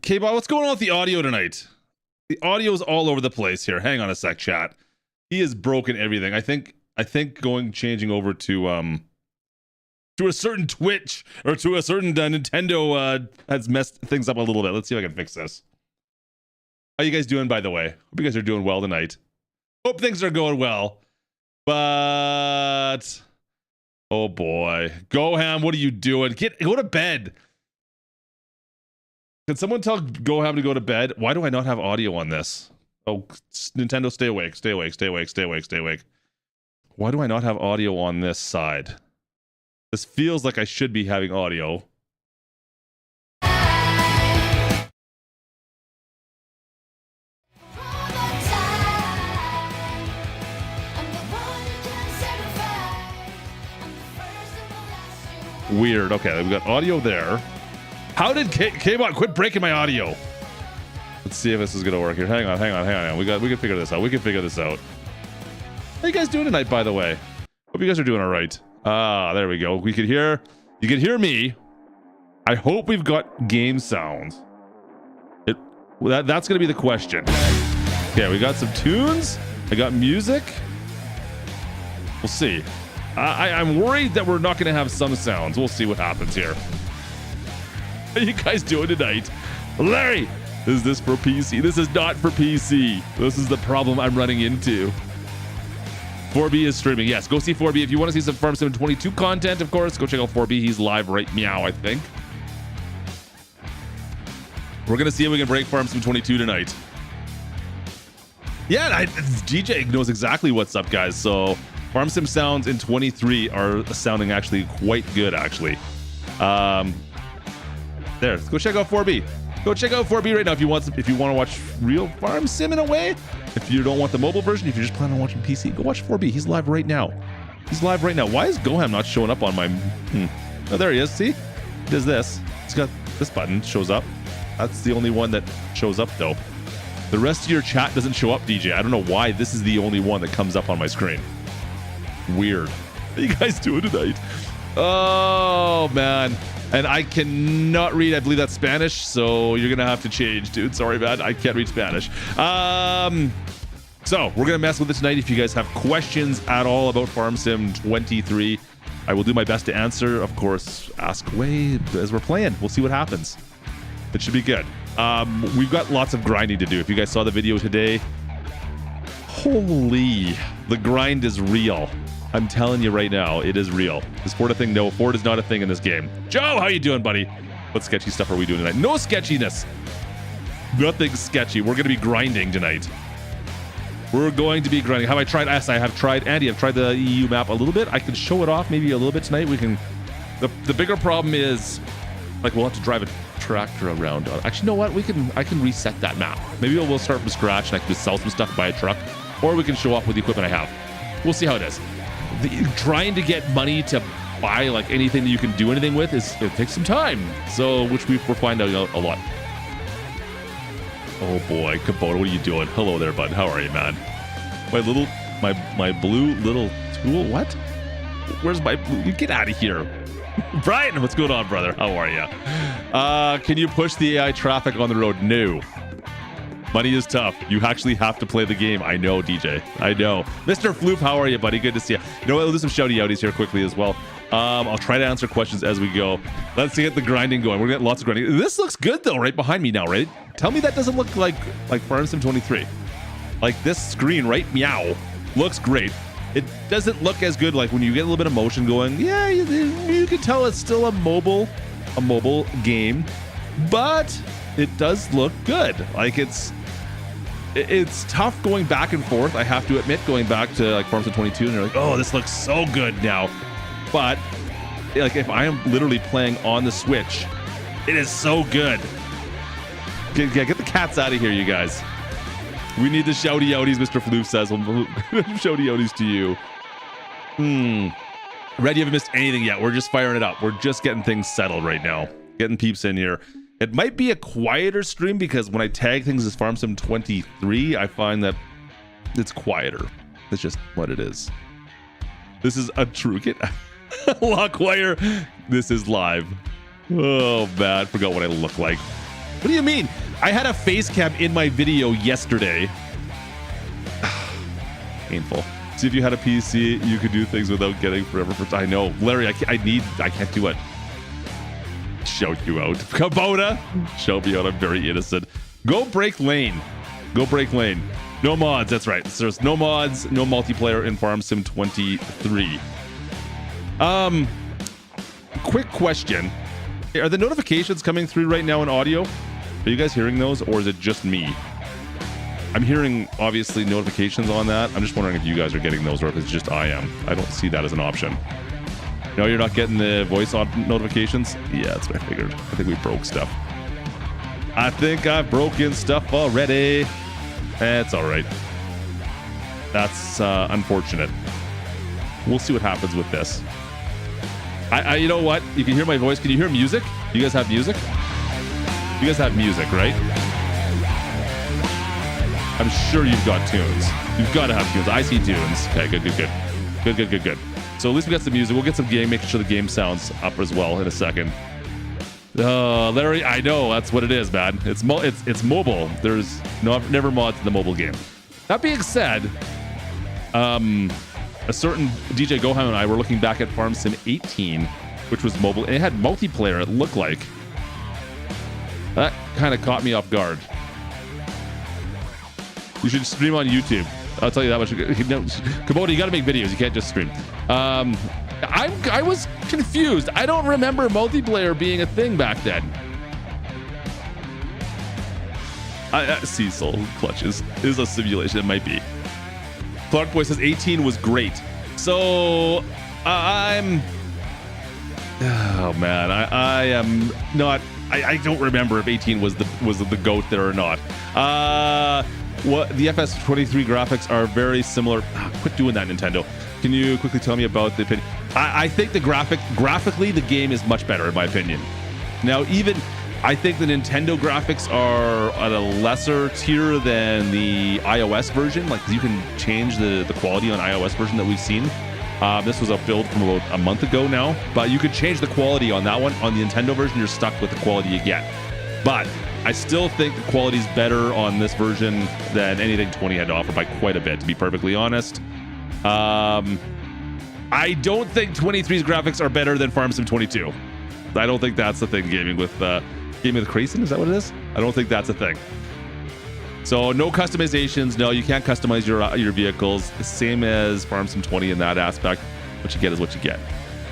K-Bot, what's going on with the audio tonight? The audio's all over the place here. Hang on a sec, chat. He has broken everything. I think changing over to a certain Twitch or to a certain Nintendo has messed things up a little bit. Let's see if I can fix this. How you guys doing, by the way? Hope you guys are doing well tonight. Hope things are going well. But oh boy, Goham, what are you doing? Go to bed. Can someone tell Goham to go to bed? Why do I not have audio on this? Oh, Nintendo, stay awake, stay awake, stay awake, stay awake, stay awake. Why do I not have audio on this side? This feels like I should be having audio. Weird. Okay, we got audio there. How did K-Bot quit breaking my audio? Let's see if this is gonna work here. Hang on. We can figure this out. How you guys doing tonight, by the way? Hope you guys are doing all right. There we go. You can hear me. I hope we've got game sounds. That's gonna be the question. Okay, we got some tunes. I got music. We'll see. I'm worried that we're not gonna have some sounds. We'll see what happens here. How you guys doing tonight? Larry, is this for PC? This is not for PC. This is the problem I'm running into. 4B is streaming. Yes, go see 4B. If you want to see some Farm Sim 22 content, of course, go check out 4B. He's live right meow, I think. We're going to see if we can break Farm Sim 22 tonight. Yeah, DJ knows exactly what's up, guys. So Farm Sim sounds in 23 are sounding actually quite good, actually. There, go check out 4B. Go check out 4B right now if you want to watch real Farm Sim in a way. If you don't want the mobile version, if you just plan on watching PC, go watch 4B. He's live right now. Why is Goham not showing up on my... Oh, there he is. See? He does this. He's got this button. Shows up. That's the only one that shows up, though. The rest of your chat doesn't show up, DJ. I don't know why this is the only one that comes up on my screen. Weird. How you guys doing tonight? Oh, man. And I cannot read. I believe that's Spanish, so you're gonna have to change, dude. Sorry, man. I can't read Spanish. So we're gonna mess with it tonight. If you guys have questions at all about Farm Sim 23, I will do my best to answer. Of course, ask away as we're playing. We'll see what happens. It should be good. We've got lots of grinding to do. If you guys saw the video today, holy, the grind is real. I'm telling you right now, it is real. Is Ford a thing? No, Ford is not a thing in this game. Joe, how you doing, buddy? What sketchy stuff are we doing tonight? No sketchiness. Nothing sketchy. We're going to be grinding tonight. We're going to be grinding. Have I tried? Yes, I have tried. Andy, I've tried the EU map a little bit. I can show it off maybe a little bit tonight. We can. The bigger problem is, like, we'll have to drive a tractor around. Actually, you know what? I can reset that map. Maybe we'll start from scratch and I can just sell some stuff and buy a truck, or we can show off with the equipment I have. We'll see how it is. Trying to get money to buy like anything that you can do anything with it takes some time. So, which we're finding out a lot. Oh boy, Kubota, what are you doing? Hello there, bud. How are you, man? My blue little tool. What? Where's my blue? You get out of here, Brian. What's going on, brother? How are you? Can you push the AI traffic on the road? No. Money is tough. You actually have to play the game. I know, DJ. I know. Mr. Floop, how are you, buddy? Good to see you. You know what? We'll do some shouty-outies here quickly as well. I'll try to answer questions as we go. Let's get the grinding going. We're getting lots of grinding. This looks good, though, right behind me now, right? Tell me that doesn't look like Farm Sim 23. Like this screen, right? Meow. Looks great. It doesn't look as good like when you get a little bit of motion going. Yeah, you can tell it's still a mobile game, but it does look good. Like it's tough going back and forth, I have to admit, going back to like Farm Sim 22 and you're like, oh, this looks so good now. But like if I am literally playing on the Switch, it is so good. Get the cats out of here, you guys. We need the shouty outies, Mr. Floof says. Shouty outies to you. Red, you haven't missed anything yet. We're just firing it up. We're just getting things settled right now. Getting peeps in here. It might be a quieter stream because when I tag things as Farm Sim 23, I find that it's quieter. That's just what it is. This is a true kid. Lockwire. This is live. Oh, man. I forgot what I look like. What do you mean? I had a face cam in my video yesterday. Painful. See, if you had a PC, you could do things without getting forever. I know. Larry, I can't do it. Shout you out. Kubota, shout me out. I'm very innocent. Go break lane. Go break lane. No mods. That's right. There's no mods, no multiplayer in Farm Sim 23. Quick question. Are the notifications coming through right now in audio? Are you guys hearing those, or is it just me? I'm hearing, obviously, notifications on that. I'm just wondering if you guys are getting those, or if it's just I am. I don't see that as an option. No, you're not getting the voice notifications? Yeah, that's what I figured. I think we broke stuff. I think I've broken stuff already. It's all right. That's unfortunate. We'll see what happens with this. You know what? You can hear my voice. Can you hear music? You guys have music? You guys have music, right? I'm sure you've got tunes. You've got to have tunes. I see tunes. Okay, good. So at least we got some music. We'll get some game, making sure the game sounds up as well in a second. Larry, I know that's what it is, man. It's mobile. There's never mods in the mobile game. That being said, a certain DJ Goham and I were looking back at Farm Sim 18, which was mobile, and it had multiplayer. It looked like that kind of caught me off guard. You should stream on YouTube. I'll tell you that much. Kubota, you got to make videos. You can't just stream. I was confused. I don't remember multiplayer being a thing back then. Cecil Klutch is a simulation. It might be. Clark Boy says 18 was great. So I'm. Oh man, I am not. I don't remember if 18 was the GOAT there or not. What the FS23 graphics are very similar. Quit doing that, Nintendo. Can you quickly tell me about the opinion? I think the graphically the game is much better in my opinion. Now even I think the Nintendo graphics are at a lesser tier than the iOS version. Like you can change the quality on iOS version that we've seen. This was a build from about a month ago now, but you could change the quality on that one. On the Nintendo version, you're stuck with the quality you get. But I still think the quality's better on this version than anything 20 had to offer by quite a bit, to be perfectly honest. I don't think 23's graphics are better than Farm Sim 22. I don't think that's the thing gaming with Crayson. Is that what it is? I don't think that's a thing. So no customizations. No, you can't customize your vehicles. Same as Farm Sim 20 in that aspect. What you get is what you get.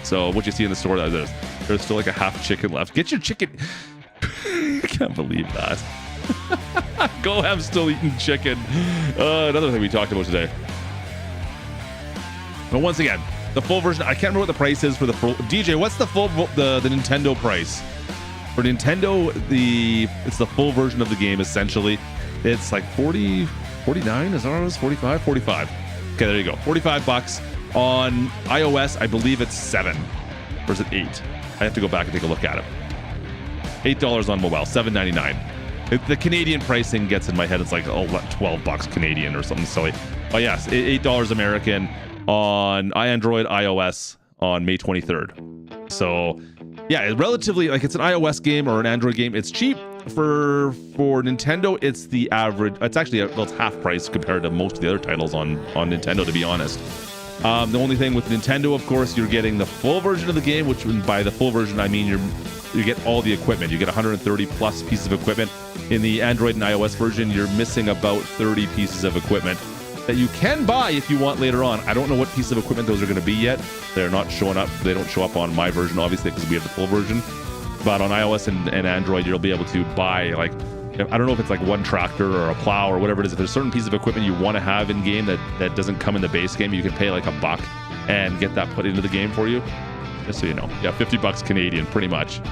So what you see in the store, there's still like a half chicken left. Get your chicken. I can't believe that. Goham's still eating chicken. Another thing we talked about today. But once again, the full version. I can't remember what the price is for the full. DJ, what's the full the Nintendo price? For Nintendo, it's the full version of the game essentially. It's like 40, 49, is that what it was? 45, 45. Okay, there you go. $45 on iOS. I believe it's 7, or is it 8? I have to go back and take a look at it. $8 on mobile, $7.99. The Canadian pricing gets in my head. It's like $12 Canadian or something silly. But yes, $8 American on Android, iOS on May 23rd. So yeah, relatively like it's an iOS game or an Android game. It's cheap. For Nintendo, it's the average. It's actually it's half price compared to most of the other titles on Nintendo, to be honest. The only thing with Nintendo, of course, you're getting the full version of the game, which by the full version I mean you get all the equipment. You get 130 plus pieces of equipment. In the Android and iOS version, you're missing about 30 pieces of equipment that you can buy if you want later on. I don't know what piece of equipment those are going to be yet. They're not showing up. They don't show up on my version, obviously, because we have the full version. But on iOS and Android, you'll be able to buy, like, I don't know if it's like one tractor or a plow or whatever it is. If there's a certain piece of equipment you want to have in game that doesn't come in the base game, you can pay like $1 and get that put into the game for you. Just so you know. Yeah, $50 Canadian, pretty much.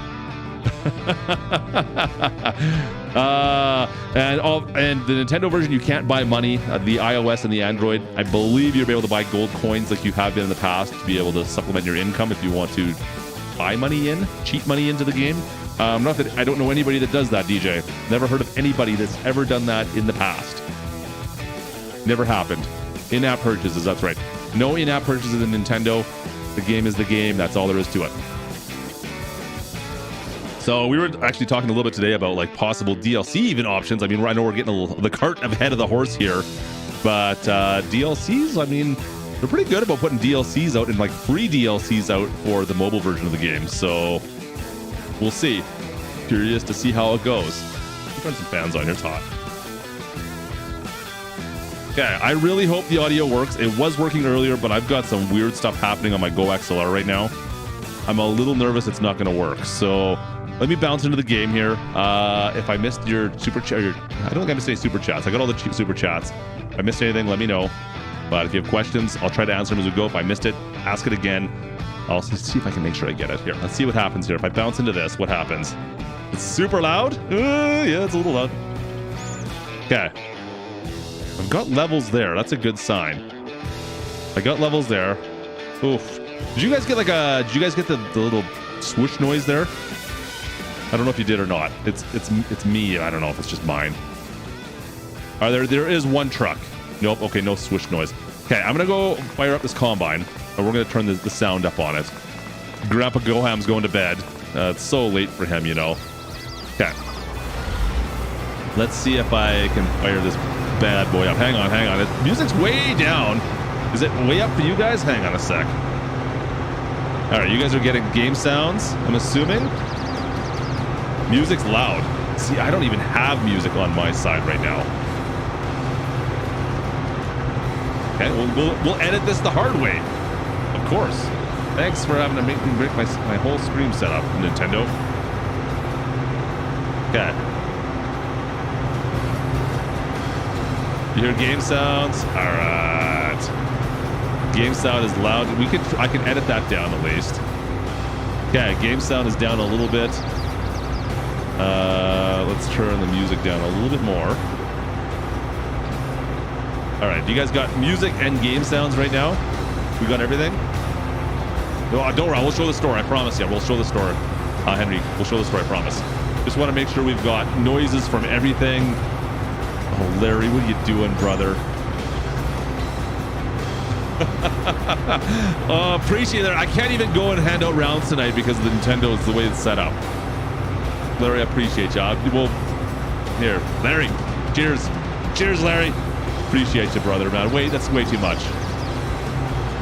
And the Nintendo version, you can't buy money. The iOS and the Android, I believe you'll be able to buy gold coins like you have been in the past to be able to supplement your income if you want to buy money in, cheat money into the game. Not that I don't know anybody that does that, DJ. Never heard of anybody that's ever done that in the past. Never happened. In-app purchases, that's right. No in-app purchases in Nintendo. The game is the game. That's all there is to it. So we were actually talking a little bit today about like possible DLC even options. I mean, I know we're getting the cart ahead of the horse here, but DLCs, I mean, they're pretty good about putting DLCs out and like free DLCs out for the mobile version of the game. So we'll see. Curious to see how it goes. Turn some fans on here, it's hot. Okay, I really hope the audio works. It was working earlier, but I've got some weird stuff happening on my Go XLR right now. I'm a little nervous it's not going to work. So let me bounce into the game here. If I missed your super chat, I don't think I missed any super chats. I got all the super chats. If I missed anything, let me know. But if you have questions, I'll try to answer them as we go. If I missed it, ask it again. I'll see if I can make sure I get it here. Let's see what happens here. If I bounce into this, what happens? It's super loud. Yeah, it's a little loud. Okay. I've got levels there. That's a good sign. I got levels there. Oof. Did you guys get like a? Did you guys get the little swoosh noise there? I don't know if you did or not. It's me. I don't know if it's just mine. There is one truck. Nope. Okay, no swoosh noise. Okay, I'm gonna go fire up this combine, and we're gonna turn the sound up on it. Grandpa Goham's going to bed. It's so late for him, you know. Okay. Let's see if I can fire this bad boy up. Hang on. Music's way down. Is it way up for you guys? Hang on a sec. All right, you guys are getting game sounds, I'm assuming. Music's loud. See, I don't even have music on my side right now. Okay, we'll edit this the hard way, of course. Thanks for having to make me break my whole screen setup, Nintendo. Okay. You hear game sounds? All right. Game sound is loud. I can edit that down at least. Okay, game sound is down a little bit. Let's turn the music down a little bit more. All right, you guys got music and game sounds right now? We got everything? No, don't worry, we'll show the store, I promise you. We'll show the store, Henry. We'll show the store, I promise. Just want to make sure we've got noises from everything. Oh, Larry, what are you doing, brother? Appreciate it. I can't even go and hand out rounds tonight because the Nintendo is the way it's set up. Larry, I appreciate you. Well, here, Larry, cheers. Cheers, Larry. Appreciate you, brother, man. Wait, that's way too much.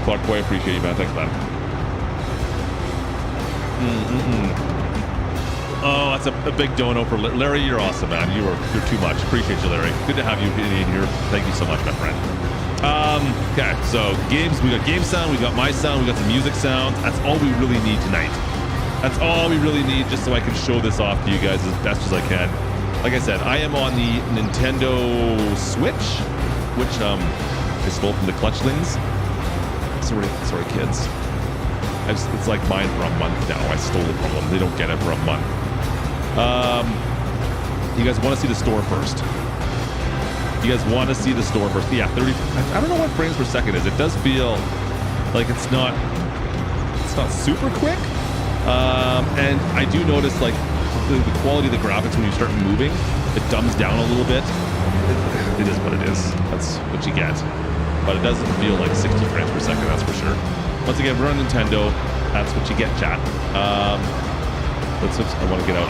Clark Boy, appreciate you, man. Thanks, man. Oh, that's a big dono for Larry. You're awesome, man. You're too much. Appreciate you, Larry. Good to have you in here. Thank you so much, my friend. Okay, so games. We got game sound. We got my sound. We got some music sounds. That's all we really need tonight. That's all we really need, just so I can show this off to you guys as best as I can. Like I said, I am on the Nintendo Switch, which I stole from the Klutchlings. Sorry, kids. It's like mine for a month now. I stole it from them. They don't get it for a month. You guys want to see the store first? You guys want to see the store first? Yeah, 30. I don't know what frames per second is. It does feel like it's not super quick. And I do notice like the quality of the graphics when you start moving, it dumbs down a little bit. It is what it is. That's what you get. But it doesn't feel like 60 frames per second, that's for sure. Once again, we're on Nintendo. That's what you get, chat. I want to get out.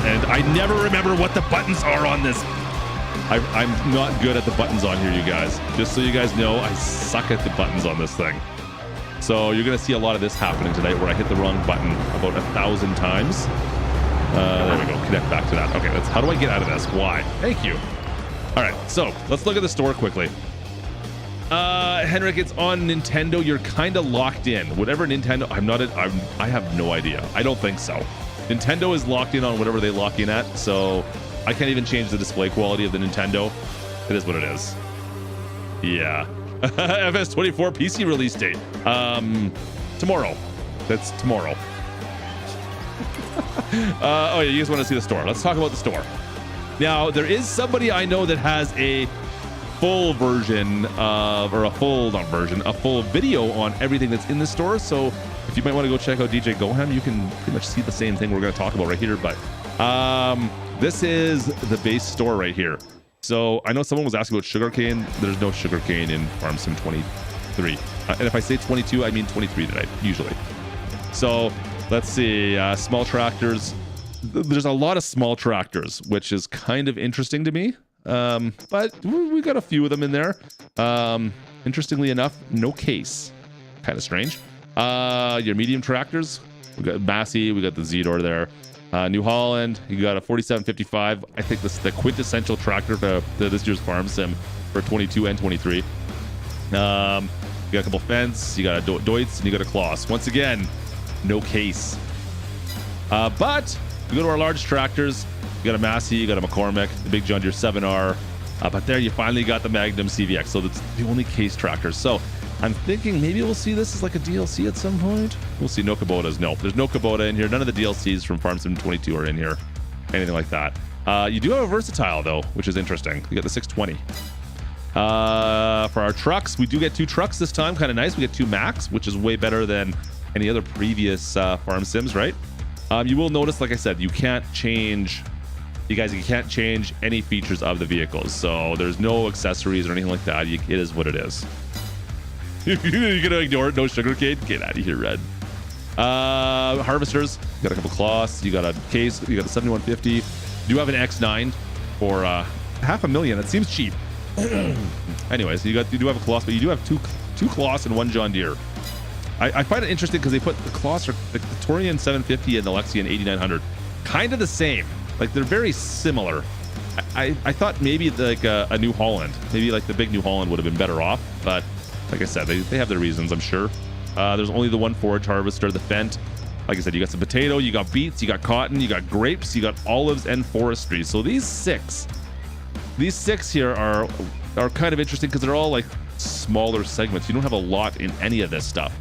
And I never remember what the buttons are on this. I'm not good at the buttons on here, you guys. Just so you guys know, I suck at the buttons on this thing. So you're going to see a lot of this happening tonight where I hit the wrong button about 1,000 times. There we go. Connect back to that. Okay, how do I get out of this? Why? Thank you. All right, so let's look at the store quickly. Henrik, it's on Nintendo. You're kind of locked in. Whatever Nintendo, I have no idea. I don't think so. Nintendo is locked in on whatever they lock in at, so I can't even change the display quality of the Nintendo. It is what it is. Yeah. FS24 PC release date. Tomorrow. That's tomorrow. Oh yeah, you guys want to see the store. Let's talk about the store. Now, there is somebody I know that has a full version of, or a full video on everything that's in the store. So if you might want to go check out DJ Goham, you can pretty much see the same thing we're going to talk about right here. But this is the base store right here. So I know someone was asking about sugarcane. There's no sugarcane in Farm Sim 23. And if I say 22, I mean 23 tonight, usually. So let's see, small tractors. there's a lot of small tractors, which is kind of interesting to me. But we got a few of them in there. Interestingly enough, no case. Kind of strange. Your medium tractors, we got Massey, we got the Z-Door there. New Holland, you got a 4755. I think this is the quintessential tractor for this year's farm sim for 22 and 23. You got a couple Fence, you got a Deutz, and you got a Kloss. Once again, no case. But we go to our large tractors. You got a Massey, you got a McCormick, the big John Deere 7R. But there you finally got the Magnum CVX. So that's the only case tractors. So I'm thinking maybe we'll see this as like a DLC at some point. We'll see. No Kubotas. No, there's no Kubota in here. None of the DLCs from Farm Sim 22 are in here. Anything like that. You do have a Versatile though, which is interesting. You got the 620. For our trucks, we do get 2 trucks this time. Kind of nice. We get 2 Max, which is way better than any other previous Farm Sims, right? You will notice, like I said, you can't change... You can't change any features of the vehicles. So there's no accessories or anything like that. It is what it is. You're gonna ignore it? No sugarcane? Get out of here, Red. Harvesters. You got a couple Kloss. You got a case. You got a 7150. You do have an X9 for $500,000. That seems cheap. Anyways, you do have a Kloss, but you do have two Kloss and 1 John Deere. I find it interesting because they put the Kloss, the Torian 750 and the Lexian 8900, kind of the same. Like they're very similar. I thought maybe like a New Holland, maybe like the big New Holland would have been better off, but like I said, they have their reasons, I'm sure. There's only the 1 forage harvester, the Fendt. Like I said, you got some potato, you got beets, you got cotton, you got grapes, you got olives and forestry. So these six here are kind of interesting because they're all like smaller segments. You don't have a lot in any of this stuff.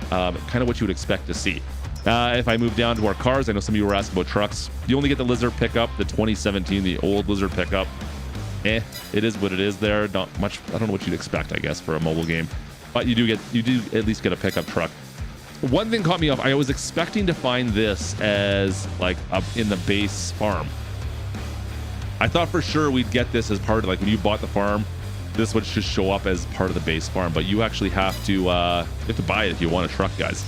Kind of what you would expect to see. If I move down to our cars, I know some of you were asking about trucks. You only get the Lizard pickup, the 2017, the old Lizard pickup. It is what it is there. Not much. I don't know what you'd expect, I guess, for a mobile game. But you do at least get a pickup truck. One thing caught me off. I was expecting to find this as like up in the base farm. I thought for sure we'd get this as part of, like, when you bought the farm, this would just show up as part of the base farm. But you actually have to buy it if you want a truck, guys.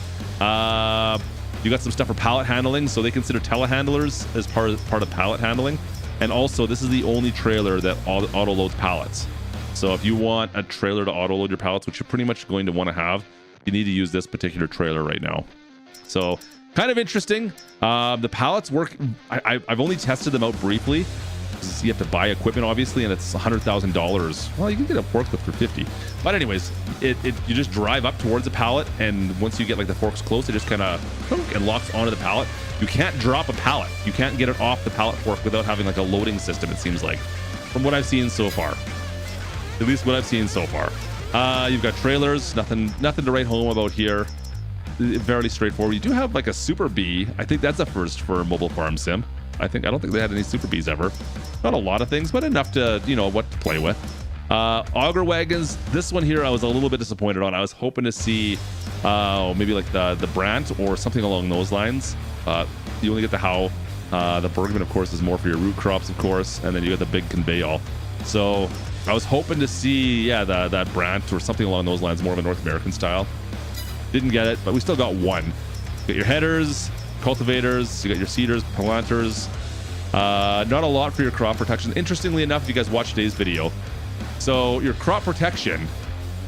You got some stuff for pallet handling, so they consider telehandlers as part of pallet handling. And also, this is the only trailer that auto loads pallets. So if you want a trailer to auto load your pallets, which you're pretty much going to want to have, you need to use this particular trailer right now. So kind of interesting. The pallets work. I've only tested them out briefly. You have to buy equipment, obviously, and it's $100,000. Well, you can get a forklift for $50,000. But anyways, you just drive up towards the pallet, and once you get like the forks close, it just kind of and locks onto the pallet. You can't drop a pallet. You can't get it off the pallet fork without having like a loading system, it seems like, from what I've seen so far. At least what I've seen so far. You've got trailers, nothing to write home about here. Fairly straightforward. You do have like a Super Bee. I think that's a first for a mobile farm sim. I don't think they had any Super Bees ever. Not a lot of things, but enough to, what to play with. Auger wagons. This one here, I was a little bit disappointed on. I was hoping to see maybe like the Brandt or something along those lines. You only get the Howe. The Bergman, of course, is more for your root crops, of course, and then you got the big conveyor. So I was hoping to see, that Brandt or something along those lines, more of a North American style. Didn't get it, but we still got one. You got your headers, cultivators, you got your seeders, planters. Not a lot for your crop protection. Interestingly enough, if you guys watched today's video, so your crop protection,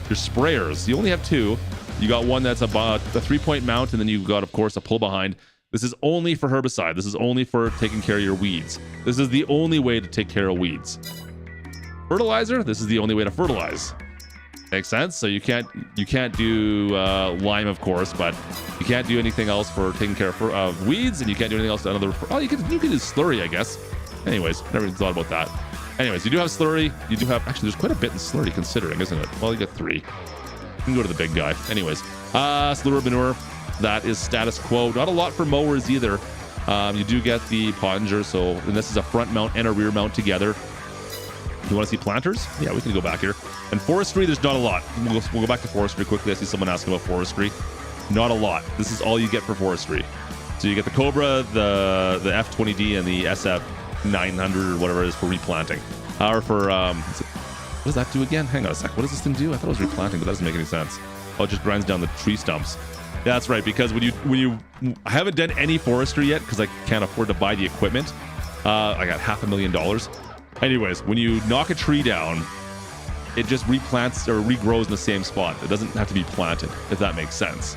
your sprayers, you only have two. You got one that's about the 3-point mount, and then you've got, of course, a pull behind. This is only for herbicide. This is only for taking care of your weeds. This is the only way to take care of weeds. Fertilizer, this is the only way to fertilize. Makes sense. So you can't do lime, of course, but you can't do anything else for taking care of weeds, and you can't do anything else to another. Oh, you can do slurry, I guess. Anyways, never even thought about that. Anyways, you do have slurry. You do have, actually, there's quite a bit in slurry considering, isn't it? Well, you got 3. You can go to the big guy. Anyways, slurry manure, that is status quo. Not a lot for mowers either. You do get the Pottinger, and this is a front mount and a rear mount together. You want to see planters? Yeah, we can go back here. And forestry, there's not a lot. We'll go back to forestry quickly. I see someone asking about forestry. Not a lot. This is all you get for forestry. So you get the Cobra, the F20D, and the SF900 or whatever it is for replanting. Or for, what does that do again? Hang on a sec. What does this thing do? I thought it was replanting, but that doesn't make any sense. Oh, it just grinds down the tree stumps. That's right, because when you I haven't done any forestry yet because I can't afford to buy the equipment. I got $500,000. Anyways, when you knock a tree down, it just replants or regrows in the same spot. It doesn't have to be planted, if that makes sense.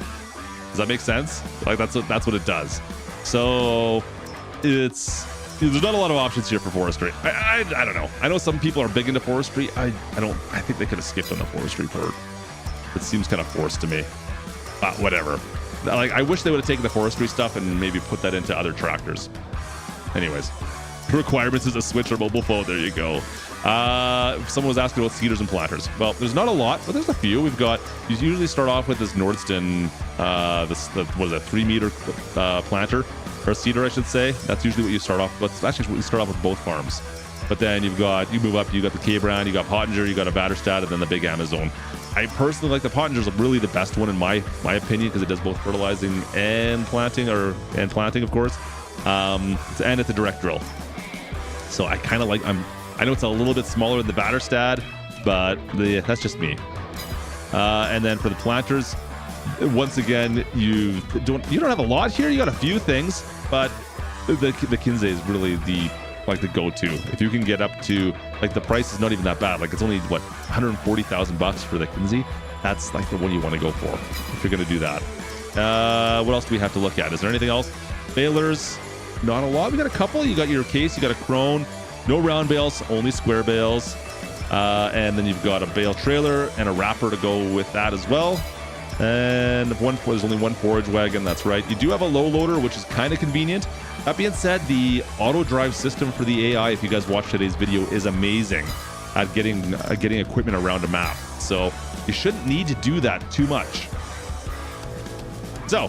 Does that make sense? Like that's what it does. So there's not a lot of options here for forestry. I don't know. I know some people are big into forestry. I think they could have skipped on the forestry part. It seems kind of forced to me. Whatever. Like I wish they would have taken the forestry stuff and maybe put that into other tractors. Anyways, requirements is a Switch or mobile phone. There you go. Someone was asking about seeders and planters. Well, there's not a lot, but there's a few. We've got. You usually start off with this Nordston. What is it? 3-meter planter or seeder, I should say. That's usually what you start off. But actually, what you start off with both farms. But then you move up. You got the K-Brand, you got Pottinger, you got a Batterstad, and then the big Amazon. I personally like the Pottinger's really the best one in my opinion because it does both fertilizing and planting, of course. And it's a direct drill. So I kind of like. I know it's a little bit smaller than the Batterstad, but that's just me. And then for the planters, once again, you don't have a lot here. You got a few things, but the Kinsey is really the go-to. If you can get up to the price is not even that bad. Like it's only what $140,000 for the Kinsey. That's like the one you want to go for if you're going to do that. What else do we have to look at? Is there anything else? Balers, not a lot. We got a couple. You got your case. You got a Crone. No round bales, only square bales. And then you've got a bale trailer and a wrapper to go with that as well. And there's only one forage wagon. That's right. You do have a low loader, which is kind of convenient. That being said, the auto drive system for the AI, if you guys watch today's video, is amazing at getting equipment around a map. So you shouldn't need to do that too much. So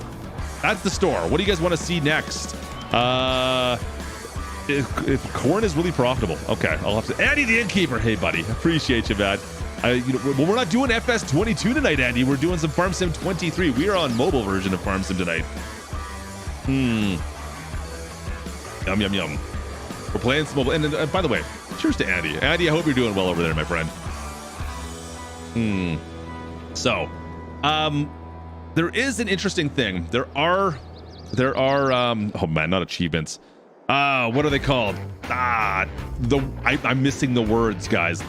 that's the store. What do you guys want to see next? If corn is really profitable, okay, I'll have to. Andy the innkeeper, hey buddy, appreciate you, man. Well, we're not doing FS22 tonight, Andy. We're doing some Farm Sim 23. We are on mobile version of Farm Sim tonight. Yum yum yum. We're playing some mobile. And by the way, cheers to Andy. Andy, I hope you're doing well over there, my friend. So, there is an interesting thing. There are. Oh man, not achievements. What are they called? I'm missing the words, guys.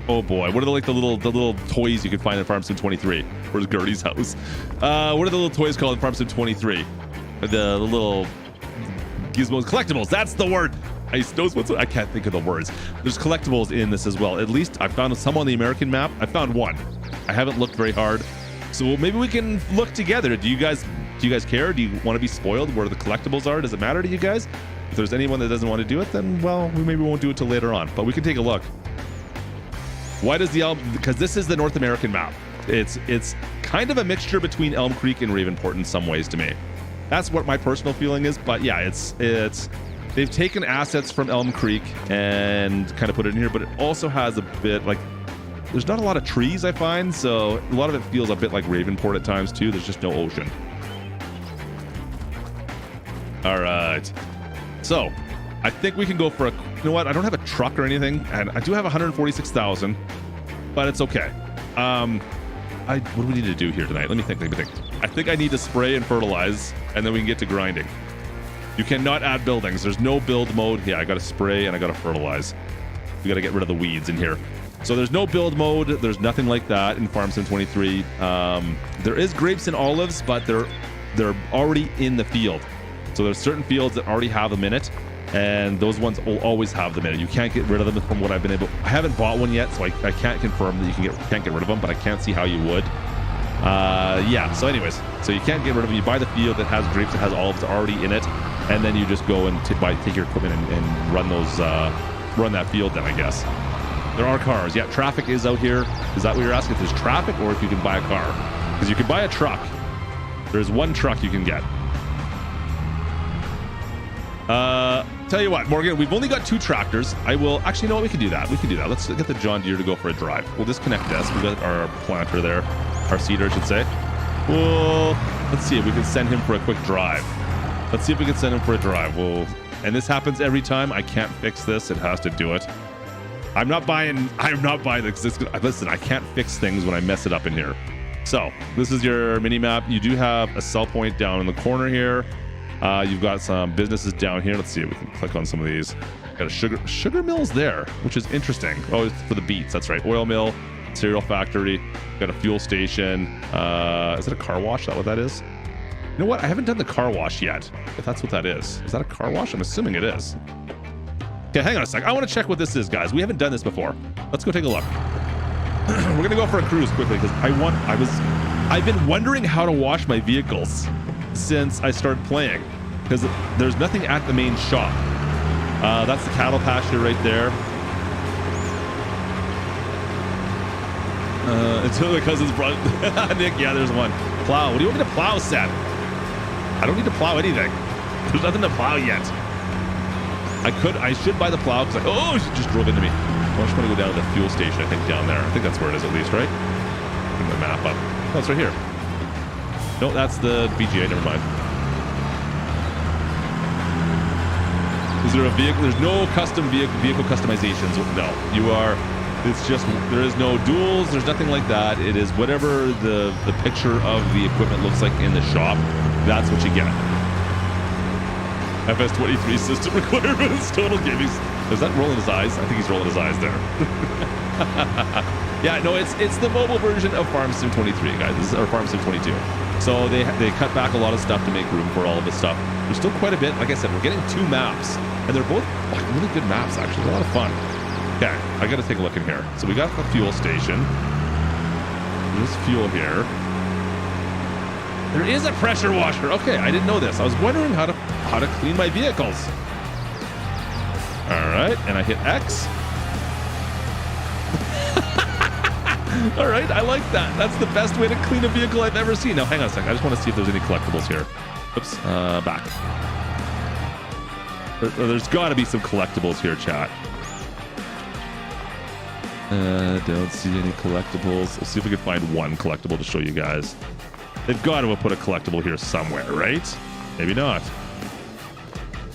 Oh boy, what are the little toys you can find in Farm Sim 23? Where's Gertie's house? What are the little toys called in Farm Sim 23? The little gizmos, collectibles. That's the word. I can't think of the words. There's collectibles in this as well. At least I found some on the American map. I found one. I haven't looked very hard, so maybe we can look together. Do you guys care? Do you want to be spoiled where the collectibles are? Does it matter to you guys? If there's anyone that doesn't want to do it, then well, we maybe won't do it till later on, but we can take a look. Why does the Elm? Because this is the North American map. It's kind of a mixture between Elm Creek and Ravenport in some ways to me. That's what my personal feeling is. But yeah, it's they've taken assets from Elm Creek and kind of put it in here, but it also has a bit like there's not a lot of trees, I find, so a lot of it feels a bit like Ravenport at times too. There's just no ocean. All right, so I think we can go for you know what? I don't have a truck or anything, and I do have 146,000, but it's okay. What do we need to do here tonight? Let me think. I think I need to spray and fertilize, and then we can get to grinding. You cannot add buildings. There's no build mode. Yeah, I got to spray and I got to fertilize. We got to get rid of the weeds in here. So there's no build mode. There's nothing like that in Farm Sim 23. There is grapes and olives, but they're already in the field. So there's certain fields that already have them in it, and those ones will always have them in it. You can't get rid of them from what I've been able. I haven't bought one yet, so I can't confirm that you can't get rid of them, but I can't see how you would. Yeah. So anyways, so you can't get rid of them. You buy the field that has grapes that has olives already in it, and then you just go and take your equipment and run that field. Then I guess there are cars. Yeah, traffic is out here. Is that what you're asking? If there's traffic, or if you can buy a car? Because you can buy a truck. There's one truck you can get. Tell you what, Morgan, we've only got 2 tractors. I will actually know what we can do that. Let's get the John Deere to go for a drive. We'll disconnect this. We got our planter there, our seeder, I should say. Well, let's see if we can send him for a quick drive. And this happens every time. I can't fix this. It has to do it. I'm not buying this. Listen, I can't fix things when I mess it up in here. So this is your mini map. You do have a sell point down in the corner here. You've got some businesses down here. Let's see if we can click on some of these. Got a sugar mill's there, which is interesting. Oh, it's for the beets. That's right. Oil mill, cereal factory. Got a fuel station. Is it a car wash? Is that what that is? You know what? I haven't done the car wash yet. If that's what that is. Is that a car wash? I'm assuming it is. Okay, hang on a sec. I want to check what this is, guys. We haven't done this before. Let's go take a look. We're gonna go for a cruise quickly because I've been wondering how to wash my vehicles since I started playing because there's nothing at the main shop. That's the cattle pasture right there. Until the cousins brought Nick. Yeah, there's one. Plow. What do you want me to plow, Seth? I don't need to plow anything. There's nothing to plow yet. I should buy the plow because she just drove into me. I just want to go down to the fuel station, I think, down there. I think that's where it is at least, right? Put the map up. Oh, it's right here. No, that's the BGA. Never mind. Is there a vehicle? There's no custom vehicle customizations. No, it's just, there is no duels. There's nothing like that. It is whatever the picture of the equipment looks like in the shop. That's what you get. FS23 system requirements, total gaming. Is that rolling his eyes? I think he's rolling his eyes there. Yeah, no, it's the mobile version of Farm Sim 23, guys. This is our Farm Sim 22. So they cut back a lot of stuff to make room for all of this stuff. There's still quite a bit. Like I said, we're getting 2 maps, and they're both really good maps, actually. They're a lot of fun. Okay, I got to take a look in here. So we got the fuel station. There's fuel here. There is a pressure washer. Okay, I didn't know this. I was wondering how to clean my vehicles. All right, and I hit X. All right, I like that. That's the best way to clean a vehicle I've ever seen. Now, hang on a second. I just want to see if there's any collectibles here. Oops, back. There's got to be some collectibles here, chat. Don't see any collectibles. Let's see if we can find one collectible to show you guys. They've got to have put a collectible here somewhere, right? Maybe not.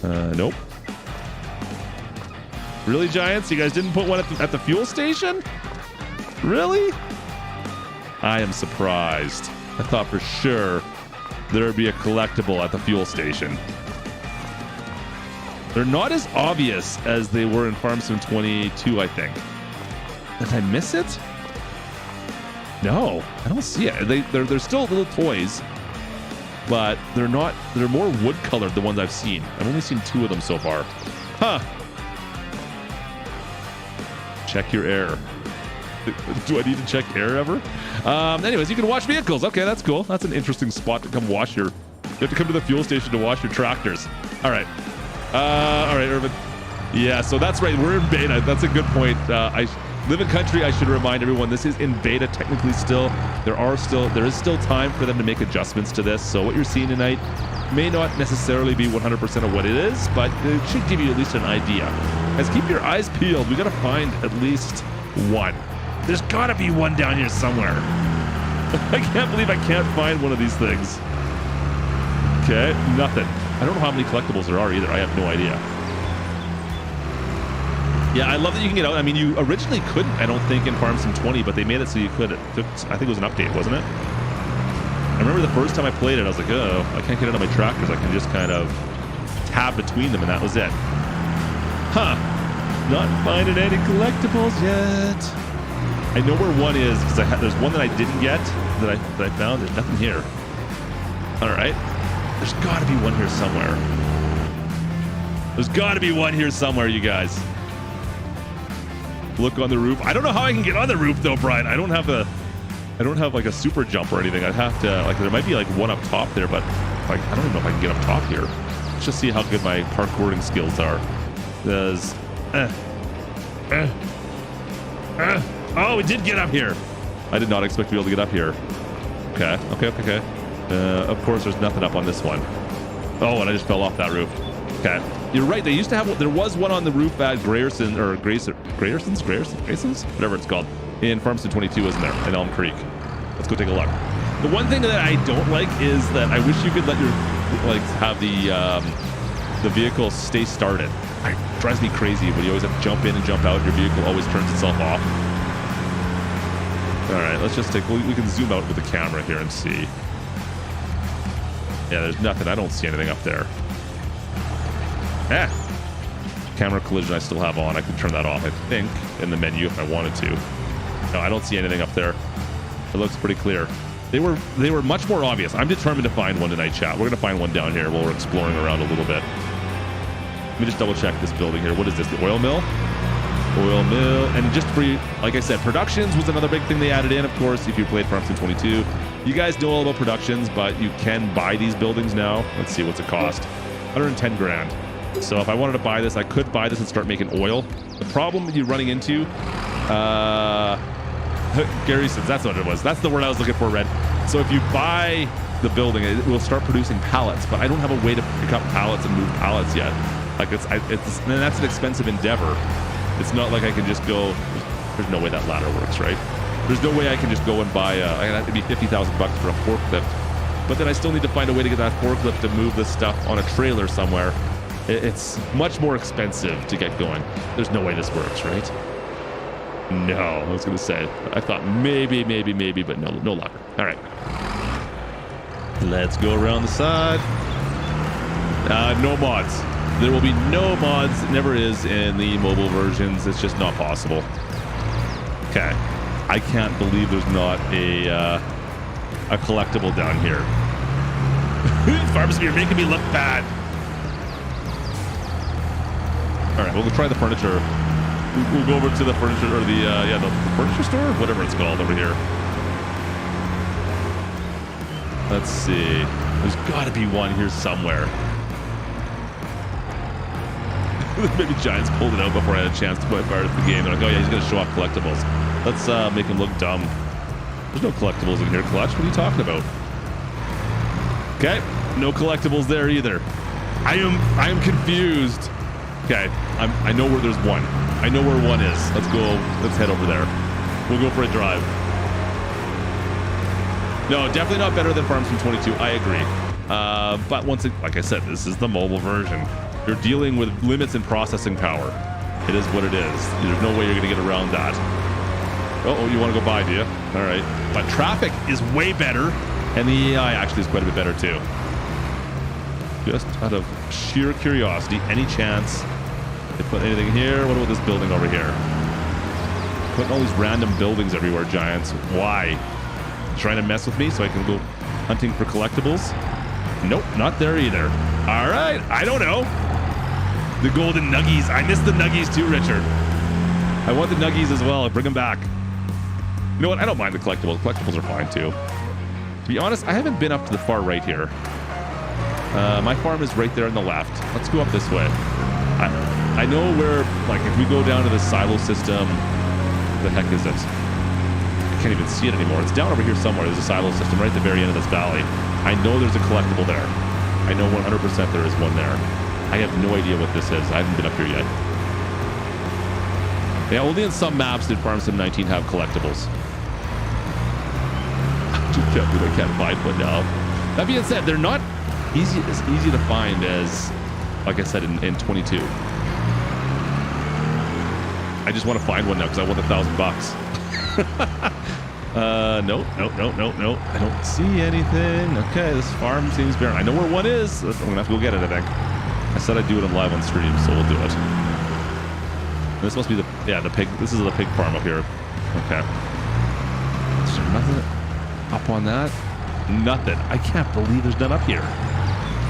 Nope. Really, Giants? You guys didn't put one at the fuel station? Really? I am surprised. I thought for sure there would be a collectible at the fuel station. They're not as obvious as they were in Farm Sim 22, I think. Did I miss it? No, I don't see it. They're still little toys, but they're not. They're more wood colored, the ones I've seen. I've only seen 2 of them so far. Huh. Check your air. Do I need to check air ever? Anyways, you can wash vehicles. Okay, that's cool. That's an interesting spot to come wash your... You have to come to the fuel station to wash your tractors. All right. All right, Irvin. Yeah, so that's right. We're in beta. That's a good point. I live in country. I should remind everyone this is in beta technically still. There is still time for them to make adjustments to this. So what you're seeing tonight may not necessarily be 100% of what it is, but it should give you at least an idea. Guys, keep your eyes peeled. We got to find at least one. There's got to be one down here somewhere. I can't believe I can't find one of these things. Okay, nothing. I don't know how many collectibles there are either. I have no idea. Yeah, I love that you can get out. I mean, you originally couldn't, I don't think, in Farm Sim 20, but they made it so you could. I think it was an update, wasn't it? I remember the first time I played it, I was like, oh, I can't get out of my tractors. I can just kind of tab between them, and that was it. Huh. Not finding any collectibles yet. I know where one is because there's one that I didn't get that I found. There's nothing here. All right. There's got to be one here somewhere. There's got to be one here somewhere, you guys. Look on the roof. I don't know how I can get on the roof though, Brian. I don't have like a super jump or anything. I'd have to there might be like one up top there, but like I don't even know if I can get up top here. Let's just see how good my parkouring skills are. There's oh, we did get up here. I did not expect to be able to get up here. Okay. Of course, there's nothing up on this one. Oh, and I just fell off that roof. Okay. You're right. They used to have, there was one on the roof at Grayerson's, whatever it's called, in Farm Sim 22, wasn't there? In Elm Creek. Let's go take a look. The one thing that I don't like is that I wish you could let your, have the vehicle stay started. It drives me crazy when you always have to jump in and jump out. Your vehicle always turns itself off. All right, let's just take, we can zoom out with the camera here and see. Yeah, there's nothing. I don't see anything up there. Camera collision I still have on. I can turn that off, I think, in the menu if I wanted to. No, I don't see anything up there. It looks pretty clear. They were much more obvious. I'm determined to find one tonight, chat. We're going to find one down here while we're exploring around a little bit. Let me just double check this building here. What is this? The oil mill? Oil mill. And just for you, like I said, productions was another big thing they added in, of course, if you played Farm Sim 22. You guys know all about productions, but you can buy these buildings now. Let's see, what's it cost? 110 grand. So if I wanted to buy this, I could buy this and start making oil. The problem you're running into, Gary says, that's what it was. That's the word I was looking for, Red. So if you buy the building, it will start producing pallets, but I don't have a way to pick up pallets and move pallets yet. Like and that's an expensive endeavor. It's not like I can just go, there's no way that ladder works, right? There's no way I can just go and buy, I have to be $50,000 for a forklift, but then I still need to find a way to get that forklift to move this stuff on a trailer somewhere. It's much more expensive to get going. There's no way this works, right? No, I was going to say, I thought maybe, but no longer. All right. Let's go around the side. No mods. There will be no mods. Never is in the mobile versions. It's just not possible. Okay. I can't believe there's not a collectible down here. Farmers, you're making me look bad. All right, we'll try the furniture. We'll go over to the furniture, or the furniture store, whatever it's called over here. Let's see. There's got to be one here somewhere. Maybe Giants pulled it out before I had a chance to put fire at the game. They're like, oh yeah, he's going to show off collectibles. Let's make him look dumb. There's no collectibles in here, Klutch. What are you talking about? Okay, no collectibles there either. I am confused. Okay, I know where there's one. I know where one is. Let's go. Let's head over there. We'll go for a drive. No, definitely not better than Farm Sim 22. I agree. But once, like I said, this is the mobile version. You're dealing with limits in processing power. It is what it is. There's no way you're going to get around that. Oh, you want to go by, do you? All right. But traffic is way better, and the AI actually is quite a bit better too. Just out of sheer curiosity, any chance they put anything here? What about this building over here? Putting all these random buildings everywhere, Giants. Why? Trying to mess with me so I can go hunting for collectibles? Nope, not there either. All right, I don't know. The golden nuggies. I miss the nuggies too, Richard. I want the nuggies as well. Bring them back. You know what? I don't mind the collectibles. Collectibles are fine too. To be honest, I haven't been up to the far right here. My farm is right there on the left. Let's go up this way. I know where, like, if we go down to the silo system, the heck is it? I can't even see it anymore. It's down over here somewhere. There's a silo system right at the very end of this valley. I know there's a collectible there. I know 100% there is one there. I have no idea what this is. I haven't been up here yet. Yeah, only in some maps did Farm Sim 19 have collectibles. I just can't believe I can't find one now. That being said, they're not as easy to find as, like I said, in 22. I just want to find one now because I want $1,000. Nope. I don't see anything. Okay, this farm seems barren. I know where one is. I'm gonna have to go get it, I think. I said I'd do it live on stream, so we'll do it. This must be the pig. This is the pig farm up here. Okay. Is there nothing up on that? Nothing. I can't believe there's none up here.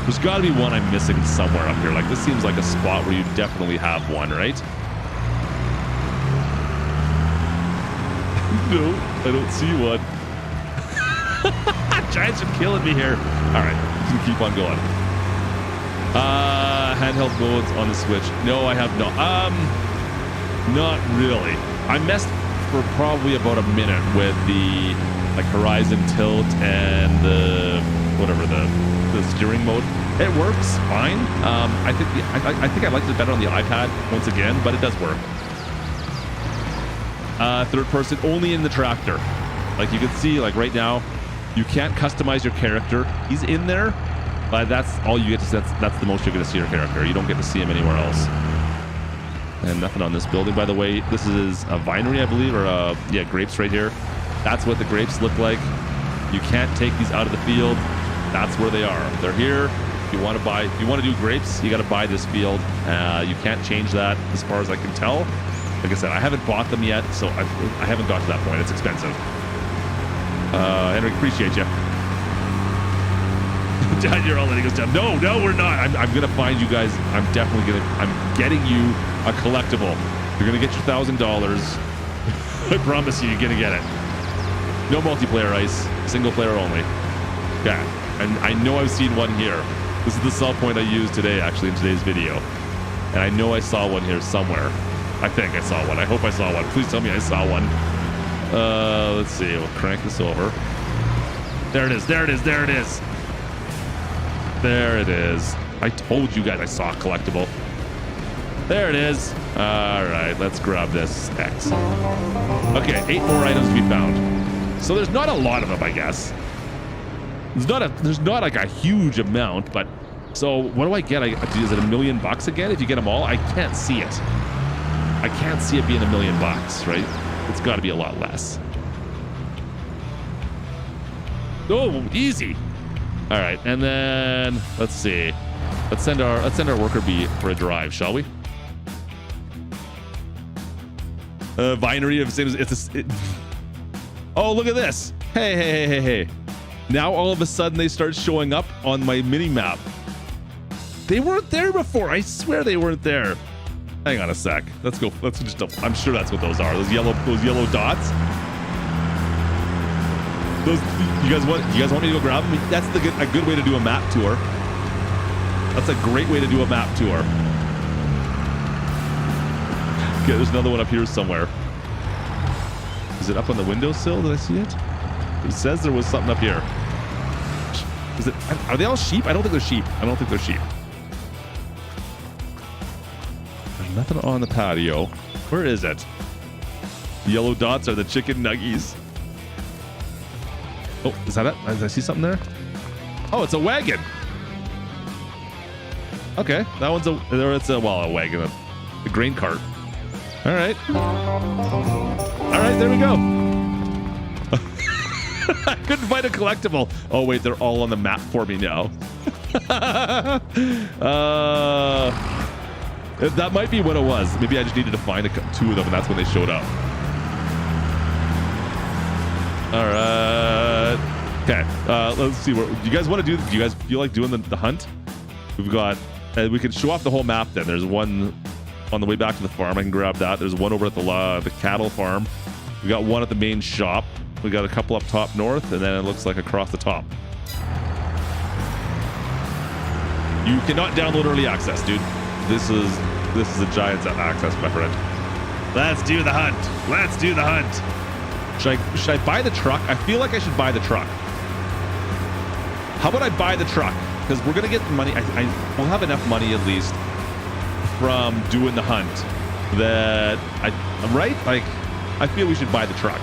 There's got to be one I'm missing somewhere up here. Like, this seems like a spot where you definitely have one, right? No, I don't see one. Giants are killing me here. All right, we can keep on going. Handheld modes on the Switch. No, I have not. Not really. I messed for probably about a minute with the horizon tilt and the steering mode. It works fine. I think I liked it better on the iPad once again, but it does work. Third person only in the tractor. Like you can see, like right now, you can't customize your character. He's in there, but that's all you get to see. That's the most you're going to see your character. You don't get to see him anywhere else. And nothing on this building, by the way. This is a vinery, I believe, or grapes right here. That's what the grapes look like. You can't take these out of the field. That's where they are. They're here. If you want to do grapes, you got to buy this field. You can't change that as far as I can tell. Like I said, I haven't bought them yet, so I haven't got to that point. It's expensive. Henry, appreciate you. Dad, you're all letting us down. No, we're not. I'm gonna find you guys. I'm getting you a collectible. You're gonna get your $1,000. I promise you're gonna get it. No multiplayer ice, single player only. Okay, and I know I've seen one here. This is the sell point I used today, actually, in today's video. And I know I saw one here somewhere. I think I saw one. I hope I saw one. Please tell me I saw one. Let's see. We'll crank this over. There it is. There it is. There it is. There it is. I told you guys I saw a collectible. There it is. All right, let's grab this X. Okay, 8 more items to be found. So there's not a lot of them, I guess. There's not like a huge amount, but so what do I get? Is it $1 million again if you get them all? I can't see it. I can't see it being $1 million, right? It's got to be a lot less. Oh, easy. All right, and then let's see. Let's send our worker bee for a drive, shall we? Binary of same as oh, look at this. Hey. Now all of a sudden they start showing up on my mini map. They weren't there before. I swear they weren't there. Hang on a sec. Let's go. Let's just. I'm sure that's what those are. Those yellow dots. Those. You guys want me to go grab them? That's a good way to do a map tour. That's a great way to do a map tour. Okay, there's another one up here somewhere. Is it up on the windowsill? Did I see it? It says there was something up here. Is it? Are they all sheep? I don't think they're sheep. There's nothing on the patio. Where is it? The yellow dots are the chicken nuggies. Oh, is that it? Did I see something there? Oh, it's a wagon. Okay, that one's a wagon, a grain cart. All right, there we go. I couldn't find a collectible. Oh wait, they're all on the map for me now. That might be what it was. Maybe I just needed to find 2 of them, and that's when they showed up. All right. Okay. Let's see. What you guys want to do? Do you guys feel like doing the hunt? We've got. We can show off the whole map. Then there's one on the way back to the farm. I can grab that. There's one over at the cattle farm. We got one at the main shop. We got a couple up top north, and then it looks like across the top. You cannot download early access, dude. This is a giant access, my friend. Let's do the hunt. Let's do the hunt. Should I buy the truck? I feel like I should buy the truck. How about I buy the truck? Because we're gonna get the money. We'll have enough money at least from doing the hunt that I'm right. Like I feel we should buy the truck.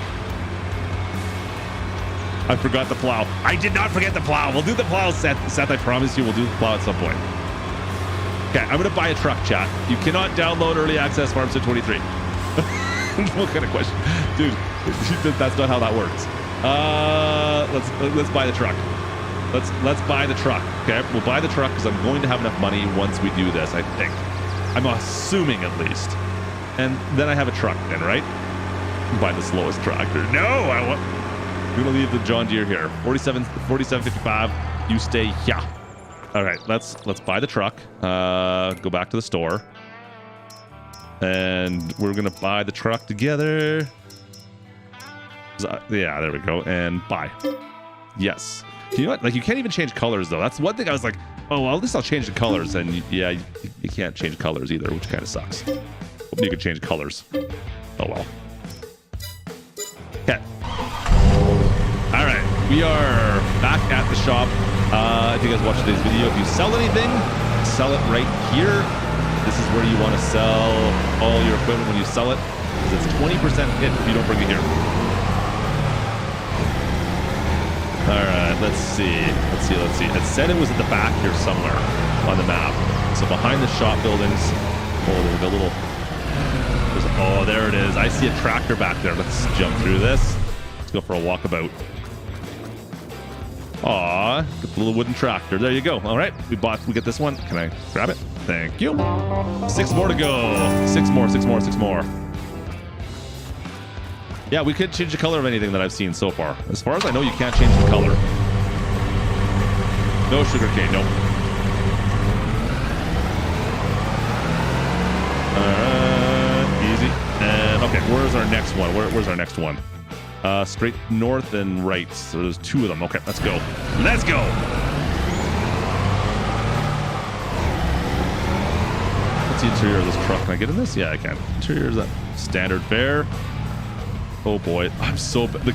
I forgot the plow. I did not forget the plow. We'll do the plow, Seth. I promise you, we'll do the plow at some point. Okay, I'm gonna buy a truck, chat. You cannot download early access Farmstead 23. What kind of question, dude? That's not how that works. Let's buy the truck. Let's buy the truck. Okay, we'll buy the truck because I'm going to have enough money once we do this. I think. I'm assuming at least, and then I have a truck. Then right? Buy the slowest tractor. No, I'm gonna leave the John Deere here. 4755. You stay here. All right, let's buy the truck. Go back to the store, and we're gonna buy the truck together. Yeah, there we go. And buy. Yes. You know what? Like you can't even change colors though. That's one thing I was like, oh, well, at least I'll change the colors. And yeah, you can't change colors either, which kind of sucks. You can change colors. Oh well. Okay. All right, we are back at the shop. If you guys watched today's video, if you sell anything, sell it right here. This is where you want to sell all your equipment when you sell it, because it's 20% hit if you don't bring it here. All right, let's see. It said it was at the back here somewhere on the map. So behind the shop buildings, oh, there's a little. Oh, there it is. I see a tractor back there. Let's jump through this. Let's go for a walkabout. Aw, get the little wooden tractor. There you go. All right, we get this one. Can I grab it? Thank you. 6 more to go. 6 more. Yeah, we could change the color of anything that I've seen so far. As far as I know, you can't change the color. No sugarcane, nope. Easy. And okay, where's our next one? Where's our next one? Straight north and right. So there's 2 of them. Okay, let's go. Let's go. What's the interior of this truck? Can I get in this? Yeah, I can. Interior is that standard fare. Oh boy, I'm so the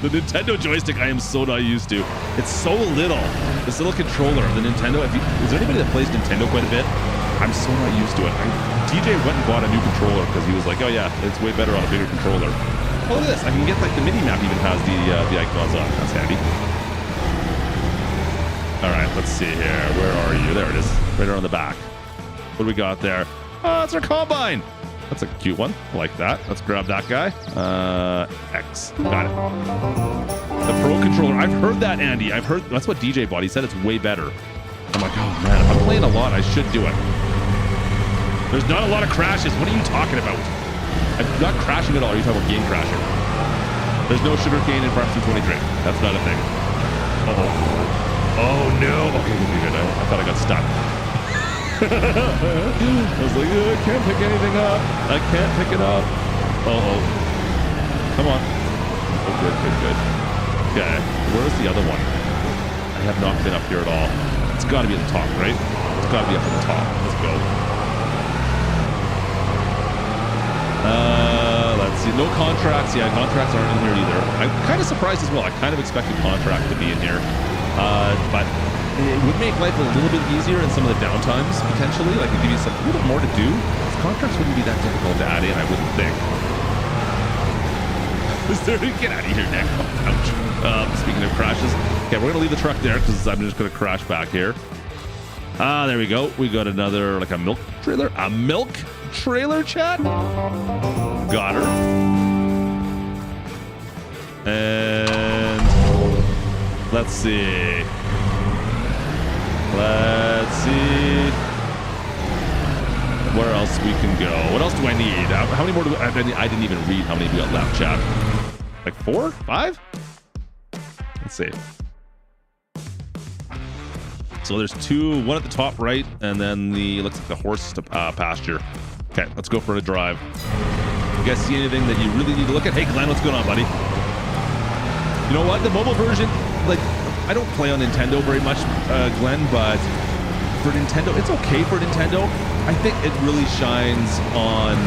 Nintendo joystick I am so not used to. It's so little. This little controller of the Nintendo. Is there anybody that plays Nintendo quite a bit? I'm so not used to it. TJ went and bought a new controller because he was like, oh yeah, it's way better on a bigger controller. Oh, look at this. I can get like the mini map even has the icons on. That's handy. All right, let's see here. Where are you? There it is. Right there on the back. What do we got there? Oh, it's our Combine. That's a cute one. I like that. Let's grab that guy. X. Got it. The Pro Controller. I've heard that, Andy. I've heard. That's what DJ bought. He said it's way better. I'm like, oh man, if I'm playing a lot, I should do it. There's not a lot of crashes. What are you talking about? I'm not crashing at all. Are you talking about game crashing? There's no sugarcane in Partner Code 23. That's not a thing. Oh no. Okay, good. I thought I got stuck. I was like, I can't pick anything up. I can't pick it up. Come on. Oh, good. Okay, where's the other one? I have not been up here at all. It's got to be at the top, right? It's got to be up at the top. Let's go. Let's see. No contracts. Yeah, contracts aren't in here either. I'm kind of surprised as well. I kind of expected contract to be in here. But it would make life a little bit easier in some of the downtimes, potentially. Like, it'd give you a little more to do. Contracts wouldn't be that difficult to add in, I wouldn't think. Get out of here, Nick. Ouch. Speaking of crashes. Okay, we're going to leave the truck there because I'm just going to crash back here. There we go. We got another, like a milk trailer. A milk trailer, chat? Got her. And let's see. Where else we can go? What else do I need? How many more do I didn't even read how many we got left, chat. Like 4? 5? Let's see. So there's 2, one at the top right, and then looks like the horse pasture. Okay, let's go for a drive. You guys see anything that you really need to look at? Hey, Glenn, what's going on, buddy? You know what? The mobile version, like, I don't play on Nintendo very much, Glenn, but for Nintendo, it's okay for Nintendo. I think it really shines on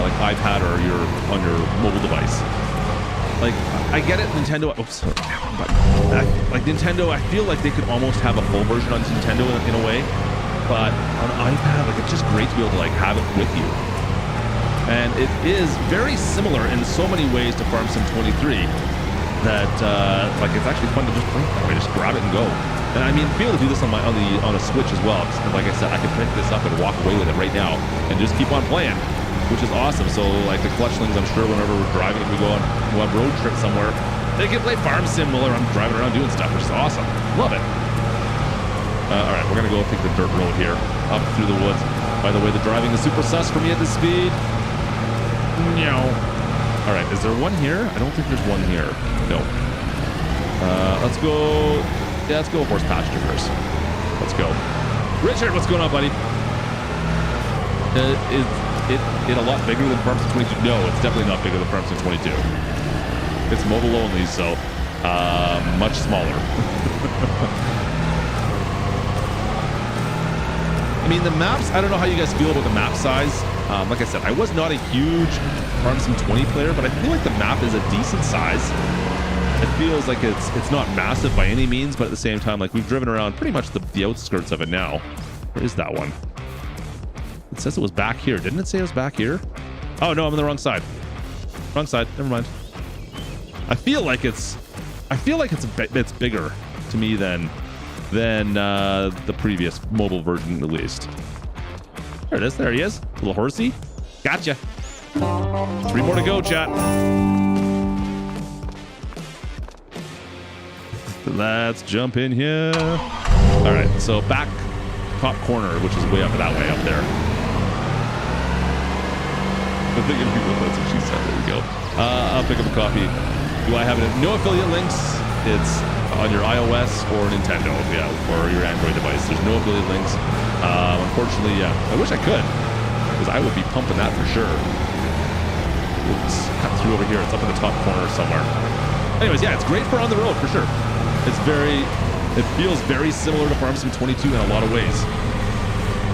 like iPad or on your mobile device. Like, I get it, Nintendo. Oops, but like Nintendo, I feel like they could almost have a full version on Nintendo in a way, but on iPad, like, it's just great to be able to like have it with you. And it is very similar in so many ways to Farm Sim 23 that like it's actually fun to just play that way, just grab it and go. And I mean, be able to do this on a Switch as well. Because like I said, I can pick this up and walk away with it right now and just keep on playing, which is awesome. So like the Clutchlings, I'm sure whenever we're driving, if we go on road trip somewhere, they can play Farm Sim while I'm driving around doing stuff, which is awesome. Love it. All right, we're gonna go take the dirt road here, up through the woods. By the way, the driving is super sus for me at this speed. No. All right, is there one here? I don't think there's one here. No. Let's go. Yeah, let's go horse pasture first. Let's go. Richard, what's going on, buddy? Is it a lot bigger than Farm Sim 22? No, it's definitely not bigger than Farm Sim 22. It's mobile only, so much smaller. I mean, the maps, I don't know how you guys feel about the map size. Like I said, I was not a huge Farm Sim 20 player, but I feel like the map is a decent size. It feels like it's not massive by any means, but at the same time, like, we've driven around pretty much the outskirts of it now. Where is that one? It says it was back here. Didn't it say it was back here? Oh, no, I'm on the wrong side. Wrong side. Never mind. I feel like it's it's bigger to me than the previous mobile version, at least. There it is. There he is. Little horsey. Gotcha. 3 more to go, chat. let's jump in here. All right, so back top corner, which is way up that way up there. I think that's what she said. There we go. I'll pick up a copy. Do I have it? No affiliate links. It's on your iOS or Nintendo, yeah, or your Android device. There's no affiliate links. Unfortunately, yeah. I wish I could, because I would be pumping that for sure. Let's cut through over here. It's up in the top corner somewhere. Anyways, yeah, it's great for on the road for sure. It feels very similar to Farm Sim 22 in a lot of ways.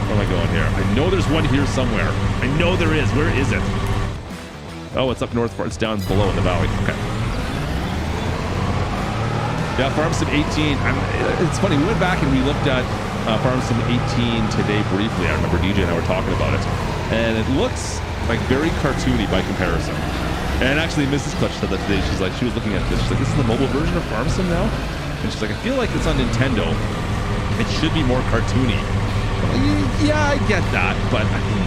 Where am I going here? I know there's one here somewhere. I know there is. Where is it? Oh, it's up north. It's down below in the valley. Okay. Yeah, Farm Sim 18. It's funny. We went back and we looked at Farm Sim 18 today briefly. I remember DJ and I were talking about it. And it looks like very cartoony by comparison. And actually, Mrs. Klutch said that today. She was looking at this. She's like, this is the mobile version of Farm Sim now? And she's like, I feel like it's on Nintendo. It should be more cartoony. Yeah, I get that, but I mean,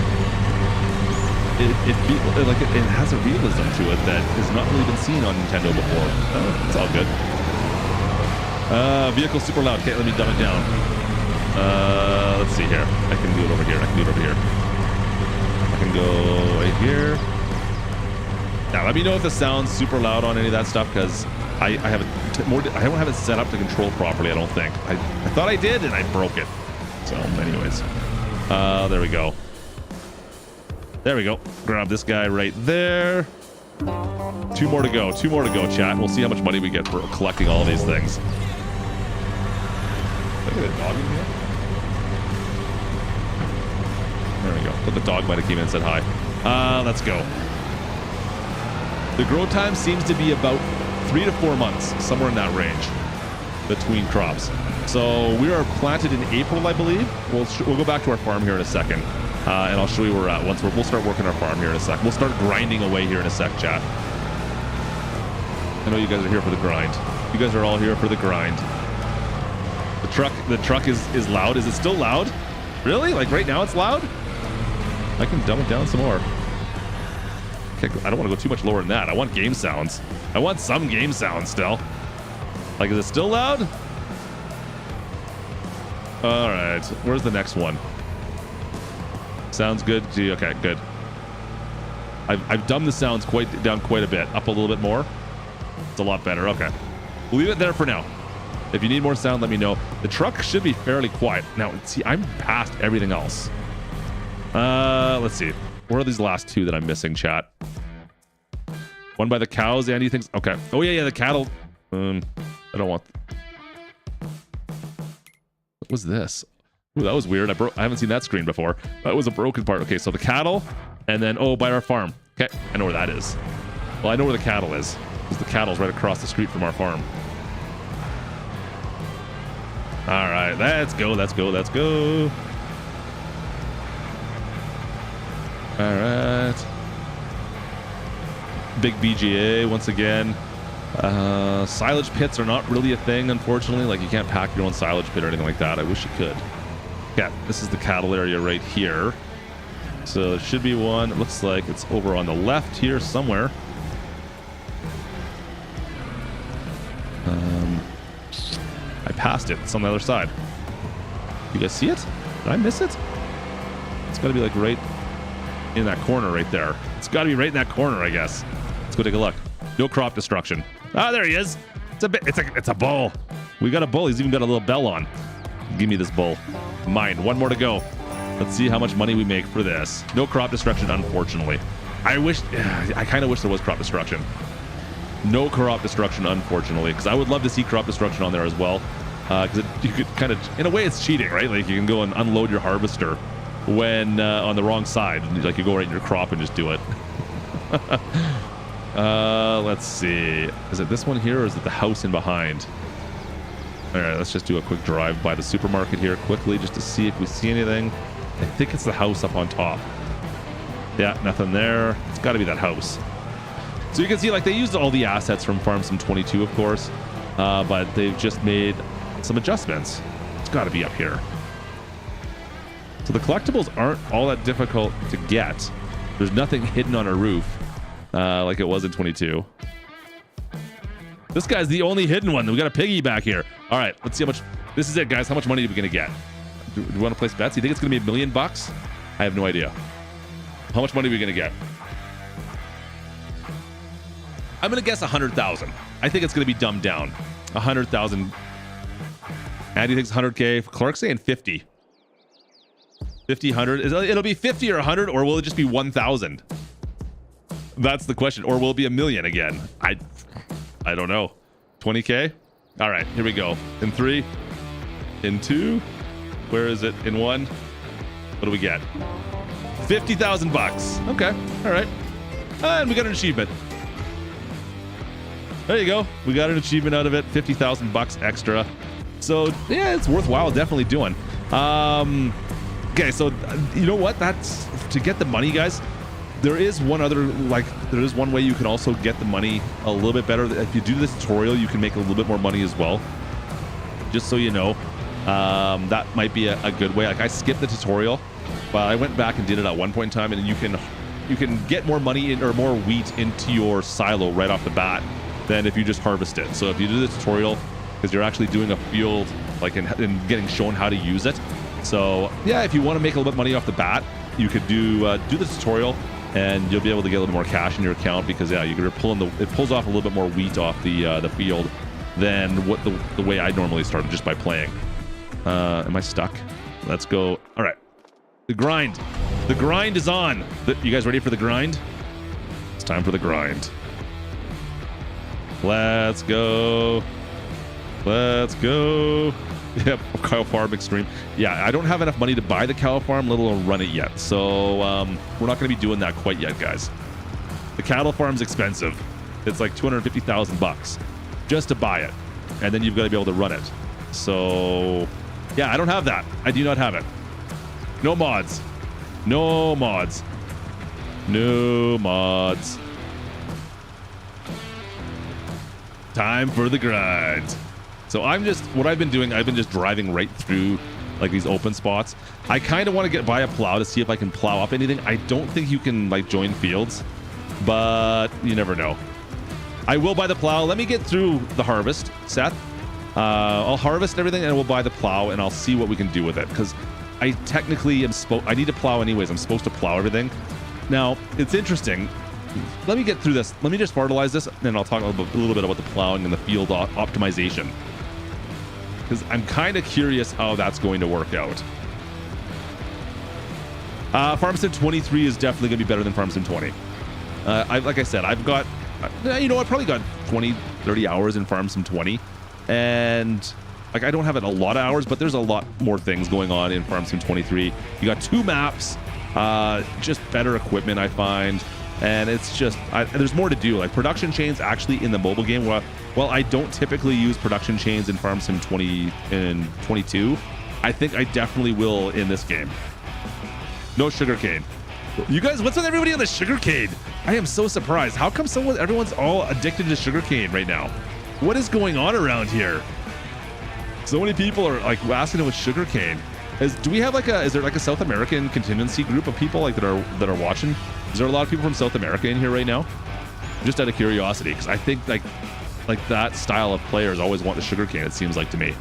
it has a realism to it that has not really been seen on Nintendo before. It's all good. Vehicle super loud. Okay, let me dumb it down. Let's see here. I can do it over here. I can go right here. Now, let me know if the sound's super loud on any of that stuff, because I don't have it set up to control properly, I don't think. I thought I did, and I broke it. So, anyways. There we go. There we go. Grab this guy right there. Two more to go, chat. We'll see how much money we get for collecting all of these things. Look at the dog in here. There we go. But the dog might have came in and said hi. Let's go. The grow time seems to be about 3 to 4 months, somewhere in that range, between crops. So we are planted in April, I believe. We'll go back to our farm here in a second, and I'll show you where we're at. We'll start working our farm here in a sec. We'll start grinding away here in a sec, chat. I know you guys are here for the grind. You guys are all here for the grind. The truck is loud. Is it still loud? Really? Like right now it's loud? I can dumb it down some more. Okay, I don't want to go too much lower than that. I want game sounds. I want some game sounds still. Like, is it still loud? All right. Where's the next one? Sounds good. Gee, okay, good. I've dumbed the sounds down quite a bit. Up a little bit more. It's a lot better. Okay. We'll leave it there for now. If you need more sound, let me know. The truck should be fairly quiet. Now, see, I'm past everything else. Let's see. Where are these last two that I'm missing, chat? One by the cows. Andy thinks. Okay. Oh yeah, the cattle. I don't want. What was this? Ooh, that was weird. I haven't seen that screen before. That was a broken part. Okay, so the cattle, and then by our farm. Okay, I know where that is. Well, I know where the cattle is, because the cattle's right across the street from our farm. All right, let's go. All right. Big BGA once again. Silage pits are not really a thing, unfortunately. Like, you can't pack your own silage pit or anything like that. I wish you could. Yeah, this is the cattle area right here. So there should be one. It looks like it's over on the left here somewhere. I passed it. It's on the other side. You guys see it? Did I miss it? It's got to be like right in that corner right there. It's got to be right in that corner, I guess. Let's go take a look. No crop destruction. Ah, there he is. It's a bull. We got a bull. He's even got a little bell on. Give me this bull. Mine. One more to go. Let's see how much money we make for this. No crop destruction, unfortunately. I kind of wish there was crop destruction. No crop destruction, unfortunately, because I would love to see crop destruction on there as well. Because you could kind of, in a way, it's cheating, right? Like, you can go and unload your harvester when on the wrong side. Like, you go right in your crop and just do it. Let's see. Is it this one here, or is it the house in behind? All right, let's just do a quick drive by the supermarket here quickly, just to see if we see anything. I think it's the house up on top. Yeah, nothing there. It's got to be that house. So you can see, like, they used all the assets from Farm Sim 22, of course, but they've just made some adjustments. It's got to be up here. So the collectibles aren't all that difficult to get. There's nothing hidden on a roof like it was in 22. This guy's the only hidden one. We got a piggy back here. All right, let's see how much. This is it, guys. How much money are we gonna get? Do we want to place bets? You think it's gonna be $1 million? I have no idea. How much money are we gonna get? I'm gonna guess 100,000. I think it's gonna be dumbed down. 100,000. Andy thinks 100K. Clark's saying 50. 50, 100. It'll be 50 or 100, or will it just be 1,000? That's the question. Or will it be $1 million again? I don't know. 20K? All right, here we go. In 3, in 2, where is it? In 1, what do we get? 50,000 bucks. Okay, all right. And we got an achievement. There you go. We got an achievement out of it. 50,000 bucks extra. So yeah, it's worthwhile definitely doing. Okay, so you know what? That's to get the money, guys. There is one way you can also get the money a little bit better. If you do this tutorial, you can make a little bit more money as well. Just so you know, that might be a good way. Like I skipped the tutorial, but I went back and did it at one point in time, and you can get more money or more wheat into your silo right off the bat than if you just harvest it. So if you do the tutorial, because you're actually doing a field, like in getting shown how to use it. So yeah, if you want to make a little bit of money off the bat, you could do the tutorial, and you'll be able to get a little more cash in your account because yeah, you're pulling it pulls off a little bit more wheat off the field than what the way I normally started just by playing. Am I stuck? Let's go. All right, the grind is on. You guys ready for the grind? It's time for the grind. Let's go. Let's go. Yep, cow farm extreme. Yeah, I don't have enough money to buy the cow farm, let alone run it yet. So we're not going to be doing that quite yet, guys. The cattle farm's expensive. It's like 250,000 bucks just to buy it, and then you've got to be able to run it. So yeah, I don't have that. I do not have it. No mods. No mods. No mods. Time for the grind. So what I've been doing, I've been just driving right through like these open spots. I kind of want to buy a plow to see if I can plow up anything. I don't think you can like join fields, but you never know. I will buy the plow. Let me get through the harvest, Seth. I'll harvest everything and we'll buy the plow and I'll see what we can do with it. Because I technically I need to plow anyways. I'm supposed to plow everything. Now, it's interesting. Let me get through this. Let me just fertilize this and I'll talk a little bit about the plowing and the field optimization. Because I'm kind of curious how that's going to work out. Farm Sim 23 is definitely going to be better than Farm Sim 20. Like I said, I've got, I probably got 20, 30 hours in Farm Sim 20. And like, I don't have a lot of hours, but there's a lot more things going on in Farm Sim 23. You got 2 maps, just better equipment, I find. And it's just, there's more to do. Like production chains actually in the mobile game, well, I don't typically use production chains in Farm Sim 20 and 22. I think I definitely will in this game. No sugarcane. You guys, what's with everybody on the sugarcane? I am so surprised. How come everyone's all addicted to sugarcane right now? What is going on around here? So many people are like asking with sugarcane. Do we have is there like a South American contingency group of people like that are watching? Is there a lot of people from South America in here right now? Just out of curiosity, because I think like that style of players always want the sugarcane, it seems like to me.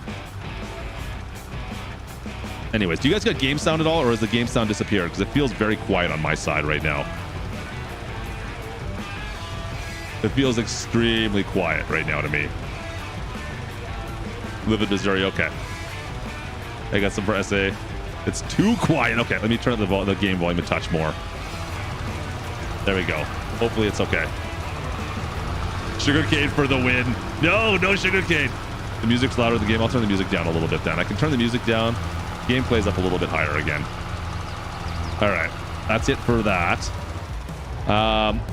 Anyways, do you guys got game sound at all, or has the game sound disappeared? Because it feels very quiet on my side right now. It feels extremely quiet right now to me. Live in Missouri, okay. I got some for SA. It's too quiet. Okay, let me turn the game volume a touch more. There we go. Hopefully it's okay. Sugarcane for the win. No sugarcane. The music's louder in the game. I'll turn the music down a little bit then. I can turn the music down. Game plays up a little bit higher again. All right, that's it for that.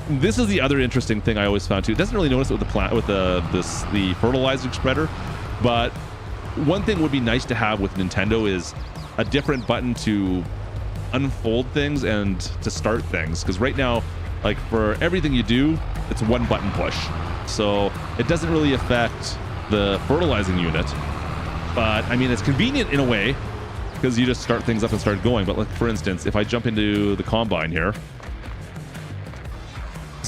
This is the other interesting thing I always found too. It doesn't really notice it with the fertilizer spreader, but one thing would be nice to have with Nintendo is a different button to unfold things and to start things. Because right now, like for everything you do, it's one button push. So it doesn't really affect the fertilizing unit. But I mean, it's convenient in a way because you just start things up and start going. But like for instance, if I jump into the combine here,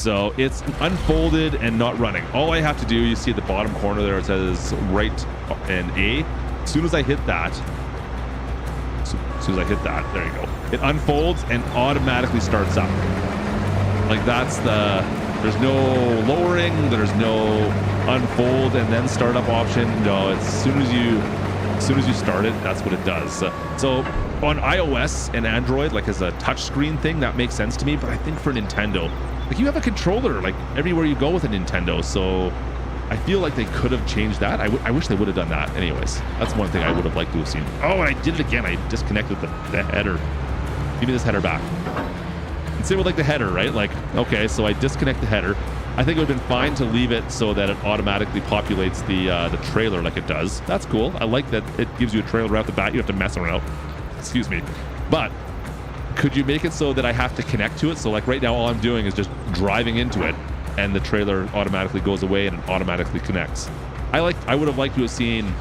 So it's unfolded and not running. All I have to do, you see at the bottom corner there, it says right and A. As soon as I hit that, there you go. It unfolds and automatically starts up. Like that's there's no lowering, there's no unfold and then startup option. No, as soon as you start it, that's what it does. So on iOS and Android, like as a touch screen thing, that makes sense to me. But I think for Nintendo, like you have a controller like everywhere you go with a Nintendo. So I feel like they could have changed that. I wish they would have done that. Anyways, that's one thing I would have liked to have seen. Oh, and I did it again. I disconnected the header. Give me this header back. And same with like the header, right? Like, okay, so I disconnect the header. I think it would have been fine to leave it so that it automatically populates the trailer like it does. That's cool. I like that it gives you a trailer right off the bat. You have to mess around. Excuse me. But could you make it so that I have to connect to it? So like right now, all I'm doing is just driving into it and the trailer automatically goes away and it automatically connects. I would have liked to have seen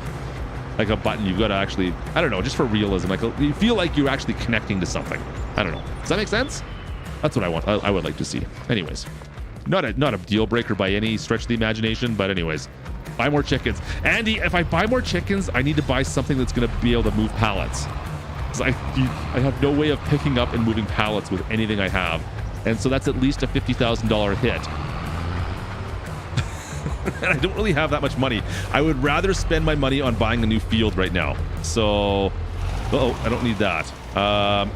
like a button you've got to actually, I don't know, just for realism. Like you feel like you're actually connecting to something. I don't know. Does that make sense? That's what I want. I would like to see. Anyways. Not a deal breaker by any stretch of the imagination, but anyways, buy more chickens. Andy, if I buy more chickens, I need to buy something that's going to be able to move pallets. Because I have no way of picking up and moving pallets with anything I have. And so that's at least a $50,000 hit. And I don't really have that much money. I would rather spend my money on buying a new field right now. So, I don't need that.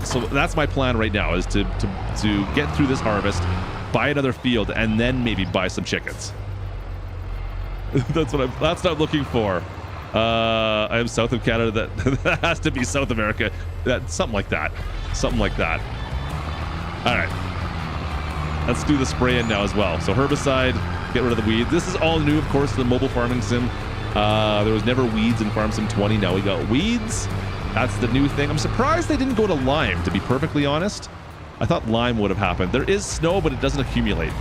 So that's my plan right now, is to get through this harvest, buy another field, and then maybe buy some chickens. That's what I'm looking for. I am south of Canada. That has to be South America. Something like that. All right. Let's do the spray in now as well. So herbicide, get rid of the weeds. This is all new, of course, the mobile farming sim. There was never weeds in Farm Sim 20. Now we got weeds. That's the new thing. I'm surprised they didn't go to lime, to be perfectly honest. I thought lime would have happened. There is snow, but it doesn't accumulate.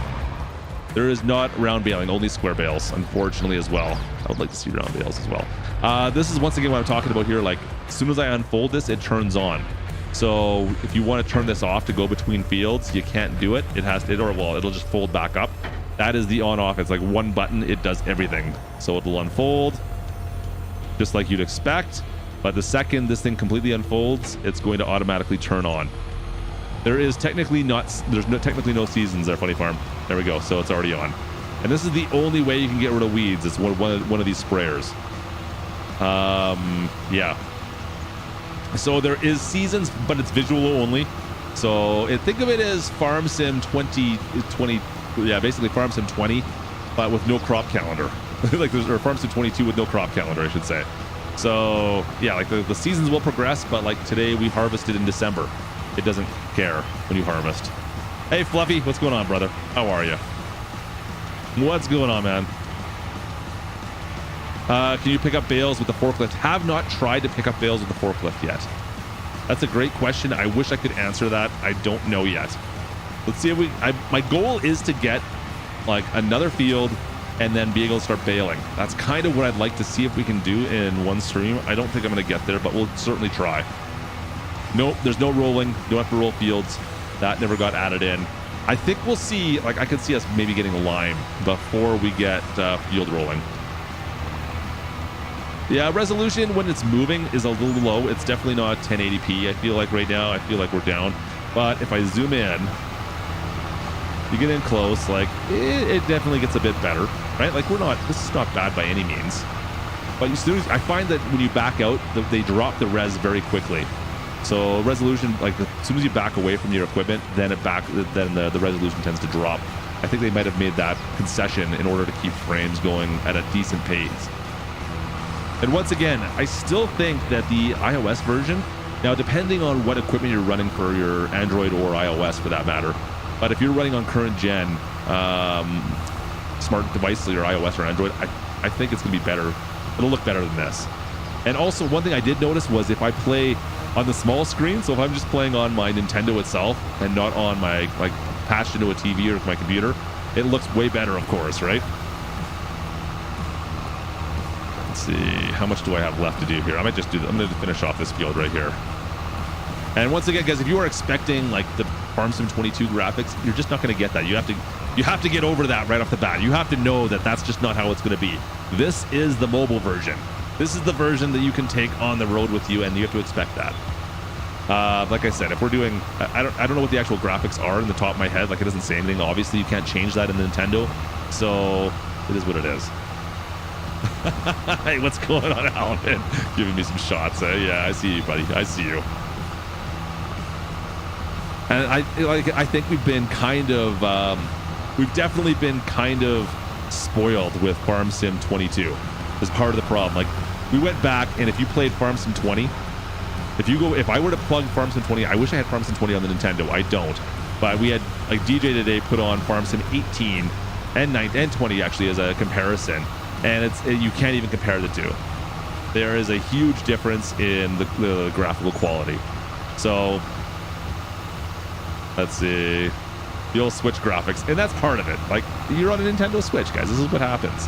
There is not round baling, only square bales, unfortunately, as well. I would like to see round bales as well. This is once again what I'm talking about here. Like, as soon as I unfold this, it turns on. So if you want to turn this off to go between fields, you can't do it. It'll just fold back up. That is the on-off. It's like one button. It does everything. So it'll unfold just like you'd expect. But the second this thing completely unfolds, it's going to automatically turn on. There's technically no seasons there, Funny Farm. There we go. So it's already on. And this is the only way you can get rid of weeds. It's one of these sprayers. Yeah. So there is seasons, but it's visual only. So think of it as Farm Sim 2020. Yeah, basically Farm Sim 20, but with no crop calendar. Or Farm Sim 22 with no crop calendar, I should say. So yeah, like the seasons will progress, but like today we harvested in December. It doesn't care when you harvest. Hey, Fluffy, what's going on, brother? How are you? What's going on, man? Can you pick up bales with the forklift? Have not tried to pick up bales with the forklift yet. That's a great question. I wish I could answer that. I don't know yet. Let's see if my goal is to get like another field and then be able to start baling. That's kind of what I'd like to see if we can do in one stream. I don't think I'm going to get there, but we'll certainly try. Nope, there's no rolling. Don't have to roll fields. That never got added in. I think we'll see, like I could see us maybe getting lime before we get field rolling. Yeah, resolution when it's moving is a little low. It's definitely not 1080p. I feel like right now, I feel like we're down. But if I zoom in, you get in close, like it definitely gets a bit better, right? Like this is not bad by any means. But as soon as I find that when you back out, they drop the res very quickly. So resolution, like as soon as you back away from your equipment, then the resolution tends to drop. I think they might have made that concession in order to keep frames going at a decent pace. And once again, I still think that the iOS version, now depending on what equipment you're running for your Android or iOS for that matter, but if you're running on current gen smart devices, your iOS or Android, I think it's going to be better. It'll look better than this. And also one thing I did notice was if I play on the small screen, so if I'm just playing on my Nintendo itself and not on my like patched into a TV or my computer, it looks way better, of course, right? Let's see, how much do I have left to do here? I might just do that. I'm going to finish off this field right here. And once again, guys, if you are expecting like the Farm Sim 22 graphics, you're just not going to get that. You have to get over that right off the bat. You have to know that that's just not how it's going to be. This is the mobile version. This is the version that you can take on the road with you, and you have to expect that. Like I said, if we're doing, I don't know what the actual graphics are in the top of my head. Like, it doesn't say anything. Obviously, you can't change that in Nintendo, so it is what it is. Hey, what's going on, Alan? Giving me some shots. Yeah, I see you, buddy. I see you. And I think we've been kind of, we've definitely been kind of spoiled with Farm Sim 22 as part of the problem. Like, we went back, and if you played Farm Sim 20, if I were to plug Farm Sim 20, I wish I had Farm Sim 20 on the Nintendo. I don't. But we had, like, DJ today put on Farm Sim 18 and 9 and 20 actually as a comparison, and you can't even compare the two. There is a huge difference in the graphical quality. So let's see, the old Switch graphics, and that's part of it. Like, you're on a Nintendo Switch, guys. This is what happens.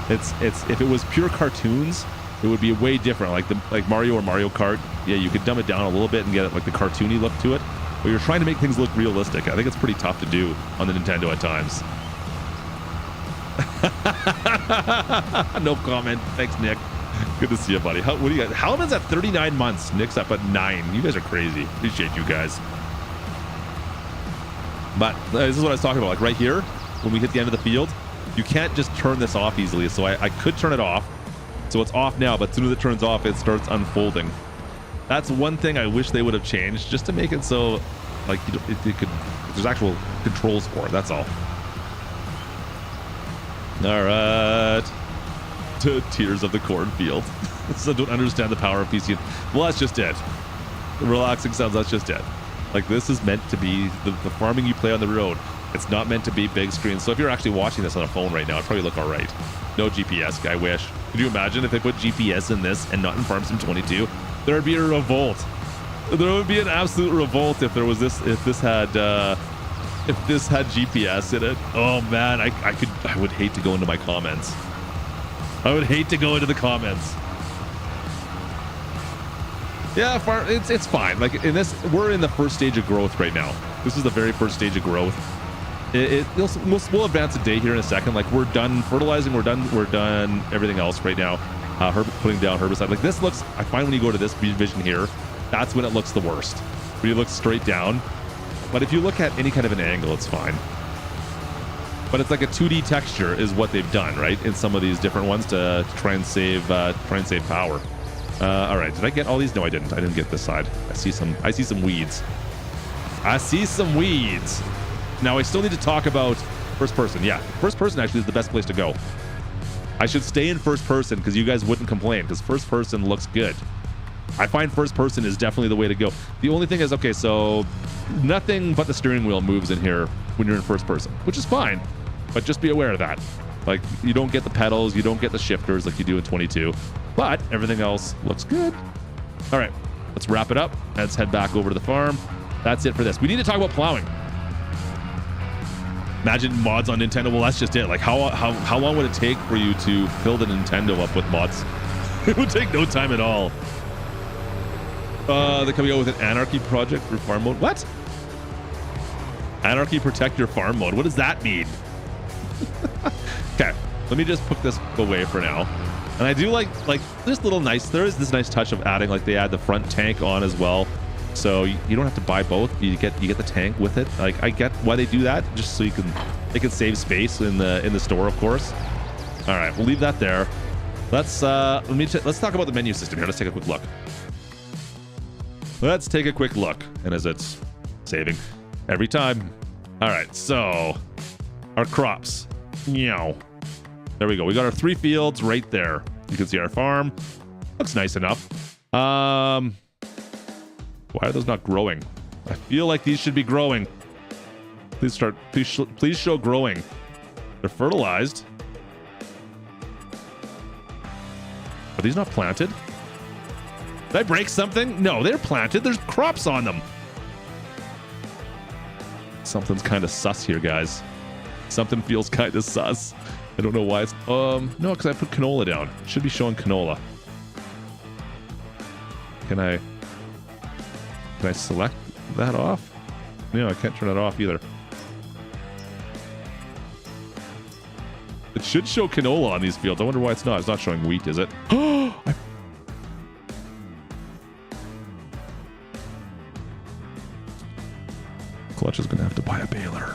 It's if it was pure cartoons, it would be way different. Like Mario or Mario Kart, yeah, you could dumb it down a little bit and get it like the cartoony look to it. But you're trying to make things look realistic. I think it's pretty tough to do on the Nintendo at times. No comment. Thanks, Nick. Good to see you, buddy. What do you guys? Halman's at 39 months. Nick's up at 9. You guys are crazy. Appreciate you guys. But this is what I was talking about. Like right here, when we hit the end of the field, you can't just turn this off easily. So I could turn it off. So it's off now, but as soon as it turns off, it starts unfolding. That's one thing I wish they would have changed, just to make it so, like, there's actual controls for it. That's all. All right. Tears of the cornfield. So don't understand the power of PC. Well, that's just it. The relaxing sounds, that's just it. Like, this is meant to be the farming you play on the road. It's not meant to be big screens. So if you're actually watching this on a phone right now, it'd probably look all right. No GPS, I wish. Could you imagine if they put GPS in this and not in Farm Sim 22? There would be a revolt. There would be an absolute revolt if there was this. If this had GPS in it. Oh man, I would hate to go into my comments. I would hate to go into the comments. Yeah, it's fine. Like, in this, we're in the first stage of growth right now. This is the very first stage of growth. We'll advance a day here in a second. Like, we're done fertilizing. We're done everything else right now. Putting down herbicide. Like, this looks, I find when you go to this vision here, that's when it looks the worst. When you look straight down. But if you look at any kind of an angle, it's fine. But it's like a 2D texture is what they've done, right? In some of these different ones to try and save power. All right, did I get all these? No, I didn't. I didn't get this side. I see some weeds. I see some weeds. Now I still need to talk about first person. Yeah, first person actually is the best place to go. I should stay in first person because you guys wouldn't complain, because first person looks good. I find first person is definitely the way to go. The only thing is, okay, so nothing but the steering wheel moves in here when you're in first person, which is fine, but just be aware of that. Like, you don't get the pedals, you don't get the shifters like you do in 22, but everything else looks good. All right, let's wrap it up. Let's head back over to the farm. That's it for this. We need to talk about plowing. Imagine mods on Nintendo. Well, that's just it. Like, how long would it take for you to fill the Nintendo up with mods? It would take no time at all. They're coming out with an Anarchy project for farm mode. What? Anarchy protect your farm mode. What does that mean? Okay, let me just put this away for now. And I do like this little nice. There is this nice touch of adding, like, they add the front tank on as well. So you don't have to buy both. You get the tank with it. Like, I get why they do that, just so it can save space in the store, of course. All right, we'll leave that there. Let's talk about the menu system here. Let's take a quick look. Let's take a quick look. And as it's saving every time. All right, so our crops. Meow. There we go. We got our 3 fields right there. You can see our farm. Looks nice enough. Why are those not growing? I feel like these should be growing. Please show growing. They're fertilized. Are these not planted? Did I break something? No, they're planted. There's crops on them. Something's kind of sus here, guys. Something feels kind of sus. I don't know why it's... No, because I put canola down. It should be showing canola. Can I select that off? Yeah, I can't turn it off either. It should show canola on these fields. I wonder why it's not. It's not showing wheat, is it? Clutch is going to have to buy a baler.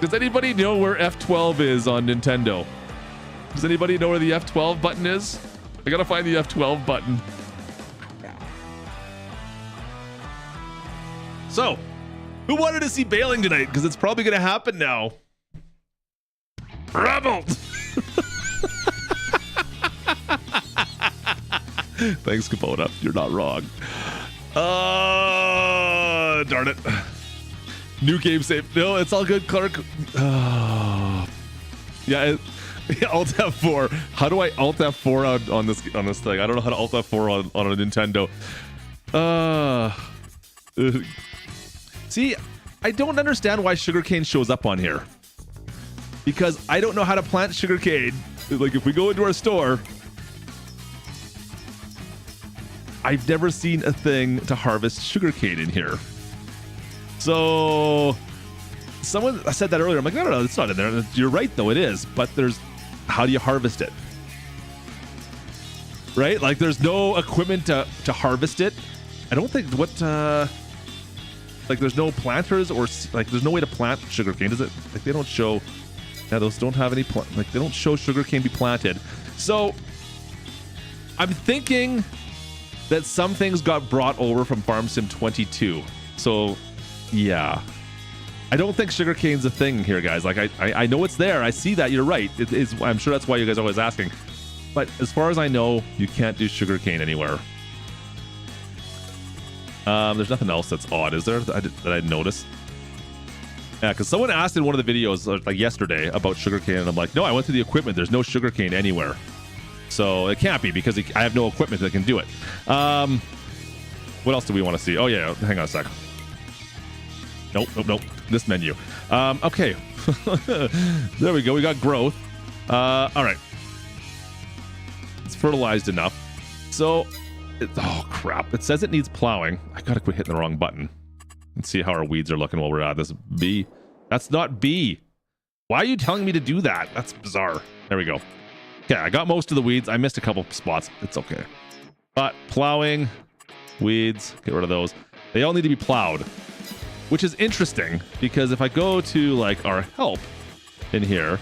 Does anybody know where F12 is on Nintendo? Does anybody know where the F12 button is? I gotta find the F12 button. So, who wanted to see bailing tonight? Because it's probably gonna happen now. Rebel! Thanks, Kubota. You're not wrong. Darn it. New game save. No, it's all good, Clark. Yeah, Alt F4. How do I Alt F4 on this thing? I don't know how to Alt F4 on a Nintendo. See, I don't understand why sugarcane shows up on here. Because I don't know how to plant sugarcane. Like, if we go into our store, I've never seen a thing to harvest sugarcane in here. So someone said that earlier. I'm like, no, it's not in there. You're right, though. It is. But there's, how do you harvest it? Right? Like, there's no equipment to harvest it. I don't think like, there's no planters or, like, there's no way to plant sugarcane, does it? Like, they don't show, yeah, those don't have any, like, they don't show sugarcane be planted. So I'm thinking that some things got brought over from Farm Sim 22. So, yeah. I don't think sugarcane's a thing here, guys. Like, I know it's there. I see that. You're right. It is. I'm sure that's why you guys are always asking. But as far as I know, you can't do sugarcane anywhere. There's nothing else that's odd, is there, that I noticed? Yeah, because someone asked in one of the videos, like yesterday, about sugarcane, and I'm like, no, I went to the equipment. There's no sugarcane anywhere. So it can't be, because I have no equipment that can do it. What else do we want to see? Oh, yeah. Hang on a sec. Nope. This menu. Okay. There we go. We got growth. All right. It's fertilized enough. So, oh, crap. It says it needs plowing. I got to quit hitting the wrong button. Let's see how our weeds are looking while we're at this. B. That's not B. Why are you telling me to do that? That's bizarre. There we go. Okay, I got most of the weeds. I missed a couple spots. It's okay. But plowing, weeds, get rid of those. They all need to be plowed, which is interesting because if I go to, like, our help in here,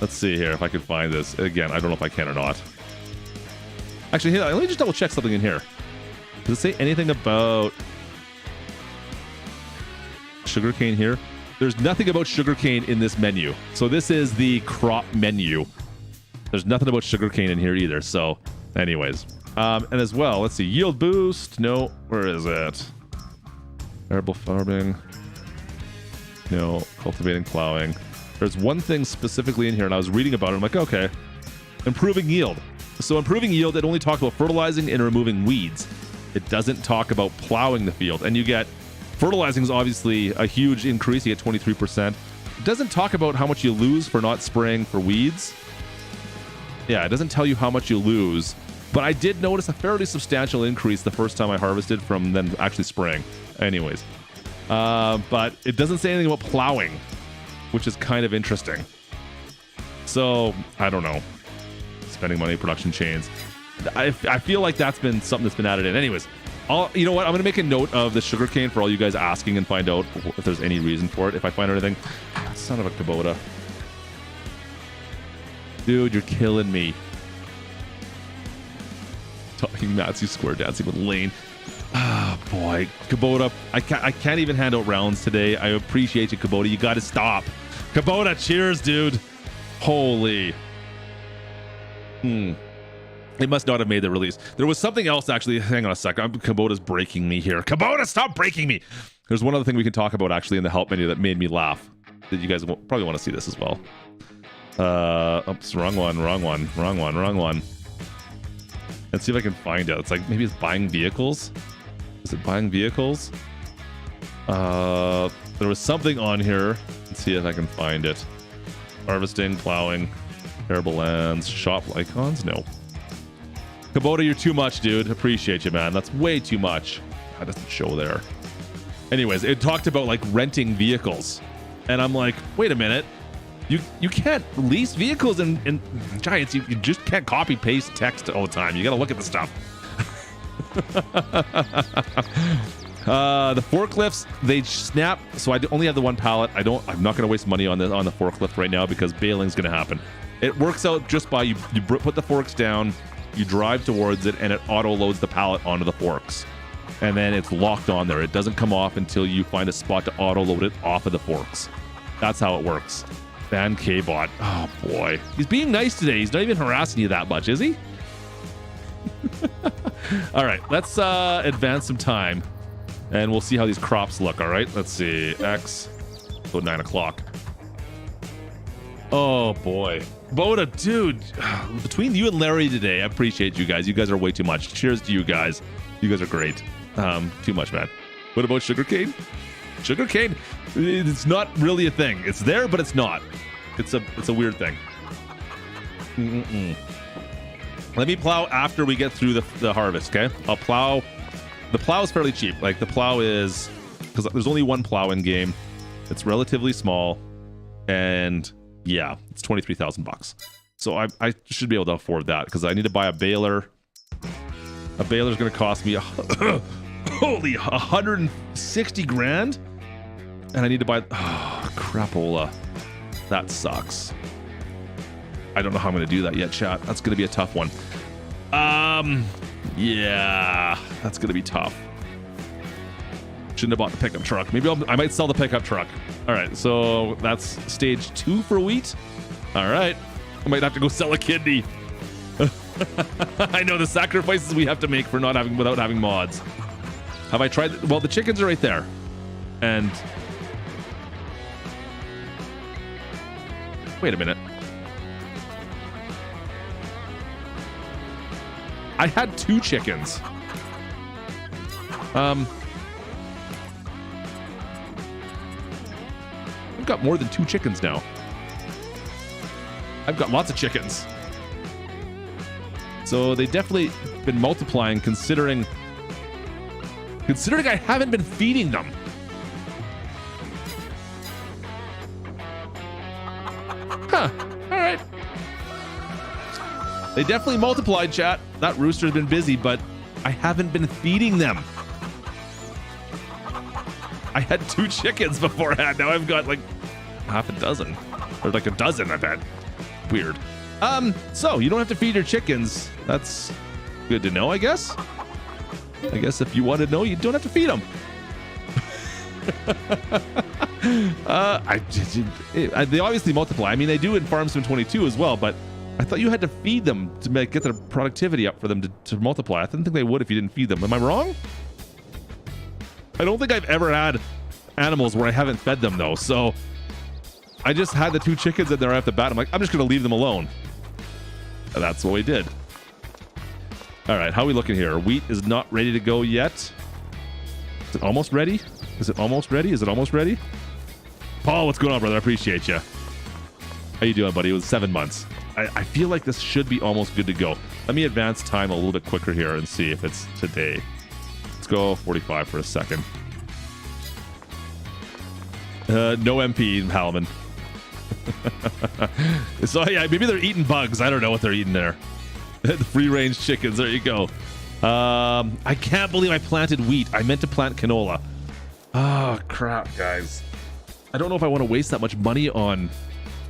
let's see here if I can find this. Again, I don't know if I can or not. Actually, here, let me just double check something in here. Does it say anything about sugarcane here? There's nothing about sugarcane in this menu. So this is the crop menu. There's nothing about sugarcane in here either. So anyways, and as well, let's see, yield boost. No, where is it? Arable farming. No, cultivating, plowing. There's one thing specifically in here, and I was reading about it. I'm like, okay, improving yield. So improving yield, it only talks about fertilizing and removing weeds. It doesn't talk about plowing the field. And you get, fertilizing is obviously a huge increase. You get 23%. It doesn't talk about how much you lose for not spraying for weeds. Yeah, it doesn't tell you how much you lose. But I did notice a fairly substantial increase the first time I harvested from then actually spraying. Anyways. But it doesn't say anything about plowing, which is kind of interesting. So, I don't know. Spending money, production chains. I feel like that's been something that's been added in. Anyways, you know what? I'm going to make a note of the sugarcane for all you guys asking and find out if there's any reason for it. If I find anything. Son of a Kubota. Dude, you're killing me. Talking Matthew square dancing with Lane. Ah, oh, boy. Kubota, I can't even hand out rounds today. I appreciate you, Kubota. You got to stop. Kubota, cheers, dude. Holy. It must not have made the release. There was something else, actually. Hang on a sec. Kubota's breaking me here. Kubota, stop breaking me. There's one other thing we can talk about, actually, in the help menu that made me laugh. That you guys probably want to see this as well. Oops, wrong one. Let's see if I can find it. It's like, maybe it's buying vehicles. Is it buying vehicles? There was something on here. Let's see if I can find it. Harvesting, plowing, terrible lands, shop icons. No. Kubota, you're too much, dude. Appreciate you, man. That's way too much. That doesn't show there. Anyways, it talked about like renting vehicles, and I'm like, wait a minute. You can't lease vehicles in Giants. You just can't copy paste text all the time. You got to look at the stuff. The forklifts, they snap, so I only have the one pallet. I'm not going to waste money on the forklift right now because bailing's going to happen. It works out just by you put the forks down, you drive towards it, and it auto loads the pallet onto the forks, and then it's locked on there. It doesn't come off until you find a spot to auto load it off of the forks. That's how it works. Ban K-Bot. Oh boy, he's being nice today. He's not even harassing you that much, is he? All right, let's advance some time, and we'll see how these crops look. All right, let's see. X, so 9 o'clock. Oh boy, Boda, dude, between you and Larry today, I appreciate you guys. You guys are way too much. Cheers to you guys. You guys are great. Too much, man. What about sugarcane? Sugarcane, it's not really a thing. It's there, but it's not. It's a weird thing. Let me plow after we get through the harvest, okay? I'll plow. The plow is fairly cheap. Like the plow is, because there's only one plow in game. It's relatively small, and yeah, it's $23,000. So I should be able to afford that because I need to buy a baler. A baler's going to cost me holy 160 grand, and I need to buy crapola. That sucks. I don't know how I'm going to do that yet, chat. That's going to be a tough one. Yeah, that's going to be tough. Shouldn't have bought the pickup truck. Maybe I might sell the pickup truck. All right, so that's stage 2 for wheat. All right, I might have to go sell a kidney. I know the sacrifices we have to make for without having mods. Have I tried? Well, the chickens are right there, and wait a minute. I had 2 chickens. I've got more than 2 chickens now. I've got lots of chickens. So they definitely been multiplying considering I haven't been feeding them. Huh. All right. They definitely multiplied, chat. That rooster's been busy, but I haven't been feeding them. I had 2 chickens beforehand. Now I've got like half a dozen. Or like a dozen, I bet. Weird. So you don't have to feed your chickens. That's good to know, I guess. I guess if you want to know, you don't have to feed them. They obviously multiply. I mean, they do in Farm Sim 22 as well, but I thought you had to feed them to get their productivity up for them to multiply. I didn't think they would if you didn't feed them. Am I wrong? I don't think I've ever had animals where I haven't fed them, though. So I just had the 2 chickens in there off the bat. I'm like, I'm just going to leave them alone. And that's what we did. All right, how are we looking here? Wheat is not ready to go yet. Is it almost ready? Is it almost ready? Is it almost ready? Paul, what's going on, brother? I appreciate you. How you doing, buddy? It was 7 months. I feel like this should be almost good to go. Let me advance time a little bit quicker here and see if it's today. Let's go 45 for a second. No MP in Halman. So yeah, maybe they're eating bugs. I don't know what they're eating there. The free range chickens. There you go. I can't believe I planted wheat. I meant to plant canola. Oh crap, guys. I don't know if I want to waste that much money on.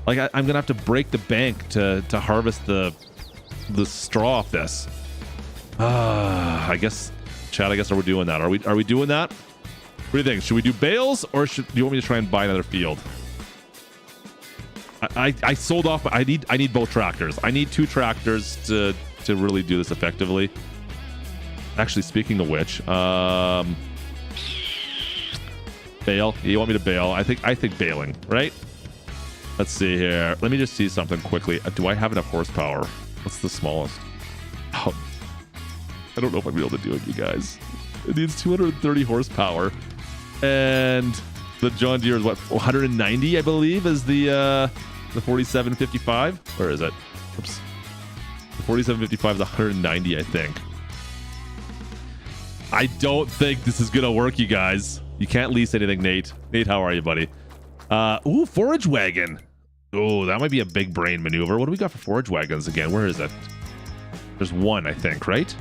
Like I'm gonna have to break the bank to harvest the straw off this. I guess, Chad. I guess we're doing that. Are we doing that? What do you think? Should we do bales, or do you want me to try and buy another field? I sold off. I need both tractors. I need 2 tractors to really do this effectively. Actually, speaking of which, bail. You want me to bail? I think bailing, right? Let's see here. Let me just see something quickly. Do I have enough horsepower? What's the smallest? Oh, I don't know if I'll be able to do it, you guys. It needs 230 horsepower. And the John Deere is what, 190, I believe, is the 4755. Where is it? Oops. The 4755 is 190, I think. I don't think this is gonna work, you guys. You can't lease anything, Nate. Nate, how are you, buddy? Ooh, forage wagon. Oh, that might be a big brain maneuver. What do we got for forage wagons again? Where is it? There's one, I think, right?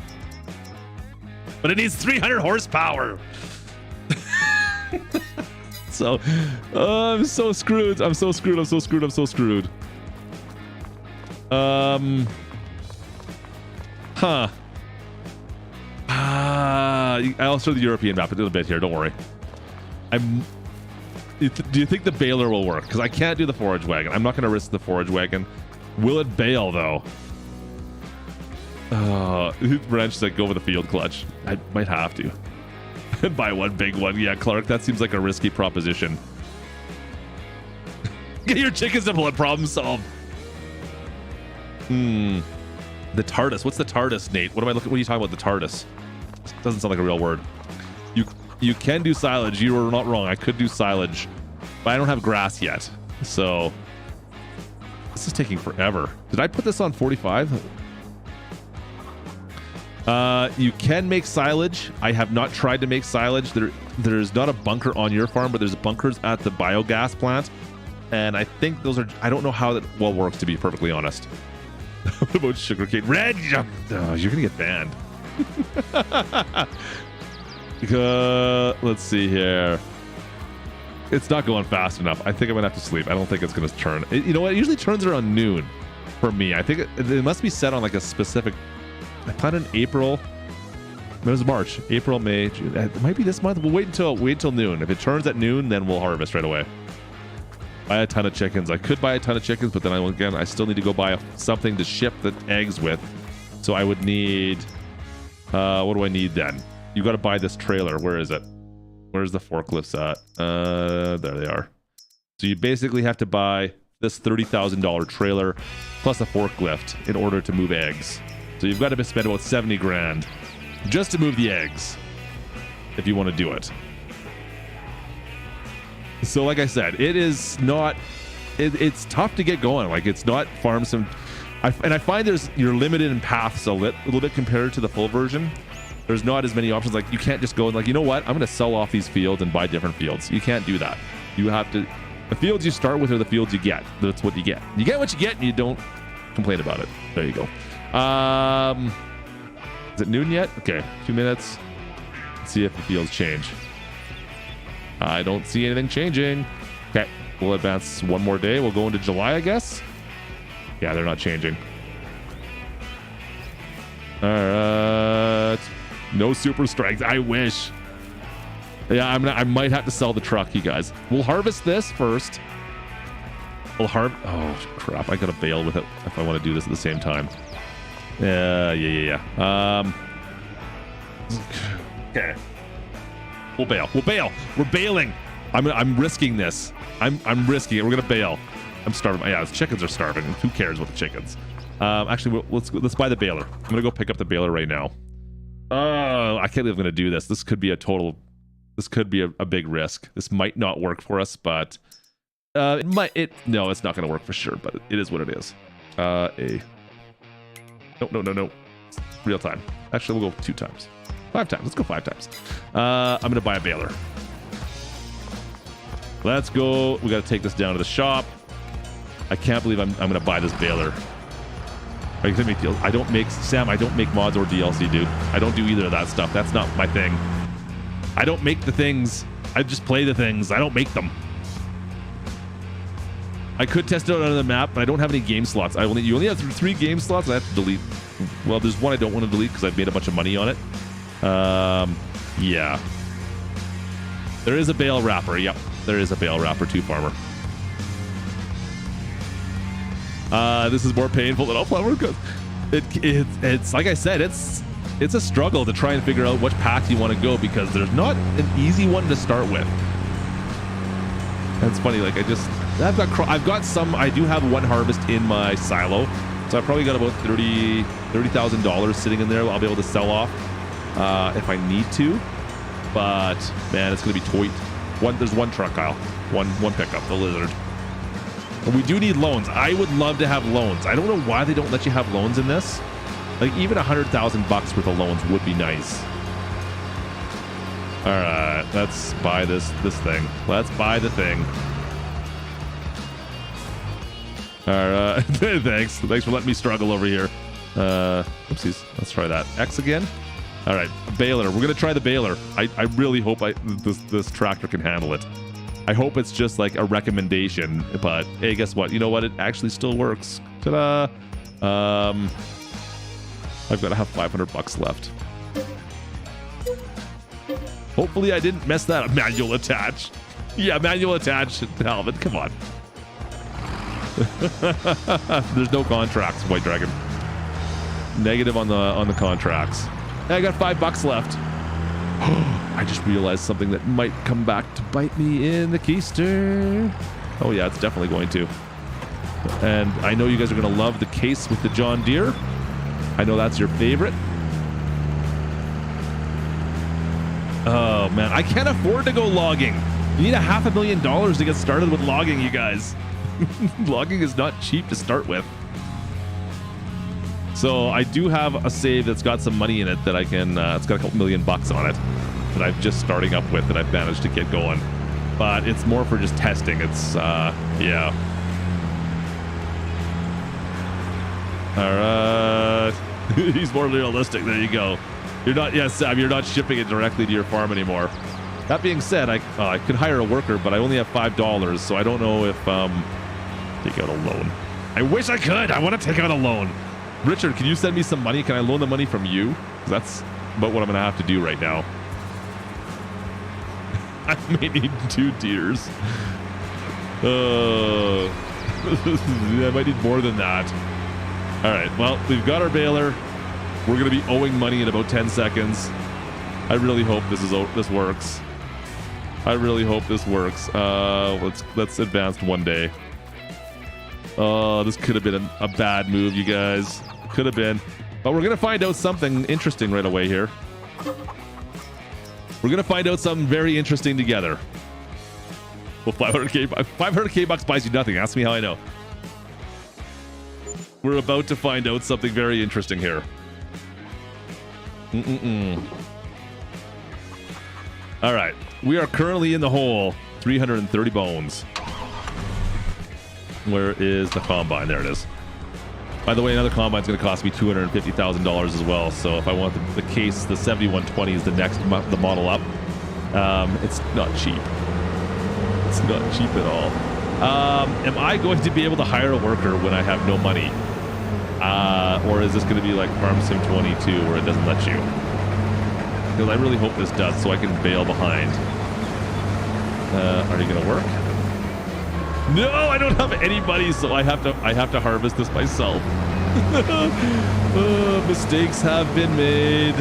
But it needs 300 horsepower. So, I'm so screwed. I'm so screwed. I'm so screwed. I'm so screwed. Huh. I'll show the European map a little bit here. Don't worry. Do you think the baler will work? Because I can't do the forage wagon. I'm not going to risk the forage wagon. Will it bail though? Wrench said go with the field clutch. I might have to. Buy one big one. Yeah, Clark, that seems like a risky proposition. Get your chickens to blood, problem solved. The TARDIS. What's the TARDIS, Nate? What am I looking? What are you talking about? The TARDIS. Doesn't sound like a real word. You can do silage. You were not wrong. I could do silage, but I don't have grass yet. So this is taking forever. Did I put this on 45? You can make silage. I have not tried to make silage. There's not a bunker on your farm, but there's bunkers at the biogas plant. And I think those are, I don't know how that well works, to be perfectly honest. What about sugarcane? Red! Oh, you're going to get banned. Let's see here. It's not going fast enough. I think I'm going to have to sleep. I don't think it's going to turn. You know what? It usually turns around noon for me. I think it must be set on like a specific. I planted in April. It was March, April, May, June. It might be this month. We'll wait until noon. If it turns at noon, then we'll harvest right away. Buy a ton of chickens. I could buy a ton of chickens, but then I still need to go buy something to ship the eggs with. So I would need. What do I need then? You got to buy this trailer. Where is it? Where's the forklifts at? There they are. So you basically have to buy this $30,000 trailer plus a forklift in order to move eggs. So you've got to spend about 70 grand just to move the eggs if you want to do it. So like I said, it is not, it's tough to get going. Like it's not farm sim. And I find you're limited in paths a little bit compared to the full version. There's not as many options. Like you can't just go and like, you know what? I'm going to sell off these fields and buy different fields. You can't do that. You have to, the fields you start with are the fields you get. That's what you get. You get what you get and you don't complain about it. There you go. Is it noon yet? Okay, 2 minutes. Let's see if the fields change. I don't see anything changing. Okay, we'll advance one more day. We'll go into July, I guess. Yeah, they're not changing. All right. No super strength. I wish. Yeah, I might have to sell the truck, you guys. We'll harvest this first. We'll oh crap! I gotta bail with it if I want to do this at the same time. Yeah. Okay. We'll bail. We're bailing. I'm risking this. I'm risking it. We're gonna bail. I'm starving. Yeah, the chickens are starving. Who cares about the chickens? Actually, let's buy the baler. I'm gonna go pick up the baler right now. I can't believe I'm gonna do this. This could be a big risk. This might not work for us, but it might. No, it's not gonna work for sure. But it is what it is. No. Real time. Actually, we'll go 2 times. 5 times. Let's go 5 times. I'm gonna buy a baler. Let's go. We got to take this down to the shop. I can't believe I'm gonna buy this baler. Are you gonna make deals? I don't make mods or DLC, dude. I don't do either of that stuff. That's not my thing. I don't make the things. I just play the things. I don't make them. I could test it out on the map, but I don't have any game slots. You only have 3 game slots. I have to delete. Well, there's one I don't want to delete because I've made a bunch of money on it. Yeah. There is a bale wrapper. Yep, there is a bale wrapper too, farmer. This is more painful than off-platform because it's like I said, it's a struggle to try and figure out which path you want to go because there's not an easy one to start with. That's funny. Like I've got some. I do have one harvest in my silo, so I've probably got about $30,000 sitting in there. I'll be able to sell off. if I need to. But man, it's gonna be toit. There's one truck, Kyle. One pickup, the Lizard. And we do need loans. I would love to have loans. I don't know why they don't let you have loans in this. Like even $100,000 worth of loans would be nice. All right, let's buy this thing. Let's buy the thing. All right, thanks for letting me struggle over here. Oopsies. Let's try that. X again. All right, baler. We're gonna try the baler. I really hope this tractor can handle it. I hope it's just like a recommendation, but hey, guess what? You know what? It actually still works. Ta-da! I've got to have $500 left. Hopefully, I didn't mess that up. Manual attach. Yeah, manual attach. Alvin, come on. There's no contracts, White Dragon. Negative on the contracts. I got $5 left. I just realized something that might come back to bite me in the keister. Oh yeah, it's definitely going to. And I know you guys are going to love the case with the John Deere. I know that's your favorite. Oh man, I can't afford to go logging. You need $500,000 to get started with logging, you guys. Logging is not cheap to start with. So I do have a save that's got some money in it that I can, it's got a couple $1,000,000 on it that I'm just starting up with that I've managed to get going. But it's more for just testing. It's, yeah. All right. He's more realistic. There you go. You're not, yes, Sam, you're not shipping it directly to your farm anymore. That being said, I could hire a worker, but I only have $5, so I don't know if, take out a loan. I wish I could. I want to take out a loan. Richard, can you send me some money? Can I loan the money from you? That's about what I'm going to have to do right now. I may need 2 Deers. I might need more than that. All right, well, we've got our baler. We're going to be owing money in about 10 seconds. I really hope this works. I really hope this works. Let's advance one day. Oh, this could have been a bad move, you guys. Could have been. But we're going to find out something interesting right away here. We're going to find out something very interesting together. Well, 500K bucks buys you nothing. Ask me how I know. We're about to find out something very interesting here. All right. We are currently in the hole. 330 bones. Where is the combine? There it is. By the way, another combine is going to cost me $250,000 as well. So if I want the case, the 7120 is the model up. It's not cheap. It's not cheap at all. Am I going to be able to hire a worker when I have no money? Or is this going to be like Farm Sim 22 where it doesn't let you? Because I really hope this does so I can bail behind. Are you going to work? No, I don't have anybody, so I have to harvest this myself. Mistakes have been made.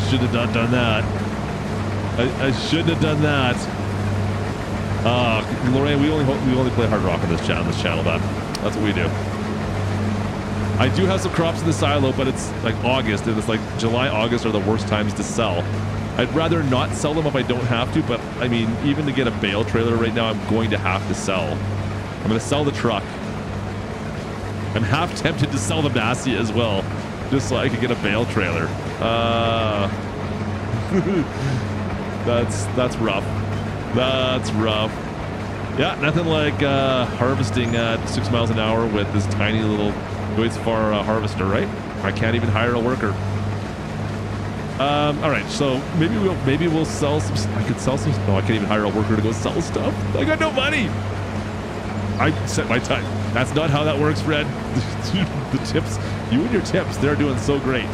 Should have not done that. I shouldn't have done that. Lorraine, we only play hard rock on this channel. That's what we do. I do have some crops in the silo, but it's like August, and it's like July, August are the worst times to sell. I'd rather not sell them if I don't have to, but I mean, even to get a bale trailer right now, I'm going to have to sell. I'm going to sell the truck. I'm half tempted to sell the Massey as well, just so I could get a bale trailer. That's rough. That's rough. Yeah, nothing like harvesting at 6 miles an hour with this tiny little Deutz Fahr harvester, right? I can't even hire a worker. All right, so maybe we'll sell some. I could sell some. No, I can't even hire a worker to go sell stuff. I got no money. I set my time. That's not how that works, Fred. The tips, you and your tips, they're doing so great.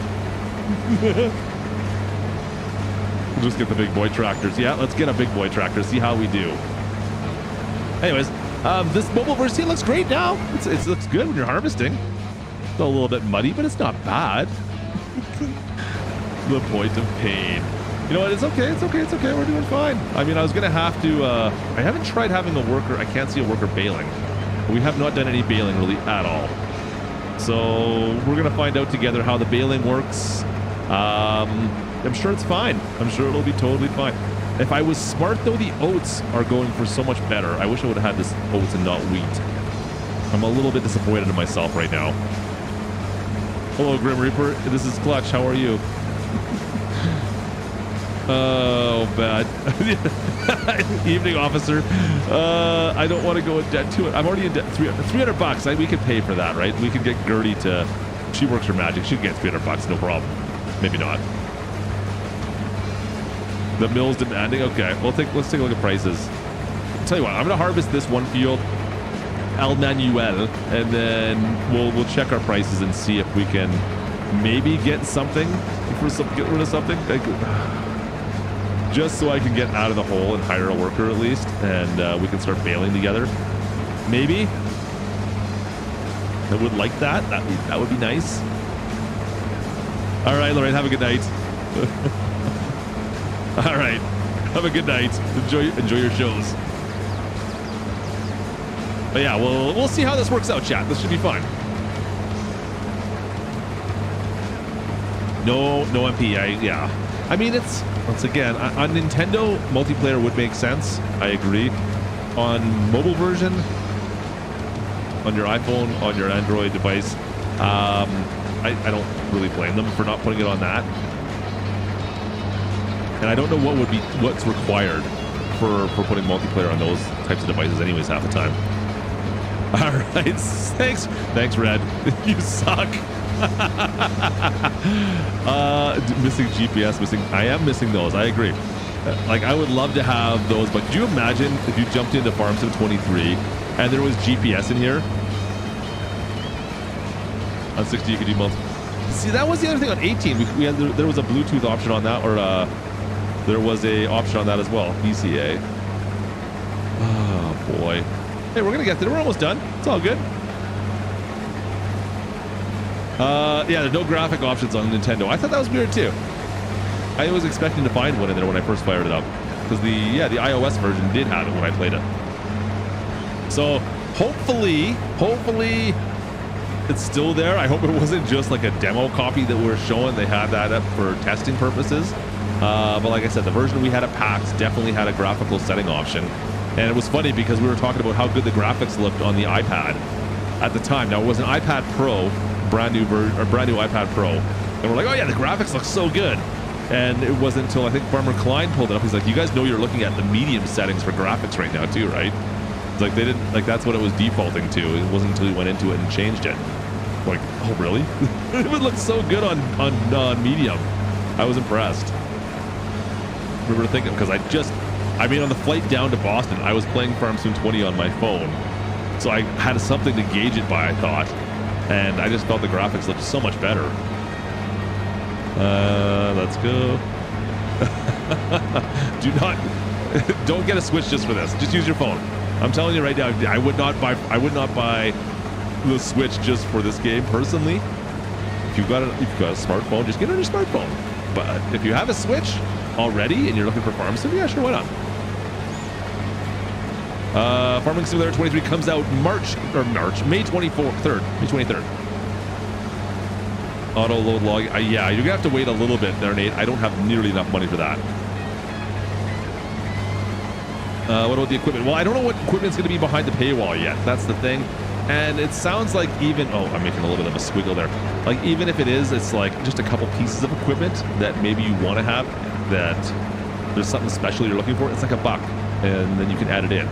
We'll just get the big boy tractors. Yeah, let's get a big boy tractor. See how we do. Anyways, this mobile version, it looks great now. It looks good when you're harvesting. It's a little bit muddy, but it's not bad. The point of pain. You know what? It's okay. It's okay. It's okay. We're doing fine. I mean, I was going to have to... I haven't tried having a worker... I can't see a worker baling. We have not done any baling really at all. So we're going to find out together how the baling works. I'm sure it's fine. I'm sure it'll be totally fine. If I was smart, though, the oats are going for so much better. I wish I would have had this oats and not wheat. I'm a little bit disappointed in myself right now. Hello, Grim Reaper. This is Klutch. How are you? Oh, bad. Evening, officer. I don't want to go in debt to it. I'm already in debt. $300. We could pay for that, right? We could get Gertie to... She works for Magic. She can get $300. No problem. Maybe not. The mill's demanding. Okay, let's take a look at prices. I'll tell you what. I'm gonna harvest this one field, El Manuel, and then we'll check our prices and see if we can maybe get something get rid of something. Just so I can get out of the hole and hire a worker at least, and we can start baling together. Maybe. I would like that. That would be nice. All right, Lorraine, have a good night. All right, have a good night. Enjoy your shows. But yeah, we'll see how this works out, chat. This should be fun. No MP. Yeah. I mean, it's once again on Nintendo multiplayer would make sense. I agree. On mobile version, on your iPhone, on your Android device, I don't really blame them for not putting it on that. And I don't know what's required for putting multiplayer on those types of devices anyways half the time. All right, thanks Red. You suck. Missing GPS, I am missing those. I agree. Like, I would love to have those, but could you imagine if you jumped into Farm Sim 23 and there was GPS in here? On 60 you could do multiple. See, that was the other thing on 18. There was a Bluetooth option on that, or there was a option on that as well. PCA. Oh boy. Hey, we're gonna get there. We're almost done. It's all good. Yeah, there's no graphic options on Nintendo. I thought that was weird too. I was expecting to find one in there when I first fired it up, because the iOS version did have it when I played it. So hopefully it's still there. I hope it wasn't just like a demo copy that we're showing. They had that up for testing purposes. But like I said, the version we had at PAX definitely had a graphical setting option. And it was funny because we were talking about how good the graphics looked on the iPad at the time. Now, it was an iPad Pro, brand new iPad Pro. And we're like, oh yeah, the graphics look so good. And it wasn't until I think Farmer Klein pulled it up. He's like, you guys know you're looking at the medium settings for graphics right now too, right? It's like they didn't, like that's what it was defaulting to. It wasn't until we went into it and changed it. Like, oh really? It would look so good on medium. I was impressed. I remember thinking, because I mean, on the flight down to Boston, I was playing Farm Sim 20 on my phone. So I had something to gauge it by, I thought. And I just felt the graphics looked so much better. Let's go. Don't get a Switch just for this. Just use your phone. I'm telling you right now, I would not buy the Switch just for this game personally. If you've got a smartphone, just get it on your smartphone. But if you have a Switch already and you're looking for Farm Sim, yeah, sure, why not? Farming Simulator 23 comes out May 23rd. Auto load log. Yeah, you're gonna have to wait a little bit there, Nate. I don't have nearly enough money for that. What about the equipment? Well, I don't know what equipment's gonna be behind the paywall yet. That's the thing. And it sounds like even, oh, I'm making a little bit of a squiggle there. Like, even if it is, it's like just a couple pieces of equipment that maybe you want to have, that there's something special you're looking for. It's like $1, and then you can add it in.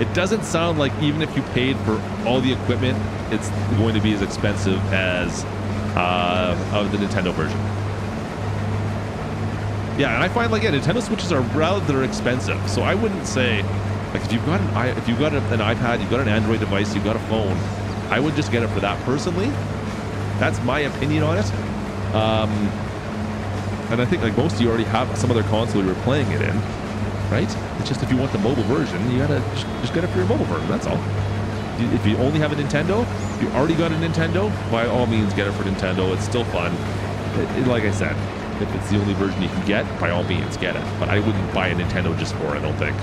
It doesn't sound like even if you paid for all the equipment, it's going to be as expensive as of the Nintendo version. Yeah, and I find like, yeah, Nintendo Switches are rather expensive. So I wouldn't say, like, if you've got an iPad, you've got an Android device, you've got a phone, I would just get it for that personally. That's my opinion on it. And I think like most of you already have some other console you're playing it in, right? It's just if you want the mobile version, you gotta just get it for your mobile version. That's all. If you only have a Nintendo, if you already got a Nintendo, by all means get it for Nintendo. It's still fun. Like I said, if it's the only version you can get, by all means get it. But I wouldn't buy a Nintendo just for it, I don't think.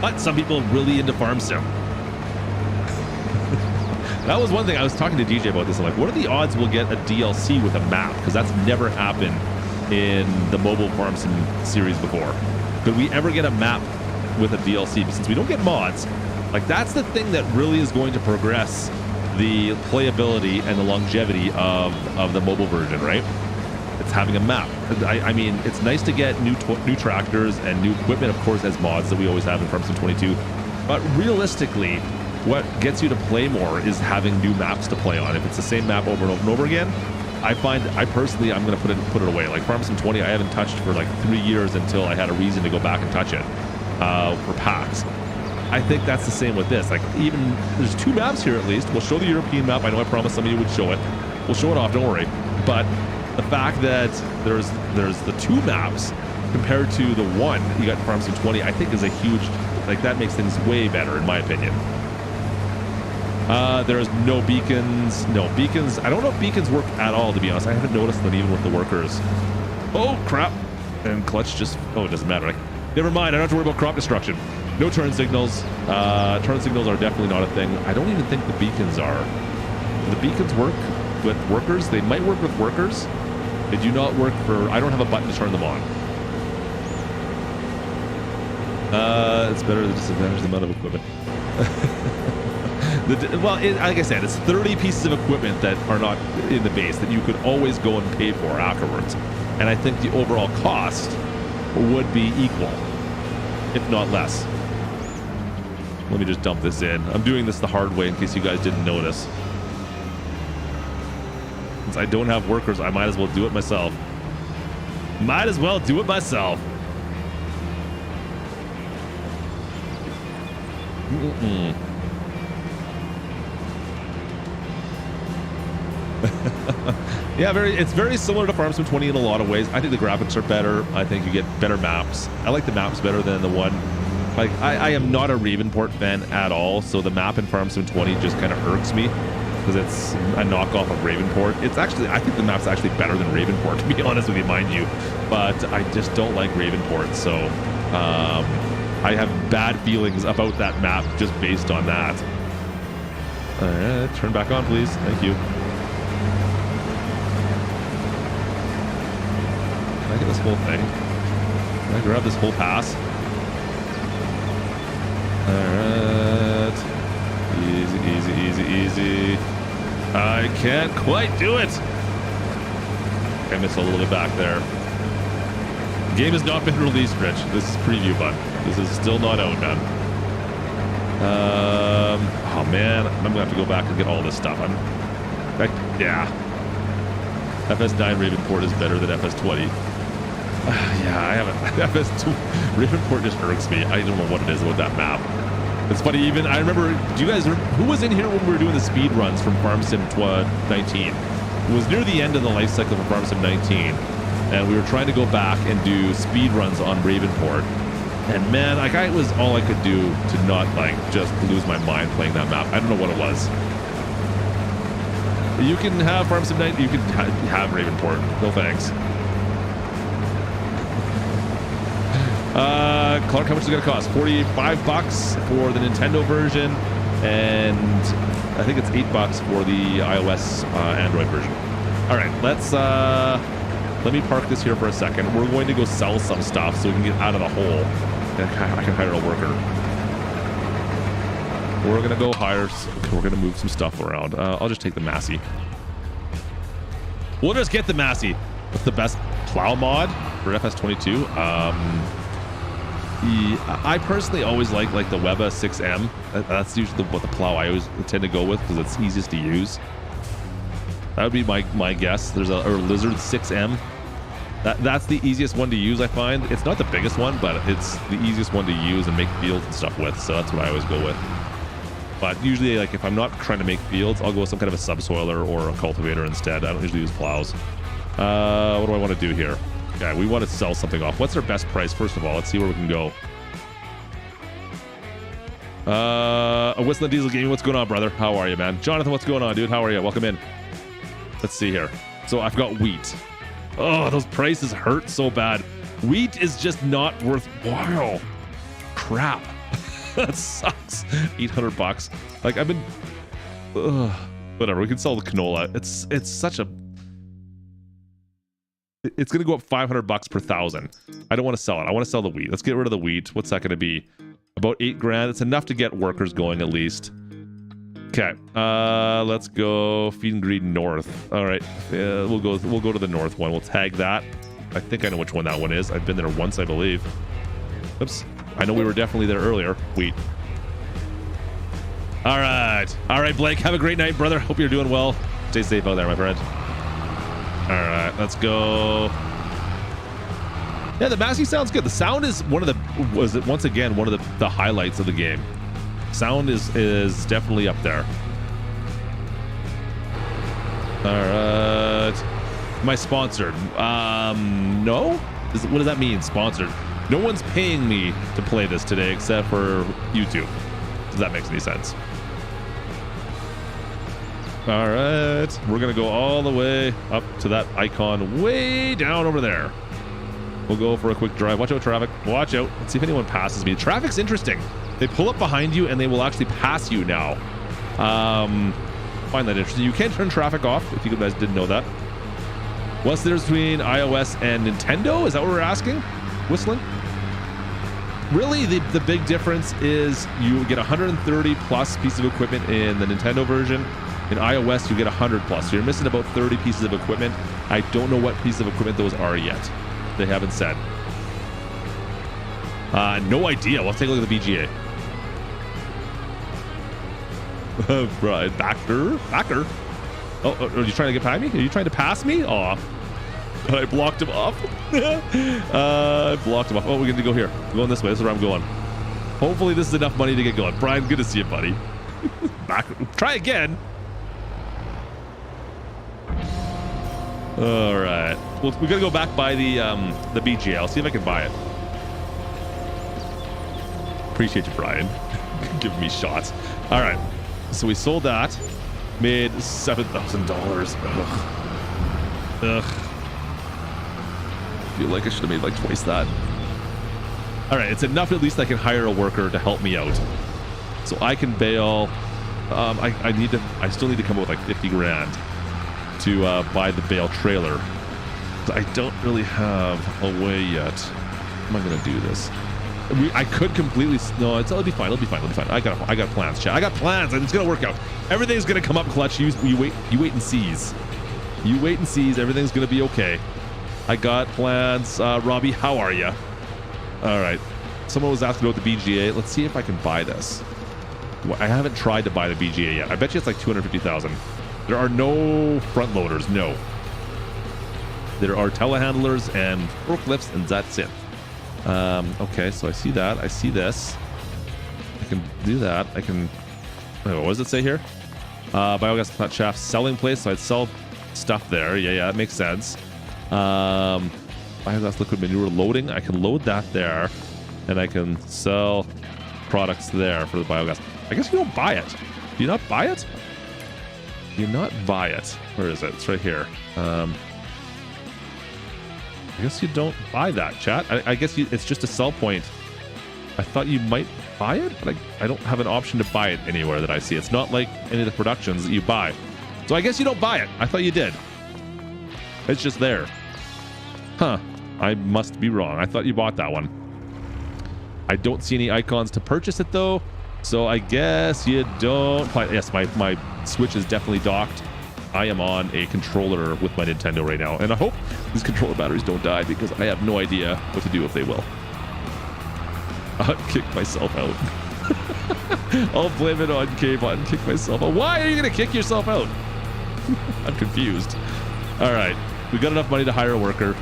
But some people are really into Farm Sim. That was one thing I was talking to DJ about this. I'm like, what are the odds we'll get a DLC with a map? Because that's never happened in the mobile Farm Sim series before. Could we ever get a map with a DLC? But since we don't get mods, like that's the thing that really is going to progress the playability and the longevity of the mobile version, right? It's having a map. I mean, it's nice to get new tractors and new equipment, of course, as mods that we always have in Farm Sim 22. But realistically, what gets you to play more is having new maps to play on. If it's the same map over and over and over again, I'm going to put it away. Like Farm Sim 20, I haven't touched for like 3 years until I had a reason to go back and touch it for packs. I think that's the same with this. Like even there's 2 maps here at least. We'll show the European map. I know I promised some of you would show it. We'll show it off. Don't worry. But the fact that there's the 2 maps compared to the 1 you got in Farm Sim 20, I think is a huge, like that makes things way better in my opinion. There's no beacons. No beacons. I don't know if beacons work at all, to be honest. I haven't noticed them even with the workers. Oh, crap. And Klutch just... Oh, it doesn't matter. Never mind. I don't have to worry about crop destruction. No turn signals. Turn signals are definitely not a thing. I don't even think the beacons are. Do the beacons work with workers? They might work with workers. They do not work for... I don't have a button to turn them on. It's better to disadvantage the amount of equipment. Like I said, it's 30 pieces of equipment that are not in the base that you could always go and pay for afterwards. And I think the overall cost would be equal, if not less. Let me just dump this in. I'm doing this the hard way in case you guys didn't notice. Since I don't have workers, I might as well do it myself. Might as well do it myself. Yeah, it's very similar to Farm Sim 20 in a lot of ways. I think the graphics are better. I think you get better maps. I like the maps better than the 1. Like, I am not a Ravenport fan at all, so the map in Farm Sim 20 just kind of irks me because it's a knockoff of Ravenport. It's actually, I think the map's actually better than Ravenport, to be honest with you, mind you. But I just don't like Ravenport, so I have bad feelings about that map just based on that. All right, turn back on, please. Thank you. Can I get this whole thing? Can I grab this whole pass? Alright. Easy, easy, easy, easy. I can't quite do it. I missed a little bit back there. The game has not been released, Rich. This is preview, bud. This is still not out, man. Oh man, I'm gonna have to go back and get all this stuff. Yeah. FS9 Ravenport is better than FS20. Yeah, I haven't. FS2 Ravenport just irks me. I don't know what it is about that map. It's funny, even I remember. Do you guys? Who was in here when we were doing the speed runs from Farm Sim 19? It was near the end of the life cycle of Farm Sim 19, and we were trying to go back and do speed runs on Ravenport. And man, like it was all I could do to not like just lose my mind playing that map. I don't know what it was. You can have Farm Sim 19. You can have Ravenport. No thanks. Clark, how much is it going to cost? $45 for the Nintendo version, and I think it's $8 for the iOS Android version. All right, let me park this here for a second. We're going to go sell some stuff so we can get out of the hole. I can hire a worker. We're going to go hire. We're going to move some stuff around. I'll just take the Massey. We'll just get the Massey. What's the best plow mod for FS22? I personally always like the Weba 6M. That's usually what the plow I always tend to go with because it's easiest to use. That would be my guess. There's a Lizard 6M. That's the easiest one to use, I find. It's not the biggest one, but it's the easiest one to use and make fields and stuff with. So that's what I always go with. But usually, like if I'm not trying to make fields, I'll go with some kind of a subsoiler or a cultivator instead. I don't usually use plows. What do I want to do here? Okay, we want to sell something off. What's our best price? First of all, let's see where we can go. A Whistling Diesel Gaming, what's going on, brother? How are you, man? Jonathan, what's going on, dude? How are you? Welcome in. Let's see here. So I've got wheat. Oh, those prices hurt so bad. Wheat is just not worthwhile. Crap. That sucks. $800. Like Whatever. We can sell the canola. It's such a. It's gonna go up $500 per thousand. I don't want to sell it. I want to sell the wheat. Let's get rid of the wheat. What's that gonna be? About 8 grand. It's enough to get workers going at least. Okay. Let's go feed and greed north. All right. We'll go to the north one. We'll tag that. I think I know which one that one is. I've been there once, I believe. Oops. I know we were definitely there earlier. Wheat. All right. All right, Blake. Have a great night, brother. Hope you're doing well. Stay safe out there, my friend. All right. Let's go. Yeah, the masking sounds good. The sound is once again one of the highlights of the game. Sound is definitely up there. All right. Am I sponsored? No. What does that mean? Sponsored? No one's paying me to play this today except for YouTube. Does that make any sense? All right. We're gonna go all the way up to that icon way down over there. We'll go for a quick drive. Watch out, traffic. Watch out. Let's see if anyone passes me. Traffic's interesting. They pull up behind you and they will actually pass you now. Find that interesting. You can turn traffic off if you guys didn't know that. What's the difference between iOS and Nintendo? Is that what we're asking? Whistling? Really, the big difference is you get 130 plus pieces of equipment in the Nintendo version. In iOS, you get 100 plus. So you're missing about 30 pieces of equipment. I don't know what pieces of equipment those are yet. They haven't said. No idea. Let's take a look at the BGA. Right, backer. Oh, are you trying to get by me? Are you trying to pass me? Aw. I blocked him off. I blocked him off. Oh, we're going to go here. We're going this way. This is where I'm going. Hopefully this is enough money to get going. Brian, good to see you, buddy. Back. Try again. All right. Well, we got to go back by the BGA. I'll see if I can buy it. Appreciate you, Brian. Giving me shots. All right. So we sold that. Made $7,000. Ugh. I feel like I should have made like twice that. All right, it's enough at least I can hire a worker to help me out. So I can bail. I still need to come up with like 50 grand to buy the bale trailer. I don't really have a way yet. How am I gonna do this? I could completely. No, it'll be fine. It'll be fine. I got plans, chat. I got plans, and it's gonna work out. Everything's gonna come up, Clutch. You wait and sees. You wait and sees. Everything's gonna be okay. I got plans. Robbie, how are you? All right. Someone was asking about the BGA. Let's see if I can buy this. I haven't tried to buy the BGA yet. I bet you it's like 250,000. There are no front loaders. No. There are telehandlers and forklifts, and that's it. Okay, so I see that. I see this. I can do that. I can. Oh, what does it say here? Biogas plant shaft selling place. So I'd sell stuff there. Yeah, that makes sense. Biogas liquid manure loading. I can load that there, and I can sell products there for the biogas. I guess you don't buy it. Do you not buy it? Do you not buy it? Where is it? It's right here. I guess you don't buy that, chat. I guess it's just a sell point. I thought you might buy it, but I don't have an option to buy it anywhere that I see. It's not like any of the productions that you buy. So I guess you don't buy it. I thought you did. It's just there. Huh. I must be wrong. I thought you bought that one. I don't see any icons to purchase it, though. So I guess you don't. Yes, my Switch is definitely docked. I am on a controller with my Nintendo right now, and I hope these controller batteries don't die because I have no idea what to do if they will. I'll kick myself out. I'll blame it on K-Bot and kick myself out. Why are you going to kick yourself out? I'm confused. All right. We got enough money to hire a worker.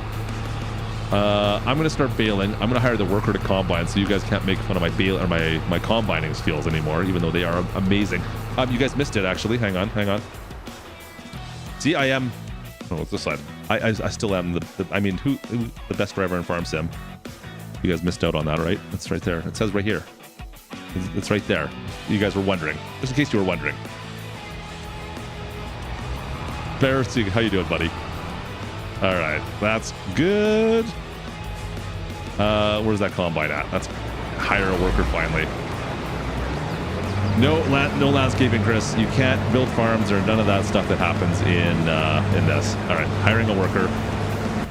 I'm going to start bailing. I'm going to hire the worker to combine so you guys can't make fun of my bail or my combining skills anymore, even though they are amazing. You guys missed it, actually. Hang on. See, I am. Oh, it's this side. I still am who the best driver in Farm Sim. You guys missed out on that, right? It's right there. It says right here. It's right there. You guys were wondering, just in case you were wondering. Bear, how you doing, buddy? All right, that's good. Where's that combine at? That's hire a worker finally. No landscaping, Chris. You can't build farms or none of that stuff that happens in this. All right, hiring a worker.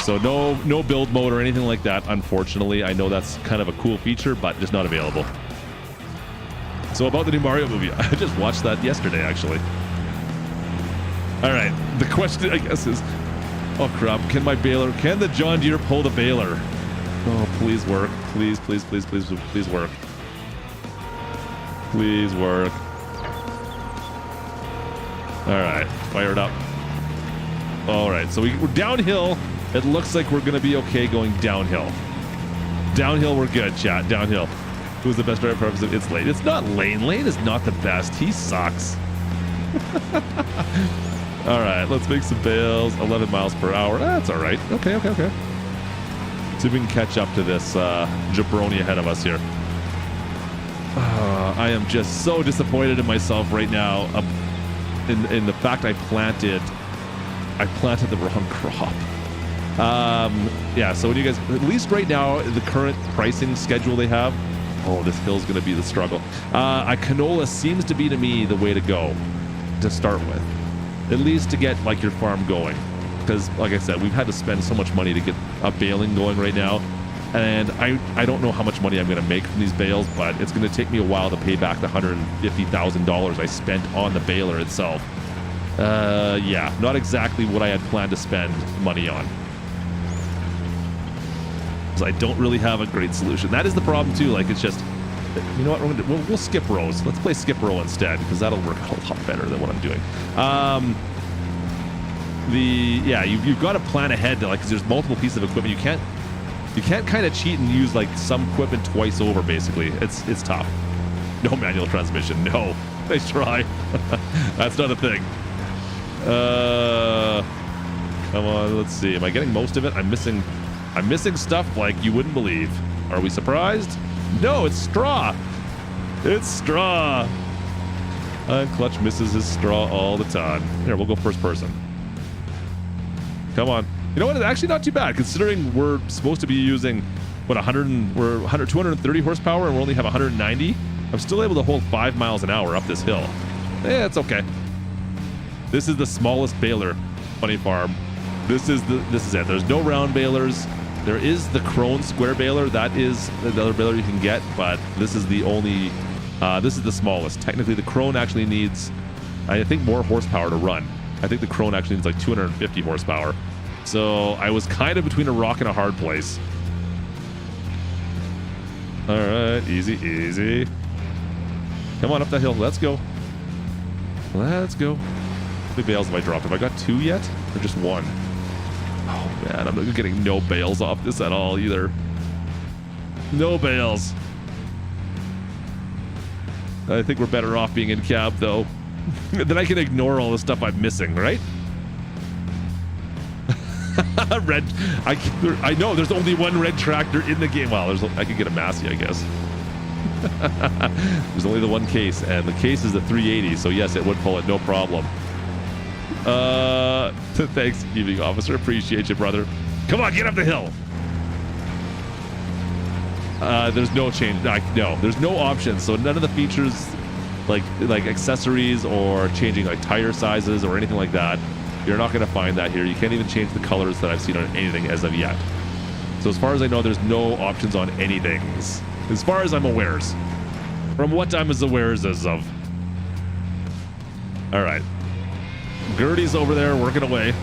So no build mode or anything like that. Unfortunately, I know that's kind of a cool feature, but just not available. So about the new Mario movie, I just watched that yesterday, actually. All right, the question I guess is, oh crap, can the John Deere pull the baler? Oh, please work, please work. Please work. All right, fire it up. All right, so we're downhill. It looks like we're going to be okay going downhill. Downhill, we're good, chat. Downhill. Who's the best driver? It's Lane. It's not Lane. Lane is not the best. He sucks. All right, let's make some bales. 11 miles per hour. That's all right. Okay. See if we can catch up to this jabroni ahead of us here. I am just so disappointed in myself right now in the fact I planted the wrong crop. Yeah, so when you guys, at least right now, the current pricing schedule they have, oh, this hill's going to be the struggle. Canola seems to be, to me, the way to go to start with, at least to get like your farm going. Because, like I said, we've had to spend so much money to get a baling going right now. And I don't know how much money I'm going to make from these bales, but it's going to take me a while to pay back the $150,000 I spent on the baler itself. Yeah, not exactly what I had planned to spend money on. Because I don't really have a great solution. That is the problem too. Like, it's just, you know what? We'll skip rows. Let's play skip row instead, because that'll work a lot better than what I'm doing. You've got to plan ahead, because there's multiple pieces of equipment. You can't kind of cheat and use like some equipment twice over. Basically, it's tough. No manual transmission. No, nice try. That's not a thing. Come on, let's see. Am I getting most of it? I'm missing stuff like you wouldn't believe. Are we surprised? No, it's straw. It's straw. And Klutch misses his straw all the time. Here, we'll go first person. Come on. You know what? It's actually not too bad, considering we're supposed to be using, what, 230 horsepower, and we only have 190. I'm still able to hold 5 miles an hour up this hill. Yeah, it's okay. This is the smallest baler, Funny Farm. This is it. There's no round balers. There is the Krone square baler. That is the other baler you can get, but this is the only, this is the smallest. Technically, the Krone actually needs, I think, more horsepower to run. I think the Krone actually needs like 250 horsepower. So I was kind of between a rock and a hard place. All right, easy. Come on up that hill. Let's go. How many bales have I dropped? Have I got 2 yet? Or just 1? Oh man, I'm not getting no bales off this at all either. No bales. I think we're better off being in cab though. Then I can ignore all the stuff I'm missing, right? Red. I know there's only one red tractor in the game. Well, I could get a Massey, I guess. There's only the one case, and the case is the 380. So yes, it would pull it, no problem. Thanks, evening officer. Appreciate you, brother. Come on, get up the hill. There's no change. No, there's no options. So none of the features, like accessories or changing like tire sizes or anything like that. You're not going to find that here. You can't even change the colors that I've seen on anything as of yet. So as far as I know, there's no options on anything. As far as I'm aware. From what I'm as aware as of. All right. Gertie's over there working away.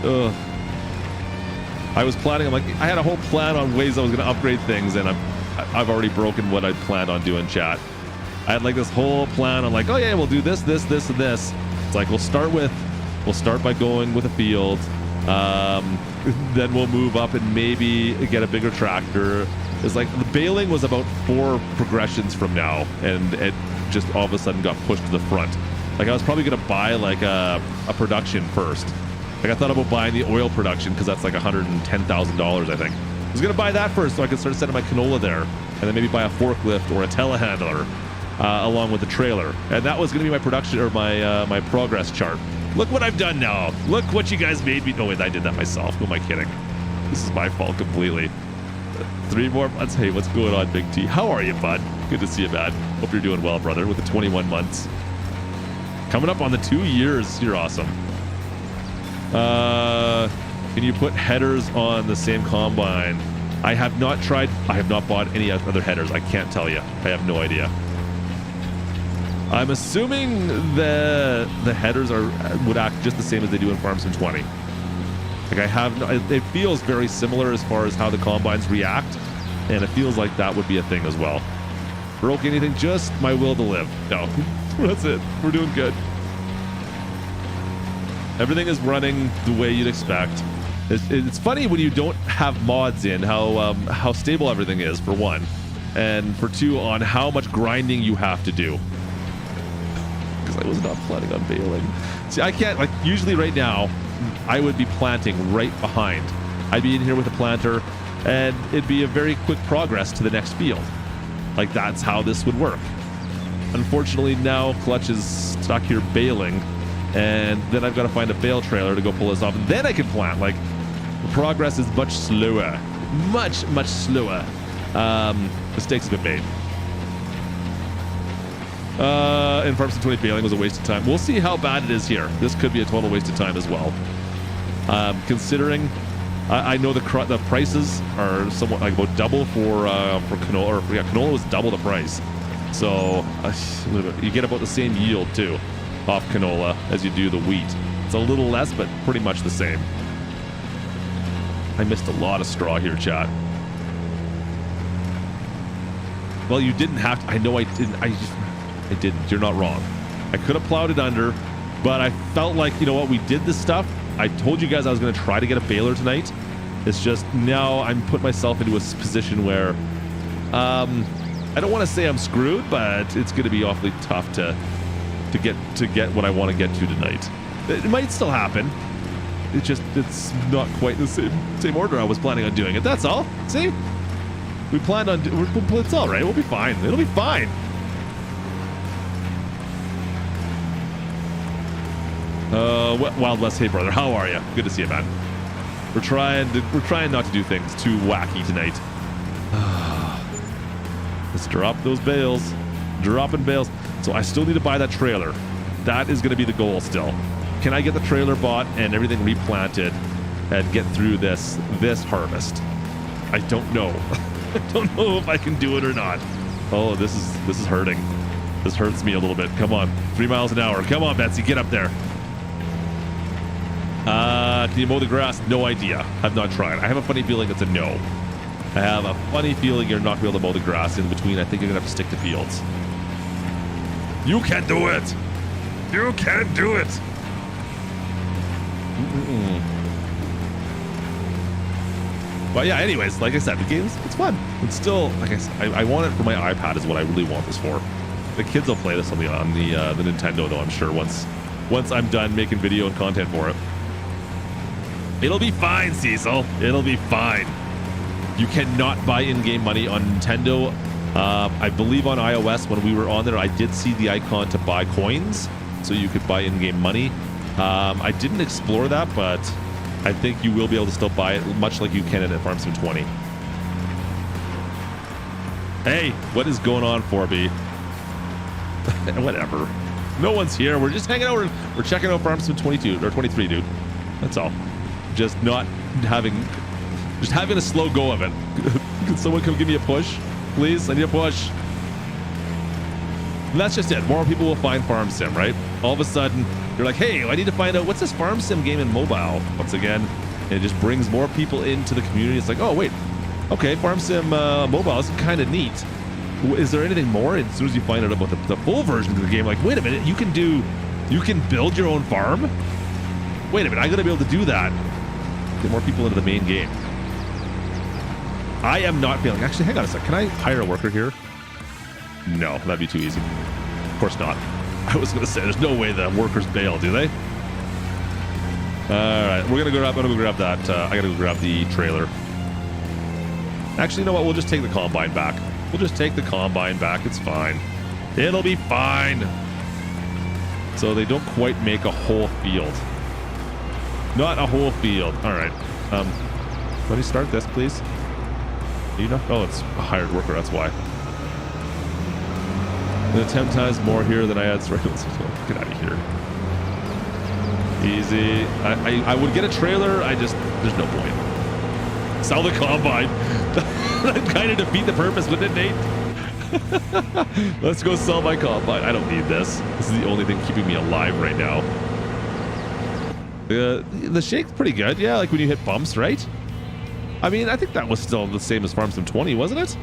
Ugh. I was planning, I had a whole plan on ways I was going to upgrade things, and I've already broken what I'd planned on doing, chat. I had like this whole plan on like, oh yeah, we'll do this, and this. It's like, we'll start by going with a field. Then we'll move up and maybe get a bigger tractor. It's like the baling was about 4 progressions from now, and it just all of a sudden got pushed to the front. Like I was probably going to buy like a production first. Like I thought about buying the oil production because that's like $110,000, I think. I was going to buy that first so I could start setting my canola there, and then maybe buy a forklift or a telehandler along with the trailer. And that was going to be my production or my progress chart. Look what I've done now. Look what you guys made me. No, wait, I did that myself. Who am I kidding? This is my fault completely. 3 more months. Hey, what's going on, Big T? How are you, bud? Good to see you, man. Hope you're doing well, brother, with the 21 months. Coming up on the 2 years. You're awesome. Can you put headers on the same combine? I have not tried. I have not bought any other headers. I can't tell you. I have no idea. I'm assuming the headers would act just the same as they do in Farm Sim 20. Like it feels very similar as far as how the combines react, and it feels like that would be a thing as well. Broke anything? Just my will to live. No, that's it. We're doing good. Everything is running the way you'd expect. It's funny when you don't have mods in how stable everything is, for one, and for two, on how much grinding you have to do. Because I was not planning on bailing. See, I can't, like, usually right now I would be planting right behind. I'd be in here with a planter, and it'd be a very quick progress to the next field. Like, that's how this would work. Unfortunately, now Klutch is stuck here bailing, and then I've got to find a bale trailer to go pull this off, and then I can plant. Like, the progress is much slower. Much slower. Mistakes have been made. In Farm Sim 20, bailing was a waste of time. We'll see how bad it is here. This could be a total waste of time as well. Considering I know the prices are somewhat like about double for canola. Or yeah, canola was double the price. So you get about the same yield too off canola as you do the wheat. It's a little less, but pretty much the same. I missed a lot of straw here, chat. Well, you didn't have to. I know I didn't. I didn't. You're not wrong. I could have plowed it under, but I felt like, you know what, we did this stuff. I told you guys I was going to try to get a baler tonight. It's just now I'm putting myself into a position where I don't want to say I'm screwed, but it's going to be awfully tough to get what I want to get to tonight. It might still happen. It's not quite the same order I was planning on doing it. That's all. See? We planned on... It's all right. We'll be fine. It'll be fine. Wild West, hey brother, how are you? Good to see you, man. We're trying not to do things too wacky tonight. Let's drop those bales. Dropping bales. So I still need to buy that trailer. That is going to be the goal still. Can I get the trailer bought and everything replanted and get through this harvest? I don't know. I don't know if I can do it or not. Oh, this is hurting. This hurts me a little bit. Come on, 3 miles an hour. Come on, Betsy, get up there. Can you mow the grass? No idea. I've not tried. I have a funny feeling it's a no. I have a funny feeling you're not going to be able to mow the grass in between. I think you're going to have to stick to fields. You can do it. You can do it. But yeah, anyways, like I said, the game's, it's fun. It's still, like I said, I want it for my iPad is what I really want this for. The kids will play this on the Nintendo though, I'm sure, once I'm done making video and content for it. It'll be fine, Cecil. It'll be fine. You cannot buy in-game money on Nintendo. I believe on iOS, when we were on there, I did see the icon to buy coins, so you could buy in-game money. I didn't explore that, but I think you will be able to still buy it, much like you can in Farm Sim 20. Hey, what is going on, 4B? Whatever. No one's here. We're just hanging out. We're checking out Farm Sim 22 or 23, dude. That's all. Just having a slow go of it. Can someone come give me a push, please? I need a push. And that's just it. More people will find Farm Sim, right? All of a sudden, you're like, hey, I need to find out what's this Farm Sim game in mobile. Once again, and it just brings more people into the community. It's like, oh wait, okay, Farm Sim mobile is kind of neat. Is there anything more? And as soon as you find out about the full version of the game, like, wait a minute, you can build your own farm? Wait a minute, I gotta be able to do that. Get more people into the main game. I am not feeling, actually, hang on a sec. Can I hire a worker here? No, that'd be too easy. Of course not. I was gonna say, there's no way the workers bail, do they? All right, I'm gonna go grab that. I gotta go grab the trailer. Actually, you know what? We'll just take the combine back. We'll just take the combine back. It's fine. It'll be fine. So they don't quite make a whole field. Not a whole field. All right. Let me start this, please. You know? Oh, it's a hired worker. That's why. The 10 times more here than I had. Get out of here. Easy. I would get a trailer. There's no point. Sell the combine. That'd kind of defeat the purpose, wouldn't it, Nate? Let's go sell my combine. I don't need this. This is the only thing keeping me alive right now. The shake's pretty good. Yeah, like when you hit bumps, right? I mean, I think that was still the same as Farm Sim 20, wasn't it?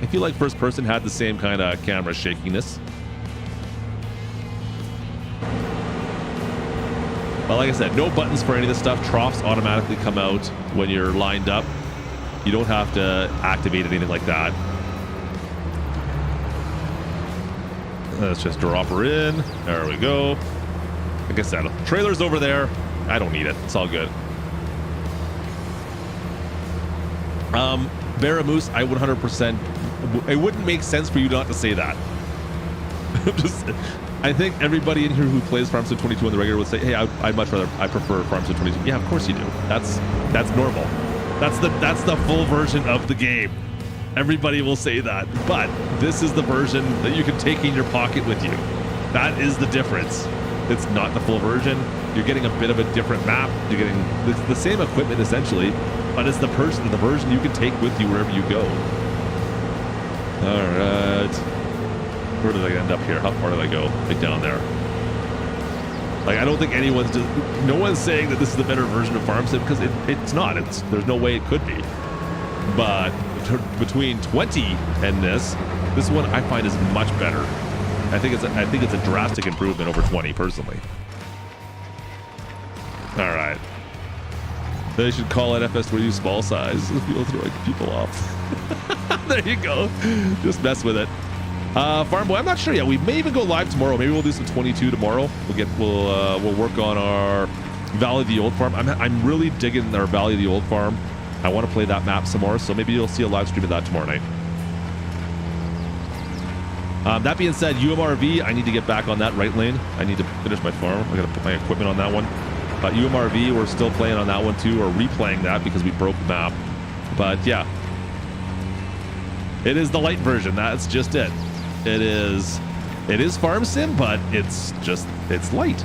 I feel like first person had the same kind of camera shakiness. But like I said, no buttons for any of this stuff. Troughs automatically come out when you're lined up. You don't have to activate anything like that. Let's just drop her in. There we go. Like I said, trailer's over there. I don't need it. It's all good. Baramoose, I would 100%. It wouldn't make sense for you not to say that. I think everybody in here who plays Farm Sim 22 on the regular would say, "Hey, I prefer Farm Sim 22." Yeah, of course you do. That's normal. That's the full version of the game. Everybody will say that, but this is the version that you can take in your pocket with you. That is the difference. It's not the full version. You're getting a bit of a different map. You're getting the same equipment essentially, but it's the version you can take with you wherever you go. All right. Where did I end up here? How far did I go? Right down there. Like, I don't think no one's saying that this is the better version of Farm Sim, because it's not. There's no way it could be. But between 20 and this one I find is much better. I think it's a drastic improvement over 20 personally. All right. They should call it FS20 small size. People throwing people off. There you go. Just mess with it. Farm Boy, I'm not sure yet. We may even go live tomorrow. Maybe we'll do some 22 tomorrow. We'll work on our Valley of the Old Farm. I'm really digging our Valley of the Old Farm. I want to play that map some more, so maybe you'll see a live stream of that tomorrow night. That being said, UMRV, I need to get back on that right lane. I need to finish my farm. I got to put my equipment on that one. But UMRV, we're still playing on that one too, or replaying that because we broke the map. But yeah, it is the light version. That's just it. It is Farm Sim, but it's light.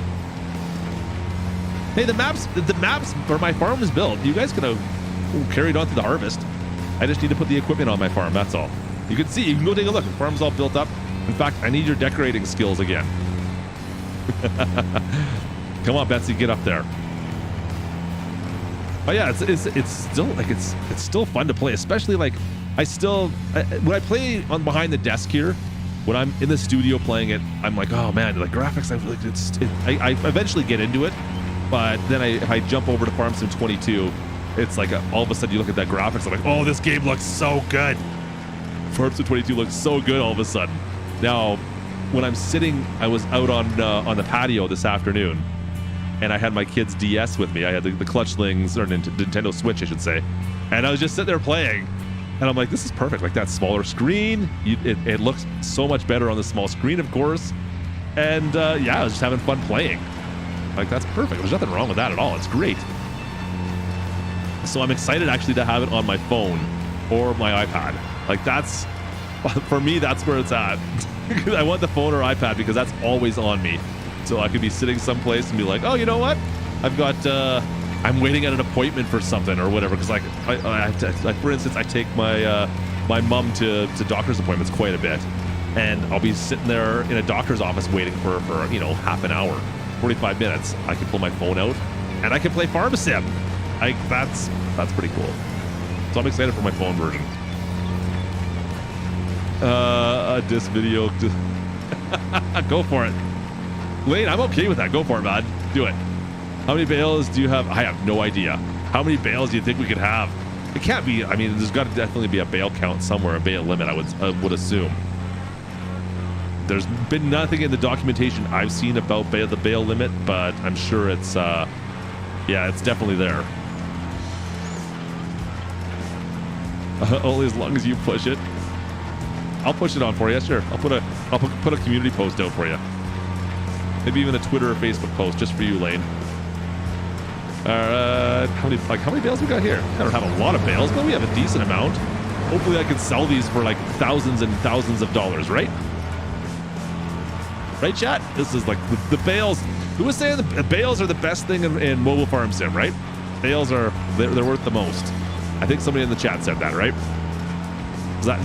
Hey, the maps where my farm is built, you guys could have carried on through the harvest. I just need to put the equipment on my farm, that's all. You can go take a look. The farm's all built up. In fact, I need your decorating skills again. Come on, Betsy, get up there. But yeah, it's still like it's still fun to play, especially like when I play on behind the desk here, when I'm in the studio playing it, I'm like, oh man, the graphics, I eventually get into it, but then if I jump over to Farm Sim 22, it's like all of a sudden you look at that graphics, I'm like, oh, this game looks so good. Farm Sim 22 looks so good all of a sudden. Now, when I'm sitting, I was out on the patio this afternoon, and I had my kid's DS with me. I had the Clutchlings, or Nintendo Switch, I should say, and I was just sitting there playing. And I'm like, this is perfect. Like that smaller screen, it looks so much better on the small screen, of course. And yeah, I was just having fun playing. Like that's perfect. There's nothing wrong with that at all. It's great. So I'm excited actually to have it on my phone or my iPad. Like that's, for me, that's where it's at. I want the phone or iPad because that's always on me. So I could be sitting someplace and be like, oh, you know what? I've got, I'm waiting at an appointment for something or whatever. Because like for instance, I take my my mom to doctor's appointments quite a bit, and I'll be sitting there in a doctor's office waiting for half an hour, 45 minutes. I can pull my phone out and I can play Farm Sim. That's pretty cool. So I'm excited for my phone version. This video, go for it, Lane. I'm okay with that. Go for it, man. Do it. How many bales do you have? I have no idea. How many bales do you think we could have? It can't be. I mean, there's got to definitely be a bale count somewhere, a bale limit. I would assume. There's been nothing in the documentation I've seen about the bale limit, but I'm sure it's yeah, it's definitely there. Only as long as you push it. I'll push it on for you. Sure. I'll put a community post out for you. Maybe even a Twitter or Facebook post just for you, Lane. How many bales we got here? I don't have a lot of bales, but we have a decent amount. Hopefully I can sell these for like thousands and thousands of dollars, right? Right, chat? This is like the bales. Who was saying the bales are the best thing in mobile farm sim, right? Bales are, they're worth the most. I think somebody in the chat said that, right?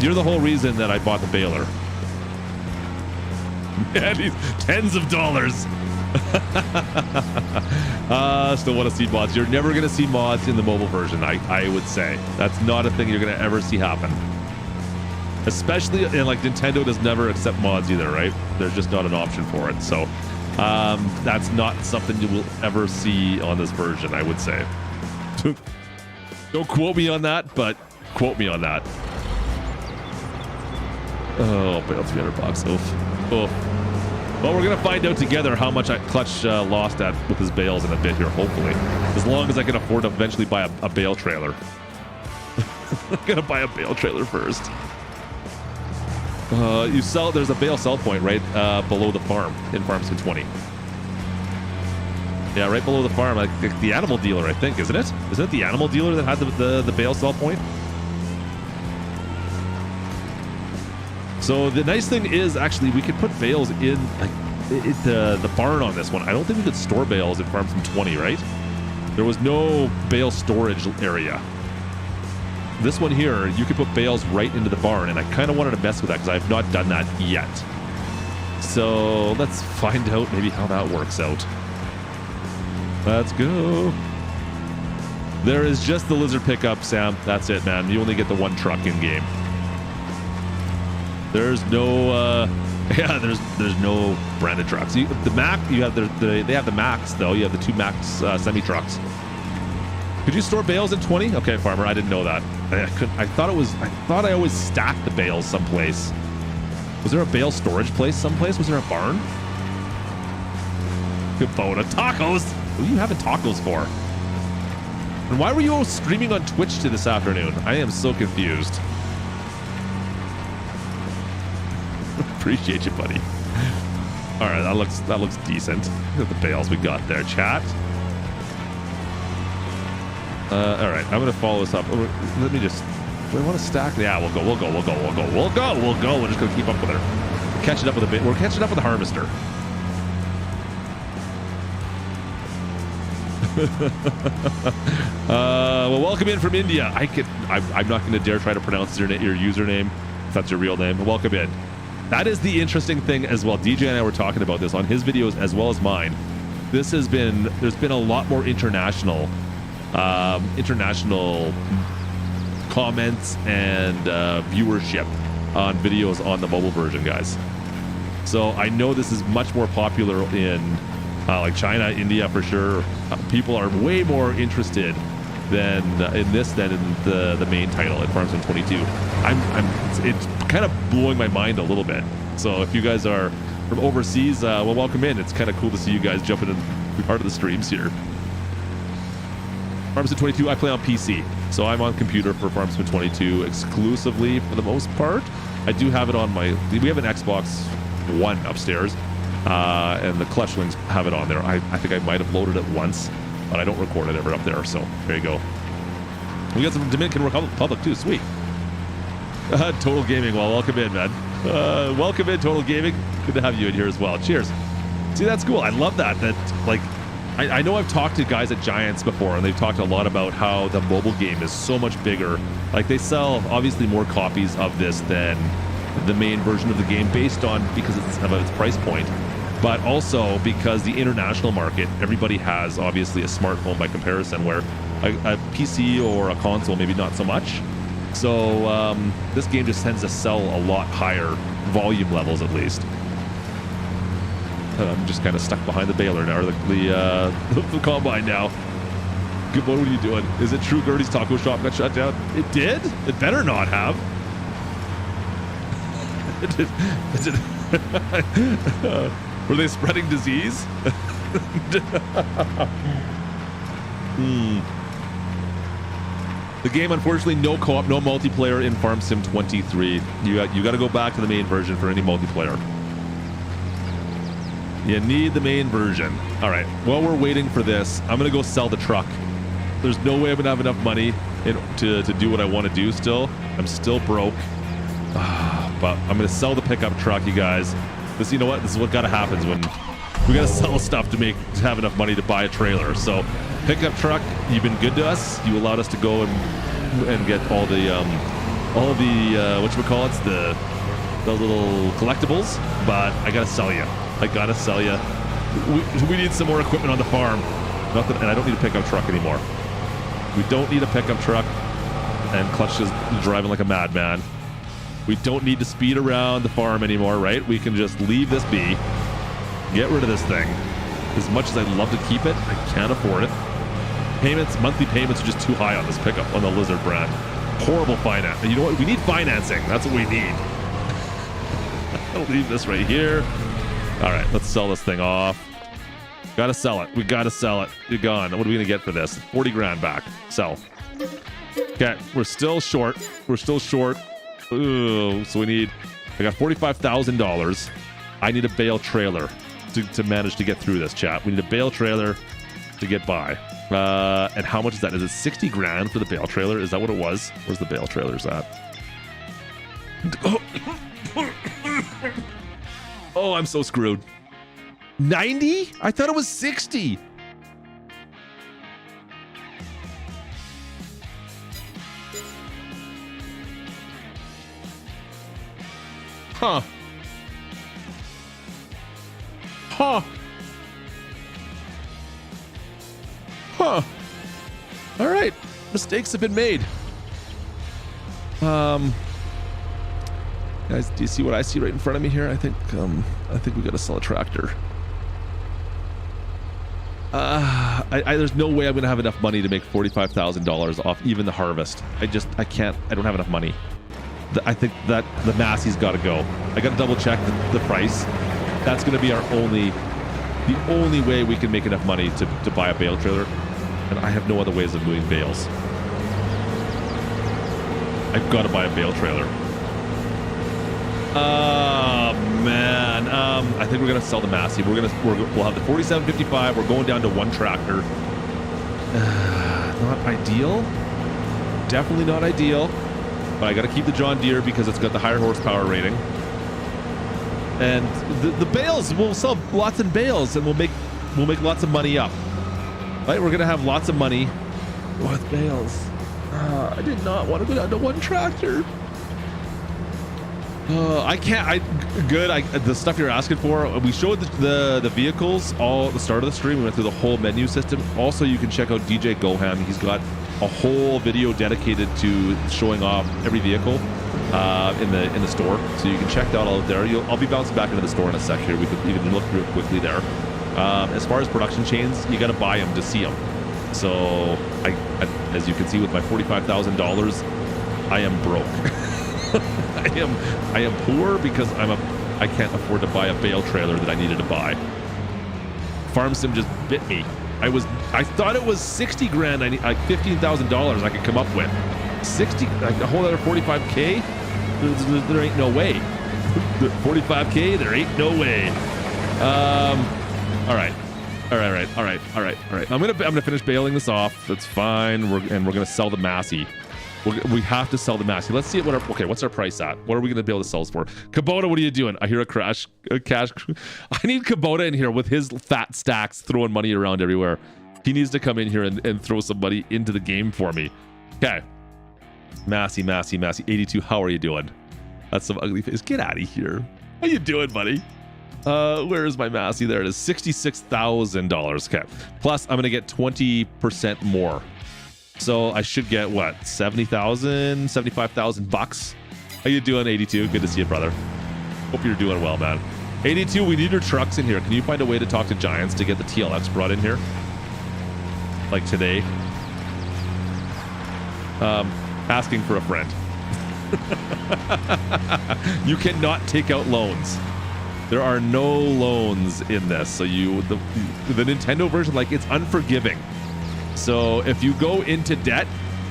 You're the whole reason that I bought the baler. Man, these tens of dollars. Still want to see mods. You're never going to see mods in the mobile version, I would say. That's not a thing you're going to ever see happen. Especially, and like Nintendo does never accept mods either, right? There's just not an option for it. So that's not something you will ever see on this version, I would say. Don't quote me on that, but quote me on that. Oh, bail $300. Oof. Oof. Well, we're going to find out together how much Klutch lost at with his bales in a bit here, hopefully. As long as I can afford to eventually buy a bale trailer. I'm going to buy a bale trailer first. There's a bale sell point right below the farm in Farm Sim 20. Yeah, right below the farm, like the animal dealer, I think, isn't it? Isn't it the animal dealer that had the bale sell point? So the nice thing is, actually, we could put bales in like the barn on this one. I don't think we could store bales in Farm Sim 20, right? There was no bale storage area. This one here, you could put bales right into the barn, and I kind of wanted to mess with that because I have not done that yet. So let's find out maybe how that works out. Let's go. There is just the lizard pickup, Sam. That's it, man. You only get the one truck in game. There's no, there's no branded trucks. They have the Max though. You have the two Max semi trucks. Could you store bales in 20? Okay, farmer, I didn't know that. I thought I always stacked the bales someplace. Was there a bale storage place someplace? Was there a barn? Good Kubota. Tacos? What are you having tacos for? And why were you all streaming on Twitch this afternoon? I am so confused. Appreciate you, buddy. All right, that looks decent. Look at the bales we got there, chat. All right, I'm gonna follow this up. Let me just. Do I want to stack? Yeah, we'll go. We're just gonna keep up with her. We're catching up with a bit. We're catching up with the harvester. Well, welcome in from India. I'm not going to dare try to pronounce your username if that's your real name. Welcome in. That is the interesting thing as well. DJ and I were talking about this on his videos as well as mine. There's been a lot more international comments and viewership on videos on the mobile version, guys. So I know this is much more popular in like China, India for sure. People are way more interested than in this than in the main title at Farm Sim 22. It's kind of blowing my mind a little bit. So if you guys are from overseas, well, welcome in. It's kind of cool to see you guys jumping in, be part of the streams here. Farm Sim 22, I play on PC, so I'm on computer for Farm Sim 22 exclusively for the most part. I do have it on we have an Xbox One upstairs, and the Clutchlings have it on there. I think I might have loaded it once, but I don't record it ever up there, so there you go. We got some Dominican Republic too, sweet. Total Gaming, well, welcome in, man. Welcome in, Total Gaming. Good to have you in here as well. Cheers. See, that's cool. I love that like, I know I've talked to guys at Giants before, and they've talked a lot about how the mobile game is so much bigger. Like, they sell obviously more copies of this than the main version of the game because of its price point, but also because the international market, everybody has obviously a smartphone by comparison, where a PC or a console maybe not so much. So this game just tends to sell a lot higher volume levels, at least. I'm just kind of stuck behind the baler now, or the combine now. Good, what are you doing? Is it true Gertie's Taco Shop got shut down? It did? It better not have. Were they spreading disease? The game, unfortunately, no co-op, no multiplayer in Farm Sim 23. You got to go back to the main version for any multiplayer. You need the main version. All right, while we're waiting for this, I'm gonna go sell the truck. There's no way I'm gonna have enough money to do what I want to do still. I'm still broke. But I'm gonna sell the pickup truck, you guys. You know what? This is what gotta happen when we gotta sell stuff to have enough money to buy a trailer. So pickup truck, you've been good to us. You allowed us to go and get all the whatchamacallits, the little collectibles, but I gotta sell you. I gotta sell you. We need some more equipment on the farm. Nothing, and I don't need a pickup truck anymore. We don't need a pickup truck, and Klutch is driving like a madman. We don't need to speed around the farm anymore, right? We can just leave this be, get rid of this thing. As much as I'd love to keep it, I can't afford it. Monthly payments are just too high on this pickup, on the Lizard brand. Horrible finance. And you know what? We need financing. That's what we need. I'll leave this right here. All right, let's sell this thing off. Gotta sell it. We gotta sell it. You're gone. What are we gonna get for this? 40 grand back. Sell. Okay, we're still short. We're still short. Ooh, so I got $45,000. I need a bale trailer to manage to get through this, chat. We need a bale trailer to get by. And how much is that? Is it 60 grand for the bale trailer? Is that what it was? Where's the bale trailers at? Oh, I'm so screwed. 90? I thought it was 60. Huh. All right. Mistakes have been made. Guys, do you see what I see right in front of me here? I think we gotta sell a tractor. There's no way I'm gonna have enough money to make $45,000 off even the harvest. I can't. I don't have enough money. I think that the Massey's got to go. I got to double check the price. That's going to be the only way we can make enough money to buy a bale trailer. And I have no other ways of moving bales. I've got to buy a bale trailer. Oh man. I think we're going to sell the Massey. We'll have the 4755. We're going down to one tractor. Not ideal. Definitely not ideal. But I got to keep the John Deere because it's got the higher horsepower rating. And the bales, we'll sell lots of bales and we'll make lots of money up. Right? We're gonna have lots of money with bales. I did not want to go down to one tractor. I can't. The stuff you're asking for. We showed the vehicles all at the start of the stream. We went through the whole menu system. Also, you can check out DJ Goham. He's got a whole video dedicated to showing off every vehicle in the store, so you can check that all out there. I'll be bouncing back into the store in a sec here. We could even look through it quickly there. As far as production chains, you got to buy them to see them. So as you can see with my $45,000, I am broke. I am poor because I can't afford to buy a bale trailer that I needed to buy. Farm Sim just bit me. I thought it was 60 grand. Like $15,000 I could come up with. 60, like a whole other 45K. There ain't no way. 45K. There ain't no way. All right. I'm gonna finish bailing this off. That's fine. We're gonna sell the Massey. We have to sell the Massey. Let's see what's our price at? What are we gonna be able to sell this for? Kubota, what are you doing? I hear a cash. I need Kubota in here with his fat stacks throwing money around everywhere. He needs to come in here and throw some money into the game for me. Okay. Massey, 82. How are you doing? That's some ugly face. Get out of here. How you doing, buddy? Where is my Massey? There it is. $66,000. Okay. Plus, I'm gonna get 20% more. So I should get what? 70,000, 75,000 bucks. How you doing, 82? Good to see you, brother. Hope you're doing well, man. 82, we need your trucks in here. Can you find a way to talk to Giants to get the TLX brought in here? Like today? Asking for a friend. You cannot take out loans. There are no loans in this. So the Nintendo version, like, it's unforgiving. So if you go into debt,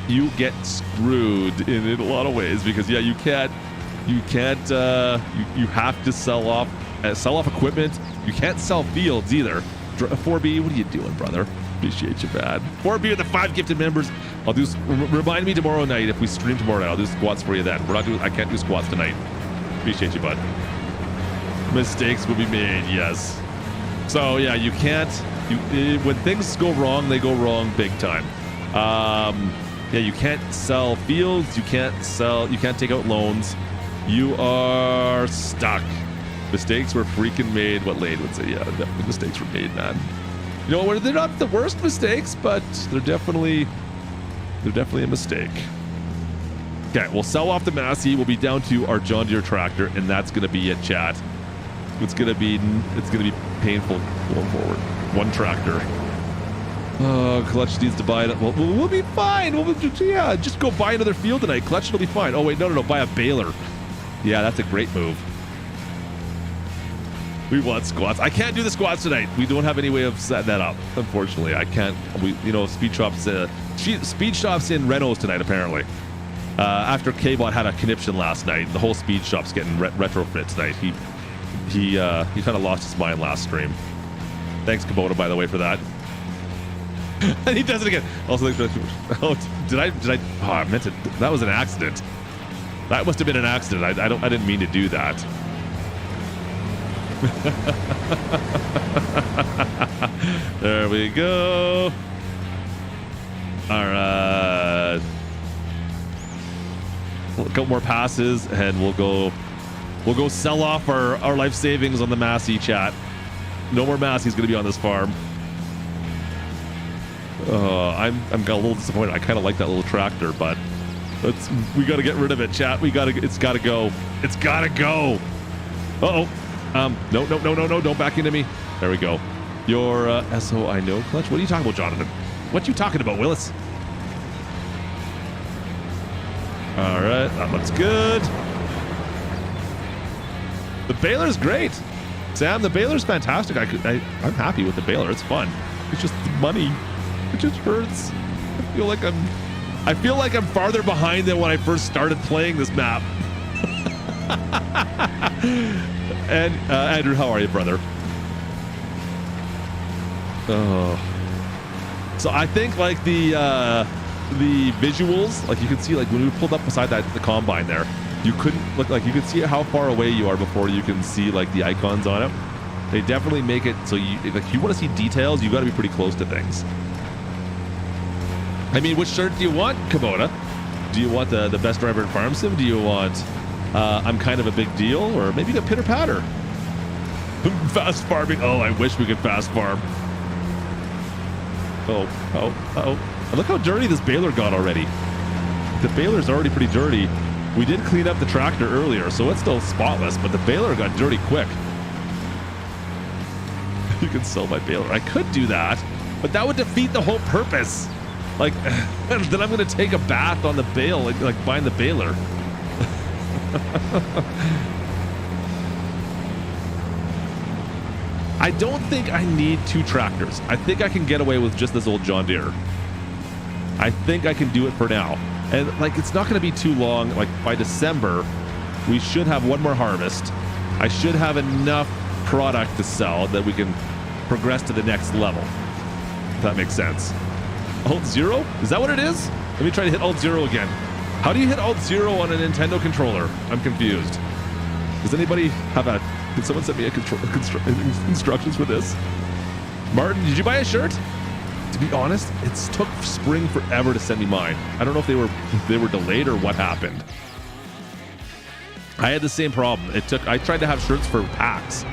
you get screwed in a lot of ways because you have to sell off sell off equipment. You can't sell fields either. 4B, what are you doing, brother? Appreciate you, man. 4B with the 5 gifted members. I'll do. Remind me tomorrow night if we stream tomorrow night. I'll do squats for you then. We're not doing. I can't do squats tonight. Appreciate you, bud. Mistakes will be made. Yes. So yeah, you can't. When things go wrong, they go wrong big time. Yeah, you can't sell fields. You can't take out loans. You are stuck. Mistakes were freaking made. What Lane would say, yeah, definitely mistakes were made, man. You know, they're not the worst mistakes, but they're definitely a mistake. Okay, we'll sell off the Massey. We'll be down to our John Deere tractor, and that's gonna be it, chat. It's gonna be painful going forward. One tractor. Oh, Clutch needs to buy it. Well, we'll be fine. Yeah, just go buy another field tonight. Clutch will be fine. Oh wait, no, buy a baler. Yeah, that's a great move. We want squats. I can't do the squats tonight. We don't have any way of setting that up. Unfortunately, I can't. Speed shops in Renault's tonight apparently. After K-Bot had a conniption last night, the whole speed shop's getting retrofit tonight. He kind of lost his mind last stream. Thanks, Kubota, by the way, for that. And he does it again. Also, oh, did I? Oh, I meant it. That was an accident. That must have been an accident. I didn't mean to do that. There we go. All right. A couple more passes, and we'll go sell off our life savings on the Massey, chat. No more Massey's going to be on this farm. I'm a little disappointed. I kind of like that little tractor, but we got to get rid of it, chat. It's got to go. It's got to go. Uh-oh. No, don't back into me. There we go. Your SO I know Clutch. What are you talking about, Jonathan? What you talking about, Willis? All right, that looks good. The baler's great. Sam, the baler's fantastic. I'm happy with the baler. It's fun. It's just the money. It just hurts. I feel like I'm farther behind than when I first started playing this map. And Andrew, how are you, brother? Oh. So I think like the visuals, like you can see, like when we pulled up beside the combine there, you couldn't look like you could see how far away you are before you can see like the icons on it. They definitely make it so you want to see details, you got to be pretty close to things. I mean, which shirt do you want, Kubota? Do you want the best driver in Farm Sim? Do you want I'm kind of a big deal, or maybe the pitter patter? Fast farming. Oh, I wish we could fast farm. Oh. Look how dirty this baler got already. The baler's already pretty dirty. We did clean up the tractor earlier, so it's still spotless, but the baler got dirty quick. You can sell my baler. I could do that, but that would defeat the whole purpose. Like, then I'm going to take a bath on the bale, like buying the baler. I don't think I need 2 tractors. I think I can get away with just this old John Deere. I think I can do it for now. And like, it's not going to be too long. Like by December, we should have one more harvest. I should have enough product to sell that we can progress to the next level. If that makes sense. Alt 0? Is that what it is? Let me try to hit Alt 0 again. How do you hit Alt 0 on a Nintendo controller? I'm confused. Does anybody have can someone send me instructions for this? Martin, did you buy a shirt? To be honest, it took Spring forever to send me mine. I don't know if they were delayed or what happened. I had the same problem. I tried to have shirts for PAX.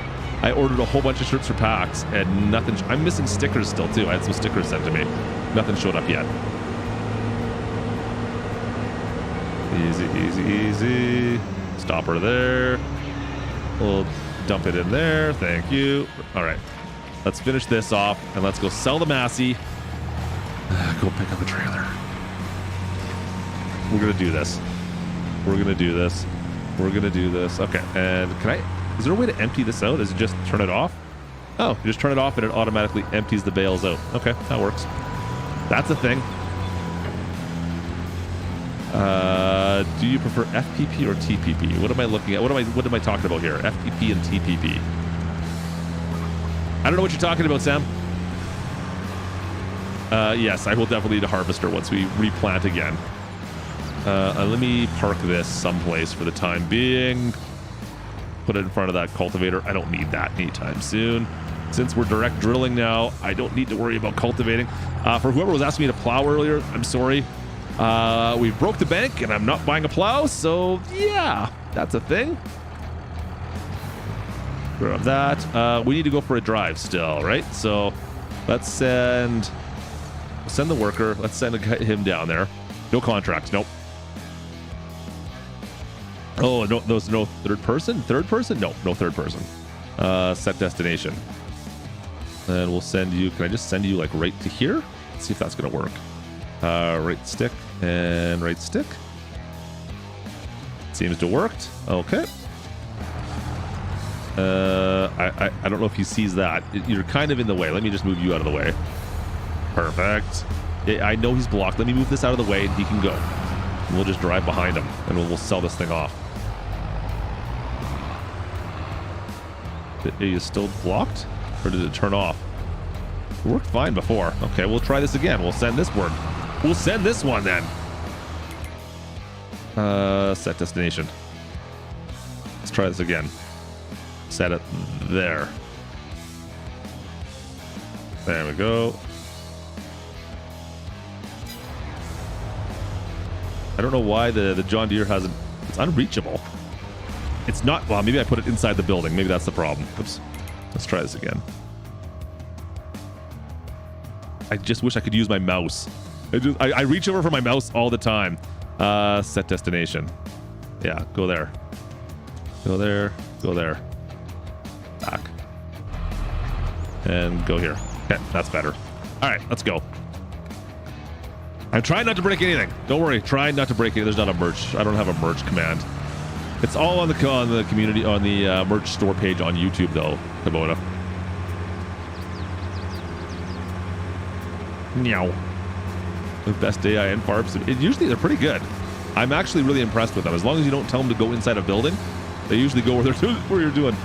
I ordered a whole bunch of shirts for PAX and nothing. I'm missing stickers still too. I had some stickers sent to me. Nothing showed up yet. Easy. Stop her there. We'll dump it in there. Thank you. All right. Let's finish this off and let's go sell the Massey. Go pick up a trailer. We're going to do this. Okay. And is there a way to empty this out? Is it just turn it off? Oh, you just turn it off and it automatically empties the bales out. Okay. That works. That's a thing. Do you prefer FPP or TPP? What am I looking at? What am I talking about here? FPP and TPP. I don't know what you're talking about, Sam. Yes, I will definitely need a harvester once we replant again. Let me park this someplace for the time being. Put it in front of that cultivator. I don't need that anytime soon. Since we're direct drilling now, I don't need to worry about cultivating. For whoever was asking me to plow earlier, I'm sorry. We broke the bank and I'm not buying a plow, so yeah, that's a thing. Grab that. We need to go for a drive still, right? So let's send the worker. Let's send him down there. No contracts. Nope. Oh, no, there's no third person? Third person? No, no third person. Set destination. And we'll send you, can I just send you like right to here? Let's see if that's going to work. Right stick and right stick. Seems to worked. Okay. I don't know if he sees that. You're kind of in the way. Let me just move you out of the way. Perfect. I know he's blocked. Let me move this out of the way and he can go. And we'll just drive behind him and we'll sell this thing off. Are you still blocked? Or did it turn off? It worked fine before. Okay, we'll try this again. We'll send this one. We'll send this one then. Set destination. Let's try this again. Set it there. There we go. I don't know why the John Deere hasn't... It's unreachable. It's not... Well, maybe I put it inside the building. Maybe that's the problem. Oops. Let's try this again. I just wish I could use my mouse. I reach over for my mouse all the time. Set destination. Yeah, go there. Go there. Go there. Back. And go here. Okay, that's better. All right, let's go. I'm trying not to break anything. Don't worry. Trying not to break anything. There's not a merch. I don't have a merch command. It's all on the community, on the merch store page on YouTube, though, Kubota. Meow. The best AI in farms. Usually they're pretty good. I'm actually really impressed with them. As long as you don't tell them to go inside a building, they usually go where you're doing.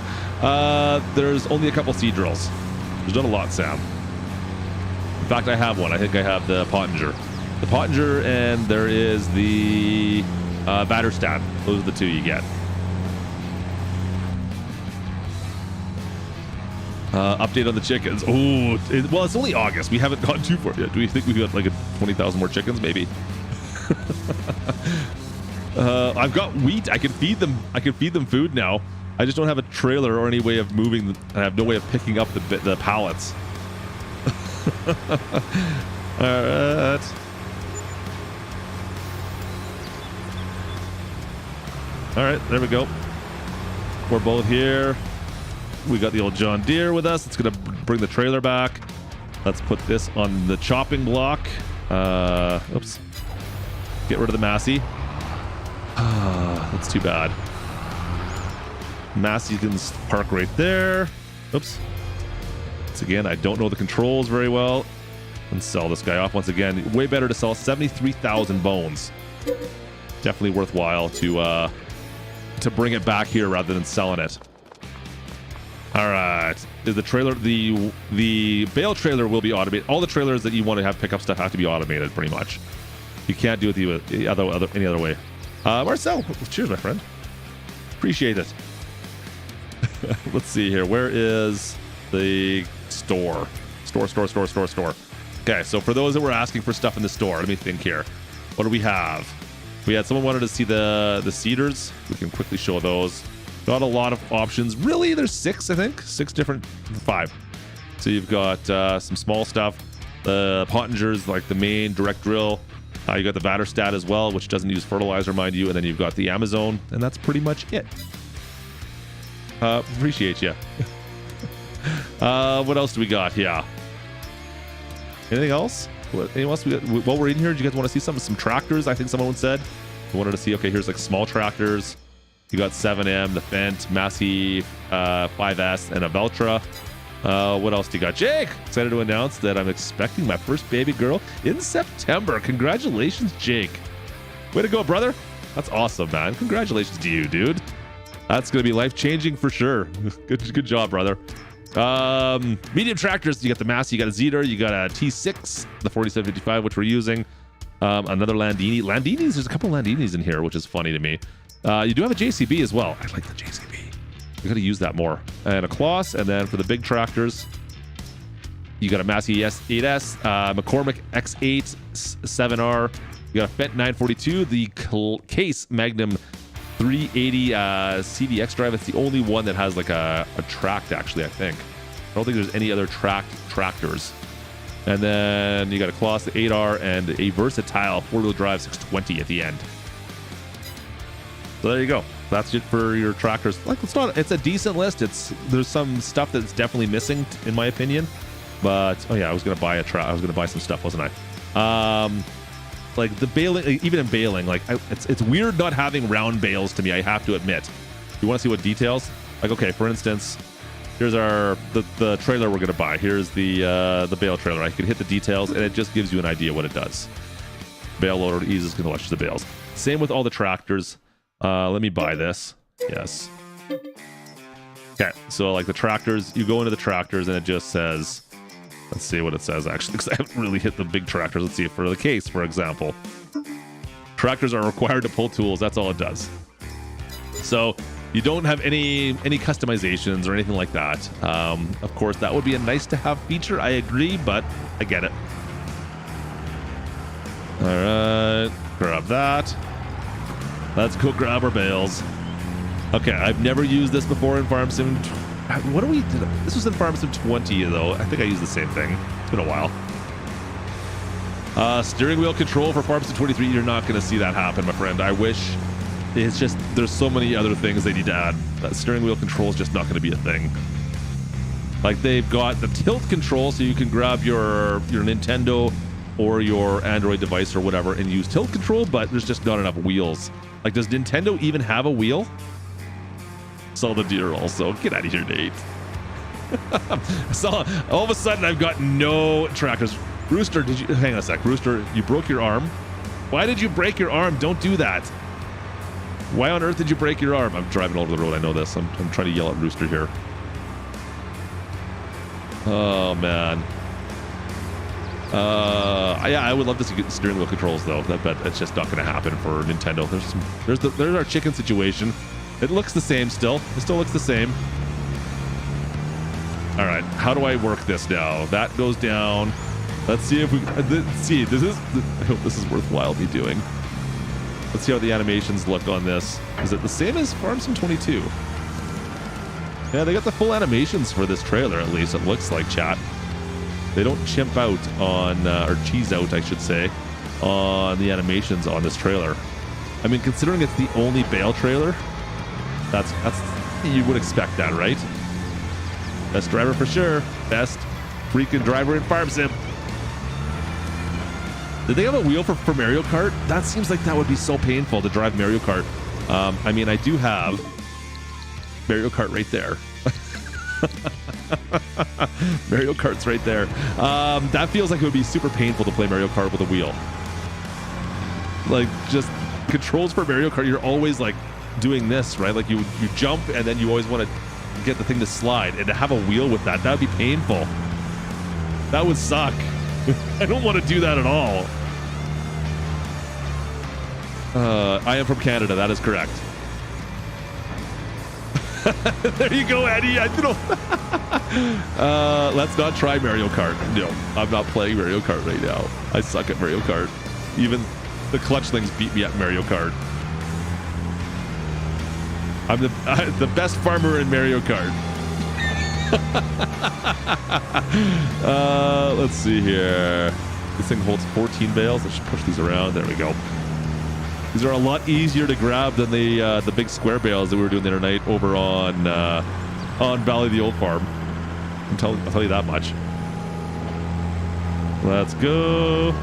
There's only a couple seed drills. There's not a lot, Sam. In fact, I have one. I think I have the Pottinger. The Pottinger, and there is the Batterstat. Those are the two you get. Update on the chickens. Oh, well, it's only August. We haven't gone too far yet. Do we think we've got like 20,000 more chickens? Maybe. I've got wheat. I can feed them. I can feed them food now. I just don't have a trailer or any way of moving. I have no way of picking up the pallets. All right. All right, there we go. We're both here. We got the old John Deere with us. It's going to bring the trailer back. Let's put this on the chopping block. Oops. Get rid of the Massey. That's too bad. Massey can park right there. Oops. Once again, I don't know the controls very well. And sell this guy off once again. Way better to sell 73,000 bones. Definitely worthwhile to bring it back here rather than selling it. All right. The trailer, the bale trailer will be automated. All the trailers that you want to have pick up stuff have to be automated, pretty much. You can't do it any other way. Marcel, cheers, my friend. Appreciate it. Let's see here. Where is the store? Store. Okay, so for those that were asking for stuff in the store, let me think here. What do we have? We had someone wanted to see the cedars. We can quickly show those. Not a lot of options. Really, there's 6, I think. 5. So you've got some small stuff. The Pottinger's like the main direct drill. You got the Batterstat as well, which doesn't use fertilizer, mind you. And then you've got the Amazon, and that's pretty much it. Appreciate you. What else do we got here? Anything else? Anything else? While we're in here, do you guys want to see some tractors? I think someone said. I wanted to see, okay, here's like small tractors. You got 7M, the Fendt, Massey 5S, and a Veltra. What else do you got? Jake! Excited to announce that I'm expecting my first baby girl in September. Congratulations, Jake. Way to go, brother. That's awesome, man. Congratulations to you, dude. That's going to be life-changing for sure. Good job, brother. Medium tractors, you got the Massey, you got a Zetor, you got a T6, the 4755, which we're using. Another Landini. Landinis, there's a couple Landinis in here, which is funny to me. You do have a JCB as well. I like the JCB. You got to use that more. And a Kloss, and then for the big tractors, you got a Massey S8S, McCormick X8 7R. You got a Fendt 942, the Case Magnum 380 CDX drive. It's the only one that has like a tracked, actually, I think. I don't think there's any other tracked tractors. And then you got a Kloss, the 8R, and a versatile four-wheel drive 620 at the end. So there you go. That's it for your tractors. Like, it's a decent list. There's some stuff that's definitely missing, in my opinion. But oh yeah, I was gonna buy some stuff, wasn't I? Like the baling, even in baling, like it's weird not having round bales to me. I have to admit. You want to see what details? Like, okay, for instance, here's the trailer we're gonna buy. Here's the bale trailer. I can hit the details, and it just gives you an idea what it does. Bale loader eases clutch the bales. Same with all the tractors. Let me buy this. Yes. Okay, so like the tractors, you go into the tractors, and it just says. Let's see what it says, actually, because I haven't really hit the big tractors. Let's see, for the Case, for example. Tractors are required to pull tools. That's all it does. So you don't have any customizations or anything like that. Of course, that would be a nice-to-have feature. I agree, but I get it. All right, grab that. Let's go grab our bales. Okay, I've never used this before in Farm Sim. What do we do? This was in Farm Sim 20, though. I think I used the same thing. It's been a while. Steering wheel control for Farm Sim 23. You're not going to see that happen, my friend. I wish. It's just, there's so many other things they need to add. That steering wheel control is just not going to be a thing. Like, they've got the tilt control, so you can grab your Nintendo or your Android device or whatever and use tilt control, but there's just not enough wheels. Like, does Nintendo even have a wheel? Saw the deer also. Get out of here, Nate. All of a sudden I've got no tractors. Rooster, hang on a sec. Rooster, you broke your arm. Why did you break your arm? Don't do that. Why on earth did you break your arm? I'm driving all over the road. I know this. I'm trying to yell at Rooster here. Oh man. Yeah, I would love to see the steering wheel controls though. But it's just not going to happen for Nintendo. There's our chicken situation. It looks the same still. It still looks the same. All right, how do I work this now? That goes down. Let's see if we see. I hope this is worthwhile me doing. Let's see how the animations look on this. Is it the same as Farm Sim 22? Yeah, they got the full animations for this trailer. At least it looks like, chat. They don't chimp out on or cheese out, I should say, on the animations on this trailer. I mean, considering it's the only bale trailer. That's you would expect that, right? Best driver for sure. Best freaking driver in Farm Sim. Did they have a wheel for Mario Kart? That seems like that would be so painful to drive Mario Kart. I mean, I do have Mario Kart right there. Mario Kart's right there. That feels like it would be super painful to play Mario Kart with a wheel. Like, just controls for Mario Kart, you're always like doing this, right? Like you jump and then you always want to get the thing to slide, and to have a wheel with that would be painful. That would suck. I don't want to do that at all. I am from Canada, that is correct. There you go, Eddie. Let's not try Mario Kart. No, I'm not playing Mario Kart right now. I suck at Mario Kart. Even the Klutch things beat me at Mario Kart. I'm the best farmer in Mario Kart. Let's see here. This thing holds 14 bales. Let's just push these around. There we go. These are a lot easier to grab than the big square bales that we were doing the other night over on Valley of the Old Farm. I'll tell you that much. Let's go.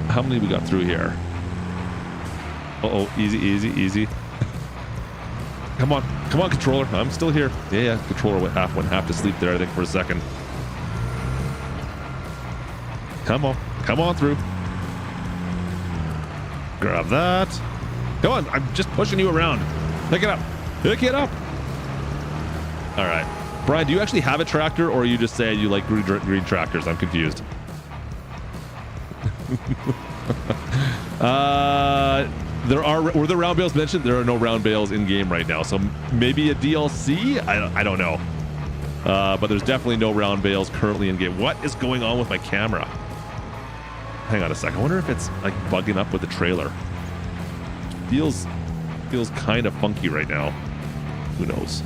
How many we got through here? Uh-oh, easy. Come on, controller. I'm still here. Yeah, controller went half to sleep there, I think, for a second. Come on through. Grab that. Come on, I'm just pushing you around. Pick it up. Pick it up. All right. Brian, do you actually have a tractor, or are you just saying you like green tractors? I'm confused. Were the round bales mentioned? There are no round bales in game right now, so maybe a DLC. I don't know, but there's definitely no round bales currently in game. What is going on with my camera? Hang on a sec. I wonder if it's like bugging up with the trailer. Feels kind of funky right now. Who knows?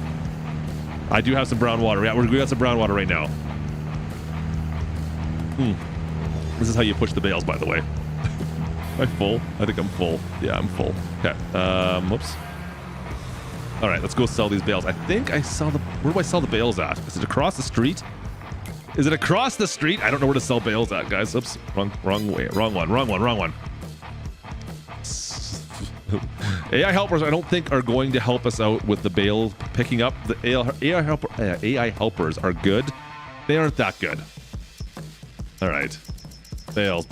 I do have some brown water. Yeah, we got some brown water right now. This is how you push the bales, by the way. Am I full? I think I'm full. Yeah, I'm full. Okay. Whoops. All right, let's go sell these bales. I think I sell the... Where do I sell the bales at? Is it across the street? Is it across the street? I don't know where to sell bales at, guys. Oops. Wrong way. Wrong one. AI helpers, I don't think, are going to help us out with the bale picking up. The AI helpers are good. They aren't that good. All right. Bales.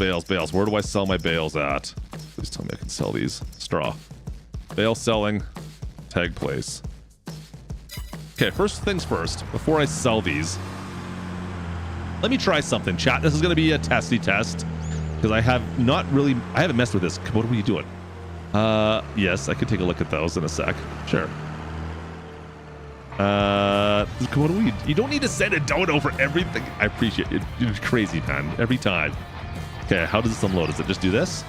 Where do I sell my bales at? Please tell me I can sell these. Straw. Bale selling. Tag place. Okay, first things first. Before I sell these, let me try something, chat. This is going to be a testy test because I haven't messed with this. What are you doing? Yes, I could take a look at those in a sec. Sure. You don't need to send a dono for everything. I appreciate it. You're crazy, man. Every time. Okay, how does this unload? Does it just do this?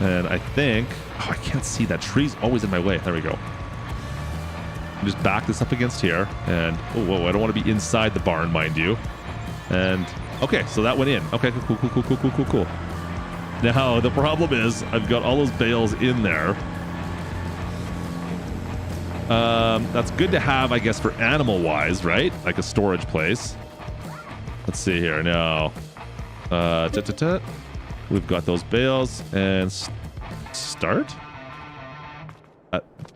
And I think... Oh, I can't see. That tree's always in my way. There we go. Just back this up against here. And... Whoa, I don't want to be inside the barn, mind you. And... Okay, so that went in. Okay, cool. Now, the problem is, I've got all those bales in there. That's good to have, I guess, for animal-wise, right? Like a storage place. Let's see here. Now, we've got those bales and start.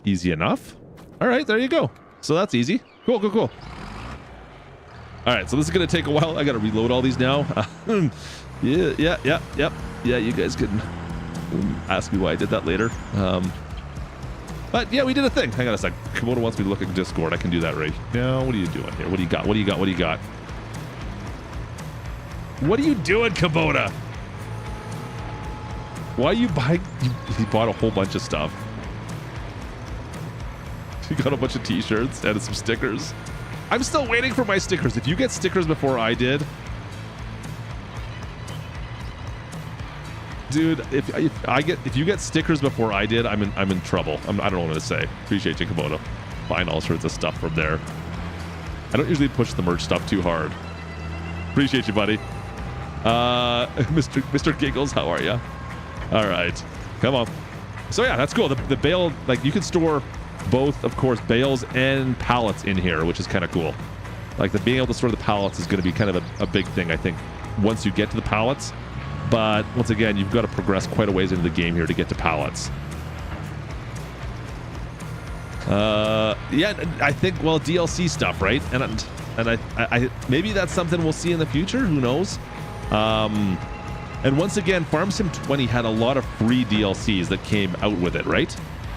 Easy enough. All right, there you go. So that's easy. Cool. All right, so this is going to take a while. I got to reload all these now. Yeah, you guys can ask me why I did that later. But yeah, we did a thing. Hang on a sec. Komodo wants me to look at Discord. I can do that right now. What are you doing here? What do you got? What do you got? What are you doing, Komodo? Why are you buying? He bought a whole bunch of stuff. He got a bunch of t-shirts and some stickers. I'm still waiting for my stickers. If you get stickers before I did, dude, if you get stickers before I did, I'm in trouble. I don't know what to say. Appreciate you, Komodo. Buying all sorts of stuff from there. I don't usually push the merch stuff too hard. Appreciate you, buddy. Mr. Giggles, how are you? All right, come on. So yeah, that's cool. The bale, like, you can store both, of course, bales and pallets in here, which is kind of cool. Like, being able to store the pallets is going to be kind of a big thing, I think, once you get to the pallets. But once again, you've got to progress quite a ways into the game here to get to pallets. Yeah, I think, well, DLC stuff, right? And I maybe that's something we'll see in the future. Who knows? And once again, Farm Sim 20 had a lot of free DLCs that came out with it, right?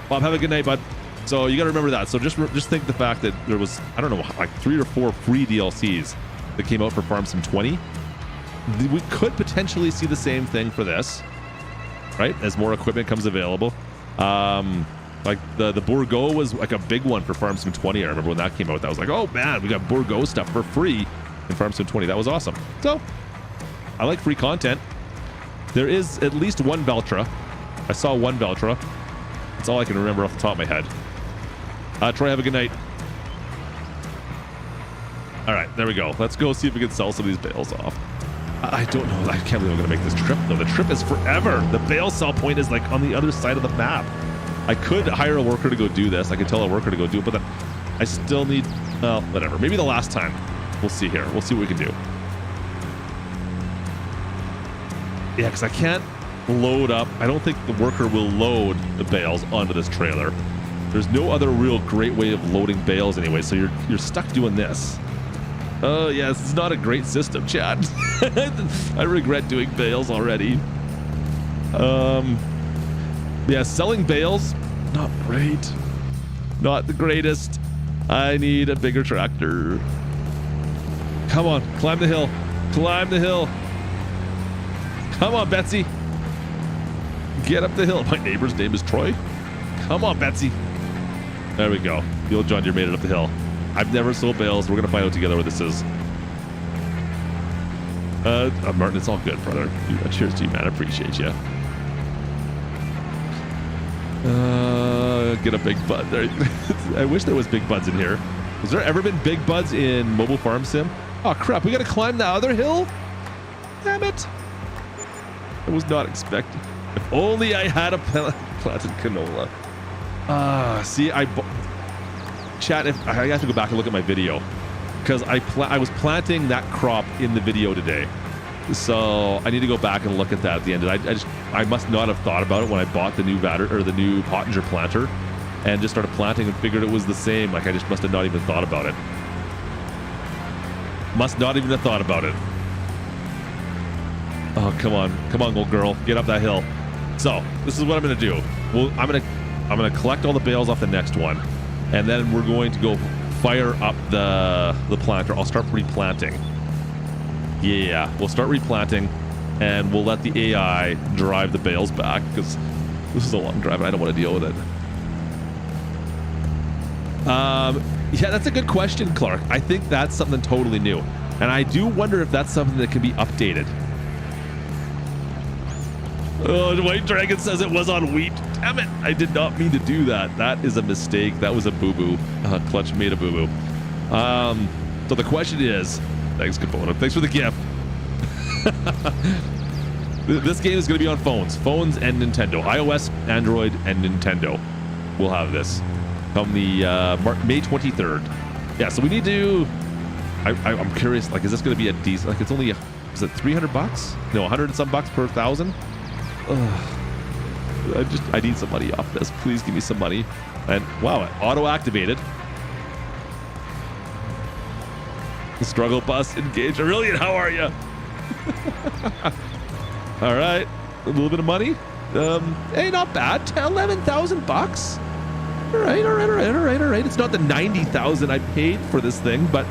Bob, have a good night, bud. So you got to remember that. So just think the fact that there was, I don't know, like 3 or 4 free DLCs that came out for Farm Sim 20. We could potentially see the same thing for this, right? As more equipment comes available. Like the Bourgeot was like a big one for Farm Sim 20. I remember when that came out. That was like, oh man, we got Bourgeot stuff for free in Farm Sim 20. That was awesome. So I like free content. There is at least one Beltra. I saw one Beltra. That's all I can remember off the top of my head. Troy, have a good night. All right, there we go. Let's go see if we can sell some of these bales off. I don't know. I can't believe I'm going to make this trip, though. The trip is forever. The bale sell point is like on the other side of the map. I could hire a worker to go do this. I could tell a worker to go do it, but then I still need, well, whatever. Maybe the last time. We'll see here. We'll see what we can do. Yeah, because I can't load up. I don't think the worker will load the bales onto this trailer. There's no other real great way of loading bales anyway, so you're stuck doing this. Oh, yeah, this is not a great system, Chad. I regret doing bales already. Yeah, selling bales, not great. Not the greatest. I need a bigger tractor. Come on, climb the hill. Climb the hill. Come on, Betsy. Get up the hill. My neighbor's name is Troy. Come on, Betsy. There we go. The old John Deere made it up the hill. I've never sold bales. We're going to find out together what this is. Martin, it's all good, brother. Cheers to you, man. I appreciate you. Get a big bud. I wish there was big buds in here. Has there ever been big buds in Mobile Farm Sim? Oh, crap. We got to climb the other hill? Damn it. I was not expecting. If only I had a planted canola. See, chat, if I have to go back and look at my video because I was planting that crop in the video today. So I need to go back and look at that at the end. I must not have thought about it when I bought the new the new Pottinger planter and just started planting and figured it was the same. Like I just must have not even thought about it. Must not even have thought about it. Oh, come on, old girl, get up that hill. So this is what I'm gonna do. Well, I'm gonna collect all the bales off the next one, and then we're going to go fire up the planter. I'll start replanting. Yeah, we'll start replanting, and we'll let the AI drive the bales back because this is a long drive and I don't want to deal with it. Yeah, that's a good question, Clark. I think that's something totally new, and I do wonder if that's something that can be updated. Oh, the White Dragon says it was on wheat. Damn it, I did not mean to do that. That is a mistake. That was a boo-boo. Klutch made a boo-boo. So the question is, thanks, Capone. Thanks for the gift. This game is going to be on phones and Nintendo. iOS, Android, and Nintendo will have this come the May 23rd. Yeah, so we need to... I'm curious, like, is this going to be a decent... Like, it's only... Is it 300 bucks? No, 100 and some bucks per 1,000? I need some money off this. Please give me some money. And wow, it auto-activated. Struggle bus engaged. Aurelian, how are you? All right, a little bit of money. Hey, not bad. 11,000 bucks. All right. It's not the 90,000 I paid for this thing, but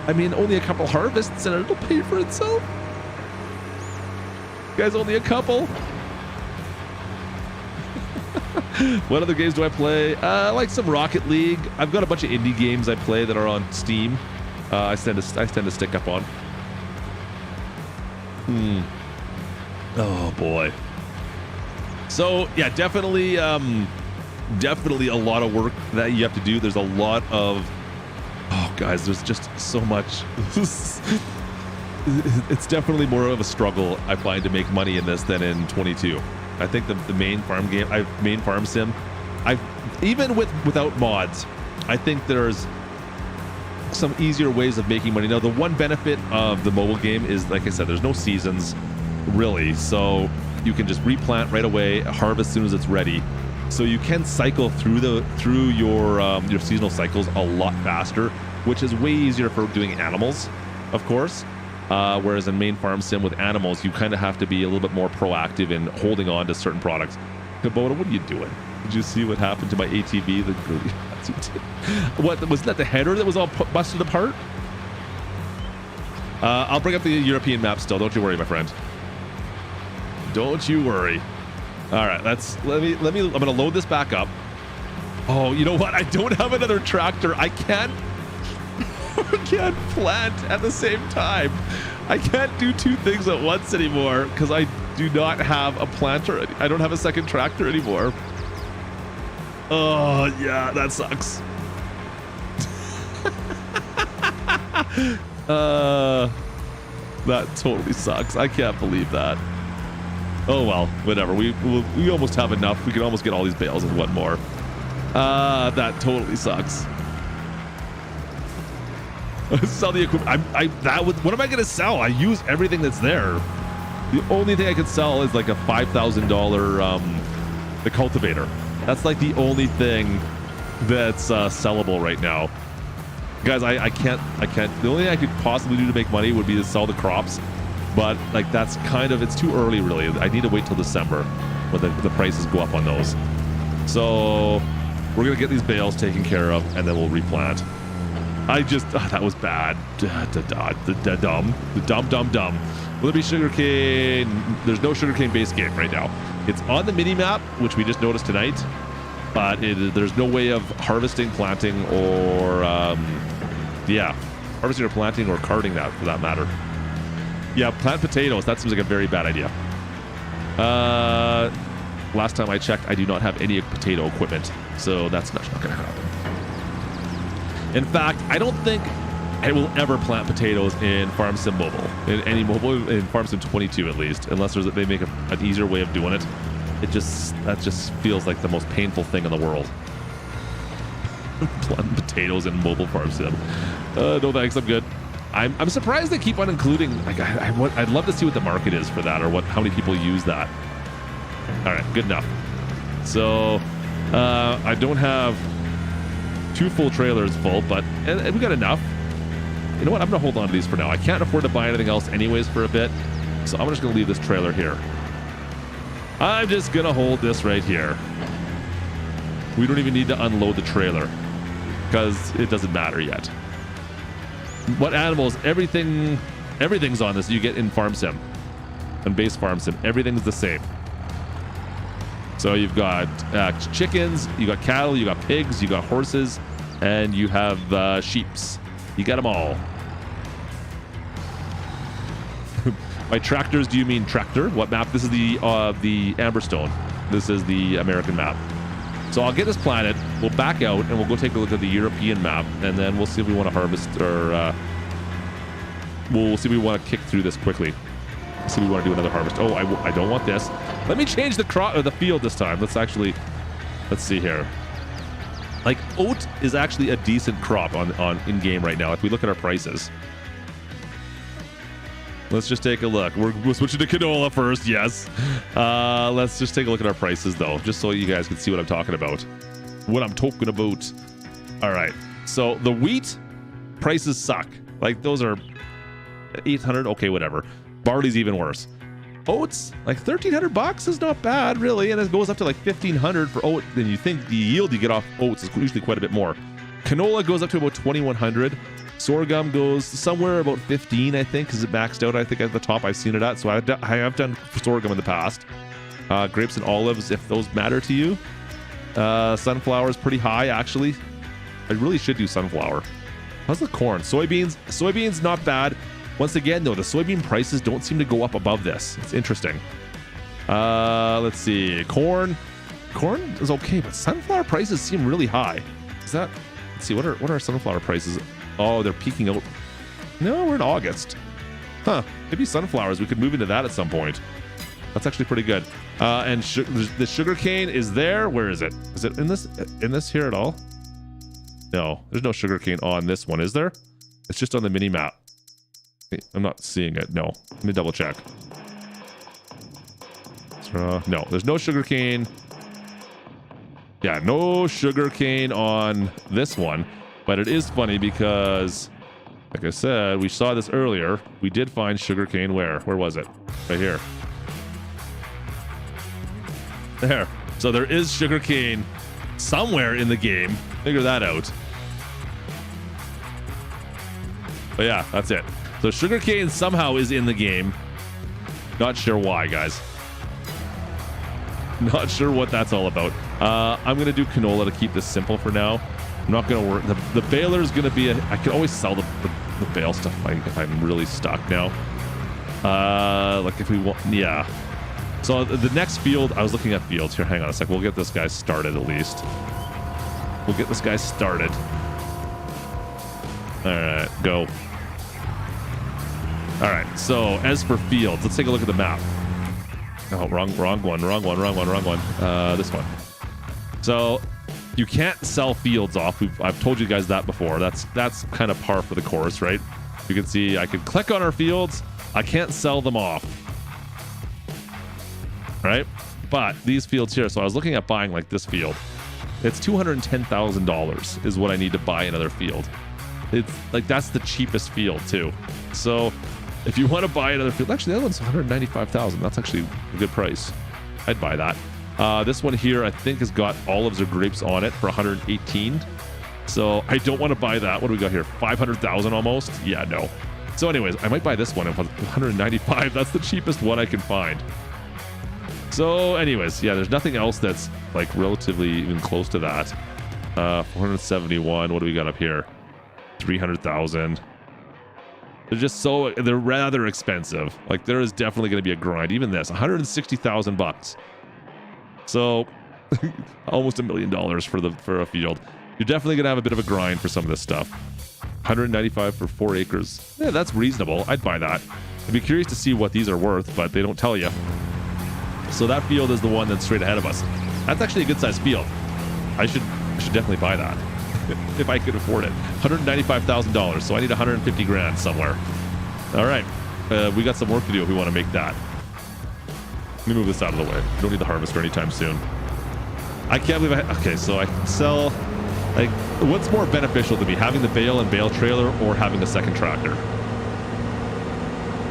I mean, only a couple harvests and it'll pay for itself. Guys, only a couple. What other games do I play? I like some Rocket League. I've got a bunch of indie games I play that are on Steam. I tend to stick up on. Oh boy. So yeah, definitely a lot of work that you have to do. There's a lot of, oh guys, there's just so much. It's definitely more of a struggle, I find, to make money in this than in 22. I think the main farm game, main farm sim, even without mods, I think there's some easier ways of making money. Now, the one benefit of the mobile game is, like I said, there's no seasons really, so you can just replant right away, harvest as soon as it's ready. So you can cycle through your seasonal cycles a lot faster, which is way easier for doing animals, of course. Whereas in main farm sim with animals, you kind of have to be a little bit more proactive in holding on to certain products. Kubota, what are you doing? Did you see what happened to my ATV? What, was that the header that was all busted apart? I'll bring up the European map still. Don't you worry, my friend. Don't you worry. All right, let me. I'm gonna load this back up. Oh, you know what? I don't have another tractor. I can't plant at the same time. I can't do two things at once anymore because I do not have a planter. I don't have a second tractor anymore. Oh yeah, that sucks. That totally sucks. I can't believe that. Oh well, whatever. We almost have enough. We can almost get all these bales and one more. That totally sucks. Sell the equipment. What am I gonna sell? I use everything that's there. The only thing I could sell is like a $5,000 the cultivator. That's like the only thing that's sellable right now. Guys, I can't. The only thing I could possibly do to make money would be to sell the crops. But like that's kind of, it's too early really. I need to wait till December when the prices go up on those. So we're gonna get these bales taken care of and then we'll replant. That was bad. Dumb. Will there be sugarcane? There's no sugarcane based game right now. It's on the mini map, which we just noticed tonight, but there's no way of harvesting, planting, or harvesting or planting or carting that for that matter. Yeah, plant potatoes. That seems like a very bad idea. Last time I checked, I do not have any potato equipment, so that's not going to happen. In fact, I don't think I will ever plant potatoes in Farm Sim Mobile, in Farm Sim 22 at least, unless they make an easier way of doing it. That just feels like the most painful thing in the world. Planting potatoes in mobile Farm Sim. No thanks, I'm good. I'm surprised they keep on including. Like, I'd love to see what the market is for that, or how many people use that. All right, good enough. So I don't have 2 full trailers full, but and we got enough. You know what? I'm gonna hold on to these for now. I can't afford to buy anything else anyways for a bit, so I'm just gonna leave this trailer here. I'm just gonna hold this right here. We don't even need to unload the trailer because it doesn't matter yet. What animals? Everything's on this. You get in Farm Sim, on base Farm Sim. Everything's the same. So you've got chickens, you got cattle, you got pigs, you got horses, and you have sheeps. You got them all. By tractors, do you mean tractor? What map? This is the Amberstone. This is the American map. So I'll get this planted. We'll back out and we'll go take a look at the European map, and then we'll see if we want to harvest or we'll see if we want to kick through this quickly. See if we want to do another harvest. Oh, I don't want this. Let me change the crop or the field this time. Let's see here. Like oat is actually a decent crop on in game right now if we look at our prices. Let's just take a look. We're switching to canola first, yes. Let's just take a look at our prices though, just so you guys can see what I'm talking about. All right. So the wheat prices suck. Like those are 800. Okay, whatever. Barley's even worse. Oats, like $1,300 is not bad, really, and it goes up to like $1,500 for oat. Then you think the yield you get off oats is usually quite a bit more. Canola goes up to about $2,100. Sorghum goes somewhere about 15, I think, because it maxed out. I think at the top I've seen it at. So I have done sorghum in the past. Grapes and olives, if those matter to you. Sunflower is pretty high, actually. I really should do sunflower. How's the corn? Soybeans not bad. Once again, though, the soybean prices don't seem to go up above this. It's interesting. Let's see. Corn is okay, but sunflower prices seem really high. Let's see, what are our sunflower prices? Oh, they're peaking out. No, we're in August. Huh. Maybe sunflowers. We could move into that at some point. That's actually pretty good. And the sugarcane is there. Where is it? Is it in this here at all? No, there's no sugarcane on this one, is there? It's just on the mini map. I'm not seeing it. No. Let me double check. No, there's no sugarcane. Yeah, no sugarcane on this one. But it is funny because, like I said, we saw this earlier. We did find sugarcane where? Where was it? Right here. There. So there is sugarcane somewhere in the game. Figure that out. But yeah, that's it. So sugarcane somehow is in the game. Not sure why, guys. Not sure what that's all about. I'm going to do canola to keep this simple for now. I'm not going to work. The baler is going to be I can always sell the bale stuff if I'm really stuck now. Like if we want, yeah. So the next field, I was looking at fields here. Hang on a sec. We'll get this guy started at least. We'll get this guy started. All right, go. All right, so as for fields, let's take a look at the map. Oh, wrong one. This one. So you can't sell fields off. I've told you guys that before. That's kind of par for the course, right? You can see I can click on our fields. I can't sell them off. Right? But these fields here, so I was looking at buying like this field. It's $210,000 is what I need to buy another field. It's like that's the cheapest field too. So If you want to buy another field, actually the other one's 195,000. That's actually a good price. I'd buy that. This one here, I think, has got olives or grapes on it for 118. So I don't want to buy that. What do we got here? 500,000 almost? Yeah, no. So anyways, I might buy this one at 195. That's the cheapest one I can find. So anyways, yeah, there's nothing else that's like relatively even close to that. 471. What do we got up here? 300,000. They're rather expensive. Like there is definitely going to be a grind. Even this, 160,000 bucks. So almost $1 million for a field. You're definitely going to have a bit of a grind for some of this stuff. 195 for 4 acres. Yeah, that's reasonable. I'd buy that. I'd be curious to see what these are worth, but they don't tell you. So that field is the one that's straight ahead of us. That's actually a good sized field. I should definitely buy that if I could afford it. $195,000. So I need 150 grand somewhere. All right. We got some work to do if we want to make that. Let me move this out of the way. We don't need the harvester anytime soon. I can't believe okay, so I can sell. Like, what's more beneficial to me, having the bale and bale trailer or having a second tractor?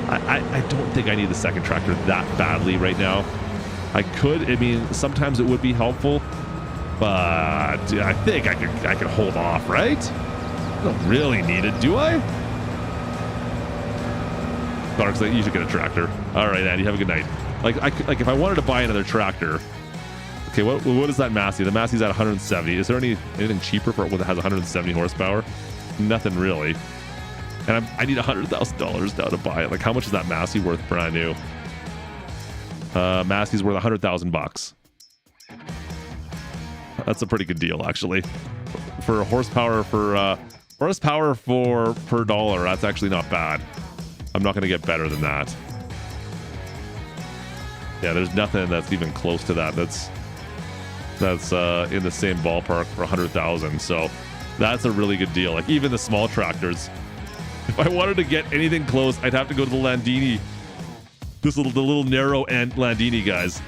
I don't think I need the second tractor that badly right now. I mean, sometimes it would be helpful, but I think I could hold off, right? I don't really need it, do I? Clark's like, you should get a tractor. All right, Andy, have a good night. Like if I wanted to buy another tractor. Okay, what is that Massey? The Massey's at 170. Is there anything cheaper for what has 170 horsepower? Nothing really. And I need $100,000 now to buy it. Like, how much is that Massey worth brand new? Massey's worth 100,000 bucks. That's a pretty good deal, actually. For horsepower per dollar, that's actually not bad. I'm not going to get better than that. Yeah, there's nothing that's even close to that. That's in the same ballpark for 100,000. So that's a really good deal. Like even the small tractors, if I wanted to get anything close, I'd have to go to the Landini, the little narrow end Landini guys.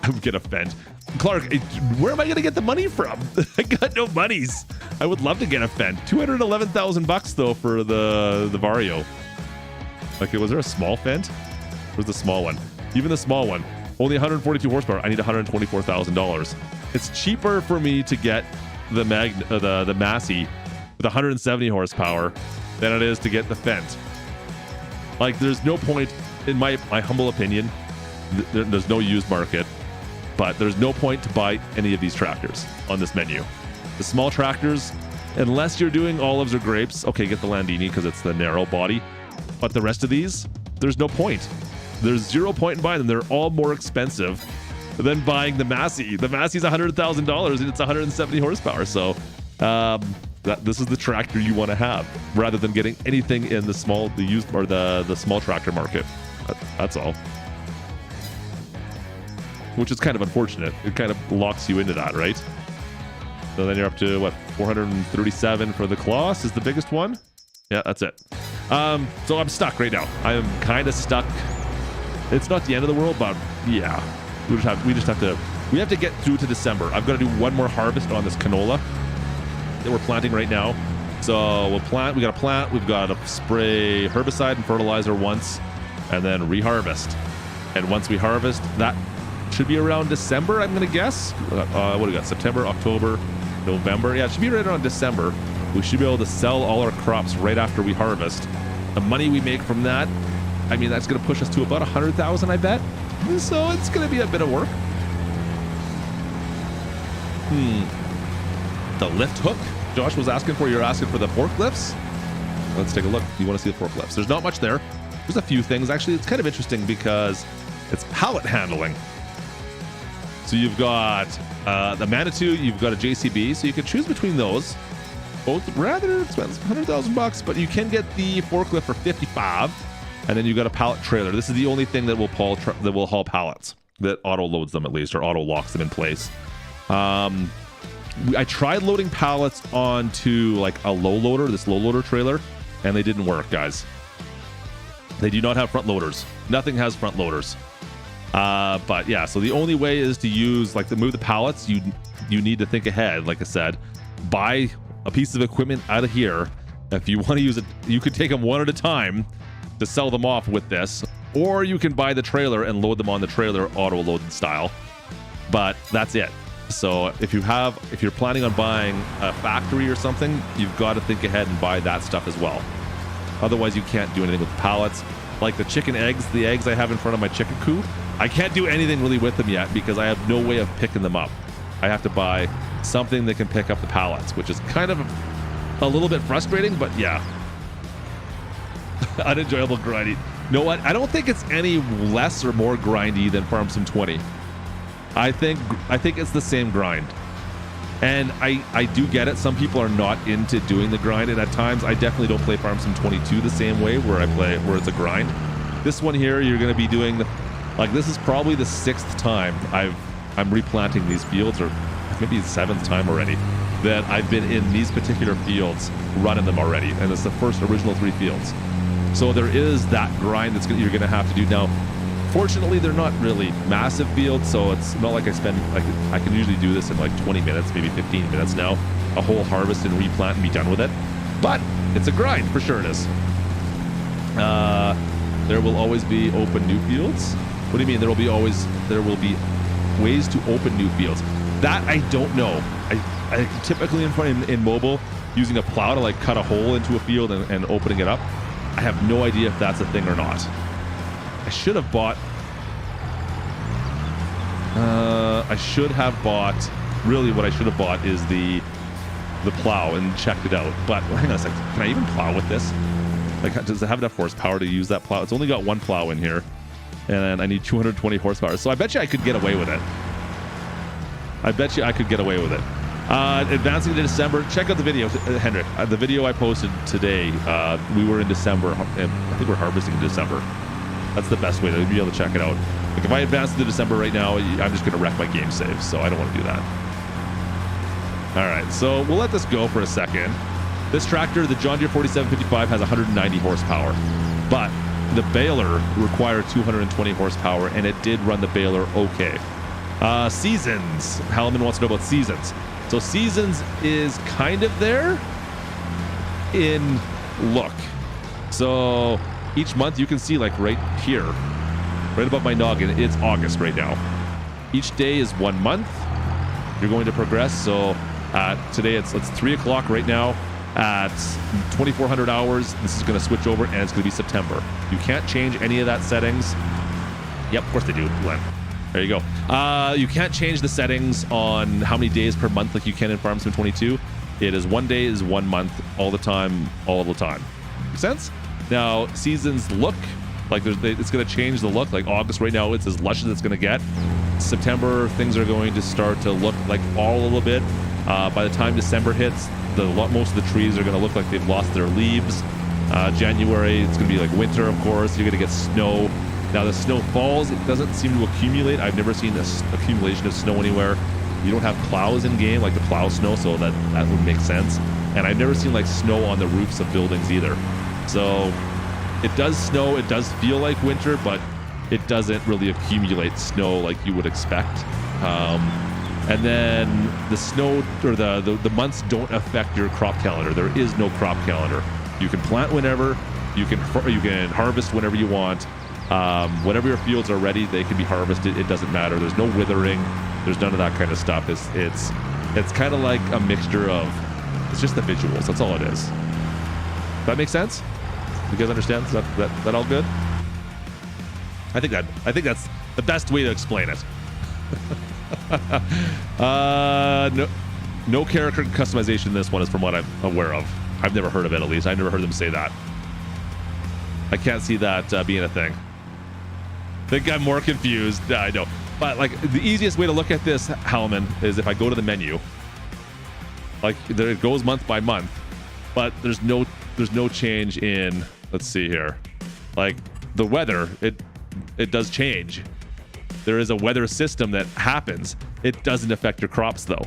I'm gonna Fendt. Clark, where am I gonna get the money from? I got no monies. I would love to get a Fendt. 211,000 bucks though for the Vario. Okay, was there a small Fendt? Where's the small one? Even the small one. Only 142 horsepower. I need $124,000. It's cheaper for me to get the Massey with 170 horsepower than it is to get the Fendt. Like, there's no point, in my humble opinion, there's no used market, but there's no point to buy any of these tractors on this menu. The small tractors, unless you're doing olives or grapes, okay, get the Landini because it's the narrow body. But the rest of these, there's no point. There's 0 point in buying them. They're all more expensive than buying the Massey. The Massey's $100,000 and it's 170 horsepower. So this is the tractor you want to have rather than getting anything in the small tractor market. That's all. Which is kind of unfortunate. It kind of locks you into that, right? So then you're up to what, 437 for the Kloss is the biggest one. Yeah, that's it. So I'm stuck right now. I am kind of stuck. It's not the end of the world, but yeah, we have to get through to December. I've got to do one more harvest on this canola that we're planting right now. So we got to plant, we've got to spray herbicide and fertilizer once, and then reharvest. And once we harvest, that should be around December, I'm gonna guess. What do we got? September, October, November. Yeah, it should be right around December. We should be able to sell all our crops right after we harvest. The money we make from that, I mean, that's going to push us to about 100,000, I bet. So it's going to be a bit of work. The lift hook Josh was asking for. You're asking for the forklifts? Let's take a look. You want to see the forklifts? There's not much there. There's a few things. Actually, it's kind of interesting because it's pallet handling. So you've got the Manitou, you've got a JCB. So you can choose between those. Both rather expensive, 100,000 bucks, but you can get the forklift for 55. And then you've got a pallet trailer. This is the only thing that will haul pallets, that auto loads them at least, or auto locks them in place. I tried loading pallets onto like a this low loader trailer, and they didn't work, guys. They do not have front loaders. Nothing has front loaders. But yeah, so the only way is to use, like, to move the pallets, you need to think ahead. Like I said, buy a piece of equipment out of here. If you want to use it, you could take them one at a time. to sell them off with this, or you can buy the trailer and load them on the trailer auto loaded style. But that's it. So if you're planning on buying a factory or something, you've got to think ahead and buy that stuff as well. Otherwise, you can't do anything with the pallets. Like the chicken eggs, the eggs I have in front of my chicken coop, I can't do anything really with them yet because I have no way of picking them up. I have to buy something that can pick up the pallets, which is kind of a little bit frustrating, but yeah. Unenjoyable grindy. You know what? I don't think it's any less or more grindy than Farm Sim 20. I think it's the same grind. And I do get it. Some people are not into doing the grind, and at times I definitely don't play Farm Sim 22 the same way where it's a grind. This one here, you're going to be doing this is probably the 6th time I'm replanting these fields, or maybe the 7th time already that I've been in these particular fields running them already, and it's the first original 3 fields. So there is that grind you're going to have to do now. Fortunately, they're not really massive fields, so it's not like I can usually do this in like 20 minutes, maybe 15 minutes now, a whole harvest and replant and be done with it. But it's a grind, for sure it is. There will always be open new fields. What do you mean there will be ways to open new fields? That I don't know. I typically in mobile, using a plow to like cut a hole into a field and opening it up. I have no idea if that's a thing or not. I should have bought. Really, what I should have bought is the plow and checked it out. But hang on a second. Can I even plow with this? Like, does it have enough horsepower to use that plow? It's only got 1 plow in here, and I need 220 horsepower. So I bet you I could get away with it. Advancing to December. Check out the video, Hendrik. The video I posted today. We were in December. I think we're harvesting in December. That's the best way to be able to check it out. Like if I advance to December right now, I'm just going to wreck my game save, so I don't want to do that. All right, so we'll let this go for a second. This tractor, the John Deere 4755, has 190 horsepower, but the baler required 220 horsepower, and it did run the baler okay. Seasons. Halleman wants to know about Seasons. So Seasons is kind of there in look. So each month you can see, like right here, right above my noggin, it's August right now. Each day is 1 month. You're going to progress. So today it's 3 o'clock right now. At 2400 hours, this is going to switch over, and it's going to be September. You can't change any of that settings. Yep, of course they do, Glenn. There you go. You can't change the settings on how many days per month like you can in Farm Sim 22. It is 1 day is 1 month, all the time, all the time. Make sense? Now, seasons look like it's going to change the look. Like August right now, it's as lush as it's going to get. September, things are going to start to look like fall a little bit. By the time December hits, most of the trees are going to look like they've lost their leaves. January, it's going to be like winter, of course. You're going to get snow. Now, the snow falls. It doesn't seem to accumulate. I've never seen this accumulation of snow anywhere. You don't have plows in game, like the plow snow, so that would make sense. And I've never seen like snow on the roofs of buildings either. So it does snow. It does feel like winter, but it doesn't really accumulate snow like you would expect. And then the snow or the months don't affect your crop calendar. There is no crop calendar. You can plant whenever. You can harvest whenever you want. Whenever your fields are ready, they can be harvested. It doesn't matter. There's no withering. There's none of that kind of stuff. It's kind of like a mixture of. It's just the visuals. That's all it is. That makes sense? You guys understand? Is that all good? I think that's the best way to explain it. No character customization in this one is from what I'm aware of. I've never heard of it, at least. I've never heard them say that. I can't see that being a thing. I think I'm more confused. I know. But like the easiest way to look at this, Halman, is if I go to the menu. Like there it goes month by month, but there's no change in, let's see here. Like the weather, it does change. There is a weather system that happens. It doesn't affect your crops though.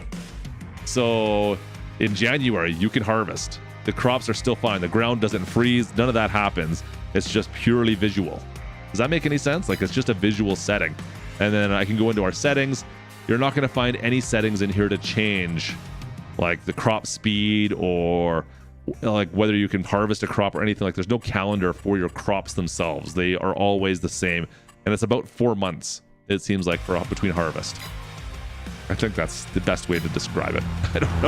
So in January, you can harvest. The crops are still fine. The ground doesn't freeze. None of that happens. It's just purely visual. Does that make any sense? Like it's just a visual setting. And then I can go into our settings. You're not going to find any settings in here to change like the crop speed or like whether you can harvest a crop or anything. Like there's no calendar for your crops themselves. They are always the same, and it's about 4 months, it seems like, for between harvest. I think that's the best way to describe it. I don't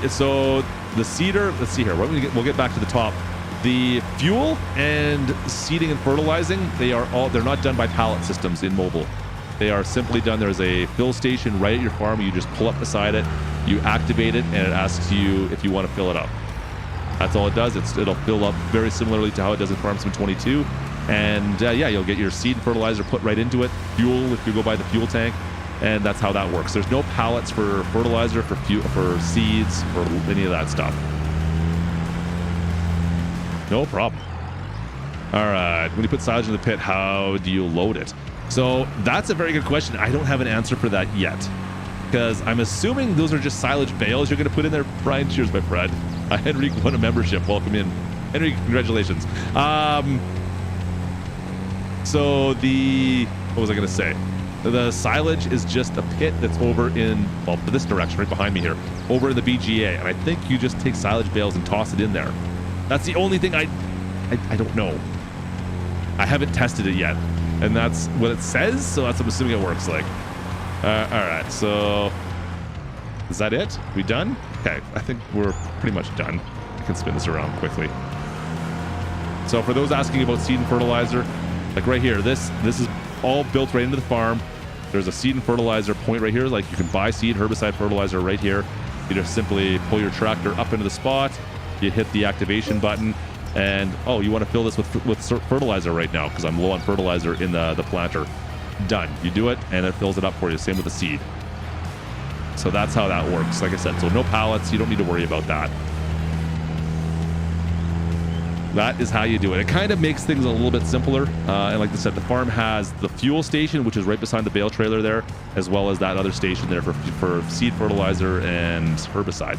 know. So the seeder, let's see here. We'll get back to the top. The fuel and seeding and fertilizing, they're not done by pallet systems in mobile. They are simply done. There's a fill station right at your farm. You just pull up beside it, you activate it, and it asks you if you want to fill it up. That's all it does. It'll fill up very similarly to how it does in Farm Sim 22. And yeah, you'll get your seed and fertilizer put right into it. Fuel if you go by the fuel tank, and that's how that works. There's no pallets for fertilizer, for seeds, for any of that stuff. No problem. All right, when you put silage in the pit, how do you load it? So that's a very good question. I don't have an answer for that yet, because I'm assuming those are just silage bales you're going to put in there. Brian, cheers, my friend. Henry won a membership. Welcome in, Henry. Congratulations. So what was I going to say? The silage is just a pit that's over in, well, this direction, right behind me here, over in the BGA. And I think you just take silage bales and toss it in there. That's the only thing I don't know. I haven't tested it yet. And that's what it says, so that's what I'm assuming it works like. All right, so is that it? We done? Okay, I think we're pretty much done. I can spin this around quickly. So for those asking about seed and fertilizer, like right here, this is all built right into the farm. There's a seed and fertilizer point right here. Like you can buy seed, herbicide, fertilizer right here. You just simply pull your tractor up into the spot. You hit the activation button. And, oh, you want to fill this with fertilizer right now because I'm low on fertilizer in the planter. Done. You do it, and it fills it up for you. Same with the seed. So that's how that works. Like I said, so no pallets. You don't need to worry about that. That is how you do it. It kind of makes things a little bit simpler. And like I said, the farm has the fuel station, which is right beside the bale trailer there, as well as that other station there for seed, fertilizer, and herbicide.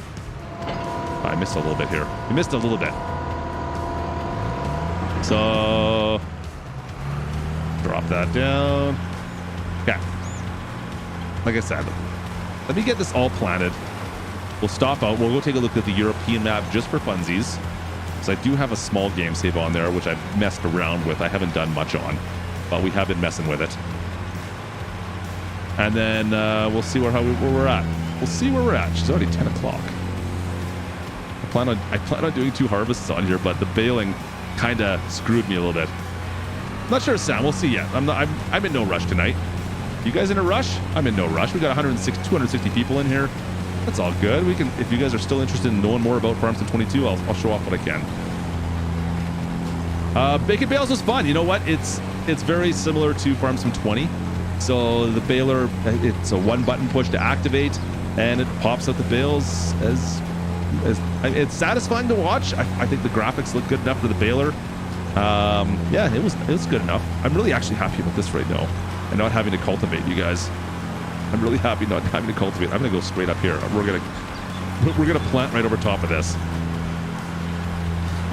I missed a little bit here. We missed a little bit. So drop that down. Okay. Like I said, let me get this all planted. We'll stop out. We'll go take a look at the European map just for funsies. So I do have a small game save on there, which I've messed around with. I haven't done much on, but we have been messing with it. And then we'll see where we're at. We'll see where we're at. It's already 10 o'clock. I plan on doing 2 harvests on here, but the baling kind of screwed me a little bit. Not sure, Sam. We'll see yet. I'm in no rush tonight. You guys in a rush? I'm in no rush. We got 260 people in here. That's all good. We can, if you guys are still interested in knowing more about Farm Sim 22, I'll show off what I can. Bacon bales was fun. You know what? It's very similar to Farm Sim 20. So the baler, it's a 1-button push to activate, and it pops out the bales as it's satisfying to watch. I think the graphics look good enough for the baler. Yeah, it was good enough. I'm really actually happy with this right now and not having to cultivate, you guys. I'm really happy not having to cultivate. I'm gonna go straight up here. We're gonna plant right over top of this.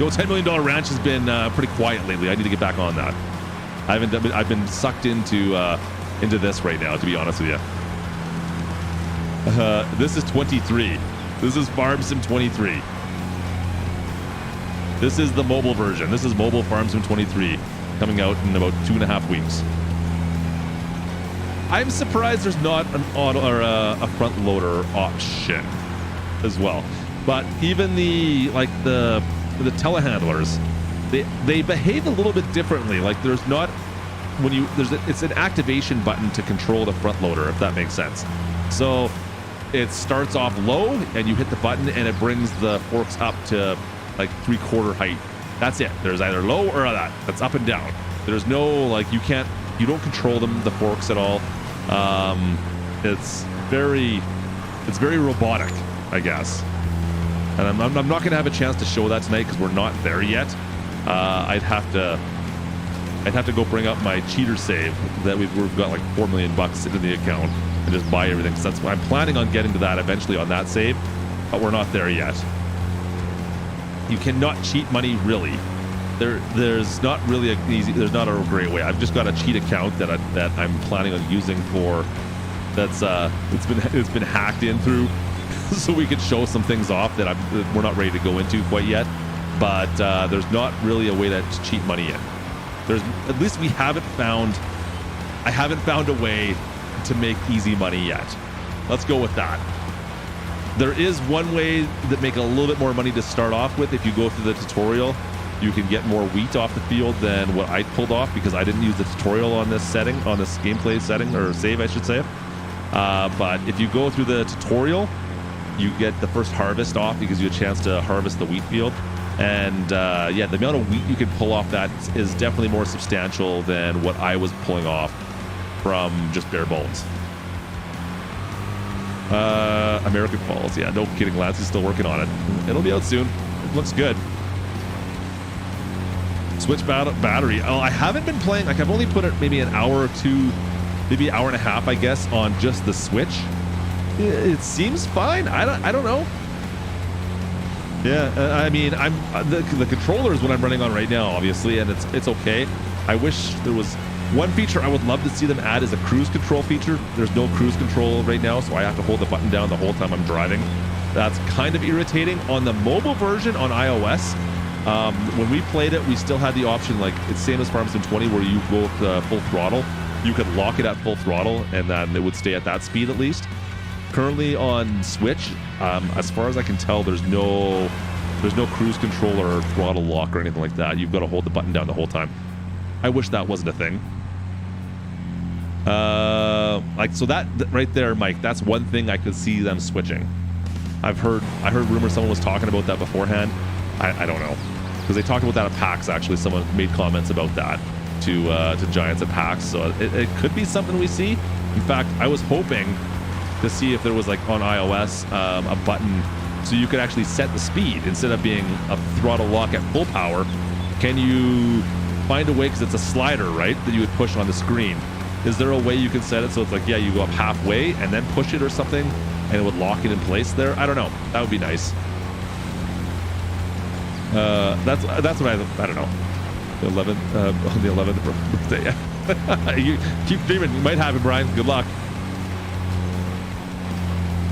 Yo, $10 million ranch has been pretty quiet lately. I need to get back on that. I've been sucked into this right now, to be honest with you. This is 23. This is Farm Sim 23. This is the mobile version. This is mobile Farm Sim 23 coming out in about 2.5 weeks. I'm surprised there's not an auto or a front loader option as well. But even the telehandlers, they behave a little bit differently. Like there's not it's an activation button to control the front loader, if that makes sense. So it starts off low and you hit the button and it brings the forks up to like 3/4 height. That's it. There's either low or that's up and down. There's no, like, you don't control the forks at all. It's very robotic, I guess. And I'm not going to have a chance to show that tonight because we're not there yet. I'd have to go bring up my cheater save that we've got like $4 million sitting in the account and just buy everything. So that's what I'm planning on getting to that eventually on that save, but we're not there yet. You cannot cheat money really. There's not really there's not a great way. I've just got a cheat account that I'm planning on using for it's been hacked in through. so we could show some things off that we're not ready to go into quite yet. But there's not really a way to cheat money in. At least I haven't found a way to make easy money yet. Let's go with that. There is one way that make a little bit more money to start off with. If you go through the tutorial, you can get more wheat off the field than what I pulled off because I didn't use the tutorial on this setting, on this gameplay setting, or save, I should say. But if you go through the tutorial, you get the first harvest off because you get a chance to harvest the wheat field. And yeah, the amount of wheat you can pull off that is definitely more substantial than what I was pulling off from just bare bones. American Falls, yeah, no kidding. Lance is still working on it. It'll be out soon. It looks good. Switch battery. Oh, I haven't been playing. Like, I've only put it maybe an hour or two, maybe an hour and a half, I guess, on just the Switch. It seems fine. I don't know. Yeah, I mean, the controller is what I'm running on right now, obviously, and it's okay. I wish there was one feature I would love to see them add is a cruise control feature. There's no cruise control right now, so I have to hold the button down the whole time I'm driving. That's kind of irritating. On the mobile version on iOS, when we played it, we still had the option, like it's same as Farm Sim 20, where you go full throttle. You could lock it at full throttle, and then it would stay at that speed at least. Currently on Switch, as far as I can tell, there's no cruise control or throttle lock or anything like that. You've got to hold the button down the whole time. I wish that wasn't a thing. So that right there, Mike, that's one thing I could see them switching. I heard rumors someone was talking about that beforehand. I don't know, because they talked about that at PAX. Actually, someone made comments about that to Giants at PAX. So it could be something we see. In fact, I was hoping to see if there was, like, on iOS a button so you could actually set the speed instead of being a throttle lock at full power. Can you find a way, because it's a slider, right, that you would push on the screen? Is there a way you can set it so it's like, yeah, you go up halfway and then push it or something and it would lock it in place there? I don't know. That would be nice. That's what I don't know. The 11th on the 11th birthday. Yeah. You keep dreaming. You might have it, Brian. Good luck.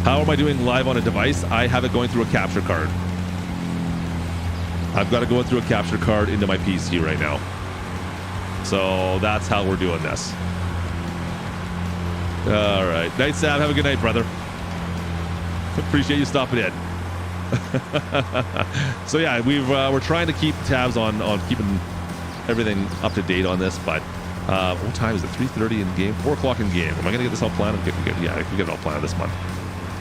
How am I doing live on a device? I have it going through a capture card. I've got to go through a capture card into my PC right now. So that's how we're doing this. All right. Night, Sam. Have a good night, brother. Appreciate you stopping in. So yeah, we're trying to keep tabs on keeping everything up to date on this, but what time is it? 3:30 in game, 4 o'clock in game. Am I gonna get this all planned? Yeah, I can get it all planned this month.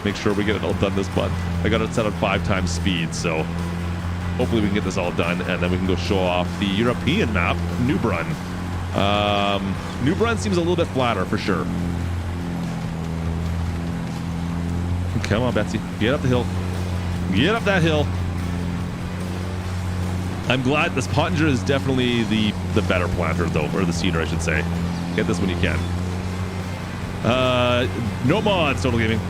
Make sure we get it all done this month. I got it set on 5 times speed, so hopefully we can get this all done, and then we can go show off the European map, New Brunn. New Brunn seems a little bit flatter for sure. Come on, Betsy, get up the hill. Get up that hill. I'm glad this Pottinger is definitely the better planter, though, or the seeder, I should say. Get this when you can. No mods, Total Gaming.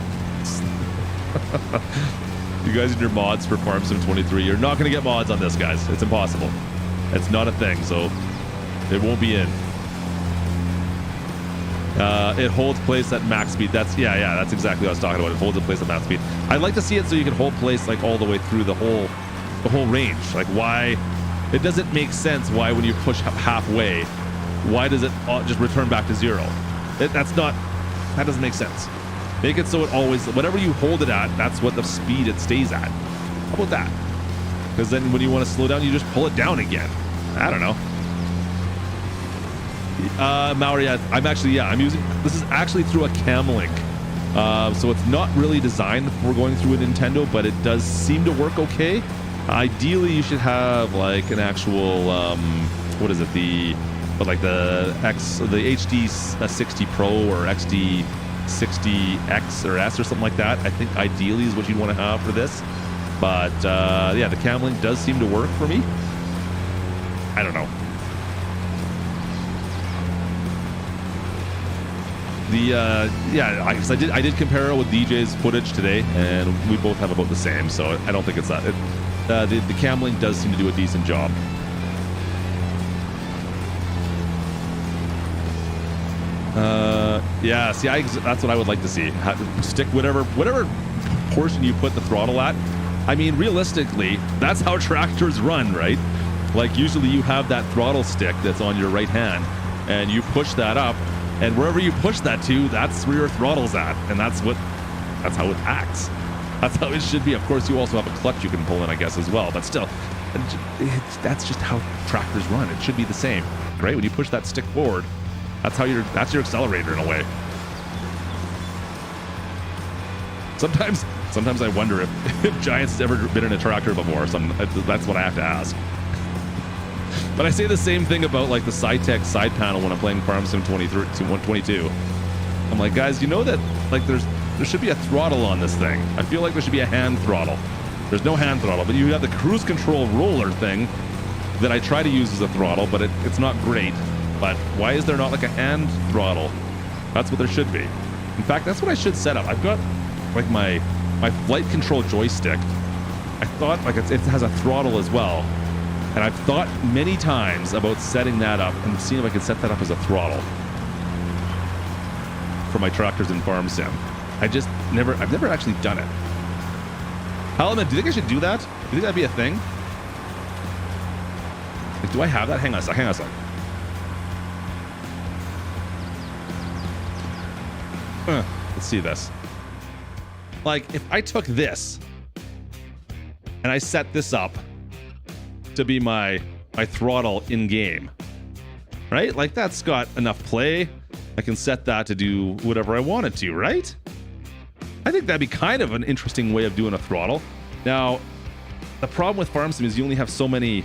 You guys and your mods for Farm Sim 23. You're not going to get mods on this, guys. It's impossible. It's not a thing, so it won't be in. It holds place at max speed. That's exactly what I was talking about. It holds in place at max speed. I'd like to see it so you can hold place like all the way through the whole range. Like, why? It doesn't make sense why when you push halfway, why does it just return back to 0? That doesn't make sense. Make it so it always, whatever you hold it at, that's what the speed it stays at. How about that? Because then when you want to slow down, you just pull it down again. I don't know. Maori, I'm using, this is actually through a Camlink. So it's not really designed for going through a Nintendo, but it does seem to work okay. Ideally, you should have like an actual, what is it? The HD 60 Pro or XD 60X or S or something like that. I think ideally is what you'd want to have for this. But yeah, the Camlink does seem to work for me. I don't know. I did compare it with DJ's footage today, and we both have about the same, so I don't think it's that. The Camlink does seem to do a decent job. Yeah, see, that's what I would like to see. Stick whatever portion you put the throttle at, I mean, realistically, that's how tractors run, right? Like usually you have that throttle stick that's on your right hand and you push that up, and wherever you push that to, that's where your throttle's at. And that's how it acts. That's how it should be. Of course, you also have a clutch you can pull in, I guess, as well. But still, that's just how tractors run. It should be the same, right? When you push that stick forward, that's your accelerator in a way. Sometimes I wonder if Giants has ever been in a tractor before. That's what I have to ask. But I say the same thing about like the SciTech side panel when I'm playing Farm Sim 122. I'm like, guys, you know that like there should be a throttle on this thing. I feel like there should be a hand throttle. There's no hand throttle, but you have the cruise control roller thing that I try to use as a throttle, but it's not great. But why is there not like a hand throttle? That's what there should be. In fact, that's what I should set up. I've got like my flight control joystick. I thought like it has a throttle as well. And I've thought many times about setting that up and seeing if I could set that up as a throttle for my tractors in Farm Sim. I've never actually done it. Element, do you think I should do that? Do you think that'd be a thing? Like, do I have that? Hang on a sec. Let's see this. Like, if I took this and I set this up to be my throttle in game, right? Like that's got enough play. I can set that to do whatever I want it to, right? I think that'd be kind of an interesting way of doing a throttle. Now, the problem with Farm Sim is you only have so many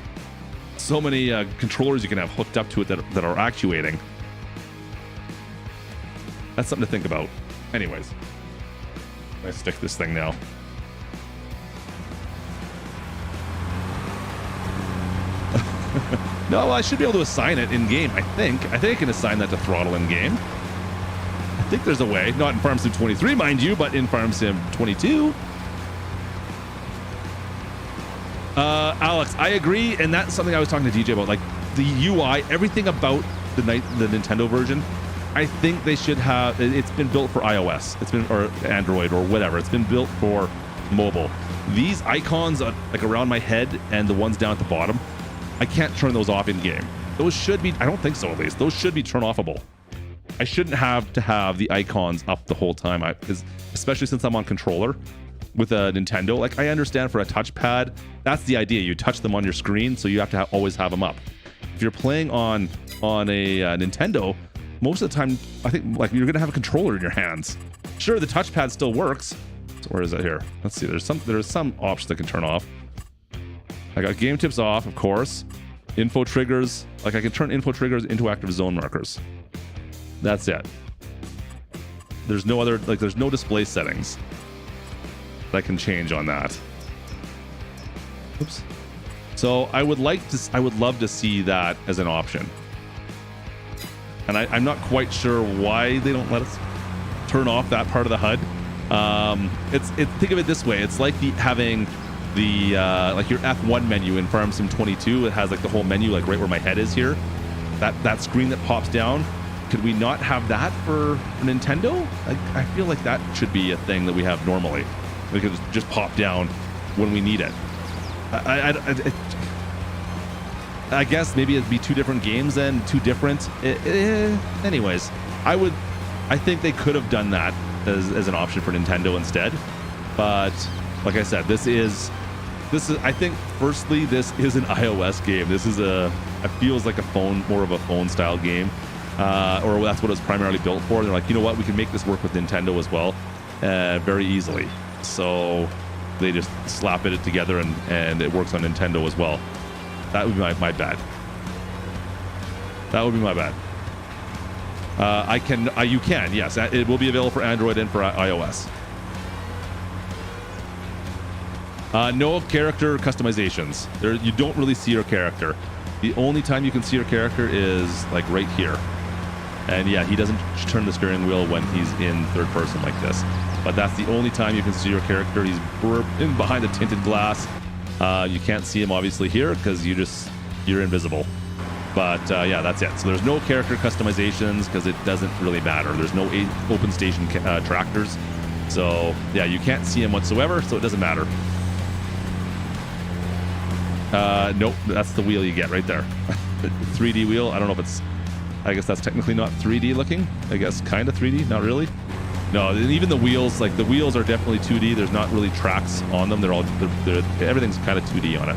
controllers you can have hooked up to it that are actuating. That's something to think about. Anyways, I stick this thing now. No, I should be able to assign it in game. I think I can assign that to throttle in game. I think there's a way, not in Farm Sim 23, mind you, but in Farm Sim 22. Alex, I agree, and that's something I was talking to DJ about. Like the UI, everything about the Nintendo version, I think they should have. It's been built for iOS, or Android or whatever. It's been built for mobile. These icons, like around my head, and the ones down at the bottom, I can't turn those off in game. Those should be, I don't think so at least, those should be turn offable. I shouldn't have to have the icons up the whole time, especially since I'm on controller with a Nintendo. Like I understand for a touchpad, that's the idea. You touch them on your screen, so you have to always have them up. If you're playing on a Nintendo, most of the time, I think like you're gonna have a controller in your hands. Sure, the touchpad still works. So where is it here? Let's see, there's some options that can turn off. I got game tips off, of course. Info triggers, like I can turn info triggers into active zone markers. That's it. There's no other, like there's no display settings that I can change on that. Oops. So I would love to see that as an option. And I'm not quite sure why they don't let us turn off that part of the HUD. Think of it this way. It's like having the like your F1 menu in Farm Sim 22. It has like the whole menu like right where my head is here. That screen that pops down. Could we not have that for Nintendo? I feel like that should be a thing that we have normally. We could just pop down when we need it. I guess maybe it'd be two different games then, two different. Anyways, I think they could have done that as an option for Nintendo instead. But like I said, this is. I think firstly, this is an iOS game. This is it feels like more of a phone style game, or that's what it was primarily built for. They're like, you know what, we can make this work with Nintendo as well, very easily. So they just slap it together and it works on Nintendo as well. That would be my bad. That would be my bad. You can, yes. It will be available for Android and for iOS. No character customizations. You don't really see your character. The only time you can see your character is like right here. And yeah, he doesn't turn the steering wheel when he's in third person like this. But that's the only time you can see your character. He's in behind a tinted glass. You can't see him obviously here because you're invisible. But yeah, that's it. So there's no character customizations because it doesn't really matter. There's no open station tractors. So yeah, you can't see them whatsoever, so it doesn't matter. Nope, that's the wheel you get right there. 3D wheel. I don't know if it's, I guess that's technically not 3D looking. I guess kind of 3D, not really. No, even the wheels, like the wheels are definitely 2D. There's not really tracks on them. Everything's kind of 2D on it.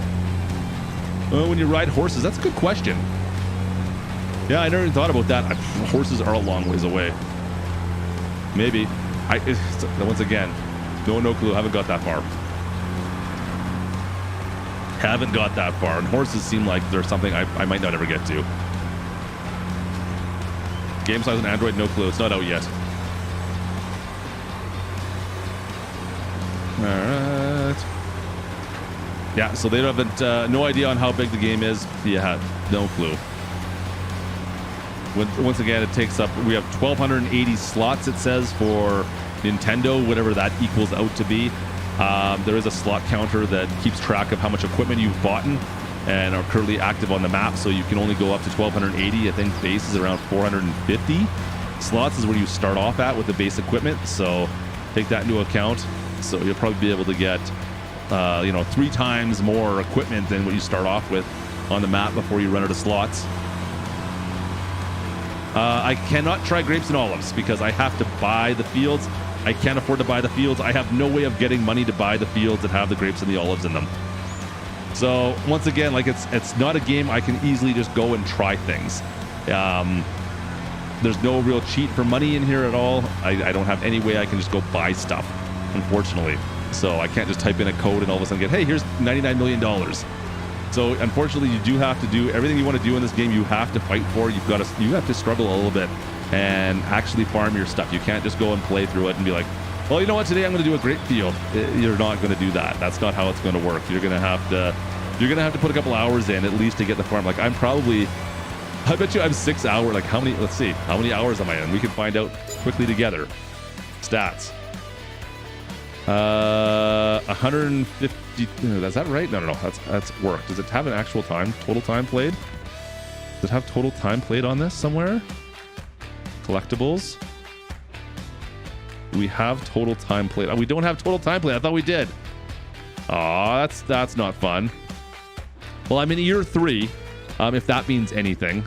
When you ride horses, that's a good question. Yeah, I never even thought about that. Horses are a long ways away. Maybe. Once again, no clue. Haven't got that far. Haven't got that far. And horses seem like they're something I might not ever get to. Game size on Android, no clue. It's not out yet. All right. Yeah, so they haven't, no idea on how big the game is. Yeah, no clue. Once again, it takes up, we have 1,280 slots, it says, for Nintendo, whatever that equals out to be. There is a slot counter that keeps track of how much equipment you've bought and are currently active on the map, so you can only go up to 1,280. I think base is around 450. Slots is where you start off at with the base equipment, so take that into account. So you'll probably be able to get 3 times more equipment than what you start off with on the map before you run out of slots. I cannot try grapes and olives because I have to buy the fields. I can't afford to buy the fields. I have no way of getting money to buy the fields that have the grapes and the olives in them. So once again, like it's not a game I can easily just go and try things. There's no real cheat for money in here at all. I don't have any way I can just go buy stuff, unfortunately. So I can't just type in a code and all of a sudden get, hey, here's $99 million. So unfortunately, you do have to do everything you want to do in this game. You have to fight for. You have to struggle a little bit and actually farm your stuff. You can't just go and play through it and be like, well, you know what? Today I'm going to do a grape field. You're not going to do that. That's not how it's going to work. You're going to have to put a couple hours in at least to get the farm. Like I bet you I'm 6 hours. Like how many? Let's see. How many hours am I in? We can find out quickly together. Stats. 150. Is that right? No. That's work. Does it have an actual time? Total time played? Does it have total time played on this somewhere? Collectibles. We have total time played. Oh, we don't have total time played. I thought we did. Aw, that's not fun. Well, I'm in year 3, if that means anything.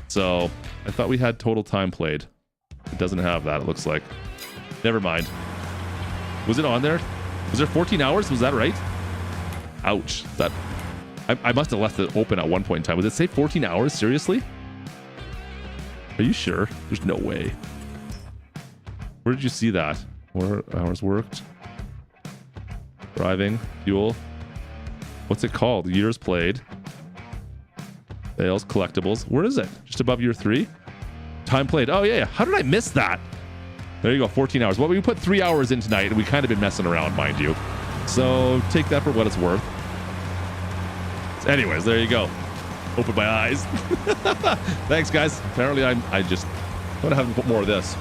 So I thought we had total time played. It doesn't have that, it looks like. Never mind. Was it on there? Was there 14 hours? Was that right? Ouch. I must have left it open at one point in time. Would it say 14 hours? Seriously? Are you sure? There's no way. Where did you see that? 4 hours worked. Driving. Fuel. What's it called? Years played. Sales. Collectibles. Where is it? Just above year 3? Time played. Oh, yeah. How did I miss that? There you go. 14 hours. Well, we put 3 hours in tonight, and we kind of been messing around, mind you. So take that for what it's worth. Anyways, there you go. Open my eyes. Thanks, guys. Apparently, I just want to have to put more of this.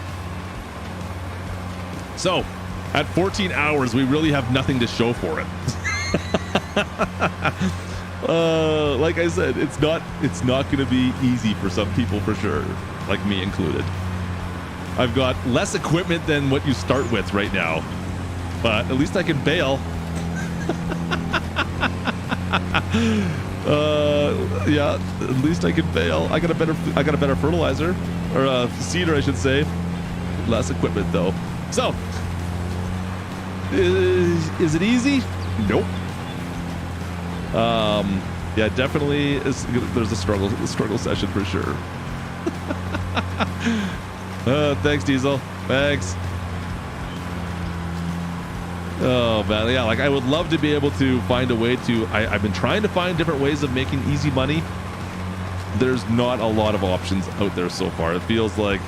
So, at 14 hours, we really have nothing to show for it. Like I said, it's not going to be easy for some people for sure, like me included. I've got less equipment than what you start with right now, but at least I can bail. Yeah, at least I can bail. I got a better fertilizer, or a seeder, I should say. Less equipment though. So, is it easy? Nope. Yeah, definitely there's a struggle session for sure. Thanks, Diesel. Thanks. Oh, man. Yeah, like I would love to be able to find a way to... I've been trying to find different ways of making easy money. There's not a lot of options out there so far. It feels like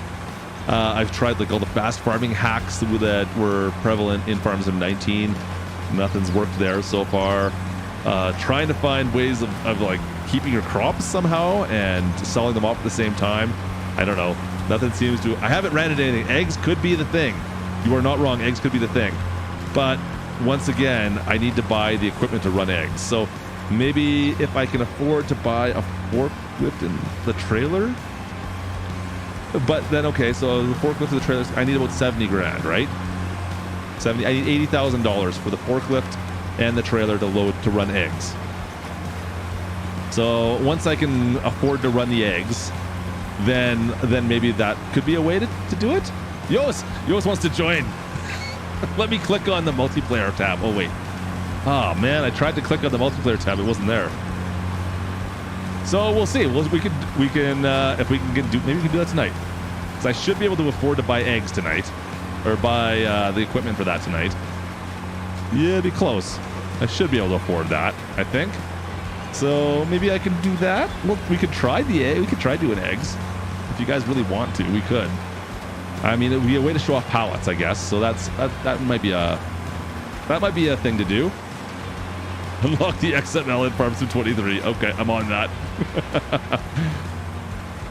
I've tried like all the fast farming hacks that were prevalent in Farm Sim 19. Nothing's worked there so far. Trying to find ways of like keeping your crops somehow and selling them off at the same time. I don't know. Nothing seems to... I haven't ran into anything. Eggs could be the thing. You are not wrong. Eggs could be the thing. But once again, I need to buy the equipment to run eggs. So maybe if I can afford to buy a forklift in the trailer. But then, okay, so the forklift in the trailer, I need about 70 grand, right? I need $80,000 for the forklift and the trailer to run eggs. So once I can afford to run the eggs, then maybe that could be a way to do it. Yost wants to join. Let me click on the multiplayer tab. Oh wait. Oh man, I tried to click on the multiplayer tab. It wasn't there. So we'll see. We can if we can maybe we can do that tonight. Because I should be able to afford to buy eggs tonight, or buy the equipment for that tonight. Yeah, it'd be close. I should be able to afford that, I think. So maybe I can do that. Well, we could try we could try doing eggs. If you guys really want to, we could. I mean, it would be a way to show off pallets, I guess. So that might be a thing to do. Unlock the XML in Farm Sim 23. Okay, I'm on that.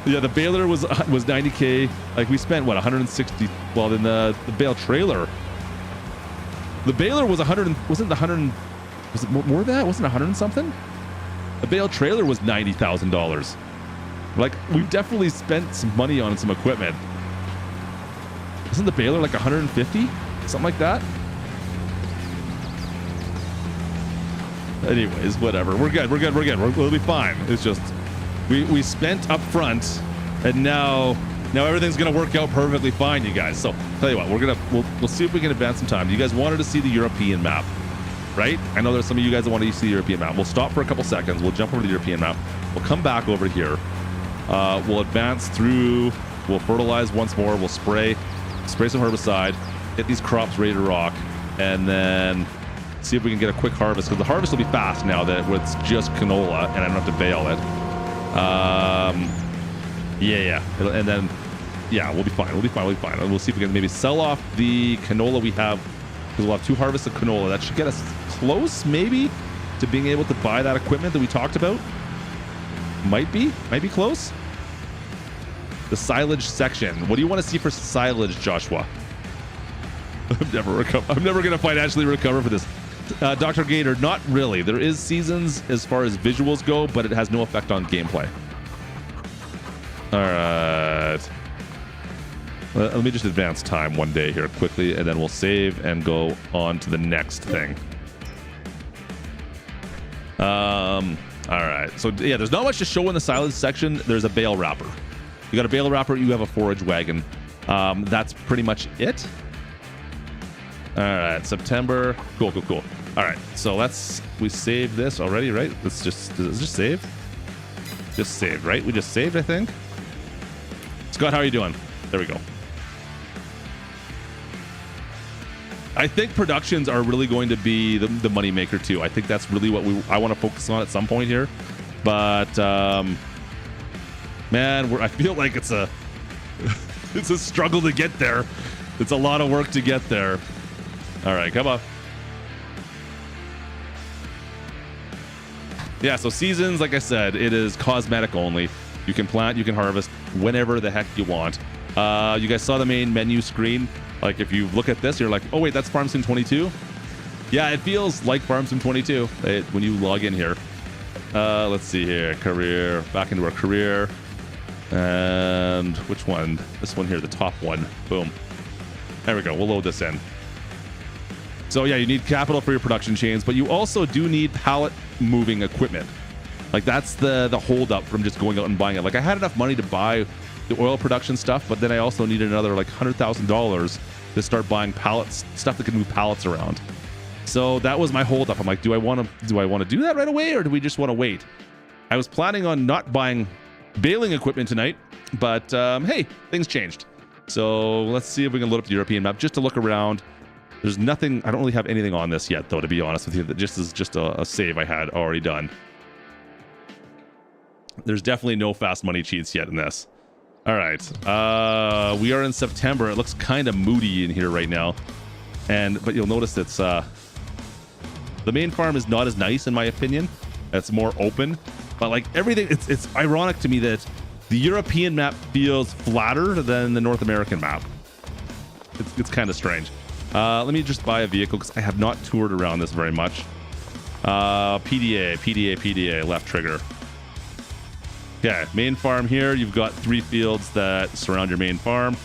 Yeah, the baler was 90K. Like we spent what 160. Well, then the bale trailer. The baler was 100. Wasn't the 100? Was it more than that? Wasn't it 100 and something? The bale trailer was $90,000. Like we've definitely spent some money on some equipment. Isn't the baler like 150? Something like that? Anyways, whatever. We're good. We'll be fine. It's just we spent up front, and now everything's gonna work out perfectly fine, you guys. So tell you what, we'll see if we can advance some time. You guys wanted to see the European map, right? I know there's some of you guys that wanted to see the European map. We'll stop for a couple seconds. We'll jump over to the European map. We'll come back over here. We'll advance through. We'll fertilize once more. We'll spray some herbicide, get these crops ready to rock, and then see if we can get a quick harvest, because the harvest will be fast now that it's just canola and I don't have to bale it. Yeah. And then, yeah, we'll be fine. We'll be fine. And we'll see if we can maybe sell off the canola we have, because we'll have 2 harvests of canola. That should get us close, maybe, to being able to buy that equipment that we talked about. Might be close. The silage section. What do you want to see for silage, Joshua? I'm never going to financially recover for this. Dr. Gator, not really. There is seasons as far as visuals go, but it has no effect on gameplay. All right. Let me just advance time one day here quickly, and then we'll save and go on to the next thing. All right. So, yeah, there's not much to show in the silage section. There's a bale wrapper. You got a bale wrapper. You have a forage wagon. That's pretty much it. All right, September. Cool. All right, so we saved this already, right? Does it just save? Just saved, right? We just saved, I think. Scott, how are you doing? There we go. I think productions are really going to be the money maker too. I think that's really what I want to focus on at some point here. But man, I feel like it's a struggle to get there. It's a lot of work to get there. All right, come on. Yeah, so seasons, like I said, it is cosmetic only. You can plant, you can harvest whenever the heck you want. You guys saw the main menu screen. Like if you look at this, you're like, oh wait, that's Farm Sim 22? Yeah, it feels like Farm Sim 22 when you log in here. Let's see here, career, back into our career. And which one? This one here, the top one. Boom. There we go, we'll load this in. So yeah, you need capital for your production chains, but you also do need pallet moving equipment. Like that's the holdup from just going out and buying it. Like I had enough money to buy the oil production stuff, but then I also needed another like $100,000 to start buying pallets, stuff that can move pallets around. So that was my holdup. I'm like, do I want to do that right away, or do we just want to wait? I was planning on not buying baling equipment tonight, but hey, things changed. So let's see if we can load up the European map just to look around. There's nothing, I don't really have anything on this yet, though, to be honest with you. That just is just a save I had already done. There's definitely no fast money cheats yet in this. All right. We are in September. It looks kind of moody in here right now. But you'll notice it's the main farm is not as nice, in my opinion. It's more open. But like everything, it's ironic to me that the European map feels flatter than the North American map. It's kind of strange. Let me just buy a vehicle because I have not toured around this very much. PDA, left trigger. Okay, main farm here. You've got 3 fields that surround your main farm.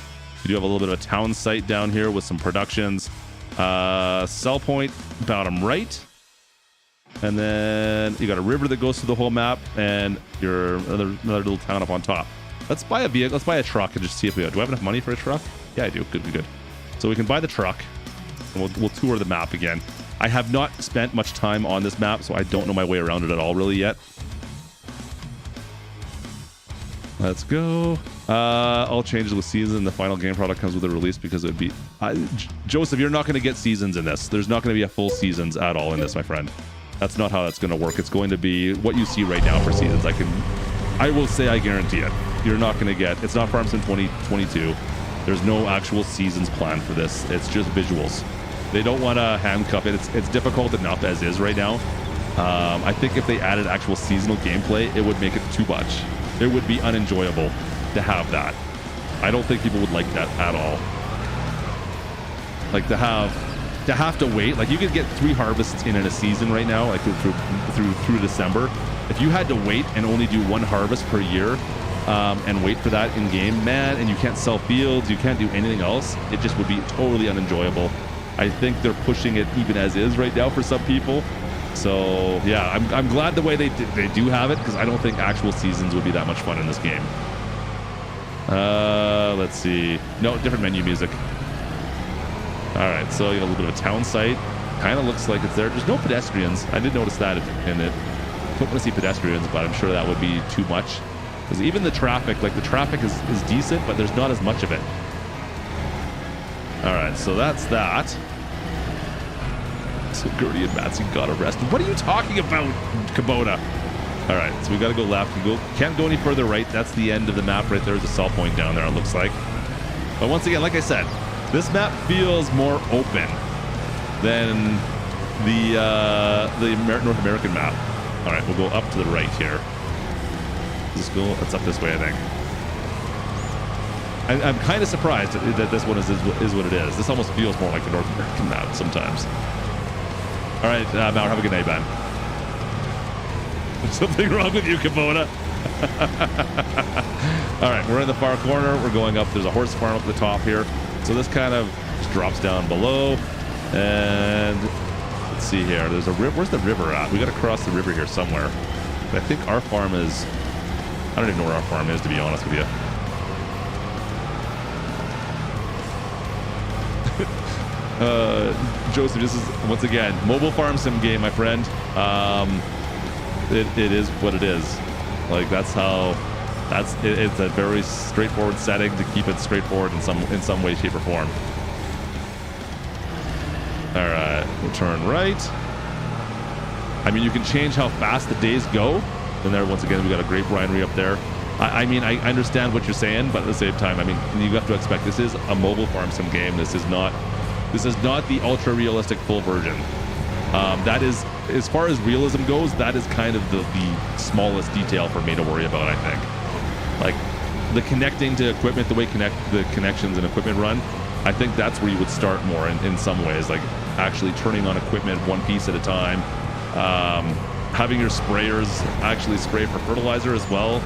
You do have a little bit of a town site down here with some productions. Sell point bottom right. And then you got a river that goes through the whole map, and your another little town up on top. Let's buy a vehicle. Let's buy a truck and just see if we have. Do I have enough money for a truck? Yeah, I do. Good. So we can buy the truck, and we'll tour the map again. I have not spent much time on this map, so I don't know my way around it at all really yet. Let's go. All changes with season. The final game product comes with a release because it would be... Joseph, you're not going to get seasons in this. There's not going to be a full seasons at all in this, my friend. That's not how that's going to work. It's going to be what you see right now for seasons. I will say I guarantee it. You're not going to get... It's not Farm Sim 2022. There's no actual seasons planned for this. It's just visuals. They don't want to handcuff it. It's difficult enough as is right now. I think if they added actual seasonal gameplay, it would make it too much. It would be unenjoyable to have that. I don't think people would like that at all. Like to have to wait. Like you could get 3 harvests in a season right now, like through December. If you had to wait and only do 1 harvest per year, and wait for that in game, man, and you can't sell fields, you can't do anything else, it just would be totally unenjoyable. I think they're pushing it even as is right now for some people. So yeah, I'm glad the way they do have it, because I don't think actual seasons would be that much fun in this game. Let's see. No, different menu music. All right, so you got a little bit of a town site. Kind of looks like it's there. There's no pedestrians. I did notice that in it. Don't want to see pedestrians, but I'm sure that would be too much. Because even the traffic, like the traffic is decent, but there's not as much of it. All right, so that's that. So Gertie and Matsy got arrested. What are you talking about, Kubota? All right, so we got to go left. We can't go any further right. That's the end of the map right there. There's a sell point down there, it looks like. But once again, like I said, this map feels more open than the North American map. All right, we'll go up to the right here. Let's go. It's up this way, I think. I'm kind of surprised that this one is what it is. This almost feels more like the North American map sometimes. All right, Mauer, have a good night, man. There's something wrong with you, Kubota. All right, we're in the far corner. We're going up. There's a horse farm up the top here. So this kind of just drops down below. And let's see here. There's a river. Where's the river at? We got to cross the river here somewhere. I think our farm is... I don't even know where our farm is, to be honest with you. Joseph, this is, once again, mobile farm sim game, my friend. It is what it is. Like, that's how... It's a very straightforward setting to keep it straightforward in some way, shape, or form. All right, we'll turn right. I mean, you can change how fast the days go. And there, once again, we got a grape winery up there. I mean, I understand what you're saying, but at the same time, I mean, you have to expect this is a mobile farm sim game. This is not the ultra realistic full version. That is, as far as realism goes, that is kind of the smallest detail for me to worry about, I think. Like the connecting to equipment, the way the connections and equipment run, I think that's where you would start more in some ways, like actually turning on equipment one piece at a time. Having your sprayers actually spray for fertilizer as well,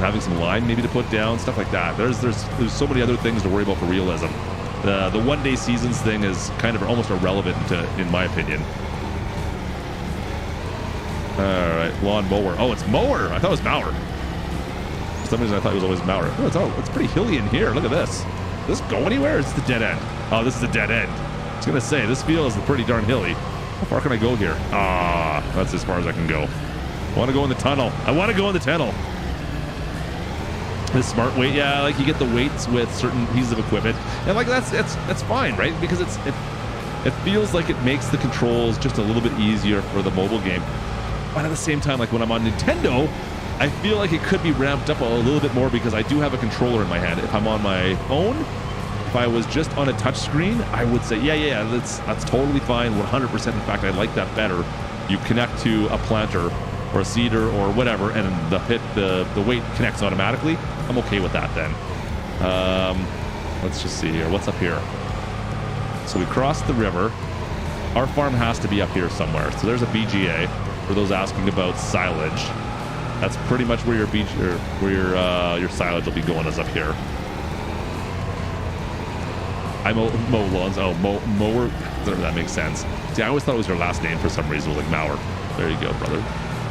having some lime maybe to put down, stuff like that. There's so many other things to worry about for realism. The one-day seasons thing is kind of almost irrelevant in my opinion. All right, lawn mower. Oh, it's mower. I thought it was mower. For some reason, I thought it was always mower. Oh, it's pretty hilly in here. Look at this. Does this go anywhere? It's the dead end. Oh, this is a dead end. I was gonna say this feels pretty darn hilly. How far can I go here? Ah, that's as far as I can go. I want to go in the tunnel. I want to go in the tunnel. The smart weight, yeah, like you get the weights with certain pieces of equipment, and like that's fine, right? Because it feels like it makes the controls just a little bit easier for the mobile game. But at the same time, like when I'm on Nintendo, I feel like it could be ramped up a little bit more because I do have a controller in my hand. If I'm on my phone, if I was just on a touch screen, I would say, yeah, that's totally fine, 100%. In fact, I like that better. You connect to a planter or a seeder or whatever, and the weight connects automatically. I'm okay with that then. Let's just see here. What's up here? So we crossed the river. Our farm has to be up here somewhere. So there's a BGA for those asking about silage. That's pretty much where your silage will be going, is up here. I mow lawns. Oh, mower. Whatever, that makes sense. See, I always thought it was your last name for some reason. It was like Mauer. There you go, brother.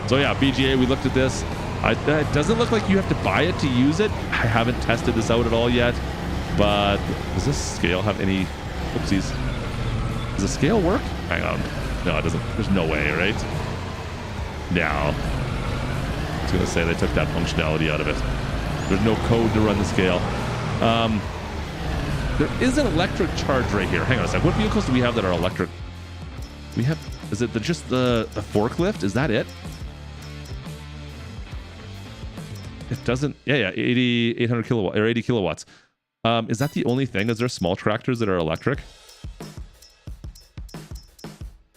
So yeah, BGA, we looked at this. It doesn't look like you have to buy it to use it. I haven't tested this out at all yet. But does this scale have any... Oopsies. Does the scale work? Hang on. No, it doesn't. There's no way, right? No. I was going to say they took that functionality out of it. There's no code to run the scale. There is an electric charge right here. Hang on a sec. What vehicles do we have that are electric? We have... Is it just the forklift? Is that it? It doesn't... Yeah. 800 kilowatt or 80 kilowatts. Is that the only thing? Is there small tractors that are electric?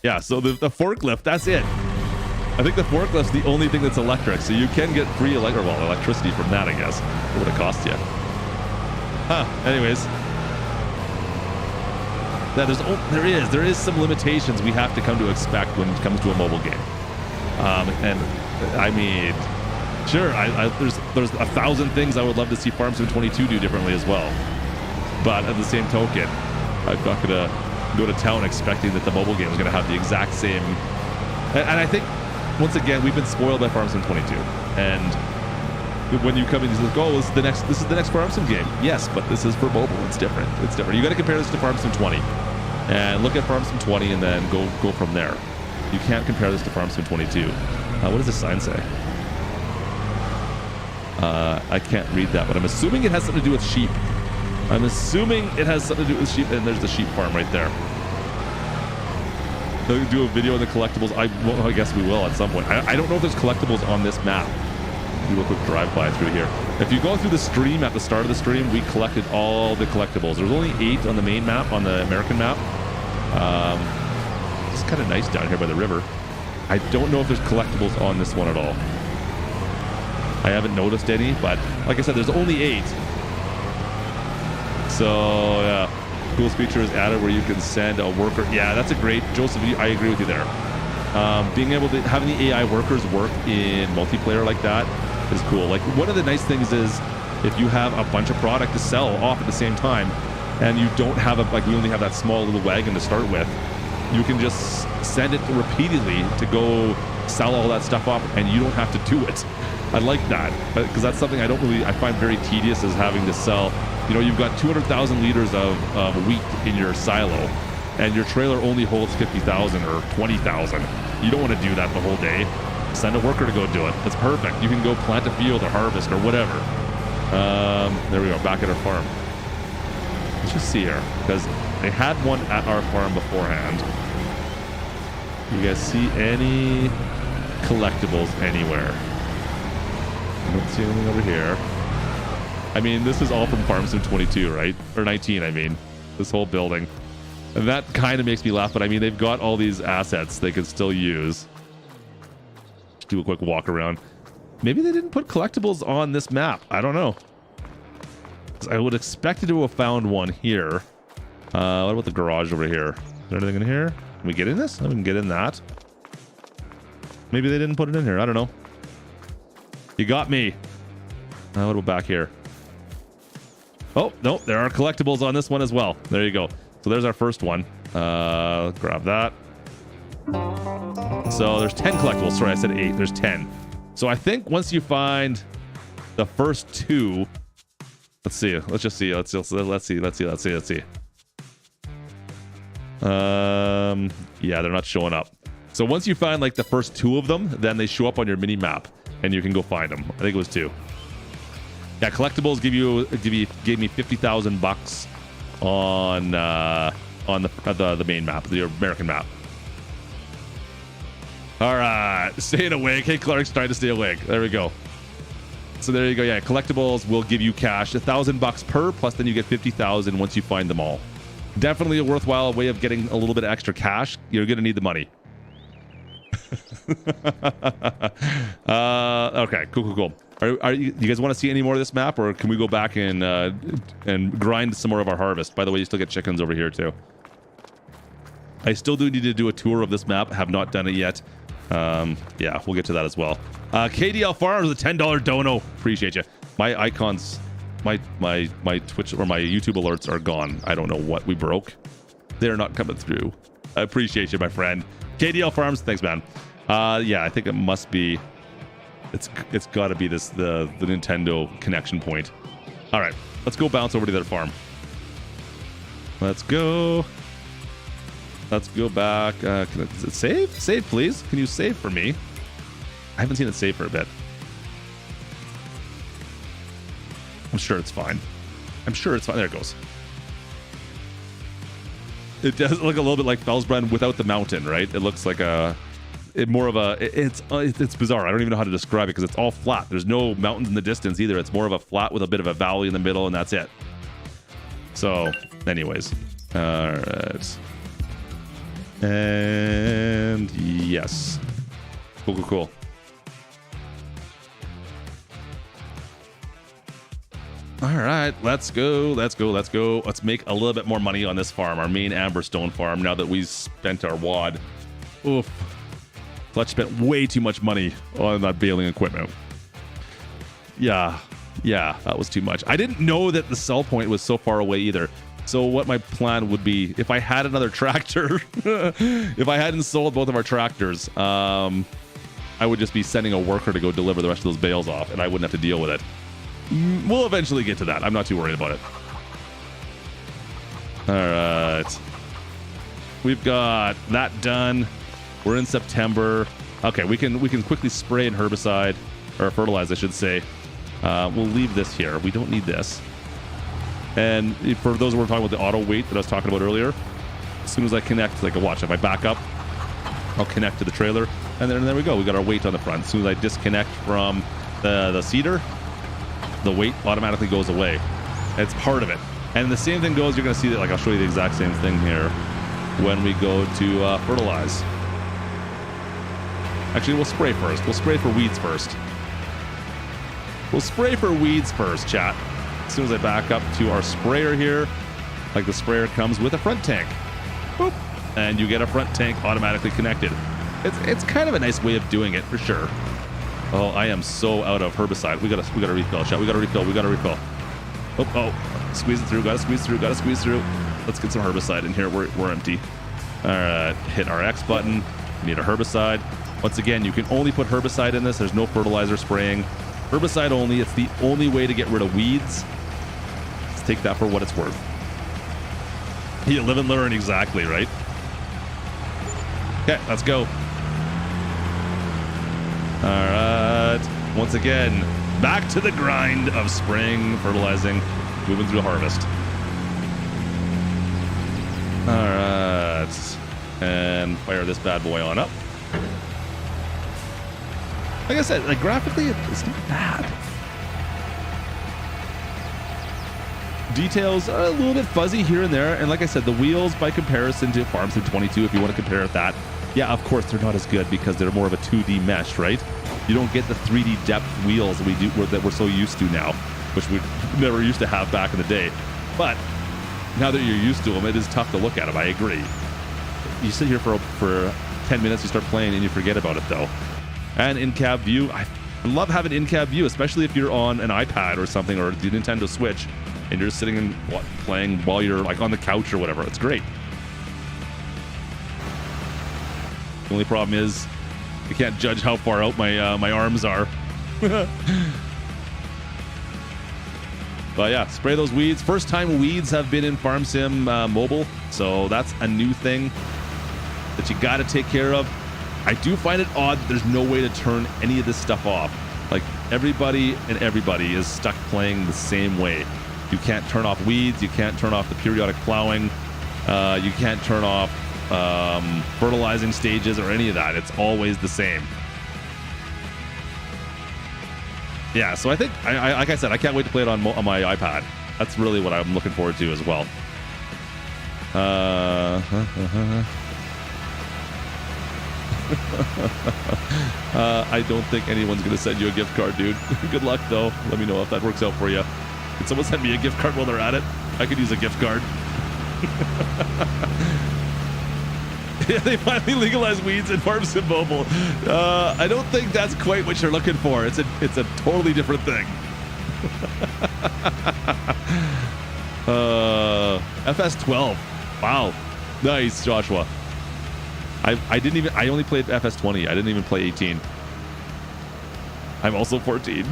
Yeah, so the forklift, that's it. I think the forklift's the only thing that's electric, so you can get free electricity from that, I guess. What would it cost you? Huh, anyways. Yeah, there is some limitations we have to come to expect when it comes to a mobile game. And I mean, sure, there's 1,000 things I would love to see Farm Sim 22 do differently as well. But at the same token, I'm not gonna go to town expecting that the mobile game is gonna have the exact same. And I think once again we've been spoiled by Farm Sim 22. And when you come in, you like, oh, this is the next Farm Sim game. Yes, but this is for mobile. It's different. It's different. You got to compare this to Farm Sim 20, and look at Farm Sim 20, and then go from there. You can't compare this to Farm Sim 22. What does this sign say? I can't read that, but I'm assuming it has something to do with sheep. I'm assuming it has something to do with sheep, and there's the sheep farm right there. They'll do a video of the collectibles. I guess we will at some point. I don't know if there's collectibles on this map. Do a quick drive-by through here. If you go through the stream at the start of the stream, we collected all the collectibles. There's only 8 on the main map, on the American map. It's kind of nice down here by the river. I don't know if there's collectibles on this one at all. I haven't noticed any, but like I said, there's only 8. So, yeah. Coolest feature is added where you can send a worker. Yeah, that's a great... Joseph, I agree with you there. Being able to... Having the AI workers work in multiplayer like that is cool. Like, one of the nice things is if you have a bunch of product to sell off at the same time and you don't have we only have that small little wagon to start with, you can just send it repeatedly to go sell all that stuff off and you don't have to do it. I like that because that's something I find very tedious, is having to sell. You know, you've got 200,000 liters of wheat in your silo and your trailer only holds 50,000 or 20,000. You don't want to do that the whole day. Send a worker to go do it. It's perfect. You can go plant a field or harvest or whatever. There we go, back at our farm. Let's just see here, because they had one at our farm beforehand. You guys see any collectibles anywhere? I don't see anything over here. I mean, this is all from Farm Sim 22, right? Or 19, I mean. This whole building. And that kind of makes me laugh, but I mean, they've got all these assets they could still use. Just do a quick walk around. Maybe they didn't put collectibles on this map. I don't know. I would expect to have found one here. What about the garage over here? Is there anything in here? Can we get in this? I can get in that. Maybe they didn't put it in here. I don't know. You got me. What about back here? Oh, no, there are collectibles on this one as well. There you go. So there's our first one. Grab that. So there's 10 collectibles. Sorry, I said 8. There's 10. So I think once you find the first 2, let's see. Let's just see. Let's see. Yeah, they're not showing up. So once you find like the first 2 of them, then they show up on your mini map and you can go find them. I think it was 2. Yeah, collectibles gave me 50,000 bucks on the main map, the American map. All right, staying awake. Hey, Clark's trying to stay awake. There we go. So there you go. Yeah, collectibles will give you cash, 1,000 bucks per, plus then you get 50,000 once you find them all. Definitely a worthwhile way of getting a little bit of extra cash. You're gonna need the money. Okay, cool. Are you guys want to see any more of this map, or can we go back and grind some more of our harvest? By the way, you still get chickens over here too. I still do need to do a tour of this map. Have not done it yet. Yeah, we'll get to that as well. KDL Farms with a $10 dono. Appreciate you. My icons my Twitch or my YouTube alerts are gone. I don't know what we broke. They're not coming through. I appreciate you, my friend. KDL Farms, thanks, man. Yeah, I think it must be. It's got to be the Nintendo connection point. All right, let's go bounce over to their farm. Let's go. Let's go back. Does it save? Save, please. Can you save for me? I haven't seen it save for a bit. I'm sure it's fine. I'm sure it's fine. There it goes. It does look a little bit like Felsbrand without the mountain, right? It looks like it's bizarre. I don't even know how to describe it because it's all flat. There's no mountains in the distance either. It's more of a flat with a bit of a valley in the middle, and that's it. So, anyways. All right. And yes. Cool. All right, let's go. Let's make a little bit more money on this farm, our main Amberstone farm, now that we've spent our wad. Oof. Klutch spent way too much money on that baling equipment. Yeah, that was too much. I didn't know that the sell point was so far away either. So what my plan would be, if I had another tractor, if I hadn't sold both of our tractors, I would just be sending a worker to go deliver the rest of those bales off, and I wouldn't have to deal with it. We'll eventually get to that. I'm not too worried about it. All right. We've got that done. We're in September. Okay, we can quickly spray and herbicide, or fertilize, I should say. We'll leave this here. We don't need this. And for those who were talking about the auto weight that I was talking about earlier, as soon as I connect, like a watch, if I back up, I'll connect to the trailer, and then there we go. We got our weight on the front. As soon as I disconnect from the seeder, the weight automatically goes away. It's part of it. And the same thing goes, you're going to see that, like I'll show you the exact same thing here when we go to fertilize. Actually, we'll spray first. We'll spray for weeds first. Chat. As soon as I back up to our sprayer here, like the sprayer comes with a front tank. Boop. And you get a front tank automatically connected. It's kind of a nice way of doing it for sure. Oh, I am so out of herbicide. We gotta refill, chat. We gotta refill. Oh, squeeze it through. Gotta squeeze through. Let's get some herbicide in here. We're empty. All right, hit our X button. We need a herbicide. Once again, you can only put herbicide in this. There's no fertilizer spraying. Herbicide only. It's the only way to get rid of weeds. Let's take that for what it's worth. You live and learn, exactly, right? Okay, let's go. All right. Once again, back to the grind of spraying, fertilizing, moving through harvest. All right. And fire this bad boy on up. Like I said, like graphically, it's not bad. Details are a little bit fuzzy here and there. And like I said, the wheels by comparison to Farm Sim 22, if you want to compare it that, yeah, of course, they're not as good because they're more of a 2D mesh, right? You don't get the 3D depth wheels that we're so used to now, which we never used to have back in the day. But now that you're used to them, it is tough to look at them. I agree. You sit here for 10 minutes, you start playing, and you forget about it, though. And in-cab view, I love having in-cab view, especially if you're on an iPad or something, or the Nintendo Switch, and you're sitting and playing while you're like on the couch or whatever. It's great. The only problem is I can't judge how far out my arms are. But yeah, spray those weeds. First time weeds have been in Farm Sim mobile, so that's a new thing that you got to take care of. I do find it odd that there's no way to turn any of this stuff off. Like everybody is stuck playing the same way. You can't turn off weeds. You can't turn off the periodic plowing. You can't turn off fertilizing stages or any of that. It's always the same. Yeah, so I think, like I said, I can't wait to play it on my iPad. That's really what I'm looking forward to as well. I don't think anyone's going to send you a gift card, dude. Good luck, though. Let me know if that works out for you. Can someone send me a gift card while they're at it? I could use a gift card. Yeah, they finally legalized weeds in Farm Sim Mobile. I don't think that's quite what you're looking for. It's a totally different thing. FS12. Wow. Nice, Joshua. I only played FS20. I didn't even play 18. I'm also 14.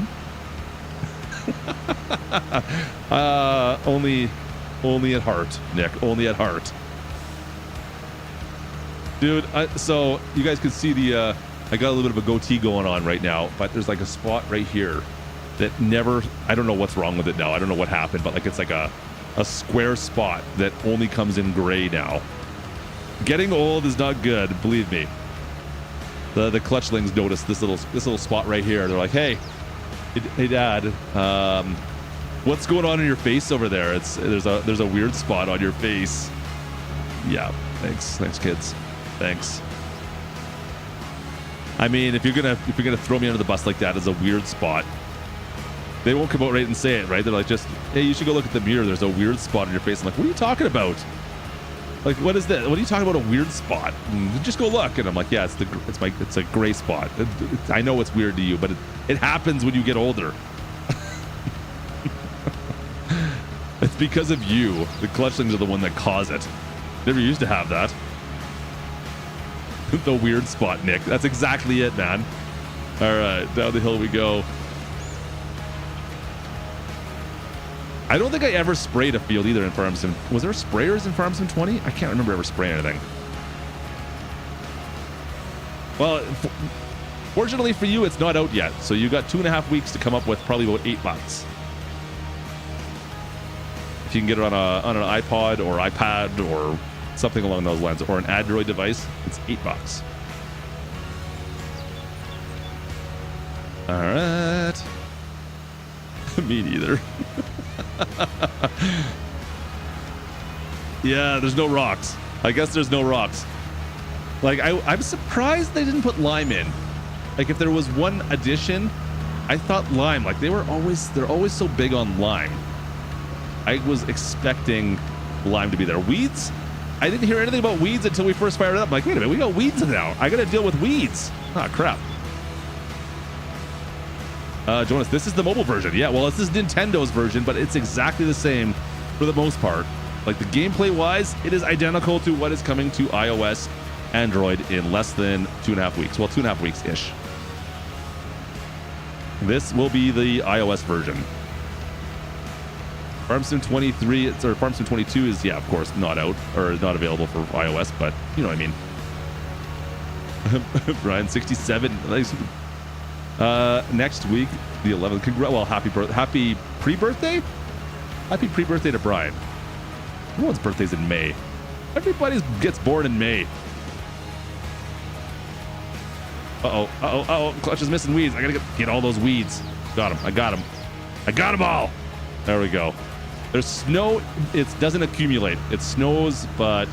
Only at heart, Nick. Only at heart. Dude, so you guys can see the I got a little bit of a goatee going on right now, but there's like a spot right here that never, I don't know what's wrong with it now. I don't know what happened, but like it's like a square spot that only comes in gray now. Getting old is not good, believe me. The Clutchlings noticed this little spot right here. They're like, hey Dad, what's going on in your face over there? There's a weird spot on your face. Yeah, thanks kids, thanks. I mean, if you're gonna throw me under the bus like that as a weird spot, they won't come out right and say it, right? They're like, just, hey, you should go look at the mirror. There's a weird spot on your face. I'm like, what are you talking about? Like, what is that? What are you talking about? A weird spot? Just go look. And I'm like, yeah, it's a gray spot. I know it's weird to you, but it happens when you get older. It's because of you. The Clutchlings are the one that cause it. Never used to have that. The weird spot, Nick. That's exactly it, man. All right, down the hill we go. I don't think I ever sprayed a field either in Farm Sim. Was there sprayers in Farm Sim 20? I can't remember ever spraying anything. Well, fortunately for you, it's not out yet. So you got 2.5 weeks to come up with probably about $8. If you can get it on an iPod or iPad or something along those lines, or an Android device, it's $8. All right. Me neither. Yeah, there's no rocks. I guess there's no rocks. Like, I'm surprised they didn't put lime in. Like, if there was one addition, I thought lime. Like, they're always so big on lime. I was expecting lime to be there. Weeds? I didn't hear anything about weeds until we first fired it up. I'm like, wait a minute, we got weeds now. I got to deal with weeds. Ah, crap. Jonas, this is the mobile version. Yeah, well, this is Nintendo's version, but it's exactly the same for the most part. Like, the gameplay-wise, it is identical to what is coming to iOS, Android in less than 2.5 weeks. Well, 2.5 weeks-ish. This will be the iOS version. Farm Sim 23, or Farm Sim 22 is, yeah, of course, not out, or not available for iOS, but you know what I mean. Brian, 67. Nice. Next week, the 11th. Well, happy pre-birthday? Happy pre-birthday to Brian. Everyone's birthday's in May. Everybody gets born in May. Uh-oh. Clutch is missing weeds. I gotta get all those weeds. Got them. I got them all. There we go. There's snow. It doesn't accumulate. It snows, but...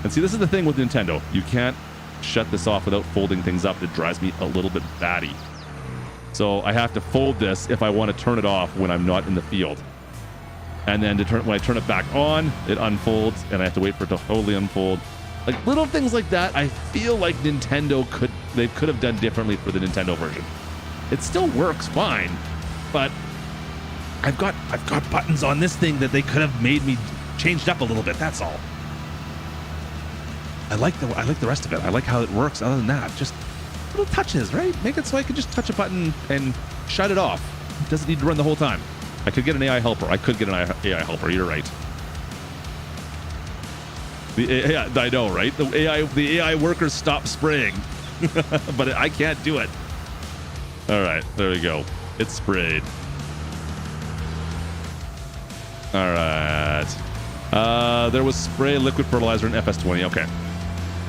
And see, this is the thing with Nintendo. You can't shut this off without folding things up. It drives me a little bit batty. So I have to fold this if I want to turn it off when I'm not in the field. And then when I turn it back on, it unfolds, and I have to wait for it to totally unfold. Like, little things like that, I feel like Nintendo could have done differently for the Nintendo version. It still works fine, but I've got buttons on this thing that they could have made me changed up a little bit. That's all. I like the rest of it. I like how it works. Other than that, just little touches, right? Make it so I can just touch a button and shut it off. It doesn't need to run the whole time. I could get an AI helper. AI helper. You're right. The AI, I know, right? The AI workers stop spraying, but I can't do it. All right, there we go. It's sprayed. All right. There was spray liquid fertilizer in FS20. Okay.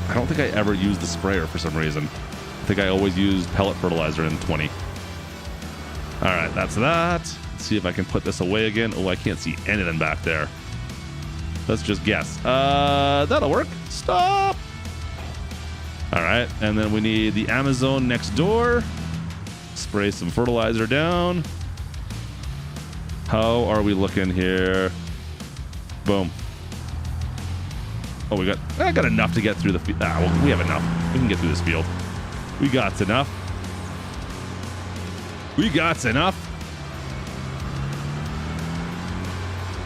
I don't think I ever used the sprayer for some reason. I think I always used pellet fertilizer in 20. All right, that's that. Let's see if I can put this away again. Oh, I can't see anything back there. Let's just guess. That'll work. Stop. All right, and then we need the Amazon next door. Spray some fertilizer down. How are we looking here? Boom. Oh, I got enough to get through the field. Well, we have enough. We can get through this field. We got enough.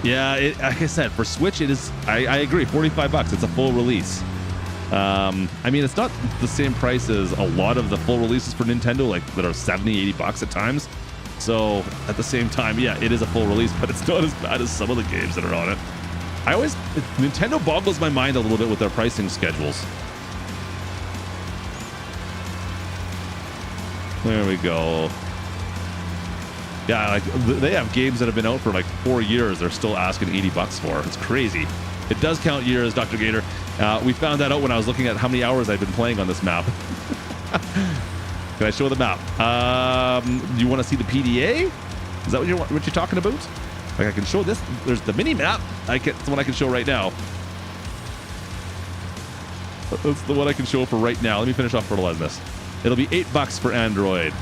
Yeah, like I said, for Switch, it is. I agree, $45. It's a full release. I mean, it's not the same price as a lot of the full releases for Nintendo, like that are $70-$80 at times. So at the same time, yeah, it is a full release, but it's not as bad as some of the games that are on it. Nintendo boggles my mind a little bit with their pricing schedules. There we go. Yeah, like they have games that have been out for like 4 years. They're still asking $80 for. It's crazy. It does count years, Dr. Gator. We found that out when I was looking at how many hours I've been playing on this map. Can I show the map? Do you want to see the PDA? Is that what you're talking about? Like I can show this. There's the mini map. It's the one I can show right now. That's the one I can show for right now. Let me finish off fertilizing this. It'll be $8 for Android.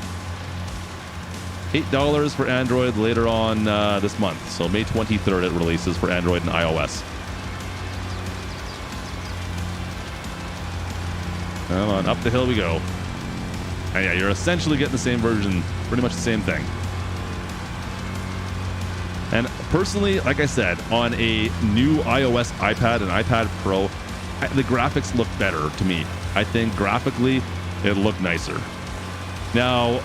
$8 for Android later on this month. So May 23rd it releases for Android and iOS. Come on, up the hill we go. And yeah, you're essentially getting the same version, pretty much the same thing. And personally, like I said, on a new iOS iPad and iPad Pro, the graphics look better to me. I think graphically, it looked nicer. Now,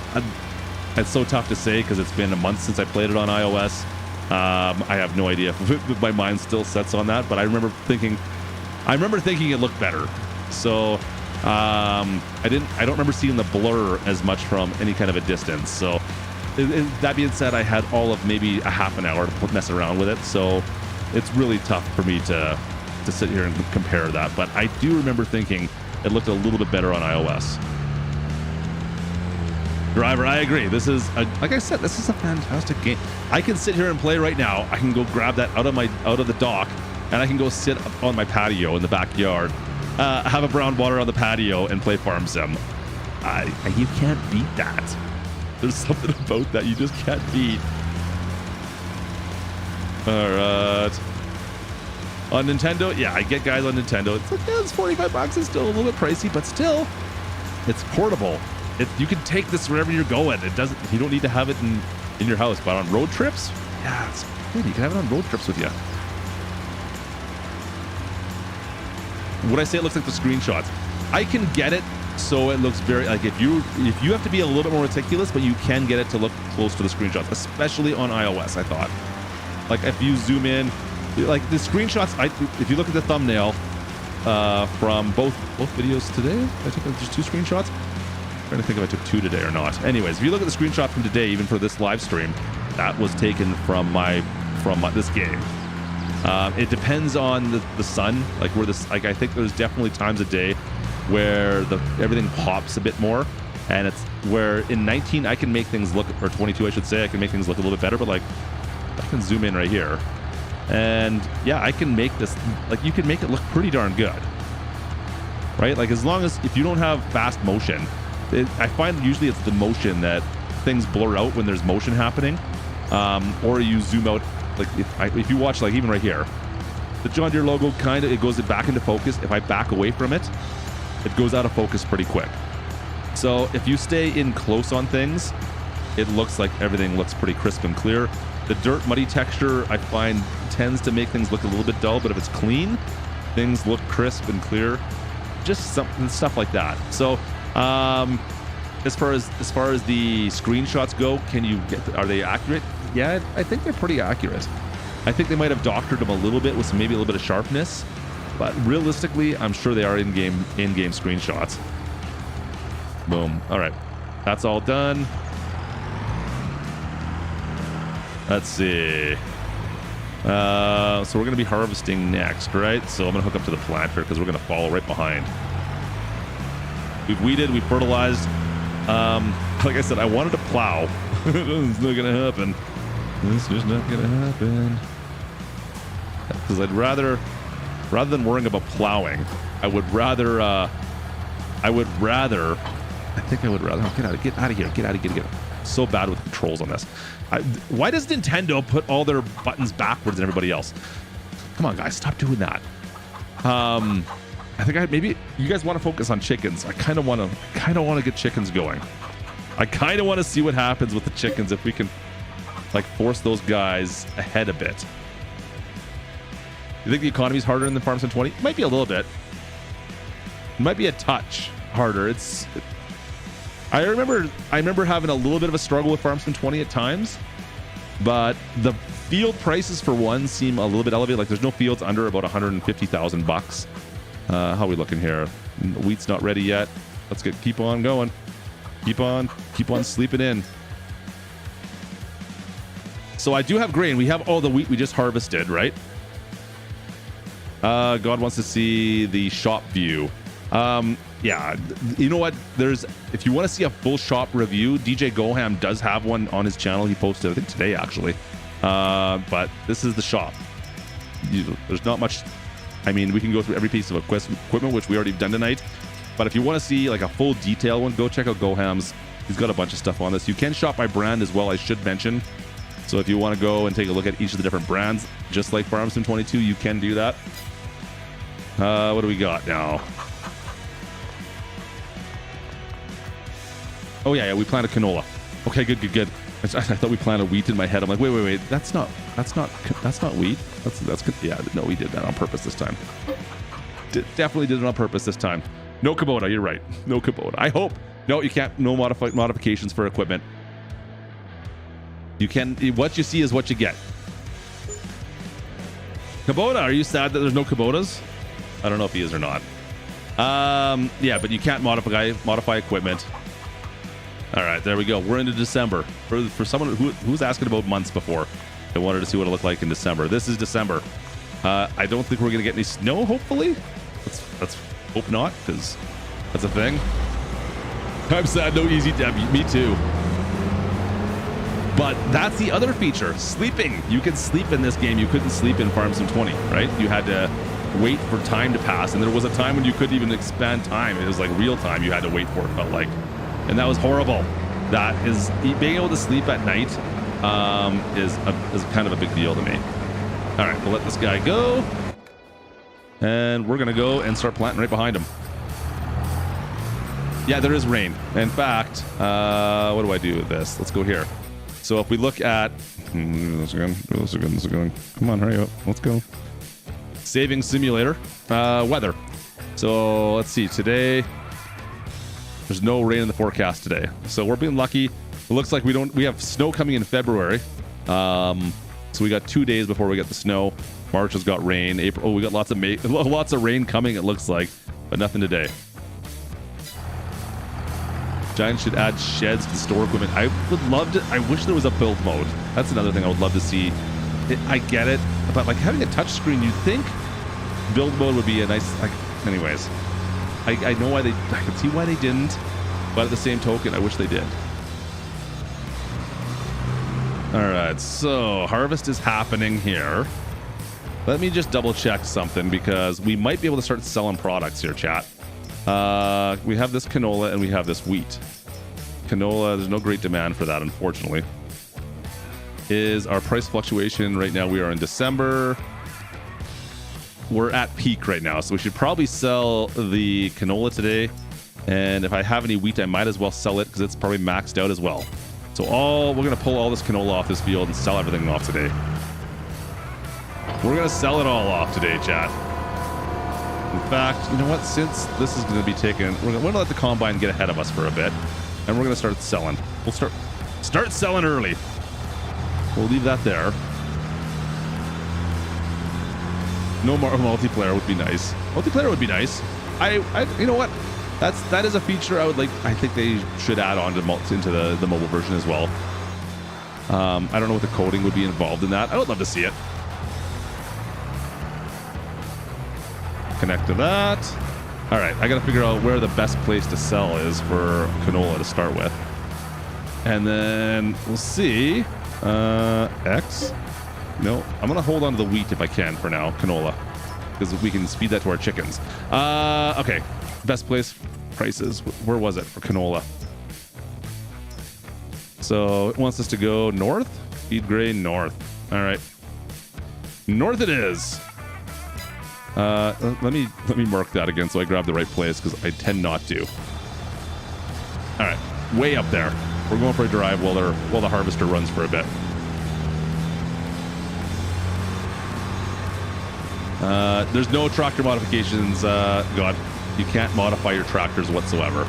it's so tough to say because it's been a month since I played it on iOS. I have no idea if my mind still sets on that, but I remember thinking it looked better. So I don't remember seeing the blur as much from any kind of a distance. So that being said, I had all of maybe a half an hour to mess around with it. So it's really tough for me to sit here and compare that. But I do remember thinking it looked a little bit better on iOS. Driver, I agree. Like I said, this is a fantastic game. I can sit here and play right now. I can go grab that out of the dock, and I can go sit up on my patio in the backyard, have a brown water on the patio, and play Farm Sim. You can't beat that. There's something about that you just can't beat. All right. On Nintendo, yeah, I get guys on Nintendo. It's like, yeah, it's $45. It's still a little bit pricey, but still, it's portable. You can take this wherever you're going. You don't need to have it in your house. But on road trips, yeah, it's good. You can have it on road trips with you. Would I say it looks like the screenshots? I can get it so it looks very like if you have to be a little bit more meticulous, but you can get it to look close to the screenshots, especially on iOS. I thought, like if you zoom in, like the screenshots. If you look at the thumbnail from both videos today, I think there's 2 screenshots. I'm trying to think if I took 2 today or not. Anyways, if you look at the screenshot from today, even for this live stream, that was taken from this game. It depends on the sun, like I think there's definitely times a day where everything pops a bit more, and it's where in 19 I can make things look, or 22 I should say, I can make things look a little bit better. But like I can zoom in right here, and yeah, I can make this like you can make it look pretty darn good, right? Like as long as if you don't have fast motion. I find usually it's the motion that things blur out when there's motion happening, or you zoom out. Like if you watch, like even right here, the John Deere logo it goes back into focus. If I back away from it, it goes out of focus pretty quick. So if you stay in close on things, it looks like everything looks pretty crisp and clear. The dirt muddy texture I find tends to make things look a little bit dull, but if it's clean, things look crisp and clear. Just stuff like that. So. As far as the screenshots go, are they accurate? Yeah, I think they're pretty accurate. I think they might have doctored them a little bit with maybe a little bit of sharpness, but realistically, I'm sure they are in-game screenshots. Boom. All right, that's all done. Let's see. So we're gonna be harvesting next, right? So I'm gonna hook up to the planter because we're gonna follow right behind. We've weeded, we fertilized. Like I said, I wanted to plow. It's not gonna happen. It's just not gonna happen. Because I'd rather than worrying about plowing, I would rather. Oh, get out of here. So bad with controls on this. Why does Nintendo put all their buttons backwards than everybody else? Come on, guys, stop doing that. I think maybe you guys want to focus on chickens. I kind of want to get chickens going. I kind of want to see what happens with the chickens if we can like force those guys ahead a bit. You think the economy is harder in the Farm Sim 20? It might be a little bit. It might be a touch harder. I remember having a little bit of a struggle with Farm Sim 20 at times, but the field prices for one seem a little bit elevated. Like there's no fields under about 150,000 bucks. How are we looking here? Wheat's not ready yet. Let's keep on going. Keep on sleeping in. So I do have grain. We have all the wheat we just harvested, right? God wants to see the shop view. Yeah, you know what? If you want to see a full shop review, DJ Goham does have one on his channel. He posted, I think, today actually. But this is the shop. There's not much. I mean, we can go through every piece of equipment, which we already done tonight. But if you want to see like a full detail one, go check out Goham's. He's got a bunch of stuff on this. You can shop by brand as well, I should mention. So if you want to go and take a look at each of the different brands, just like Farm Sim 22, you can do that. What do we got now? Oh yeah, we planted canola. Okay, good. I thought we planted wheat in my head. I'm like, wait. That's not wheat. That's good. Yeah, no, we did that on purpose this time. Definitely did it on purpose this time. No Kubota. You're right. No Kubota. I hope. No, you can't. No modifications for equipment. You can. What you see is what you get. Kubota. Are you sad that there's no Kubotas? I don't know if he is or not. Yeah, but you can't modify equipment. All right, there we go. We're into December. For someone who's asking about months before, they wanted to see what it looked like in December. This is December. I don't think we're going to get any snow, hopefully. Let's hope not, because that's a thing. I'm sad, no easy deb. Me too. But that's the other feature, sleeping. You can sleep in this game. You couldn't sleep in Farm Sim 20, right? You had to wait for time to pass, and there was a time when you couldn't even expand time. It was like real time you had to wait for, it felt like. And that was horrible. That is, being able to sleep at night is kind of a big deal to me. All right, we'll let this guy go. And we're going to go and start planting right behind him. Yeah, there is rain. In fact, what do I do with this? Let's go here. So if we look at... This again. Come on, hurry up. Let's go. Saving simulator. Weather. So let's see. Today... There's no rain in the forecast today, so we're being lucky. It looks like we have snow coming in February, so we got 2 days before we get the snow. March has got rain. April, we got lots of rain coming. It looks like, but nothing today. Giants should add sheds to store equipment. I would love to. I wish there was a build mode. That's another thing I would love to see. I get it, but like having a touchscreen, you'd think build mode would be a nice. Anyways. I know why I can see why they didn't, but at the same token, I wish they did. All right, so harvest is happening here. Let me just double check something because we might be able to start selling products here, chat. We have this canola and we have this wheat. Canola, there's no great demand for that, unfortunately. Is our price fluctuation right now? We are in December. We're at peak right now, so we should probably sell the canola today. And if I have any wheat, I might as well sell it because it's probably maxed out as well. So we're going to pull all this canola off this field and sell everything off today. We're going to sell it all off today, chat. In fact, you know what? Since this is going to be taken, we're going to let the combine get ahead of us for a bit, and we're going to start selling. We'll start selling early. We'll leave that there. No more multiplayer would be nice. Multiplayer would be nice. You know what? That is a feature I would like. I think they should add on into the mobile version as well. I don't know what the coding would be involved in that. I would love to see it. Connect to that. All right, I got to figure out where the best place to sell is for canola to start with, and then we'll see. X. No, I'm going to hold on to the wheat if I can for now, canola, because we can feed that to our chickens. Okay, best place prices. Where was it for canola? So it wants us to go north. Feed grain north. All right, north it is. Let me mark that again so I grab the right place because I tend not to. All right, way up there. We're going for a drive while the harvester runs for a bit. There's no tractor modifications. God, you can't modify your tractors whatsoever.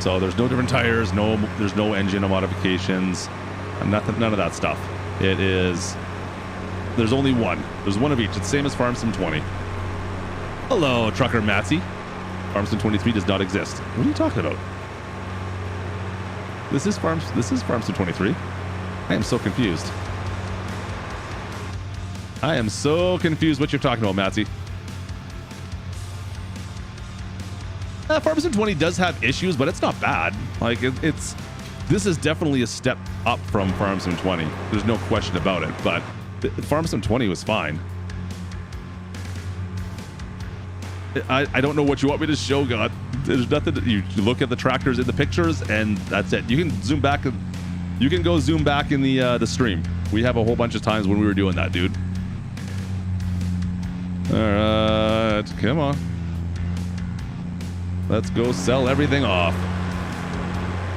So there's no different tires. There's no engine modifications. Nothing. None of that stuff. It is. There's only one. There's one of each. It's the same as Farm Sim 20. Hello, Trucker Matsy. Farm Sim 23 does not exist. What are you talking about? This is Farm Sim 23. I am so confused. I am so confused what you're talking about, Matsy. Farm Sim 20 does have issues, but it's not bad. Like this is definitely a step up from Farm Sim 20. There's no question about it. But Farm Sim 20 was fine. I don't know what you want me to show, God. There's nothing. You look at the tractors in the pictures, and that's it. You can zoom back. You can go zoom back in the stream. We have a whole bunch of times when we were doing that, dude. All right, come on. Let's go sell everything off.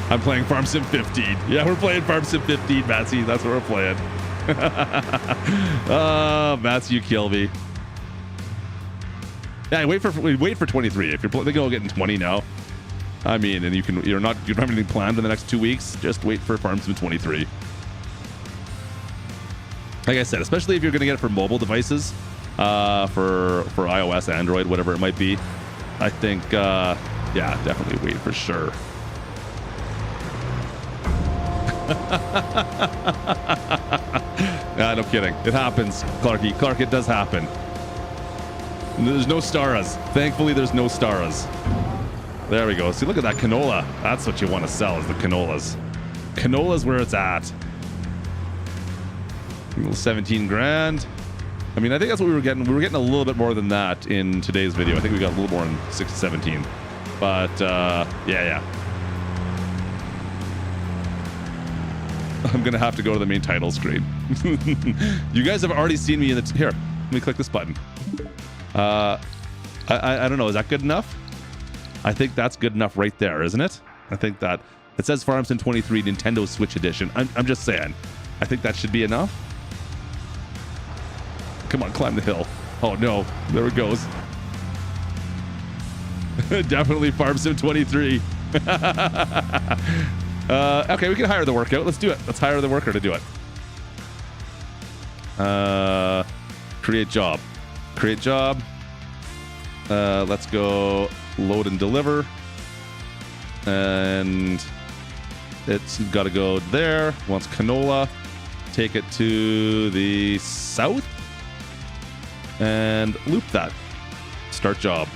I'm playing Farm Sim 15. Yeah, we're playing Farm Sim 15, Matsy. That's what we're playing. Oh, Matsy, you kill me. Yeah, wait for 23. If you're thinking of getting 20 now, I mean, and you don't have anything planned in the next 2 weeks, just wait for Farm Sim 23. Like I said, especially if you're going to get it for mobile devices, for iOS, Android, whatever it might be, I think, yeah, definitely wait for sure. Nah, no kidding. It happens, Clarky. Clark, it does happen. There's no Staras. Thankfully, there's no Staras. There we go. See, look at that canola. That's what you want to sell, is the canolas. Canola's where it's at. 17 grand. I mean, I think that's what we were getting. We were getting a little bit more than that in today's video. I think we got a little more in 17. But, yeah. I'm going to have to go to the main title screen. You guys have already seen me in the... Here, let me click this button. I don't know. Is that good enough? I think that's good enough right there, isn't it? I think that... It says Farm Sim 23 Nintendo Switch Edition. I'm just saying. I think that should be enough. Come on, climb the hill. Oh, no. There it goes. Definitely Farm Sim 23. Okay, we can hire the workout. Let's do it. Let's hire the worker to do it. Create job. Create job. Let's go load and deliver. And it's got to go there. Wants canola. Take it to the south. And loop that. Start job.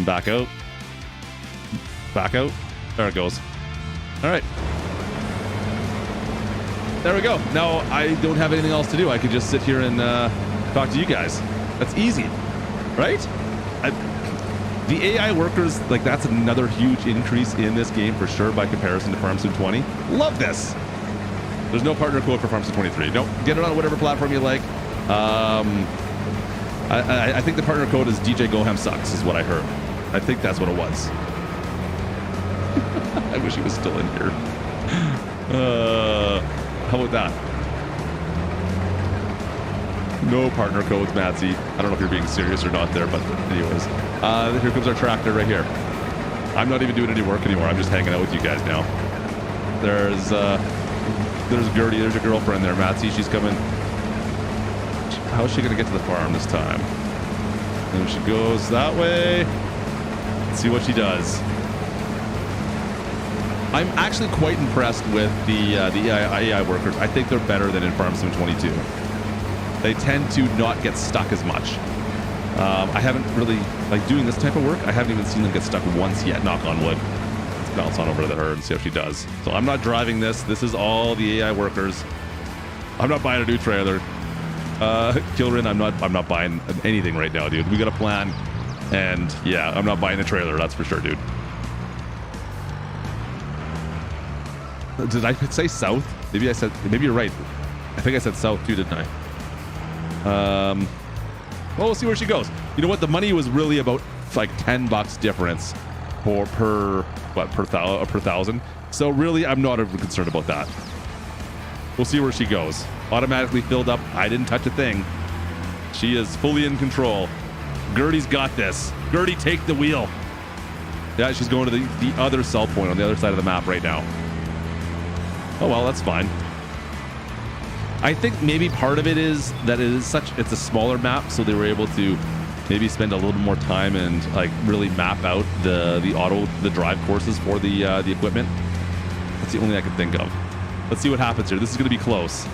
Back out. Back out. There it goes. All right. There we go. Now I don't have anything else to do. I could just sit here and talk to you guys. That's easy, right? The AI workers, like, that's another huge increase in this game for sure by comparison to Farm Sim 20. Love this. There's no partner code for Farm Sim 23. No, get it on whatever platform you like. I think the partner code is DJ Goham Sucks is what I heard. I think that's what it was. I wish he was still in here. How about that? No partner codes, Matsy. I don't know if you're being serious or not there, but anyways. Here comes our tractor right here. I'm not even doing any work anymore. I'm just hanging out with you guys now. There's Gertie. There's your girlfriend there, Matsy. She's coming. How is she going to get to the farm this time? And she goes that way. Let's see what she does. I'm actually quite impressed with the AI workers. I think they're better than in Farm Sim 22. They tend to not get stuck as much. I haven't really, like, doing this type of work, I haven't even seen them get stuck once yet, knock on wood. Let's bounce on over to her and see how she does. So I'm not driving this. This is all the AI workers. I'm not buying a new trailer. Kilrin, I'm not buying anything right now, dude. We got a plan. And yeah, I'm not buying a trailer, that's for sure, dude. Did I say south? Maybe you're right. I think I said south too, didn't I? Well, we'll see where she goes. You know what? The money was really about like $10 difference per thousand. So really, I'm not overly concerned about that. We'll see where she goes. Automatically filled up. I didn't touch a thing. She is fully in control. Gertie's got this. Gertie, take the wheel. Yeah, she's going to the other sell point on the other side of the map right now. Oh, well, that's fine. I think maybe part of it is that it's a smaller map, so they were able to maybe spend a little more time and like really map out the drive courses for the equipment. That's the only thing I can think of. Let's see what happens here. This is going to be close.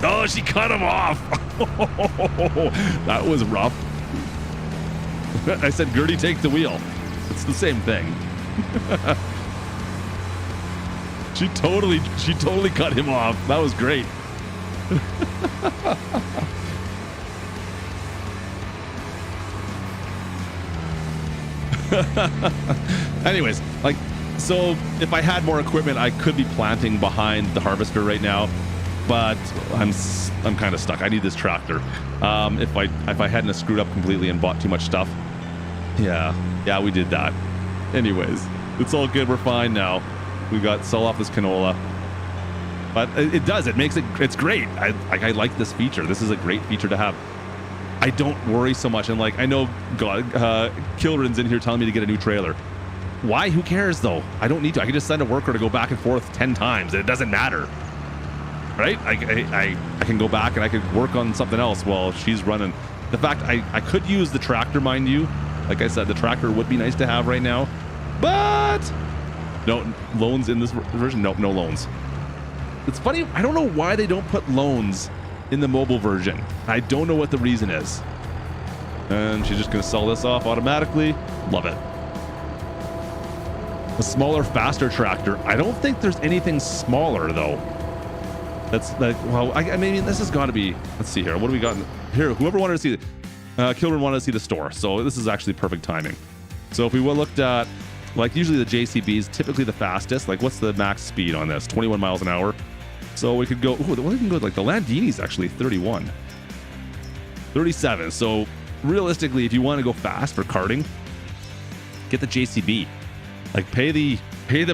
Oh, she cut him off. That was rough. I said, Gertie, take the wheel. It's the same thing. She totally cut him off. That was great. Anyways, like, so if I had more equipment, I could be planting behind the harvester right now, but I'm kind of stuck. I need this tractor. If I hadn't screwed up completely and bought too much stuff. Yeah, we did that. Anyways, it's all good. We're fine now. We got sell off this canola, but it's great. I like this feature. This is a great feature to have. I don't worry so much. And like, I know Kilrin's in here telling me to get a new trailer. Why? Who cares though? I don't need to. I can just send a worker to go back and forth 10 times. It doesn't matter. Right? I can go back and I could work on something else while she's running. The fact I could use the tractor, mind you. Like I said, the tractor would be nice to have right now, but no loans in this version. Nope, no loans. It's funny. I don't know why they don't put loans in the mobile version. I don't know what the reason is. And she's just going to sell this off automatically. Love it. A smaller, faster tractor. I don't think there's anything smaller though. That's like, well, I mean, this has got to be, let's see here. What do we got here? Whoever wanted to see it. Kilburn wanted to see the store, so this is actually perfect timing. So if we looked at, like, usually the JCB is typically the fastest. Like, what's the max speed on this? 21 miles an hour. So we could go, we can go, like, the Landini's actually 31. 37. So realistically, if you want to go fast for karting, get the JCB. Like, pay the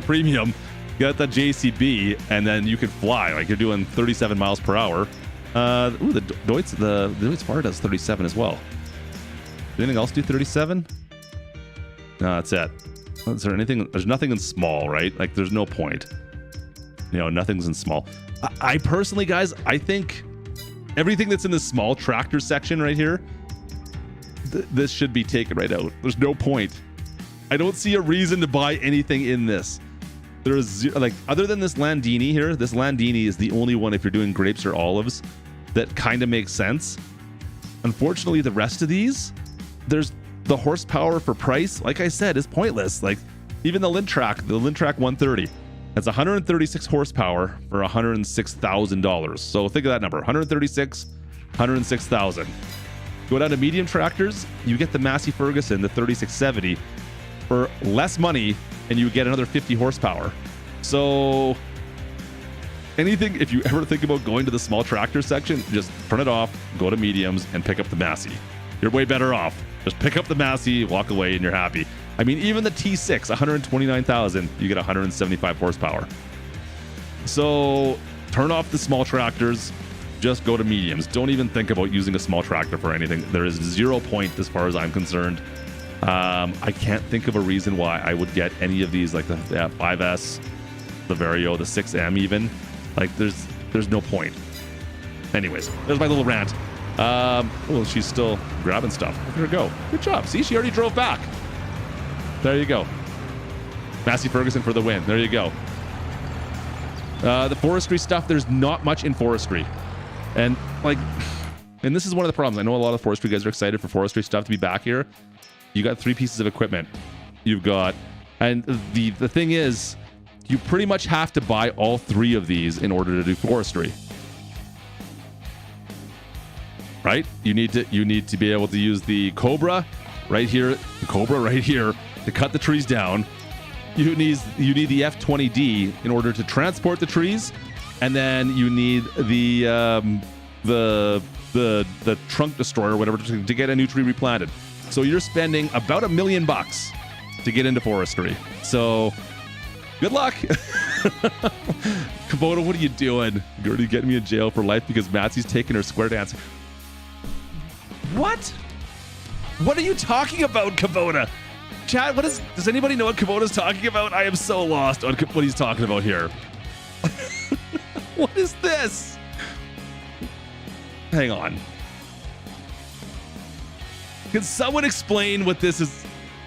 premium, get the JCB, and then you could fly. Like, you're doing 37 miles per hour. The Deutz Far does 37 as well. Anything else do 37? No, that's it. Is there anything? There's nothing in small, right? Like, there's no point. You know, nothing's in small. I personally, guys, I think everything that's in the small tractor section right here, this should be taken right out. There's no point. I don't see a reason to buy anything in this. There's like, other than this Landini here, this Landini is the only one, if you're doing grapes or olives, that kind of makes sense. Unfortunately, the rest of these, there's the horsepower for price, like I said, is pointless. Like, even the Lintrack 130, that's 136 horsepower for $106,000. So think of that number, 106,000. Go down to medium tractors, you get the Massey Ferguson, the 3670, for less money, and you get another 50 horsepower. So anything, if you ever think about going to the small tractor section, just turn it off, go to mediums, and pick up the Massey. You're way better off. Just pick up the Massey, walk away, and you're happy. I mean, even the T6, 129,000, you get 175 horsepower. So turn off the small tractors, just go to mediums. Don't even think about using a small tractor for anything. There is 0 point as far as I'm concerned. I can't think of a reason why I would get any of these, like the 5S, the Vario, the 6M even. Like, there's no point. Anyways, there's my little rant. Well, she's still grabbing stuff. Look at her go. Good job. See, she already drove back. There you go. Massey Ferguson for the win. There you go. The forestry stuff, there's not much in forestry. And this is one of the problems. I know a lot of forestry guys are excited for forestry stuff to be back here. You got 3 pieces of equipment. You've got, and the thing is, you pretty much have to buy all 3 of these in order to do forestry. Right? You need to be able to use the Cobra right here, to cut the trees down. You need the F20D in order to transport the trees, and then you need the trunk destroyer or whatever to get a new tree replanted. So you're spending about $1 million to get into forestry. So good luck. Kubota, what are you doing? You're already getting me in jail for life because Matsy's taking her square dance. What? What are you talking about, Kubota? Chat, does anybody know what Kubota's talking about? I am so lost on what he's talking about here. What is this? Hang on. Can someone explain what this is?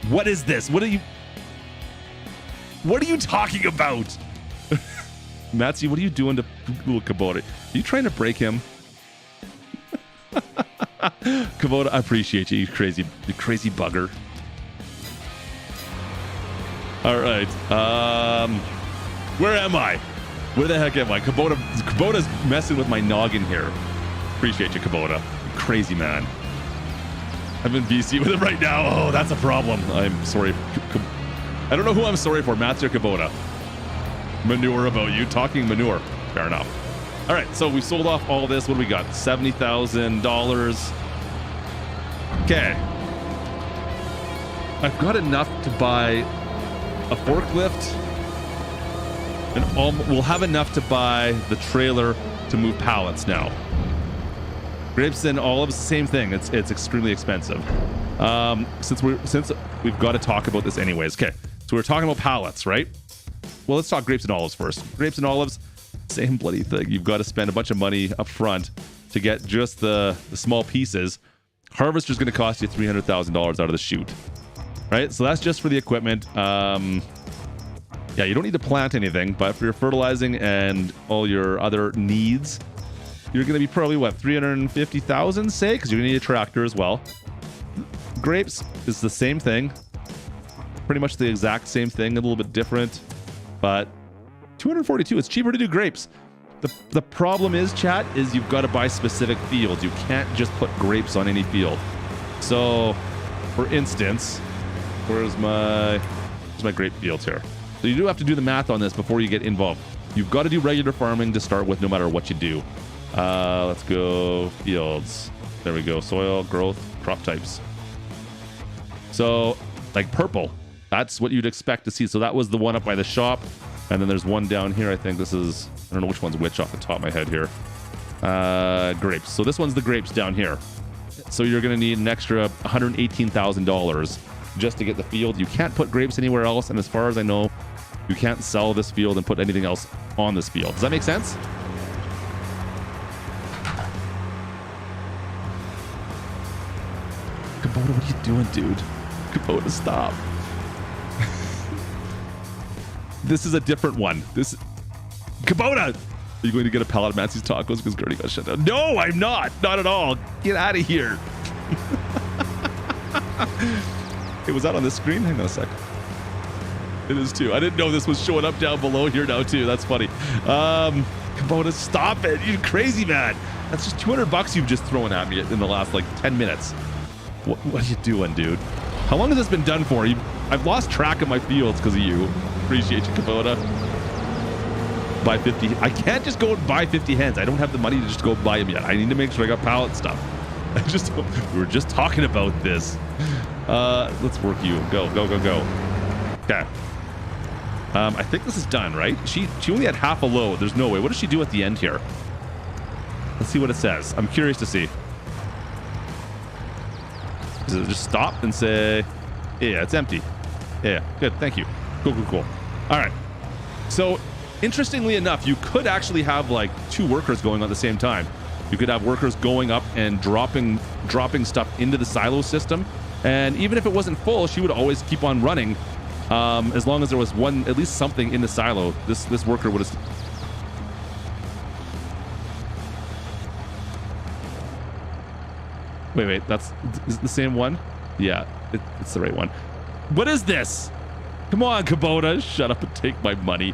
What is this? What are you talking about? Matsy, what are you doing to little Kubota? Are you trying to break him? Kubota, I appreciate you crazy bugger. All right. Where am I? Where the heck am I? Kubota's messing with my noggin here. Appreciate you, Kubota. You crazy man. I'm in BC with him right now. Oh, that's a problem. I'm sorry. I don't know who I'm sorry for, Matsy or Kubota. Manure about you. Talking manure. Fair enough. All right, so we sold off all this. What do we got? $70,000. Okay. I've got enough to buy a forklift, and we'll have enough to buy the trailer to move pallets now. Grapes and olives, same thing. It's extremely expensive. Since we've got to talk about this anyways. Okay, so we're talking about pallets, right? Well, let's talk grapes and olives first. Grapes and olives, same bloody thing. You've got to spend a bunch of money up front to get just the small pieces. Harvester's going to cost you $300,000 out of the chute, right? So that's just for the equipment. Yeah, you don't need to plant anything, but for your fertilizing and all your other needs, you're going to be probably, what, 350,000, say? Because you're going to need a tractor as well. Grapes is the same thing. Pretty much the exact same thing, a little bit different. But 242, it's cheaper to do grapes. The problem is, chat, is you've got to buy specific fields. You can't just put grapes on any field. So, for instance, where's my grape fields here? So you do have to do the math on this before you get involved. You've got to do regular farming to start with no matter what you do. Let's go fields. There we go. Soil, growth, crop types. So, like purple. That's what you'd expect to see. So that was the one up by the shop. And then there's one down here. I think this is, I don't know which one's which off the top of my head here. Grapes. So this one's the grapes down here. So you're going to need an extra $118,000 just to get the field. You can't put grapes anywhere else. And as far as I know, you can't sell this field and put anything else on this field. Does that make sense? Kubota, what are you doing, dude? Kubota, stop. This is a different one. Kubota! Are you going to get a pallet of Matsy's tacos because Gertie got shut down? No, I'm not. Not at all. Get out of here. Hey, was that on this screen? Hang on a sec. It is too. I didn't know this was showing up down below here now too. That's funny. Kubota, stop it. You crazy man. That's just $200 you've just thrown at me in the last like 10 minutes. What are you doing, dude? How long has this been done for? I've lost track of my fields because of you. Appreciate you, Kubota. Buy 50. I can't just go and buy 50 hens. I don't have the money to just go buy them yet. I need to make sure I got pallet stuff. We were just talking about this. Let's work you. Go, go, go, go. Okay. I think this is done, right? She only had half a load. There's no way. What does she do at the end here? Let's see what it says. I'm curious to see. Does it just stop and say, yeah, it's empty? Yeah, good. Thank you. Cool, cool, cool. All right. So, interestingly enough, you could actually have like two workers going on at the same time. You could have workers going up and dropping stuff into the silo system. And even if it wasn't full, she would always keep on running. As long as there was at least something in the silo, this worker would have. Wait, is it the same one? Yeah, it's the right one. What is this? Come on, Kubota, shut up and take my money.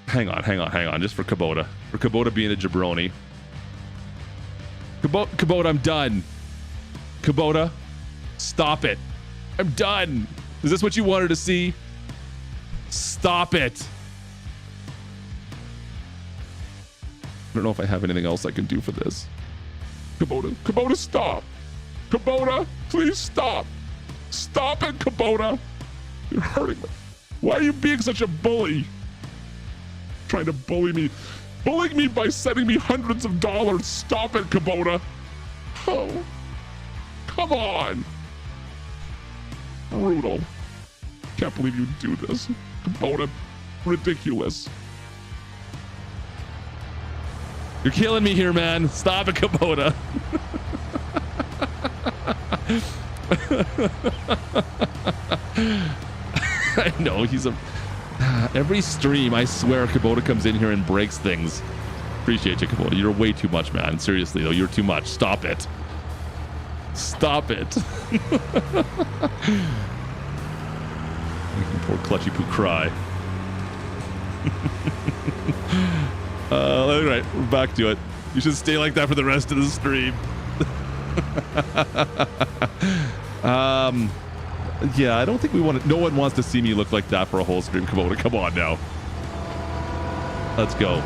Hang on, just for Kubota. For Kubota being a jabroni. Kubota, I'm done. Kubota, stop it. I'm done. Is this what you wanted to see? Stop it. I don't know if I have anything else I can do for this. Kubota, stop. Kubota, please stop. Stop it, Kubota. You're hurting me. Why are you being such a bully? Trying to bully me. Bullying me by sending me hundreds of dollars. Stop it, Kubota. Oh, come on. Brutal. Can't believe you do this. Kubota, ridiculous. You're killing me here, man. Stop it, Kubota. I know he's a. Every stream, I swear, Kubota comes in here and breaks things. Appreciate you, Kubota. You're way too much, man. Seriously, though, you're too much. Stop it. Stop it. Poor Clutchy Poo cry. All right, we're back to it. You should stay like that for the rest of the stream. Yeah, I don't think we want to. No one wants to see me look like that for a whole stream. Kubota, come on now. Let's go.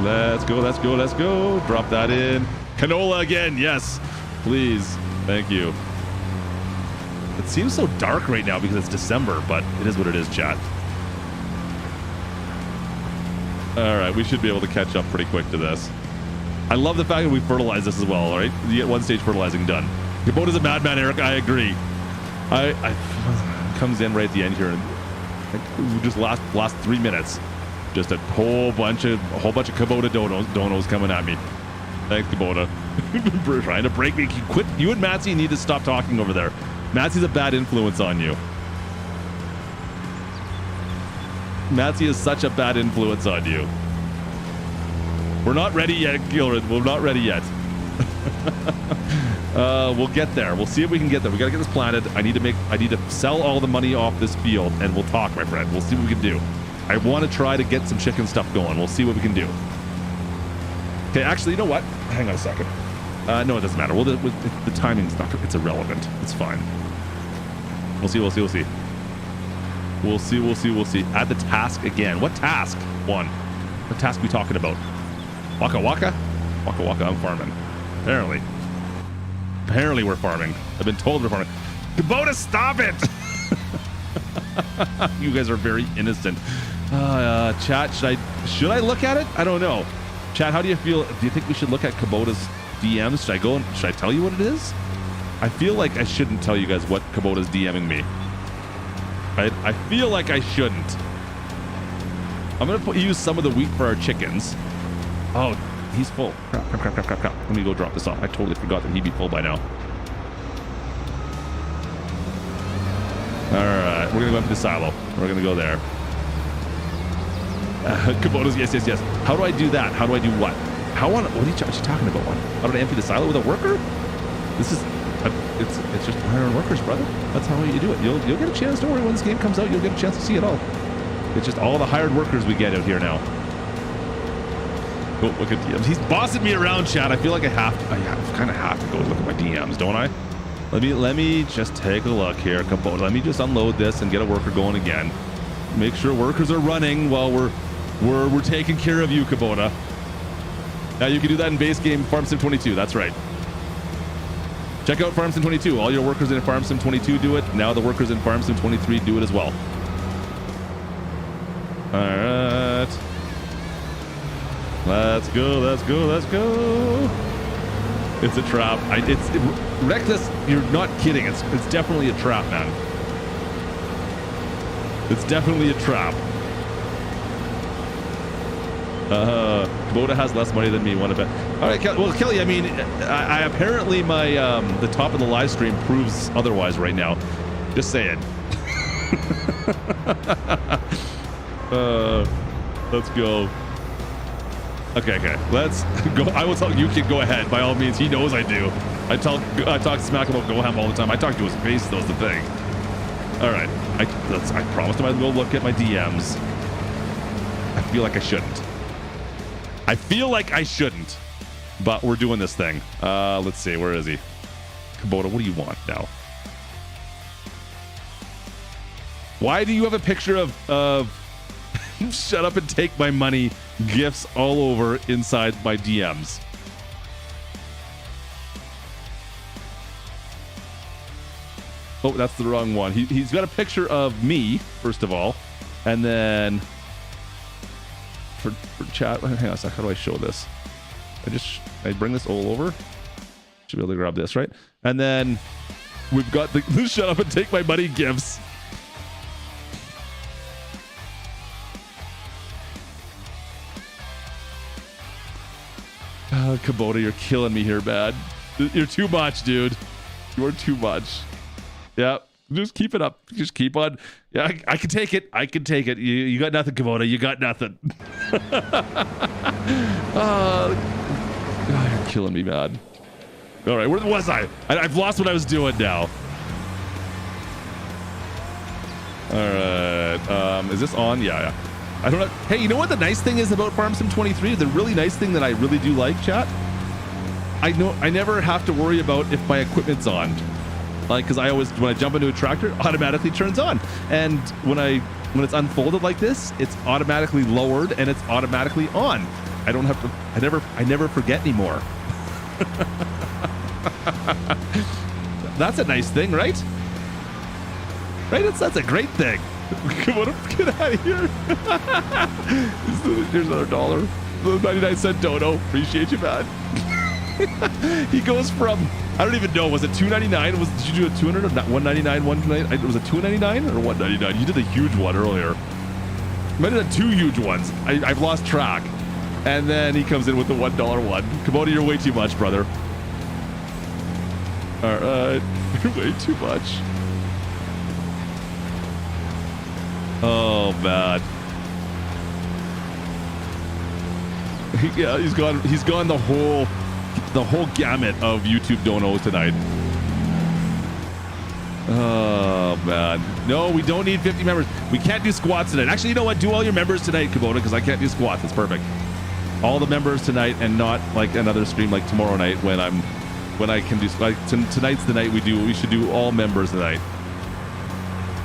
Let's go. Let's go. Let's go. Drop that in. Canola again. Yes, please. Thank you. It seems so dark right now because it's December, but it is what it is, chat. All right, we should be able to catch up pretty quick to this. I love the fact that we fertilize this as well, all right? You get one stage fertilizing done. Kubota's a madman, Eric. I agree. I comes in right at the end here, and just last 3 minutes, just a whole bunch of Kubota donos coming at me. Thanks, Kubota. Trying to break me. Quit. You and Matsy need to stop talking over there. Matsy's a bad influence on you. Matsy is such a bad influence on you. We're not ready yet, Gilred. We're not ready yet. We'll get there. We'll see if we can get there. We got to get this planted. I need to sell all the money off this field, and we'll talk, my friend. We'll see what we can do. I want to try to get some chicken stuff going. We'll see what we can do. Okay, actually, you know what? Hang on a second. No, it doesn't matter. Well, the timing's not. It's irrelevant. It's fine. We'll see. We'll see. We'll see. We'll see. We'll see. We'll see. Add the task again. What task? One. What task are we talking about? Waka Waka? Waka Waka. I'm farming. Apparently we're farming. I've been told we're farming. Kubota, stop it! You guys are very innocent. Chat, should I look at it? I don't know. Chat, how do you feel? Do you think we should look at Kubota's DMs? Should I go and should I tell you what it is? I feel like I shouldn't tell you guys what Kubota's DMing me. I feel like I shouldn't. I'm gonna use some of the wheat for our chickens. Oh, he's full. Crap. Let me go drop this off. I totally forgot that he'd be full by now. All right, we're gonna go empty the silo. We're gonna go there. Kubota's yes. How do I do that? How do I do what? What are you talking about? How do I empty the silo with a worker? This is, it's just hiring workers, brother. That's how you do it. You'll get a chance. Don't worry, when this game comes out, you'll get a chance to see it all. It's just all the hired workers we get out here now. Oh, look at DMs. He's bossing me around, chat. I feel like I kind of have to go look at my DMs, don't I? Let me just take a look here, Kubota. Let me just unload this and get a worker going again. Make sure workers are running while we're taking care of you, Kubota. Now you can do that in base game Farm Sim 22. That's right. Check out Farm Sim 22. All your workers in Farm Sim 22 do it. Now the workers in Farm Sim 23 do it as well. All right. Let's go. It's a trap. It's Reckless, you're not kidding. It's definitely a trap, man. It's definitely a trap. Kubota has less money than me. One of it. All right, well, Kelly. I mean, I apparently my the top of the live stream proves otherwise right now. Just saying. Let's go. Okay. Let's go. I will tell you, kid, go ahead. By all means, he knows I do. I talk smack about Goham all the time. I talk to his face, though, is the thing. All right. I promised him I'd go look at my DMs. I feel like I shouldn't. But we're doing this thing. Let's see. Where is he? Kubota, what do you want now? Why do you have a picture of shut up and take my money gifts all over inside my DMs? Oh, that's the wrong one. He's got a picture of me, first of all. And then for chat, hang on a sec. How do I show this? I bring this all over. Should be able to grab this, right? And then we've got the shut up and take my money gifts. Kubota, you're killing me here, bad. You're too much, dude. You're too much. Yeah, just keep it up. Just keep on. Yeah, I can take it. I can take it. You got nothing, Kubota. You got nothing. You're killing me, man. All right, where was I? I've lost what I was doing now. All right. Is this on? Yeah. I don't know. Hey, you know what the nice thing is about Farm Sim 23? The really nice thing that I really do like, chat? I never have to worry about if my equipment's on. Like, because I always, when I jump into a tractor, it automatically turns on. And when it's unfolded like this, it's automatically lowered and it's automatically on. I don't have to, I never forget anymore. That's a nice thing, right? Right? That's a great thing. Come on, get out of here. Here's another $1. The 99-cent dono. Appreciate you, man. He goes from, I don't even know, was it $2.99? Did you do a 200 or not? $1.99, $1.99? Was it $2.99 or $1.99? You did a huge one earlier. Might have done 2 huge ones. I've lost track. And then he comes in with the $1 one. Kubota, you're way too much, brother. All right, you're way too much. Oh man. Yeah, he's gone the whole gamut of YouTube donos tonight. Oh man. No, we don't need 50 members. We can't do squats tonight. Actually, you know what? Do all your members tonight, Kubota, because I can't do squats. It's perfect. All the members tonight, and not like another stream like tomorrow night when I can do, like tonight's the night we should do all members tonight.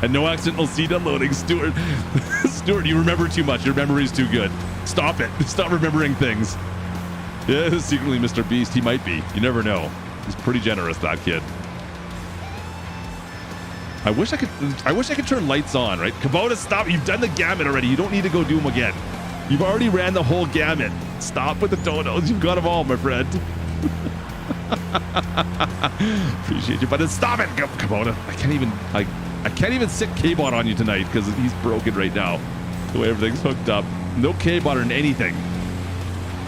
And no accidental seed unloading, Stuart. Stuart, you remember too much. Your memory's too good. Stop it. Stop remembering things. Yeah, secretly Mr. Beast. He might be. You never know. He's pretty generous, that kid. I wish I could turn lights on, right? Kubota, stop. You've done the gamut already. You don't need to go do them again. You've already ran the whole gamut. Stop with the donos. You've got them all, my friend. Appreciate you, but stop it, Kubota. I can't even sit K-Bot on you tonight because he's broken right now. The way everything's hooked up. No K-Bot or anything.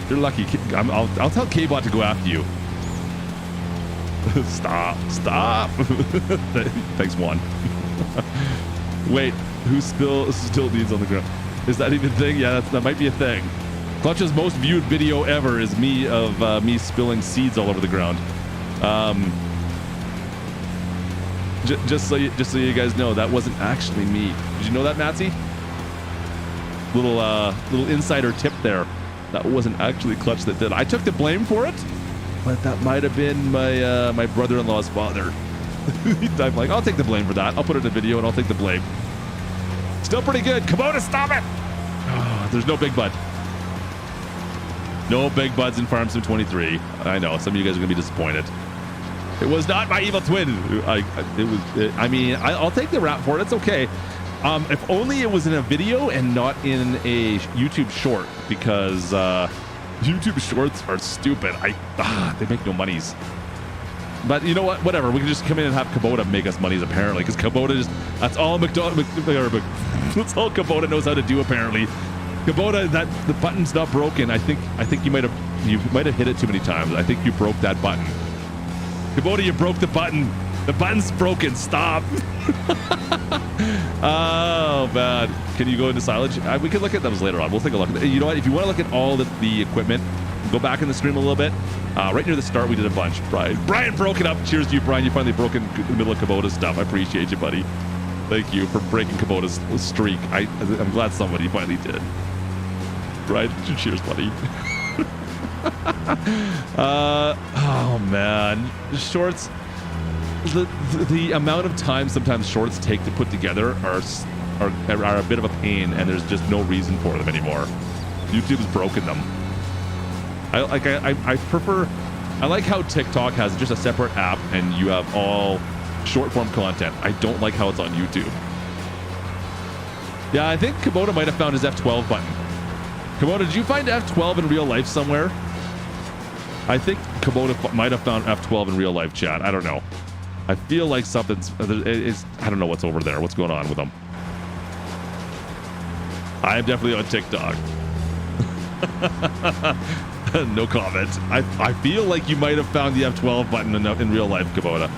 You're lucky. I'll tell K-Bot to go after you. Stop. Thanks, Juan. Wait, who still needs on the ground? Is that even a thing? Yeah, that might be a thing. Klutch's most viewed video ever is me spilling seeds all over the ground. Just so you guys know, that wasn't actually me. Did you know that, Matsy? Little insider tip there. That wasn't actually Klutch that did it. I took the blame for it, but that might have been my brother-in-law's father. I'm like, I'll take the blame for that. I'll put it in a video and I'll take the blame. Still pretty good. Kubota, stop it! Oh, there's no big bud. No big buds in Farm Sim 23. I know some of you guys are gonna be disappointed. It was not my evil twin. I'll take the rap for it. It's okay. If only it was in a video and not in a YouTube short, because YouTube shorts are stupid. They make no monies. But you know what? Whatever. We can just come in and have Kubota make us monies, apparently, because Kubota that's all that's all Kubota knows how to do, apparently. Kubota, the button's not broken. I think you might have hit it too many times. I think you broke that button. Kubota, you broke the button. The button's broken. Stop. Oh, man. Can you go into silage? We can look at those later on. We'll take a look at it. You know what? If you want to look at all the equipment, go back in the stream a little bit. Right near the start, we did a bunch. Brian broke it up. Cheers to you, Brian. You finally broke in the middle of Kubota's stuff. I appreciate you, buddy. Thank you for breaking Kubota's streak. I'm glad somebody finally did. Right? Cheers, buddy. Oh man, shorts. The amount of time sometimes shorts take to put together are a bit of a pain, and there's just no reason for them anymore. YouTube's broken them. I prefer. I like how TikTok has just a separate app, and you have all short form content. I don't like how it's on YouTube. Yeah, I think Kubota might have found his F12 button. Kubota, did you find F12 in real life somewhere? I think Kubota might have found F12 in real life, chat. I don't know. I feel like something's... I don't know what's over there. What's going on with them? I am definitely on TikTok. No comment. I feel like you might have found the F12 button in real life, Kubota.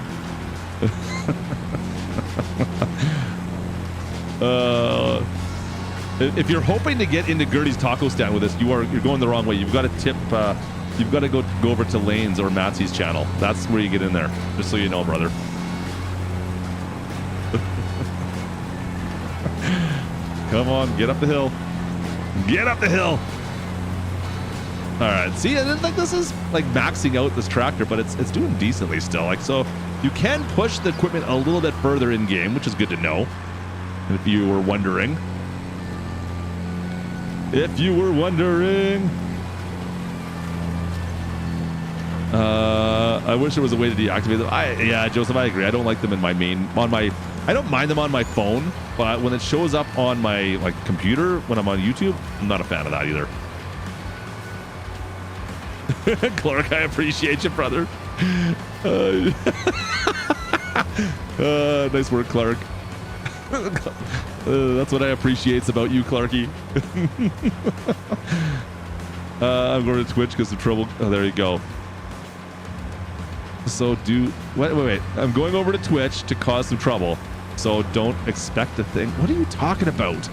If you're hoping to get into Gertie's taco stand with us, you're going the wrong way. You've got to tip. You've got to go over to Lane's or Matsy's channel. That's where you get in there. Just so you know, brother. Come on, get up the hill. Get up the hill. All right. See, like this is like maxing out this tractor, but it's doing decently still. Like so, you can push the equipment a little bit further in game, which is good to know. If you were wondering. If you were wondering. I wish there was a way to deactivate them. Yeah, Joseph, I agree. I don't like them in my main I don't mind them on my phone, but when it shows up on my computer when I'm on YouTube, I'm not a fan of that either. Clark, I appreciate you, brother. Nice work, Clark. That's what I appreciate about you, Clarky. I'm going to Twitch because of trouble. Oh, there you go. So wait. I'm going over to Twitch to cause some trouble. So don't expect a thing. What are you talking about?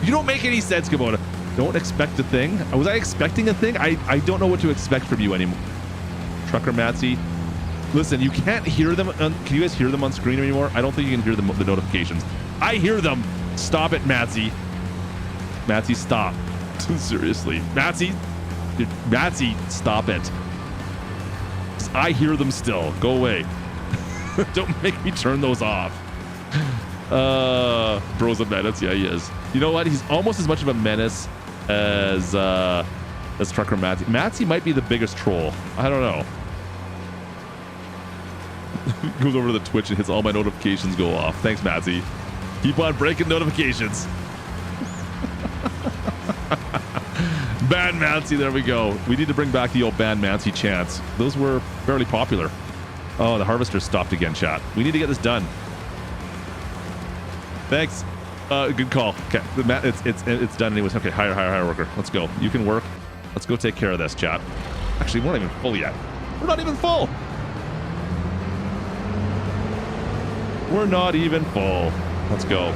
You don't make any sense, Kubota. Don't expect a thing. Was I expecting a thing? I don't know what to expect from you anymore. Trucker Matsy. Listen, you can't hear them. Can you guys hear them on screen anymore? I don't think you can hear the notifications. I hear them. Stop it, Matsy. Matsy, stop. Seriously. Matsy, stop it. I hear them still. Go away. Don't make me turn those off. Bro's a menace. Yeah, he is. You know what? He's almost as much of a menace as Trucker Matsy. Matsy might be the biggest troll. I don't know. Goes over to the Twitch and hits all my notifications go off. Thanks, Matsy. Keep on breaking notifications. Ban Matsy, there we go. We need to bring back the old Ban Matsy chants. Those were fairly popular. Oh, the harvester stopped again, chat. We need to get this done. Thanks. Good call. Okay, it's done anyways. Okay, hire worker. Let's go. You can work. Let's go take care of this, chat. Actually, we're not even full yet. We're not even full. We're not even full. Let's go.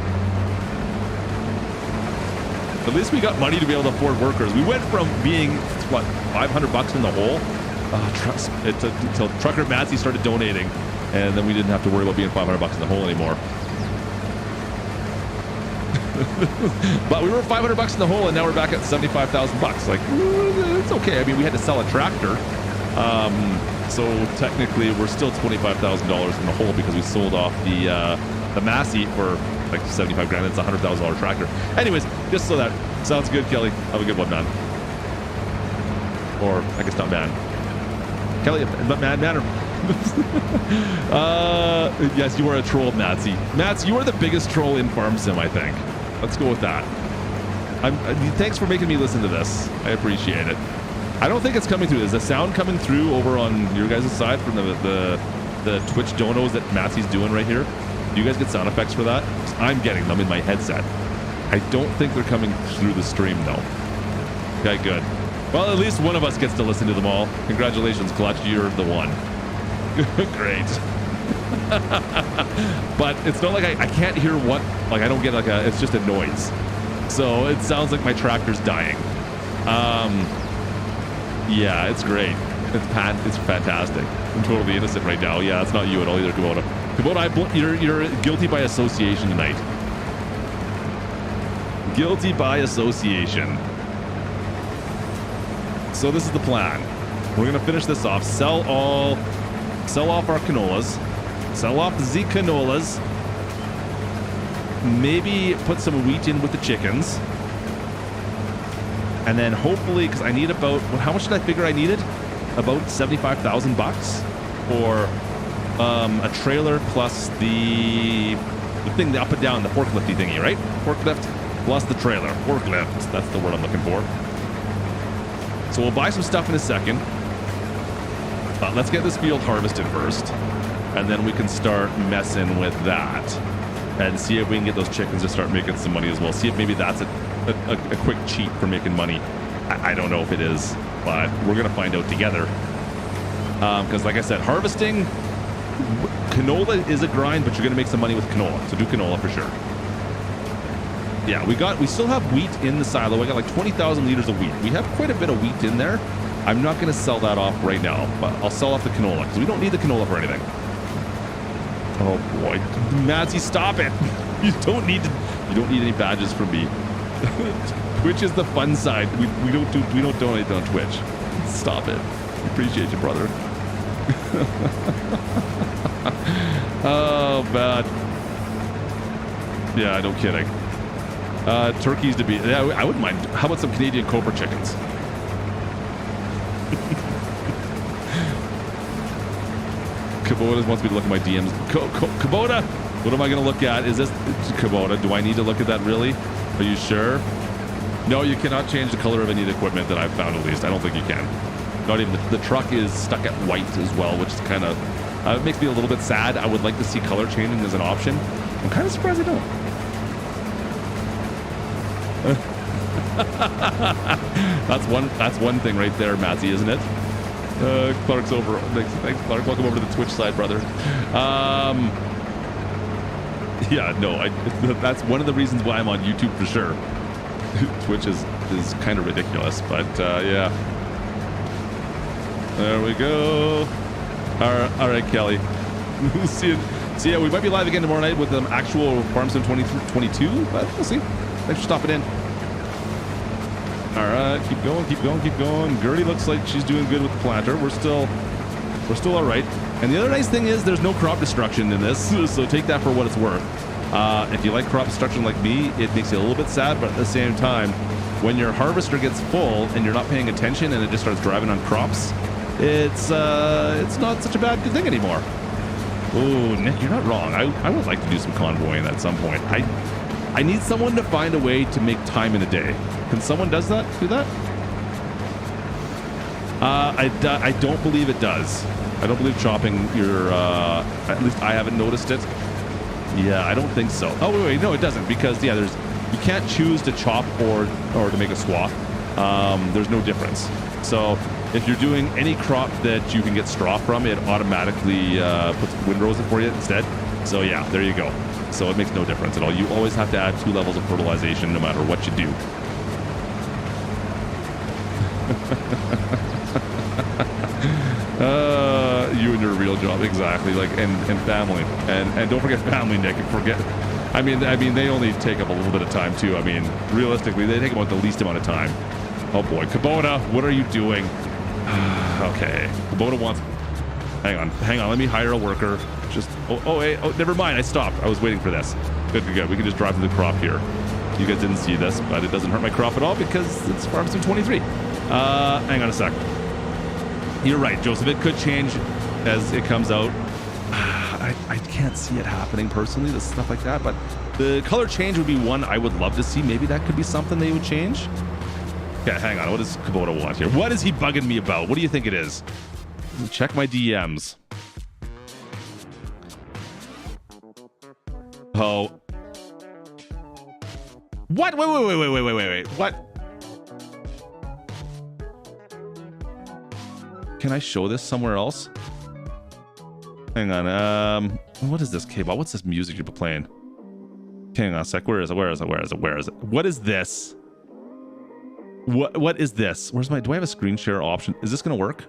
At least we got money to be able to afford workers. We went from being, what, $500 in the hole? Trust until Trucker Matsy started donating, and then we didn't have to worry about being $500 in the hole anymore. But we were $500 in the hole, and now we're back at $75,000. Like, it's okay. I mean, we had to sell a tractor, so technically we're still $25,000 in the hole because we sold off the Massey for like 75 grand. It's a $100,000 tractor. Anyways, just so that sounds good, Kelly. Have a good one, man. Or I guess not, man. Kelly, but man. Yes, you are a troll, Matsy. Mats, you are the biggest troll in Farm Sim, I think. Let's go with that. Thanks for making me listen to this. I appreciate it. I don't think it's coming through. Is the sound coming through over on your guys' side from the Twitch donos that Matsy's doing right here? Do you guys get sound effects for that? I'm getting them in my headset. I don't think they're coming through the stream, though. Okay, good. Well, at least one of us gets to listen to them all. Congratulations, Klutch. You're the one. Great. But it's not like I can't hear what, like I don't get like it's just a noise. So it sounds like my tractor's dying. Yeah, it's great. It's fantastic. I'm totally innocent right now. Yeah, it's not you at all either, Kubota. Kubota, you're guilty by association tonight. Guilty by association. So this is the plan. We're gonna finish this off. Sell off our canolas. Sell off the canolas. Maybe put some wheat in with the chickens. And then hopefully, because I need about, how much did I figure I needed? About $75,000 for a trailer plus the thing, the up and down, the forklifty thingy, right? Forklift plus the trailer. Forklift, that's the word I'm looking for. So we'll buy some stuff in a second. Let's get this field harvested first, and then we can start messing with that and see if we can get those chickens to start making some money as well. See if maybe that's a quick cheat for making money. I don't know if it is, but we're going to find out together. Because like I said, harvesting, canola is a grind, but you're going to make some money with canola. So do canola for sure. Yeah, we still have wheat in the silo. I got like 20,000 liters of wheat. We have quite a bit of wheat in there. I'm not going to sell that off right now, but I'll sell off the canola because we don't need the canola for anything. Oh boy, Madsy, stop it! You don't need any badges from me. Twitch is the fun side. We don't donate on Twitch. Stop it. Appreciate you, brother. Oh bad. Yeah, no kidding. Turkeys to be. Yeah, I wouldn't mind. How about some Canadian Cobra chickens? Kubota wants me to look at my DMs. Kubota, what am I going to look at? Is this Kubota? Do I need to look at that really? Are you sure? No, you cannot change the color of any of the equipment that I've found, at least. I don't think you can. Not even the truck is stuck at white as well, which is kind of it makes me a little bit sad. I would like to see color changing as an option. I'm kind of surprised I don't. That's one thing right there, Matsy, isn't it? Clark's over. Thanks, Clark. Welcome over to the Twitch side, brother. Yeah, no, that's one of the reasons why I'm on YouTube for sure. Twitch is kind of ridiculous, but yeah. There we go. All right, Kelly. See you. So yeah, we might be live again tomorrow night with an actual Farm Sim 2022, but we'll see. Thanks for stopping in. All right, keep going. Gertie looks like she's doing good with the planter. We're still all right. And the other nice thing is there's no crop destruction in this, so take that for what it's worth. If you like crop destruction like me, it makes you a little bit sad, but at the same time, when your harvester gets full and you're not paying attention and it just starts driving on crops, it's not such a bad good thing anymore. Oh, Nick, you're not wrong. I would like to do some convoying at some point. I need someone to find a way to make time in a day. Can someone do that? I don't believe it does. I don't believe chopping your, at least I haven't noticed it. Yeah, I don't think so. Oh, wait, no, it doesn't, because, yeah, you can't choose to chop or to make a swath. There's no difference. So if you're doing any crop that you can get straw from, it automatically puts windrows in for you instead. So yeah, there you go. So it makes no difference at all. You always have to add 2 levels of fertilization no matter what you do. You and your real job, exactly. Like and family, and don't forget family, Nick. I mean, they only take up a little bit of time too. I mean, realistically, they take about the least amount of time. Oh boy, Kubota, what are you doing? Okay, Kubota wants. Hang on. Let me hire a worker. Just never mind. I stopped. I was waiting for this. Good. We can just drive through the crop here. You guys didn't see this, but it doesn't hurt my crop at all because it's Farm Sim 23. Hang on a sec. You're right, Joseph. It could change as it comes out. I can't see it happening personally, this stuff like that, but the color change would be one I would love to see. Maybe that could be something they would change. Okay, hang on. What does Kubota want here? What is he bugging me about? What do you think it is? Check my DMs. Oh. What? Wait. What? Can I show this somewhere else? Hang on. What is this cable? What's this music you're playing? Hang on a sec. Where is it? What is this? What is this? Do I have a screen share option? Is this gonna work?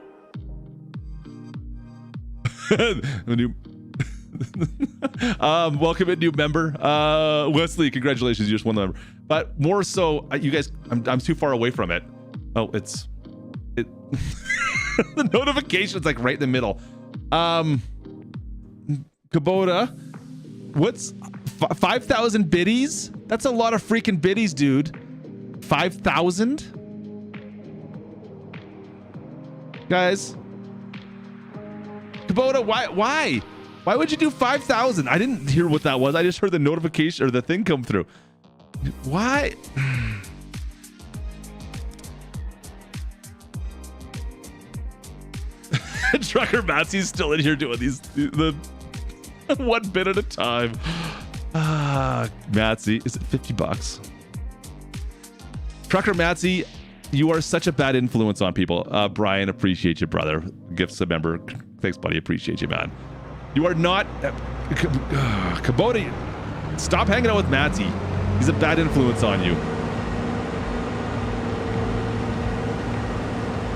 Welcome in, new member. Wesley, congratulations, you just won the member. But more so, you guys, I'm too far away from it. Oh, it the notification's like right in the middle. Kubota, what's 5,000 biddies? That's a lot of freaking biddies, dude. 5,000? Guys. Kubota, why? Why would you do 5,000? I didn't hear what that was. I just heard the notification or the thing come through. Why? Trucker Matsy's still in here doing the one bit at a time. Matsy, is it $50? Trucker Matsy, you are such a bad influence on people. Brian, appreciate you, brother. Gifts a member. Thanks, buddy. Appreciate you, man. You are not Kubota. Stop hanging out with Matsy. He's a bad influence on you.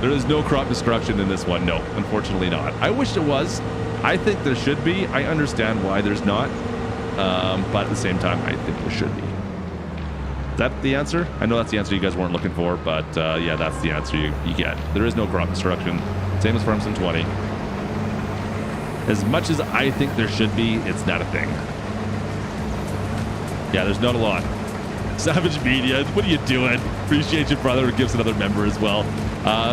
There is no crop destruction in this one. No, unfortunately not. I wish there was. I think there should be. I understand why there's not. But at the same time, I think there should be. Is that the answer? I know that's the answer you guys weren't looking for, but yeah, that's the answer you get. There is no crop destruction. Same as Farm Sim 20. As much as I think there should be, it's not a thing. Yeah, there's not a lot. Savage Media, what are you doing? Appreciate you, brother. Gives another member as well.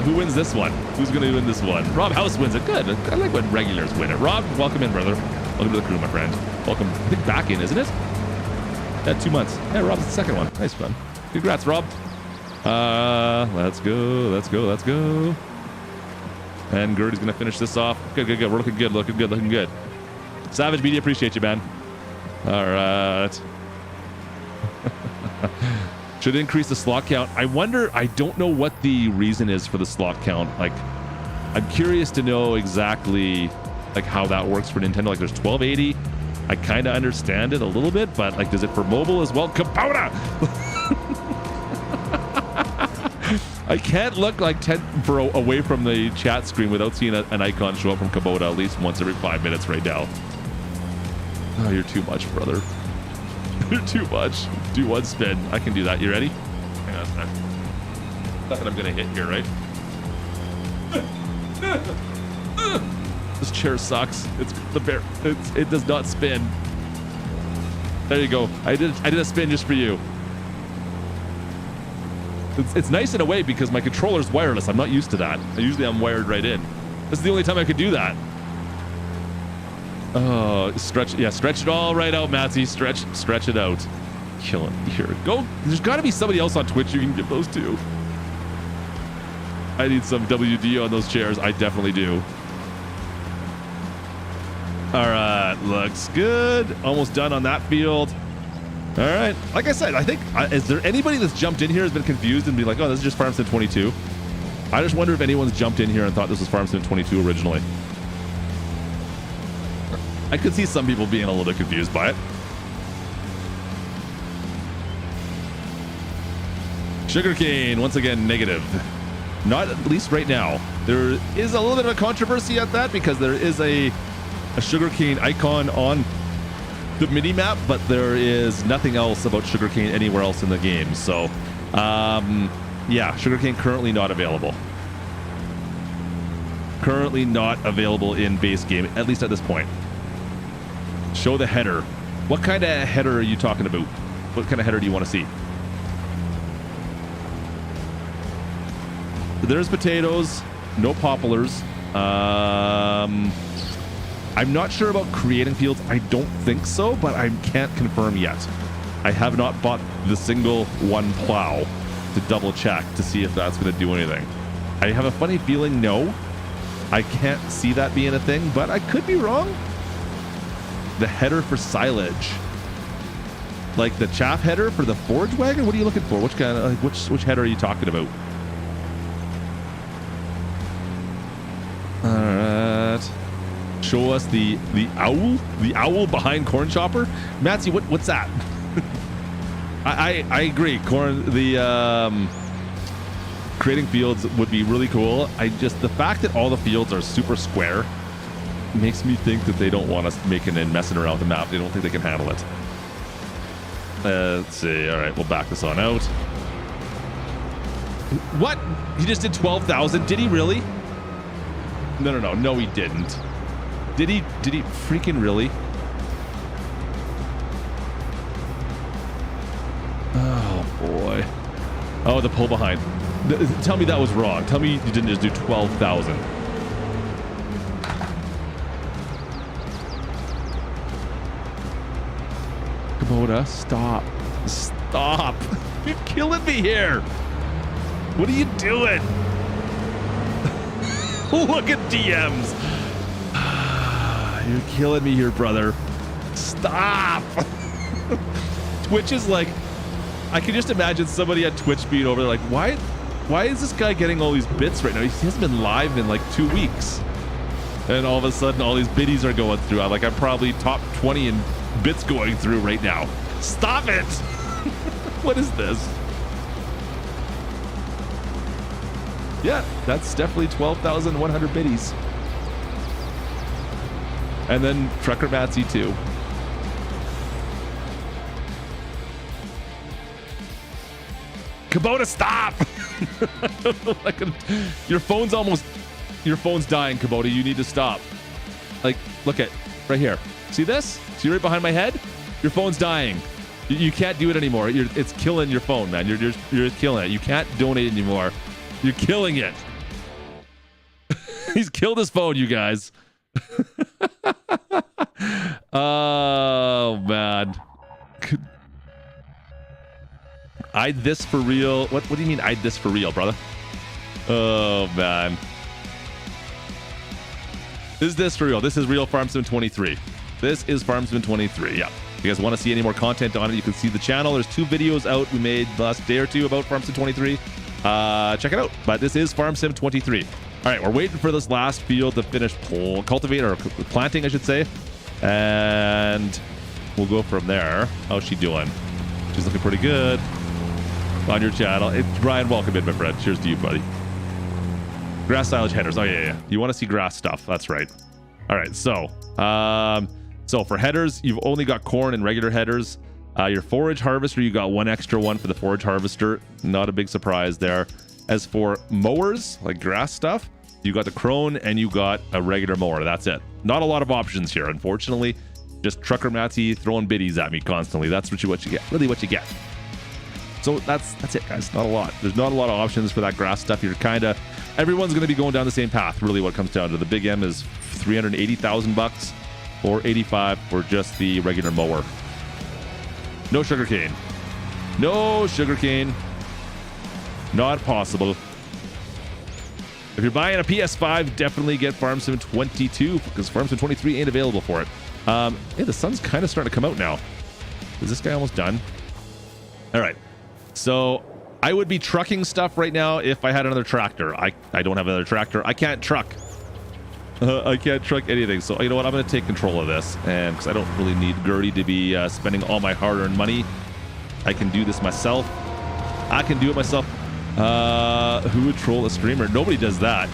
Who wins this one? Who's going to win this one? Rob House wins it. Good. I like when regulars win it. Rob, welcome in, brother. Welcome to the crew, my friend. Welcome. I think back in, isn't it? Yeah, 2 months. Yeah, Rob's the second one. Nice one. Congrats, Rob. Let's go. Let's go. Let's go. And Gertie's going to finish this off. Good, good, good. We're looking good. Looking good. Looking good. Savage Media, appreciate you, man. All right. Should increase the slot count. I wonder, I don't know what the reason is for the slot count. Like, I'm curious to know exactly like how that works for Nintendo. Like, there's 1280. I kind of understand it a little bit, but like, does it for mobile as well? Kubota! I can't look like 10 for away from the chat screen without seeing an icon show up from Kubota at least once every 5 minutes right now. Oh, you're too much, brother. You're too much. Do one spin. I can do that. You ready? Hang on a sec. Nothing I'm gonna hit here, right? This chair sucks. It's the bear. It does not spin. There you go. I did a spin just for you. It's nice in a way because my controller's wireless. I'm not used to that. Usually I'm wired right in. This is the only time I could do that. Oh, stretch. Yeah, stretch it all right out, Matsy. Stretch it out. Killing me here. Go. There's got to be somebody else on Twitch you can give those to. I need some WD on those chairs. I definitely do. All right, looks good. Almost done on that field. All right. Like I said, I think, is there anybody that's jumped in here has been confused and be like, oh, this is just Farm Sim 22? I just wonder if anyone's jumped in here and thought this was Farm Sim 22 originally. I could see some people being a little bit confused by it. Sugarcane, once again, negative. Not at least right now. There is a little bit of a controversy at that because there is a sugarcane icon on the mini map, but there is nothing else about sugarcane anywhere else in the game. So, yeah, sugarcane currently not available. Currently not available in base game, at least at this point. Show the header. What kind of header are you talking about? What kind of header do you want to see? There's potatoes, no poplars. I'm not sure about creating fields. I don't think so, but I can't confirm yet. I have not bought the single one plow to double check to see if that's going to do anything. I have a funny feeling no. I can't see that being a thing, but I could be wrong. The header for silage, like the chaff header for the forage wagon. What are you looking for? Which kind of which header are you talking about? All right, show us the owl behind Corn Chopper. Matsy, what's that? I agree. Creating fields would be really cool. The fact that all the fields are super square makes me think that they don't want us making and messing around with the map. They don't think they can handle it. Let's see. All right, we'll back this on out. What? He just did 12,000? Did he really? No, he didn't. Did he freaking really? Oh boy. Oh, the pull behind. Tell me that was wrong. Tell me you didn't just do 12,000. Kubota, stop. Stop. You're killing me here. What are you doing? Look at DMs. You're killing me here, brother. Stop. Twitch is like, I can just imagine somebody at Twitch being over there like, why is this guy getting all these bits right now? He hasn't been live in like 2 weeks. And all of a sudden, all these biddies are going through. I'm probably top 20 in bits going through right now. Stop it. What is this? Yeah, that's definitely 12,100 biddies. And then Trucker Matsy too. Kubota, stop! Your phone's dying, Kubota. You need to stop. Like, look at right here. See this? See right behind my head? Your phone's dying. You can't do it anymore. It's killing your phone, man. You're just killing it. You can't donate anymore. You're killing it. He's killed his phone, you guys. Oh man. I'd this for real. What do you mean I'd this for real, brother? Oh man. Is this for real? This is real Farm Sim 23. This is Farm Sim 23. Yeah. If you guys want to see any more content on it, you can see the channel. There's 2 videos out we made the last day or 2 about Farm Sim 23. Check it out. But this is Farm Sim 23. All right, we're waiting for this last field to finish cultivating or planting, I should say. And we'll go from there. How's she doing? She's looking pretty good on your channel. Brian, welcome in, my friend. Cheers to you, buddy. Grass silage headers. Oh, yeah. You want to see grass stuff. That's right. All right, so for headers, you've only got corn and regular headers. Your forage harvester, you got 1 extra one for the forage harvester. Not a big surprise there. As for mowers, like grass stuff, you got the Crone and you got a regular mower. That's it. Not a lot of options here, unfortunately. Just Trucker Matsy throwing biddies at me constantly. That's what you get. Really what you get. So that's it, guys. Not a lot. There's not a lot of options for that grass stuff. You're everyone's going to be going down the same path. Really, what it comes down to. The big M is $380,000 or 85 for just the regular mower. No sugarcane. No sugarcane. Not possible. If you're buying a PS5, definitely get Farm Sim 22 because Farm Sim 23 ain't available for it. Hey, the sun's kind of starting to come out now. Is this guy almost done? All right. So I would be trucking stuff right now if I had another tractor. I don't have another tractor. I can't truck. I can't truck anything. So you know what? I'm going to take control of this, and because I don't really need Gertie to be spending all my hard-earned money, I can do this myself. I can do it myself. Who would troll a streamer? Nobody does that.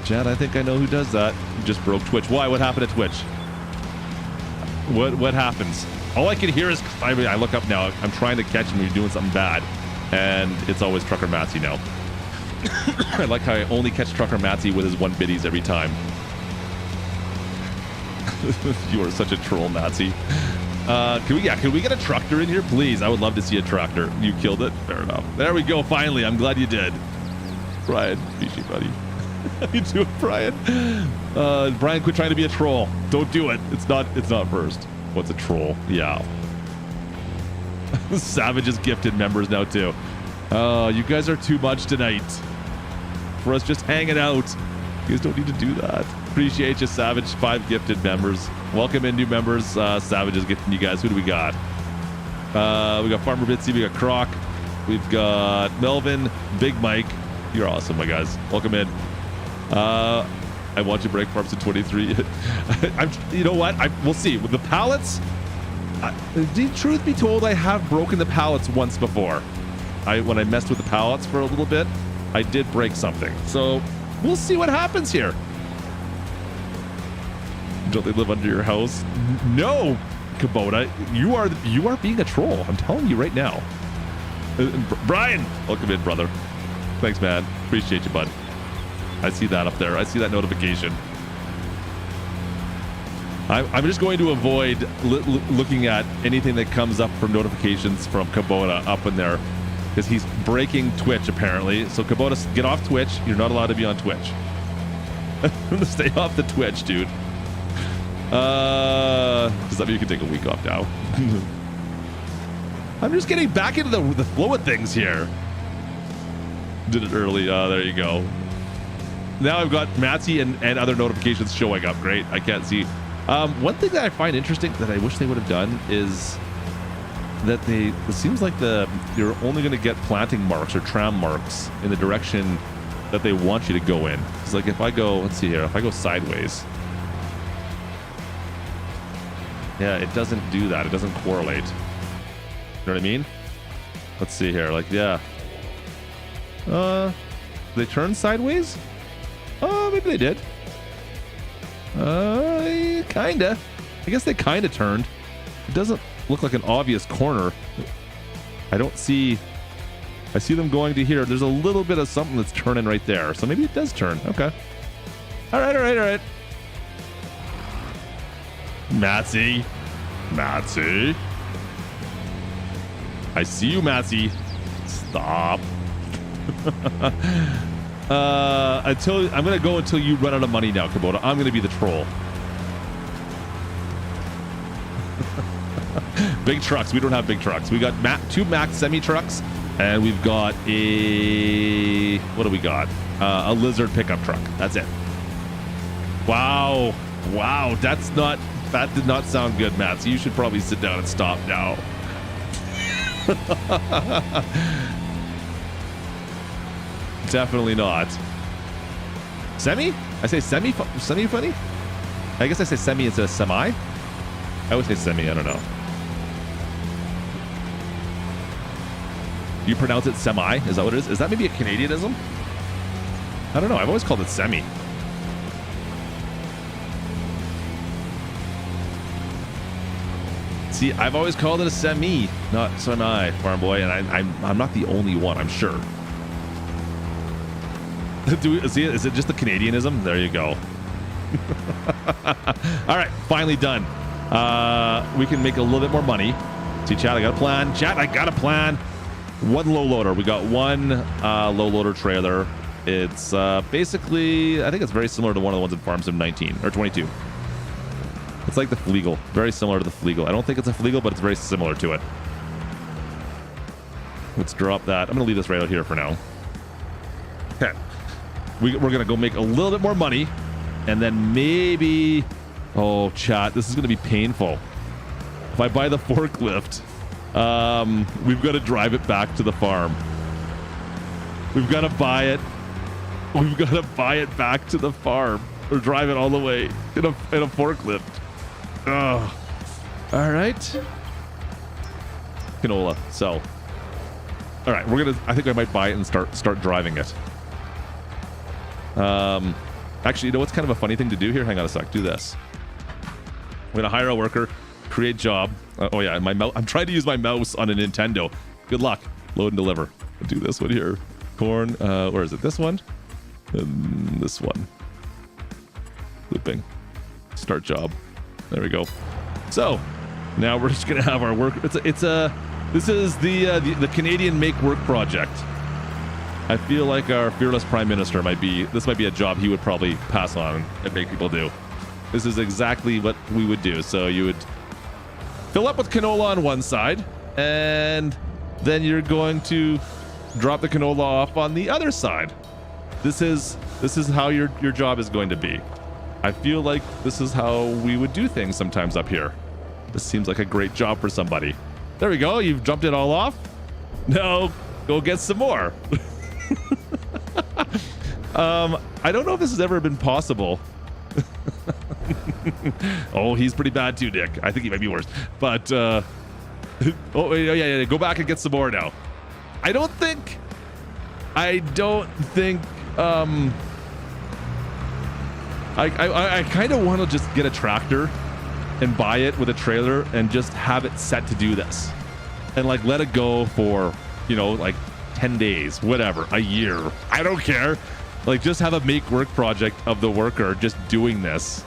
Chad, I think I know who does that. Just broke Twitch. Why? What happened to Twitch? What happens? All I can hear is I look up now. I'm trying to catch him when you're doing something bad, and it's always Trucker Matsy now. I like how I only catch Trucker Matsy with his 1 biddies every time. You are such a troll, Matsy. Can we get a tractor in here, please? I would love to see a tractor. You killed it. Fair enough. There we go. Finally, I'm glad you did. Brian, Fishy buddy. How you doing, Brian? Brian, quit trying to be a troll. Don't do it. It's not first. What's a troll? Yeah. Savage is gifted members now too. You guys are too much tonight for us just hanging out. You guys don't need to do that. Appreciate you, Savage. 5 gifted members. Welcome in new members. Savage is gifting you guys. Who do we got? We got Farmer Bitsy. We got Croc. We've got Melvin. Big Mike. You're awesome, my guys. Welcome in. I want you to break Farms in 23. You know what? We'll see. With the pallets, the truth be told, I have broken the pallets once before. When I messed with the pallets for a little bit, I did break something. So we'll see what happens here. Don't they live under your house? No, Kubota. You are being a troll. I'm telling you right now. Brian, welcome in, brother. Thanks, man. Appreciate you, bud. I see that up there. I see that notification. I'm just going to avoid looking at anything that comes up from notifications from Kubota up in there because he's breaking Twitch apparently. So Kubota, get off Twitch. You're not allowed to be on Twitch. Stay off the Twitch, dude. Does that mean you can take a week off now? I'm just getting back into the flow of things here. Did it early. There you go. Now I've got Matsy and other notifications showing up. Great. I can't see. One thing that I find interesting that I wish they would have done is that it seems like you're only going to get planting marks or tram marks in the direction that they want you to go in. It's like if I go, let's see here, if I go sideways, yeah, it doesn't do that. It doesn't correlate. You know what I mean? Let's see here. Like, yeah. They turn sideways? Oh, maybe they did. Kinda. I guess they kinda turned. It doesn't look like an obvious corner. I see them going to here. There's a little bit of something that's turning right there. So maybe it does turn. Okay. All right. Matsy. I see you, Matsy. Stop. I'm gonna go until you run out of money now, Kubota. I'm gonna be the troll. Big trucks. We don't have big trucks. We got two Max semi trucks, and we've got what do we got? A Lizard pickup truck. That's it. Wow. That did not sound good, Matt. So you should probably sit down and stop now. Definitely not. Semi? I say semi funny? I guess I say semi instead of semi. I always say semi. I don't know. You pronounce it semi? Is that what it is? Is that maybe a Canadianism? I don't know. I've always called it semi. See, I've always called it a semi, not semi, farm boy, and I'm not the only one, I'm sure. See, is it just the Canadianism? There you go. All right, finally done. We can make a little bit more money. See, chat, I got a plan. Chat, I got a plan. One low loader. We got one low loader trailer. It's basically, I think it's very similar to one of the ones in Farm Sim 19 or 22. It's like the Fleagle, very similar to the Fleagle. I don't think it's a Fleagle, but it's very similar to it. Let's drop that. I'm gonna leave this right out here for now. Okay, we're gonna go make a little bit more money, and then maybe, oh chat, this is gonna be painful. If I buy the forklift, we've got to drive it back to the farm. We've got to buy it. We've got to buy it back to the farm, or drive it all the way in a forklift. Oh, all right. Canola. So, all right, I think I might buy it and start driving it. Actually, you know what's kind of a funny thing to do here? Hang on a sec. Do this. I'm gonna hire a worker, create job. Oh yeah, I'm trying to use my mouse on a Nintendo. Good luck. Load and deliver. I'll do this one here. Corn. Where is it? This one. And this one. Looping. Start job. There we go. So now we're just gonna have our work. This is the Canadian Make Work project. I feel like our fearless prime minister might be a job he would probably pass on and make people do. This is exactly what we would do. So you would fill up with canola on one side, and then you're going to drop the canola off on the other side. This is how your job is going to be. I feel like this is how we would do things sometimes up here. This seems like a great job for somebody. There we go. You've jumped it all off. Now go get some more. I don't know if this has ever been possible. Oh, he's pretty bad too, Nick. I think he might be worse. But oh yeah, go back and get some more now. I don't think I kind of want to just get a tractor and buy it with a trailer and just have it set to do this, and like let it go for, you know, like 10 days, whatever, a year. I don't care. Like just have a make work project of the worker just doing this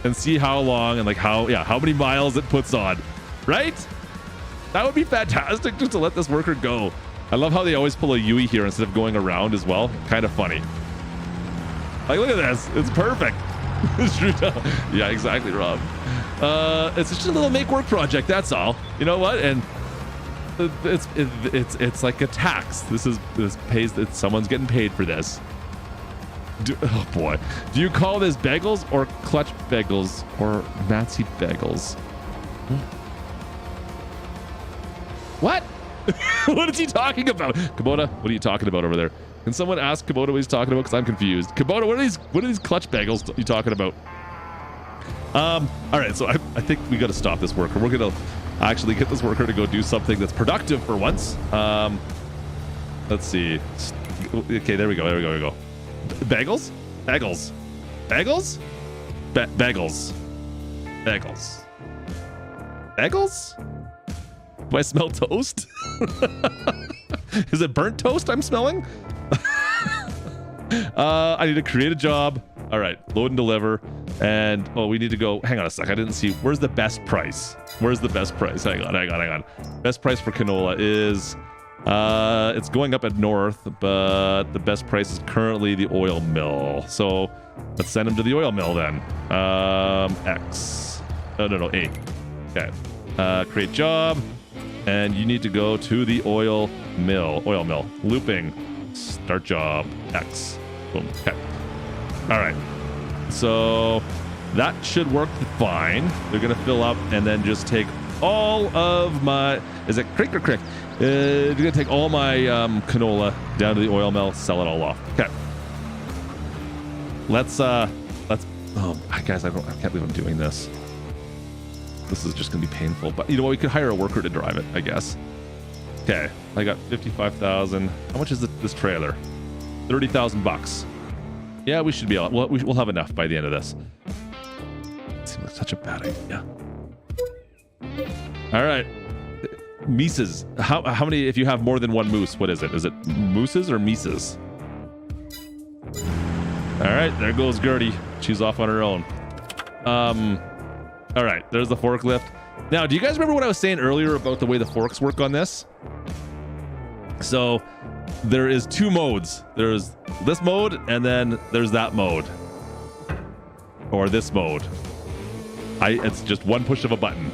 and see how long and like how many miles it puts on, right? That would be fantastic just to let this worker go. I love how they always pull a Yui here instead of going around as well. Kind of funny. Like, look at this. It's perfect. Yeah, exactly, Rob. It's just a little make work project. That's all. You know what? And it's like a tax. This pays that someone's getting paid for this. Oh boy. Do you call this bagels or Klutch bagels or Nazi bagels? What? What is he talking about? Kubota, what are you talking about over there? Can someone ask Kubota what he's talking about? Because I'm confused. Kubota, what are these Klutch bagels you talking about? All right, so I think we got to stop this worker. We're gonna actually get this worker to go do something that's productive for once. Let's see. Okay, there we go. There we go. Bagels? Bagels. Bagels? Bagels. Bagels. Bagels? Do I smell toast? Is it burnt toast I'm smelling? I need to create a job. All right, load and deliver. And we need to go. Hang on a sec. I didn't see. Where's the best price? Where's the best price? Hang on. Best price for canola is it's going up at north, but the best price is currently the oil mill. So let's send him to the oil mill then. X. No, A. Okay. Create job. And you need to go to the oil mill. Looping. Start job. X. Boom. Okay. All right. So that should work fine. They're going to fill up and then just take all of my... Is it crick or crick? They're going to take all my canola down to the oil mill, sell it all off. Okay. Let's... Oh, guys, I can't believe I'm doing this. This is just going to be painful. But you know what? We could hire a worker to drive it, I guess. Okay. I got 55,000. How much is this trailer? 30,000 bucks. Yeah, we should be able. We'll have enough by the end of this. It seems like such a bad idea. All right. Mises. How many, if you have more than one moose, what is it? Is it mooses or mises? All right, there goes Gertie. She's off on her own. All right, there's the forklift. Now, do you guys remember what I was saying earlier about the way the forks work on this? So there is two modes. There's this mode and then there's that mode. Or this mode. It's just one push of a button.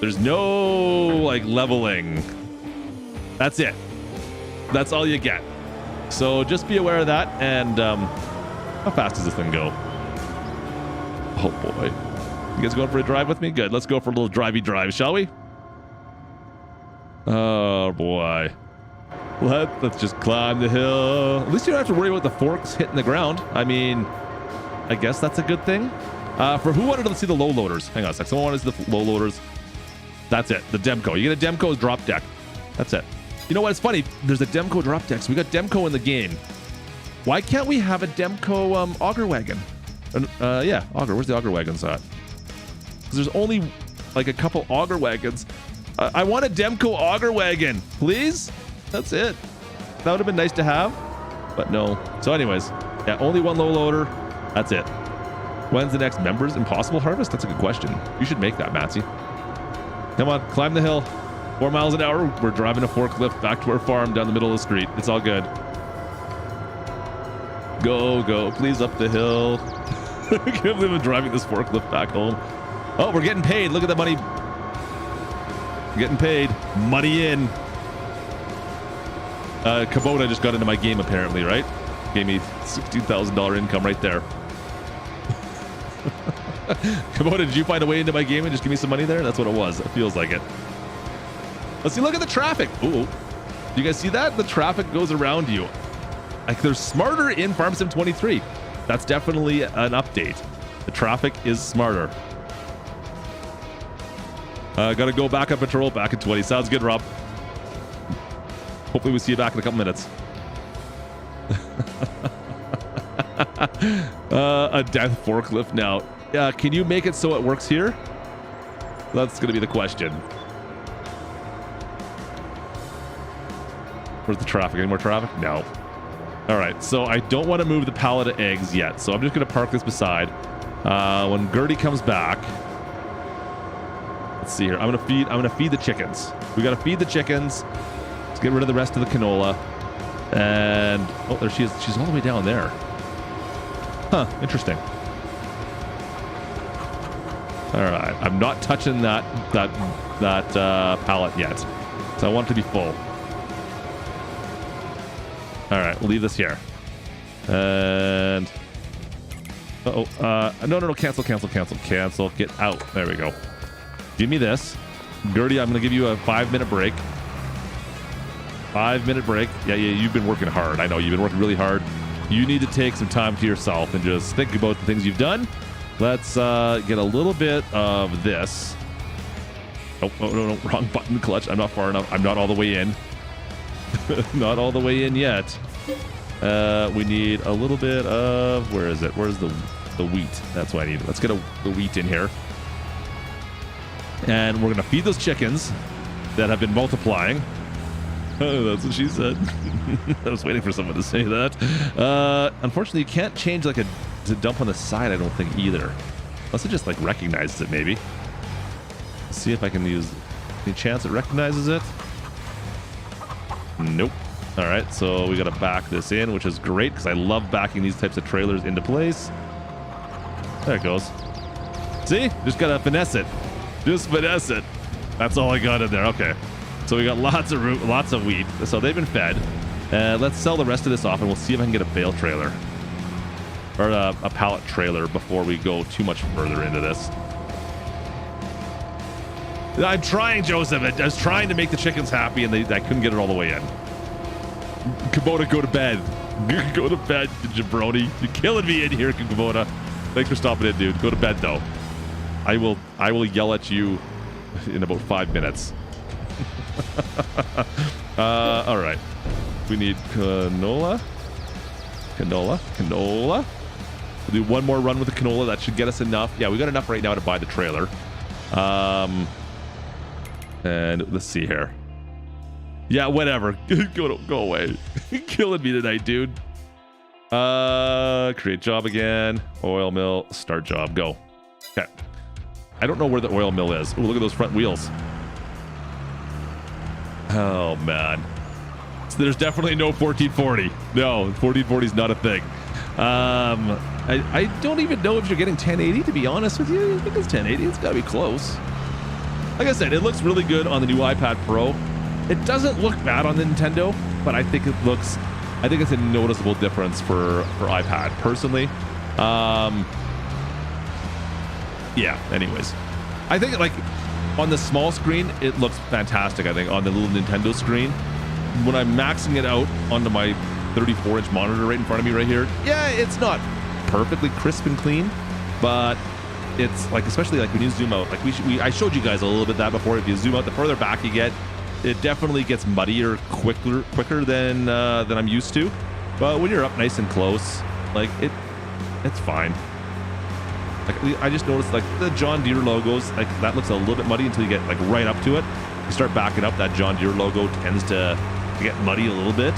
There's no like leveling. That's it. That's all you get. So just be aware of that. And how fast does this thing go? Oh boy. You guys going for a drive with me? Good. Let's go for a little drivey drive, shall we? Oh boy. Let's just climb the hill. At least you don't have to worry about the forks hitting the ground. I mean, I guess that's a good thing. For who wanted to see the low loaders? Hang on a sec. Someone wanted to see the low loaders. That's it. The Demco. You get a Demco's drop deck. That's it. You know what? It's funny. There's a Demco drop deck. So we got Demco in the game. Why can't we have a Demco auger wagon? Yeah, auger. Where's the auger wagons at? Because there's only like a couple auger wagons. I want a Demco auger wagon, please. That's it. That would have been nice to have, but no. So anyways, yeah, only one low loader. That's it. When's the next Members Impossible Harvest? That's a good question. You should make that, Matsy. Come on, climb the hill. 4 miles an hour. We're driving a forklift back to our farm down the middle of the street. It's all good. Go, please up the hill. I can't believe I'm driving this forklift back home. Oh, we're getting paid. Look at the money. Getting paid. Money in. Kubota just got into my game apparently, right? Gave me $16,000 income right there. Kubota, did you find a way into my game and just give me some money there? That's what it was. It feels like it. Let's see. Look at the traffic. Ooh. You guys see that? The traffic goes around you. Like they're smarter in Farm Sim 23. That's definitely an update. The traffic is smarter. Gotta go back on patrol back at 20. Sounds good, Rob. Hopefully we see you back in a couple minutes. A death forklift now. Can you make it so it works here? That's gonna be the question. Where's the traffic? Any more traffic? No. All right, so I don't want to move the pallet of eggs yet, so I'm just gonna park this beside. When Gertie comes back, let's see here. I'm gonna feed the chickens. We gotta feed the chickens. Let's get rid of the rest of the canola. And oh, there she is. She's all the way down there. Huh, interesting. All right, I'm not touching that pallet yet, so I want it to be full. All right, we'll leave this here. And no, cancel. Get out. There we go. Give me this, Gertie. I'm gonna give you a 5-minute break. 5-minute break. Yeah, you've been working hard. I know you've been working really hard. You need to take some time to yourself and just think about the things you've done. Let's get a little bit of this. Oh, no, wrong button, Clutch. I'm not far enough. I'm not all the way in. Not all the way in yet. We need a little bit of, where is it? Where's the wheat? That's what I need. Let's get the wheat in here. And we're going to feed those chickens that have been multiplying. Oh, that's what she said. I was waiting for someone to say that. Unfortunately, you can't change like to dump on the side, I don't think either. Unless it just like recognizes it, maybe. Let's see if I can use any chance it recognizes it. Nope. All right, so we got to back this in, which is great because I love backing these types of trailers into place. There it goes. See? Just got to finesse it. Just finesse it. That's all I got in there. Okay. So we got lots of wheat. So they've been fed. Let's sell the rest of this off, and we'll see if I can get a bale trailer. Or a pallet trailer before we go too much further into this. I'm trying, Joseph. I was trying to make the chickens happy, and I couldn't get it all the way in. Kubota, go to bed. Go to bed, jabroni. You're killing me in here, Kubota. Thanks for stopping in, dude. Go to bed, though. I will yell at you in about 5 minutes. All right. We need canola. We'll do one more run with the canola. That should get us enough. Yeah, we got enough right now to buy the trailer. And let's see here. Yeah, whatever. Go away. Killing me tonight, dude. Create job again. Oil mill. Start job. Go. Okay. I don't know where the oil mill is. Ooh, look at those front wheels. Oh, man. So there's definitely no 1440. No, 1440 is not a thing. I don't even know if you're getting 1080, to be honest with you. I think it's 1080. It's got to be close. Like I said, it looks really good on the new iPad Pro. It doesn't look bad on the Nintendo, but I think it's a noticeable difference for iPad personally. Yeah, anyways. I think like on the small screen, it looks fantastic. I think on the little Nintendo screen, when I'm maxing it out onto my 34-inch monitor right in front of me right here, yeah, it's not perfectly crisp and clean, but it's like, especially like when you zoom out, like I showed you guys a little bit that before. If you zoom out, the further back you get, it definitely gets muddier quicker than I'm used to. But when you're up nice and close, like it's fine. Like I just noticed like the John Deere logos, like that looks a little bit muddy until you get like right up to it. You start backing up, that John Deere logo tends to get muddy a little bit.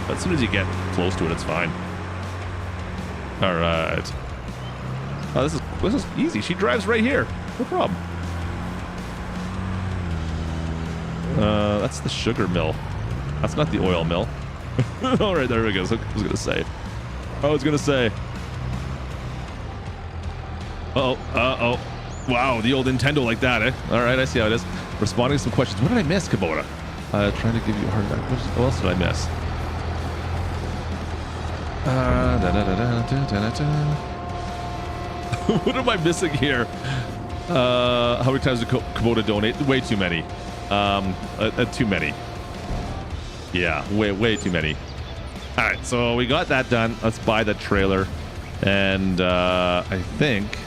But as soon as you get close to it, it's fine. All right. Oh, this is easy. She drives right here. No problem. That's the sugar mill. That's not the oil mill. All right, there we go. So I was gonna say. Uh-oh. Wow, the old Nintendo like that, eh? All right, I see how it is. Responding to some questions. What did I miss, Kubota? Trying to give you a heart attack. What else did I miss? What am I missing here? How many times did Kubota donate? Way too many. Too many. Yeah, way too many. All right, so we got that done. Let's buy the trailer. And I think...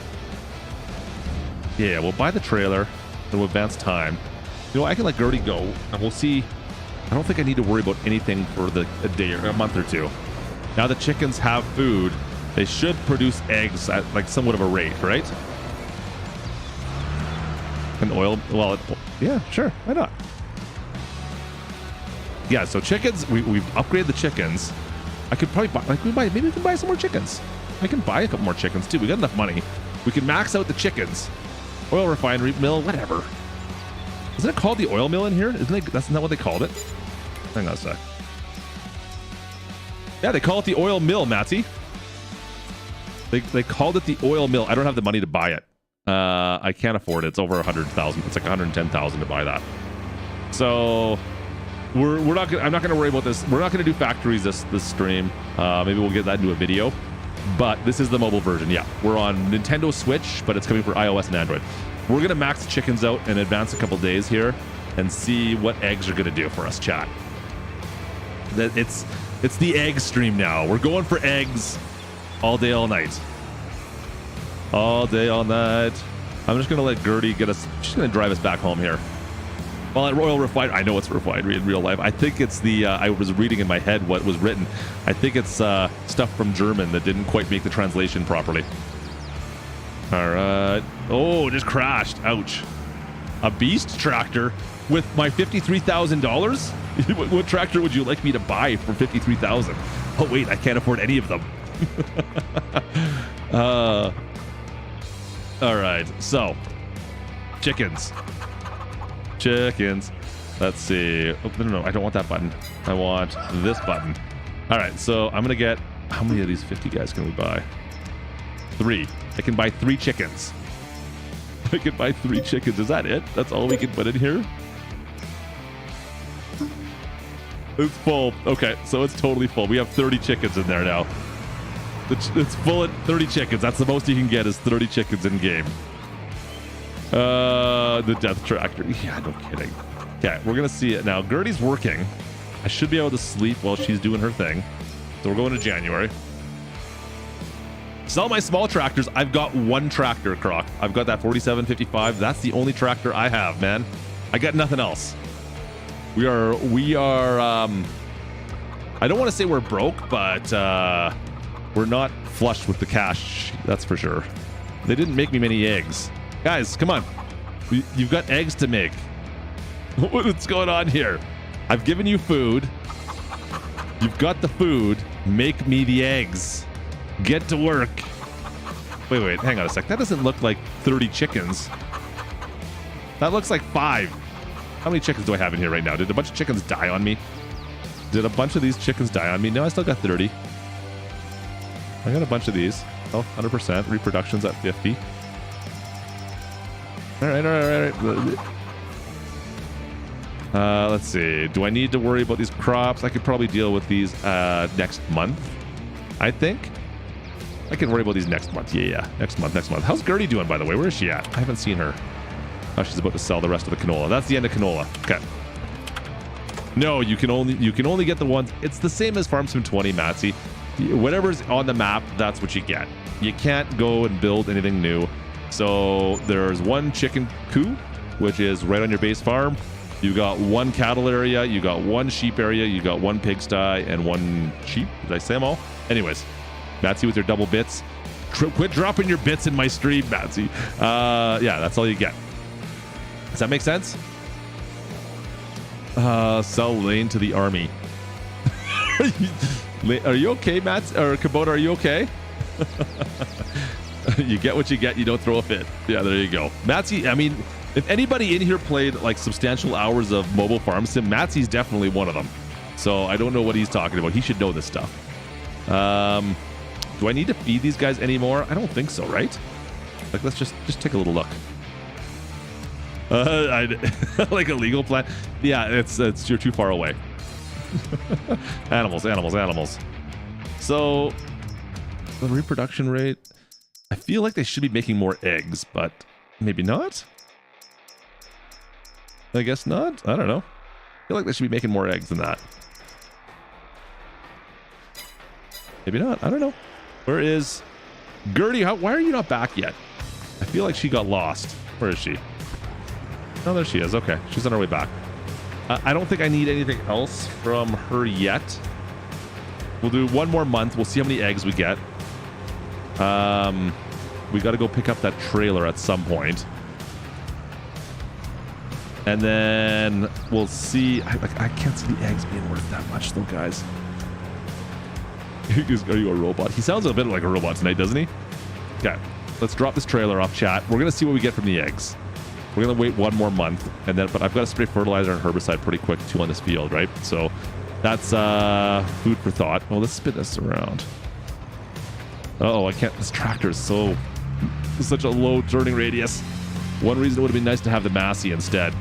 Yeah, we'll buy the trailer. And we'll advance time. You know, I can let Gertie go. And we'll see. I don't think I need to worry about anything for a day or a month or two. Now the chickens have food. They should produce eggs at like somewhat of a rate, right? And oil, well, yeah, sure, why not? Yeah, so chickens, we've upgraded the chickens. I could probably buy, maybe we can buy some more chickens. I can buy a couple more chickens too. We got enough money. We can max out the chickens. Oil refinery mill, whatever. Isn't it called the oil mill in here? That's not what they called it? Hang on a sec. Yeah, they call it the oil mill, Matty. They called it the oil mill. I don't have the money to buy it. I can't afford it. It's over 100,000. It's like 110,000 to buy that. So we're not gonna, I'm not going to worry about this. We're not going to do factories this stream. Maybe we'll get that into a video. But this is the mobile version. Yeah, we're on Nintendo Switch, but it's coming for iOS and Android. We're going to max the chickens out and advance a couple days here and see what eggs are going to do for us, chat. It's the egg stream now. We're going for eggs all day, all night. All day, all night. I'm just going to let Gertie get us. She's going to drive us back home here. Well, at Royal Refinery, I know it's refinery in real life. I think it's the, I was reading in my head what was written. I think it's stuff from German that didn't quite make the translation properly. All right. Oh, just crashed. Ouch. A beast tractor with my $53,000? What tractor would you like me to buy for $53,000? Oh, wait, I can't afford any of them. All right. So, chickens. Chickens. Let's see. Oh, no, I don't want that button. I want this button. All right, so I'm going to get... How many of these 50 guys can we buy? 3. I can buy 3 chickens. I can buy 3 chickens. Is that it? That's all we can put in here? It's full. Okay, so it's totally full. We have 30 chickens in there now. It's full at 30 chickens. That's the most you can get is 30 chickens in game. The death tractor. Yeah, no kidding. Okay, we're gonna see it now. Gertie's working. I should be able to sleep while she's doing her thing. So we're going to January. Sell my small tractors. I've got 1 tractor, Croc. I've got that 4755. That's the only tractor I have, man. I got nothing else. We are I don't want to say we're broke, but we're not flush with the cash. That's for sure. They didn't make me many eggs. Guys, come on. You've got eggs to make. What's going on here? I've given you food. You've got the food. Make me the eggs. Get to work. Wait, hang on a sec. That doesn't look like 30 chickens. That looks like 5. How many chickens do I have in here right now? Did a bunch of chickens die on me? Did a bunch of these chickens die on me? No, I still got 30. I got a bunch of these. Oh, 100%. Reproduction's at 50. All right. Let's see. Do I need to worry about these crops? I could probably deal with these next month, I think. I can worry about these next month. Yeah. Next month. How's Gertie doing, by the way? Where is she at? I haven't seen her. Oh, she's about to sell the rest of the canola. That's the end of canola. Okay. No, you can only get the ones. It's the same as Farm Sim 20, Matsy. Whatever's on the map, that's what you get. You can't go and build anything new. So there's 1 chicken coop, which is right on your base farm. You got 1 cattle area, you got 1 sheep area, you got 1 pigsty, and 1 sheep. Did I say them all? Anyways, Matsy with your double bits. Quit dropping your bits in my stream, Matsy. Yeah, that's all you get. Does that make sense? Sell Lane to the army. Are you okay, Matt? Or Kubota, are you okay? You get what you get. You don't throw a fit. Yeah, there you go. Matsy, I mean, if anybody in here played like substantial hours of mobile farm sim, Matsy's definitely one of them. So I don't know what he's talking about. He should know this stuff. Do I need to feed these guys anymore? I don't think so, right? Like, let's just take a little look. Like a legal plan. Yeah, it's you're too far away. Animals. So the reproduction rate, I feel like they should be making more eggs, but maybe not. I guess not. I don't know. I feel like they should be making more eggs than that. Maybe not. I don't know. Where is Gertie? Why are you not back yet? I feel like she got lost. Where is she? Oh, there she is. Okay. She's on her way back. I don't think I need anything else from her yet. We'll do 1 more month. We'll see how many eggs we get. We got to go pick up that trailer at some point. And then we'll see. I can't see the eggs being worth that much, though, guys. Are you a robot? He sounds a bit like a robot tonight, doesn't he? Okay. Let's drop this trailer off, chat. We're going to see what we get from the eggs. We're going to wait 1 more month. And then, but I've got to spray fertilizer and herbicide pretty quick, too, on this field, right? So that's food for thought. Well, let's spin this around. Uh-oh, I can't. This tractor is so such a low turning radius. One reason it would have been nice to have the Massey instead.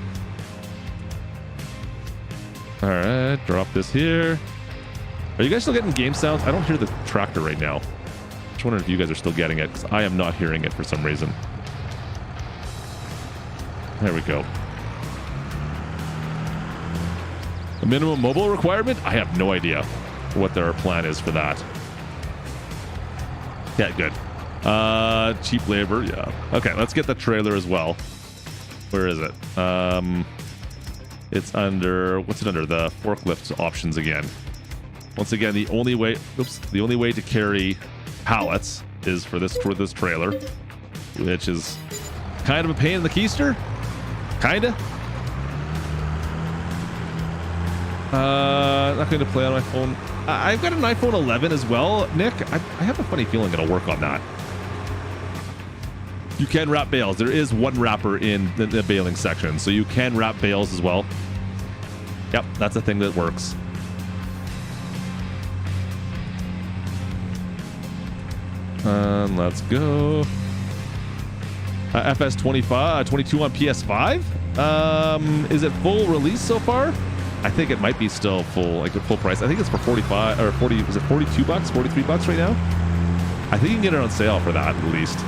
All right, drop this here. Are you guys still getting game sounds? I don't hear the tractor right now. Just wondering if you guys are still getting it, because I am not hearing it for some reason. There we go. The minimum mobile requirement? I have no idea what their plan is for that. Yeah, good. Cheap labor, yeah. Okay, let's get the trailer as well. Where is it? It's under, what's it under? The forklift options again. Once again, the only way to carry pallets is for this trailer, which is kind of a pain in the keister. Kinda. Not going to play on my phone. I've got an iPhone 11 as well, Nick. I have a funny feeling it'll work on that. You can wrap bales. There is one wrapper in the baling section, so you can wrap bales as well. Yep, that's a thing that works. Let's go. FS25, 22 on PS5. Is it full release so far? I think it might be still full, like the full price. I think it's for 45 or 40. Is it 42 bucks, 43 bucks right now? I think you can get it on sale for that at least.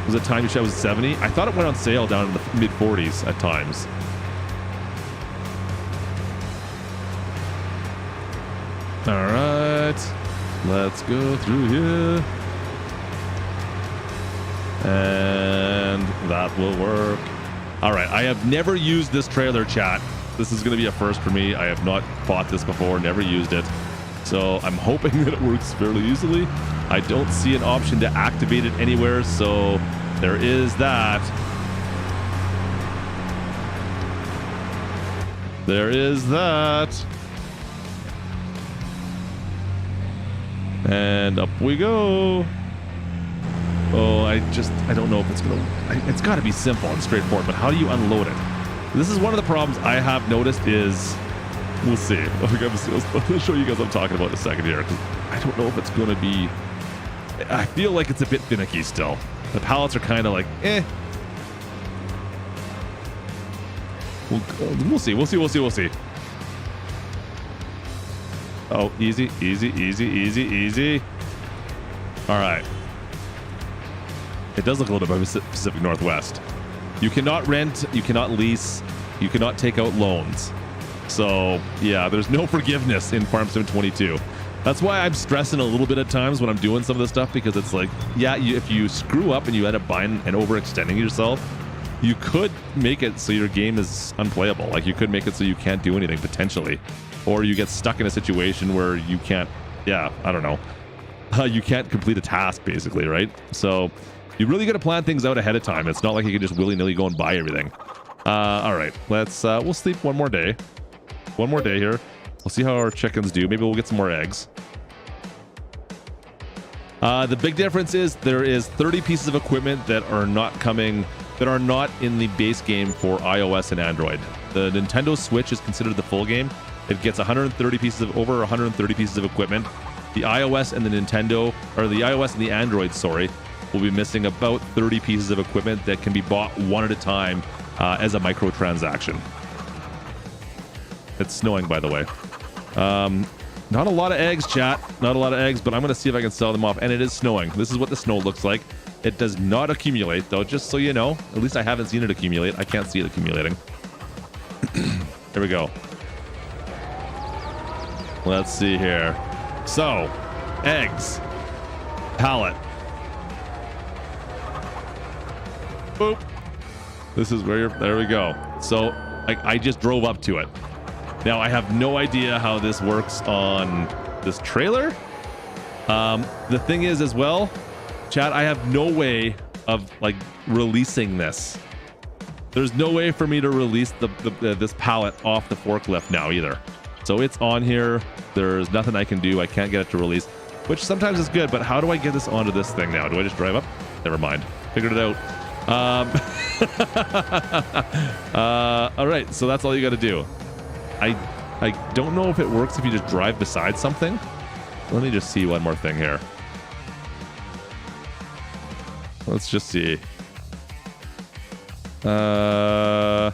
Was it time you said it was 70? I thought it went on sale down in the mid 40s at times. All right, let's go through here. And that will work. All right, I have never used this trailer, chat. This is going to be a first for me. I have not bought this before, never used it. So I'm hoping that it works fairly easily. I don't see an option to activate it anywhere, so there is that. There is that. And up we go. Oh, I don't know if it's gonna. It's got to be simple and straightforward, but how do you unload it? This is one of the problems I have noticed. Is we'll see. I'll show you guys what I'm talking about in a second here, because I don't know if it's going to be. I feel like it's a bit finicky still. The pallets are kind of like, eh. We'll see. We'll see. Oh, easy. All right. It does look a little bit of Pacific Northwest. You cannot rent, you cannot lease, you cannot take out loans. So, yeah, there's no forgiveness in Farm Sim 22. That's why I'm stressing a little bit at times when I'm doing some of this stuff, because it's like, yeah, if you screw up and you end up buying and overextending yourself, you could make it so your game is unplayable. Like, you could make it so you can't do anything, potentially. Or you get stuck in a situation where you can't, yeah, I don't know. You can't complete a task, basically, right? So you really got to plan things out ahead of time. It's not like you can just willy-nilly go and buy everything. All right, we'll sleep one more day. One more day here. We'll see how our chickens do. Maybe we'll get some more eggs. The big difference is there is 30 pieces of equipment that are not in the base game for iOS and Android. The Nintendo Switch is considered the full game. It gets over 130 pieces of equipment. The iOS and the Android, will be missing about 30 pieces of equipment that can be bought one at a time as a microtransaction. It's snowing, by the way. Not a lot of eggs, chat. Not a lot of eggs, but I'm going to see if I can sell them off. And it is snowing. This is what the snow looks like. It does not accumulate, though, just so you know. At least I haven't seen it accumulate. I can't see it accumulating. There we go. Let's see here. So, eggs. Pallet. Boop. This is where there we go. So I just drove up to it. Now I have no idea how this works on this trailer. The thing is as well, chat, I have no way of like releasing this. There's no way for me to release this pallet off the forklift now either. So it's on here. There's nothing I can do. I can't get it to release, which sometimes is good, but how do I get this onto this thing now? Do I just drive up? Never mind. Figured it out. All right, so that's all you got to do. I don't know if it works if you just drive beside something. Let me just see one more thing here. let's just see. I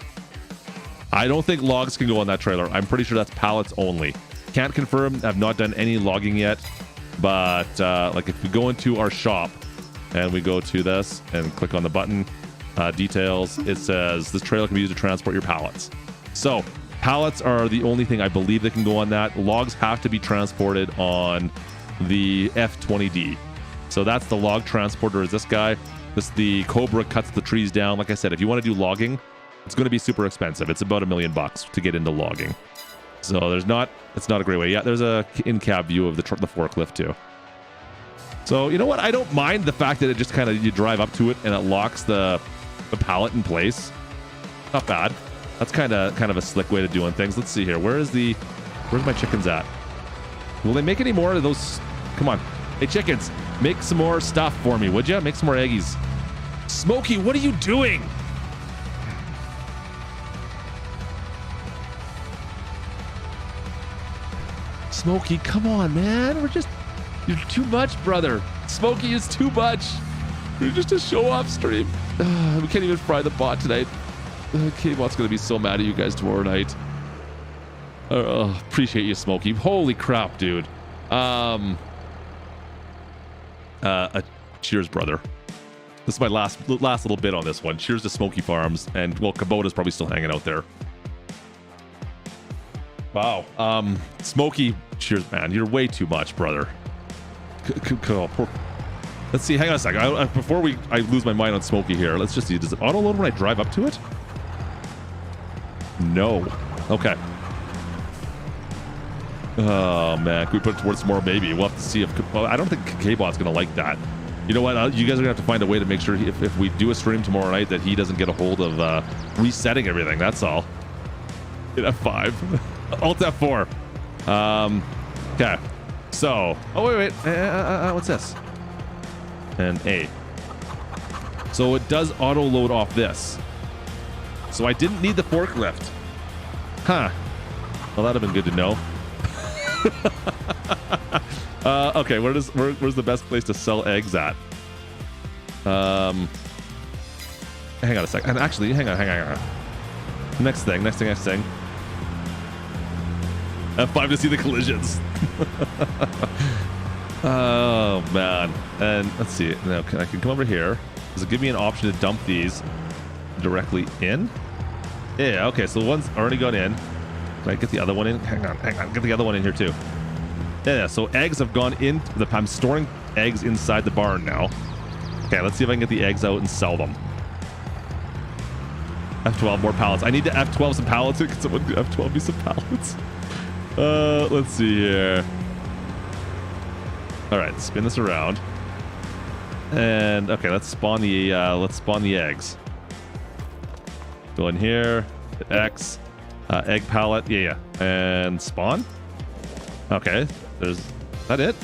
don't think logs can go on that trailer. I'm pretty sure that's pallets only. Can't confirm. I've not done any logging yet. But like if we go into our shop and we go to this and click on the button, details, it says this trailer can be used to transport your pallets. So pallets are the only thing I believe that can go on that. Logs have to be transported on the F20D. So that's the log transporter is this guy. The Cobra cuts the trees down. Like I said, if you want to do logging, it's going to be super expensive. It's about $1 million to get into logging. So it's not a great way. Yeah, there's a in-cab view of the forklift too. So you know what? I don't mind the fact that it just kind of, you drive up to it and it locks the pallet in place. Not bad. That's kind of a slick way to doing things. Let's see here. Where's my chickens at? Will they make any more of those? Come on. Hey, chickens, make some more stuff for me, would you? Make some more eggies. Smokey, what are you doing? Smokey, come on, man. You're too much, brother. Smokey is too much. You're just a show-off stream. We can't even fry the bot tonight. K-Bot's going to be so mad at you guys tomorrow night. Appreciate you, Smokey. Holy crap, dude. Cheers, brother. This is my last little bit on this one. Cheers to Smoky Farms. And, well, Kubota's probably still hanging out there. Wow. Smokey, cheers, man. You're way too much, brother. Let's see. Hang on a second. Before I lose my mind on Smokey here, let's just see. Does it auto load when I drive up to it? No. Okay. Oh man, can we put it towards more? Maybe we'll have to see if. Well, I don't think K-Bot's gonna like that. You know what? You guys are gonna have to find a way to make sure if we do a stream tomorrow night that he doesn't get a hold of resetting everything. That's all. Hit F5. Alt F4. Okay. So. Oh wait. What's this? And A. So it does auto load off this. So I didn't need the forklift. Huh. Well, that'd have been good to know. Okay, where's the best place to sell eggs at? Hang on a second. And actually, hang on. Next thing. F5 to see the collisions. Oh man. And let's see. Now I can come over here. Does it give me an option to dump these directly in? Yeah. Okay. So one's already gone in. Can I get the other one in? Hang on. Get the other one in here too. Yeah, so eggs have gone in. I'm storing eggs inside the barn now. Okay, let's see if I can get the eggs out and sell them. F12, more pallets. I need to F12 some pallets. Can someone F12 me some pallets? Let's see here. All right, spin this around. And okay, let's spawn the eggs. Go in here, hit X. Egg pallet, yeah, and spawn. Okay, is that it?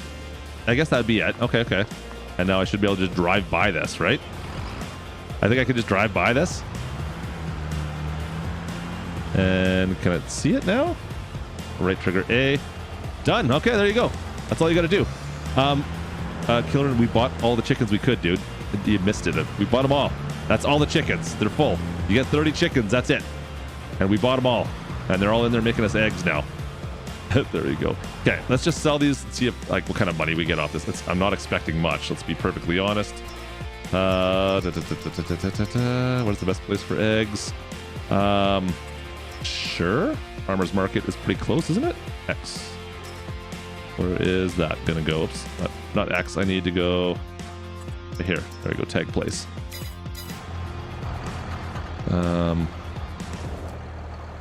I guess that'd be it. Okay. And now I should be able to just drive by this, right? I think I could just drive by this. And can I see it now? Right trigger A. Done. Okay, there you go. That's all you got to do. Killer, we bought all the chickens we could, dude. You missed it. We bought them all. That's all the chickens. They're full. You get 30 chickens. That's it. And we bought them all. And they're all in there making us eggs now. There you go. Okay, let's just sell these and see if what kind of money we get off this. I'm not expecting much. Let's be perfectly honest. What is the best place for eggs? Sure. Farmer's Market is pretty close, isn't it? X. Where is that gonna go? Oops. Not X. I need to go here. There we go. Tag place.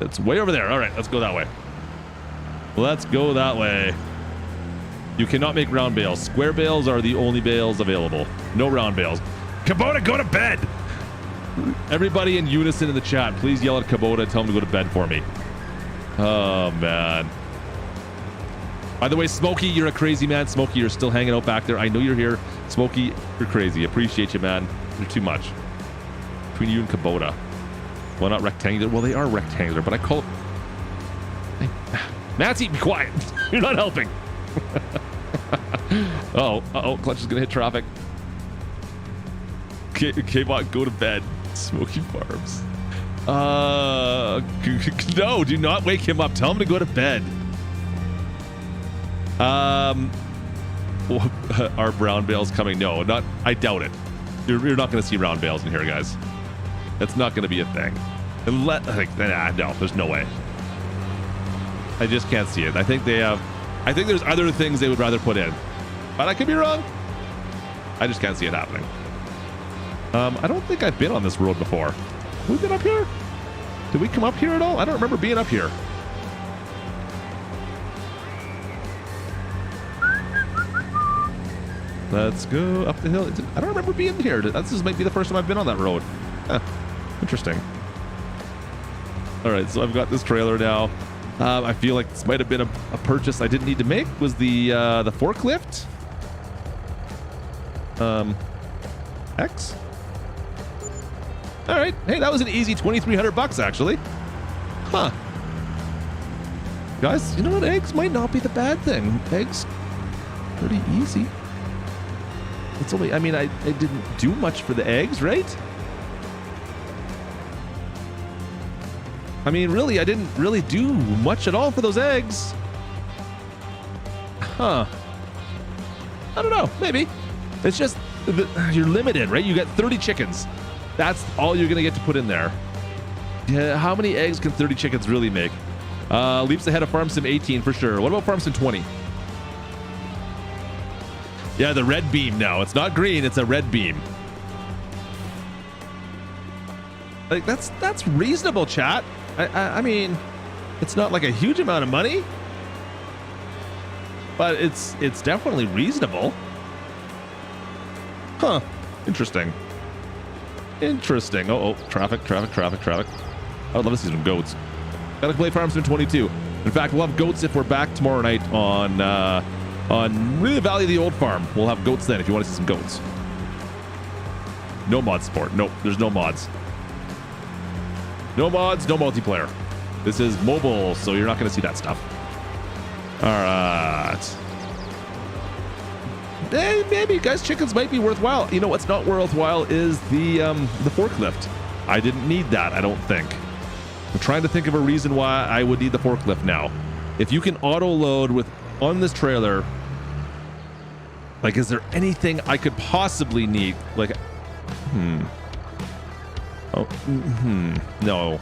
It's way over there. All right, let's go that way. Let's go that way. You cannot make round bales. Square bales are the only bales available. No round bales. Kubota, go to bed. Everybody in unison in the chat, please yell at Kubota and tell him to go to bed for me. Oh, man. By the way, Smokey, you're a crazy man. Smokey, you're still hanging out back there. I know you're here. Smokey, you're crazy. Appreciate you, man. You're too much. Between you and Kubota. Well, not rectangular. Well, they are rectangular, but I call it... Hey, Nancy, be quiet. You're not helping. Uh-oh. Klutch is going to hit traffic. K-Bot, go to bed. Smoky Farms. No, do not wake him up. Tell him to go to bed. Are brown bales coming? No, not. I doubt it. You're not going to see brown bales in here, guys. That's not going to be a thing. No, there's no way. I just can't see it. I think there's other things they would rather put in, but I could be wrong. I just can't see it happening. I don't think I've been on this road before. Have we been up here? Did we come up here at all? I don't remember being up here. Let's go up the hill. I don't remember being here. This might be the first time I've been on that road. Huh. Interesting. All right, so I've got this trailer now. I feel like this might have been a purchase I didn't need to make. Was the forklift? X? All right. Hey, that was an easy $2,300 actually. Huh. Guys, you know what? Eggs might not be the bad thing. Eggs, pretty easy. It's only, I mean, I didn't do much for the eggs, right? I mean, really, I didn't really do much at all for those eggs. Huh. I don't know. Maybe. It's just, you're limited, right? You got 30 chickens. That's all you're going to get to put in there. Yeah, how many eggs can 30 chickens really make? Leaps ahead of Farm Sim 18 for sure. What about Farm Sim 20? Yeah, the red beam now. It's not green, it's a red beam. Like, that's reasonable, chat. I mean, it's not like a huge amount of money, but it's definitely reasonable. Huh. Interesting. Interesting. Oh, traffic. I would love to see some goats. Gotta play Farm Sim 22. In fact, we'll have goats if we're back tomorrow night on really Valley of the Old Farm. We'll have goats then if you want to see some goats. No mod support. Nope, there's no mods. No mods, no multiplayer. This is mobile, so you're not going to see that stuff. All right. Hey, maybe, guys, chickens might be worthwhile. You know what's not worthwhile is the forklift. I didn't need that, I don't think. I'm trying to think of a reason why I would need the forklift now. If you can auto load with on this trailer, like, is there anything I could possibly need? Like, no,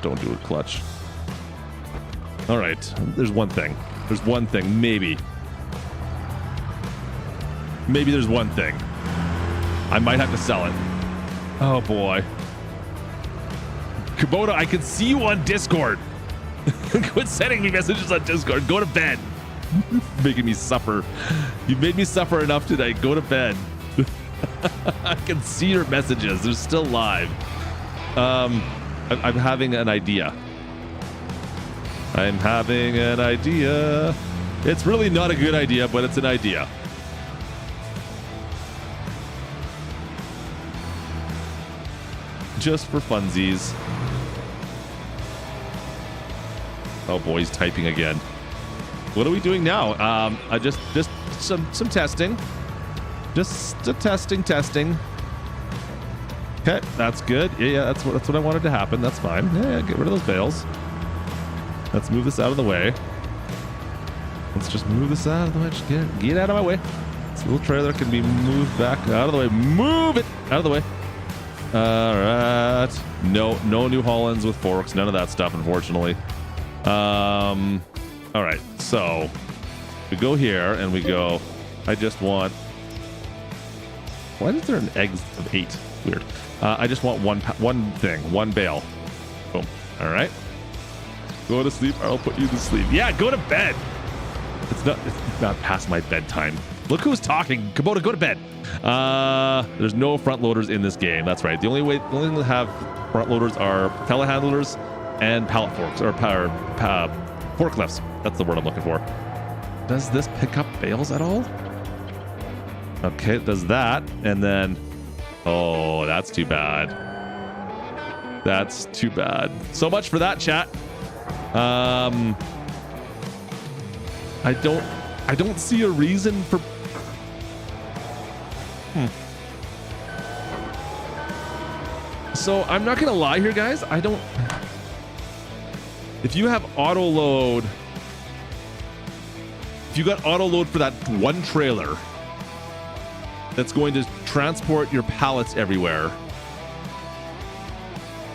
don't do it, Klutch. All right, there's one thing. Maybe there's one thing. I might have to sell it. Oh boy. Kubota, I can see you on Discord. Quit sending me messages on Discord. Go to bed. Making me suffer. You made me suffer enough tonight. Go to bed. I can see your messages. They're still live. I'm having an idea. It's really not a good idea, but it's an idea. Just for funsies. Oh boy, he's typing again. What are we doing now? I just some testing. Just testing. Okay, that's good. Yeah, that's what I wanted to happen. That's fine. Yeah, get rid of those bales. Let's move this out of the way. Let's just move this out of the way. Just get out of my way. This little trailer can be moved back out of the way. Move it out of the way. All right. No New Hollands with forks. None of that stuff, unfortunately. All right. So we go here and we go. I just want. Why is there an egg of 8? Weird. I just want one bale. Boom. All right. Go to sleep. Or I'll put you to sleep. Yeah, go to bed. It's not past my bedtime. Look who's talking. Kubota, go to bed. There's no front loaders in this game. That's right. The only thing that have front loaders are telehandlers and pallet forks or forklifts. That's the word I'm looking for. Does this pick up bales at all? Okay, it does that, and then oh, that's too bad. That's too bad. So much for that, chat. I don't see a reason for. So I'm not gonna lie here, guys. I don't. If you have auto load, if you got auto load for that one trailer that's going to transport your pallets everywhere,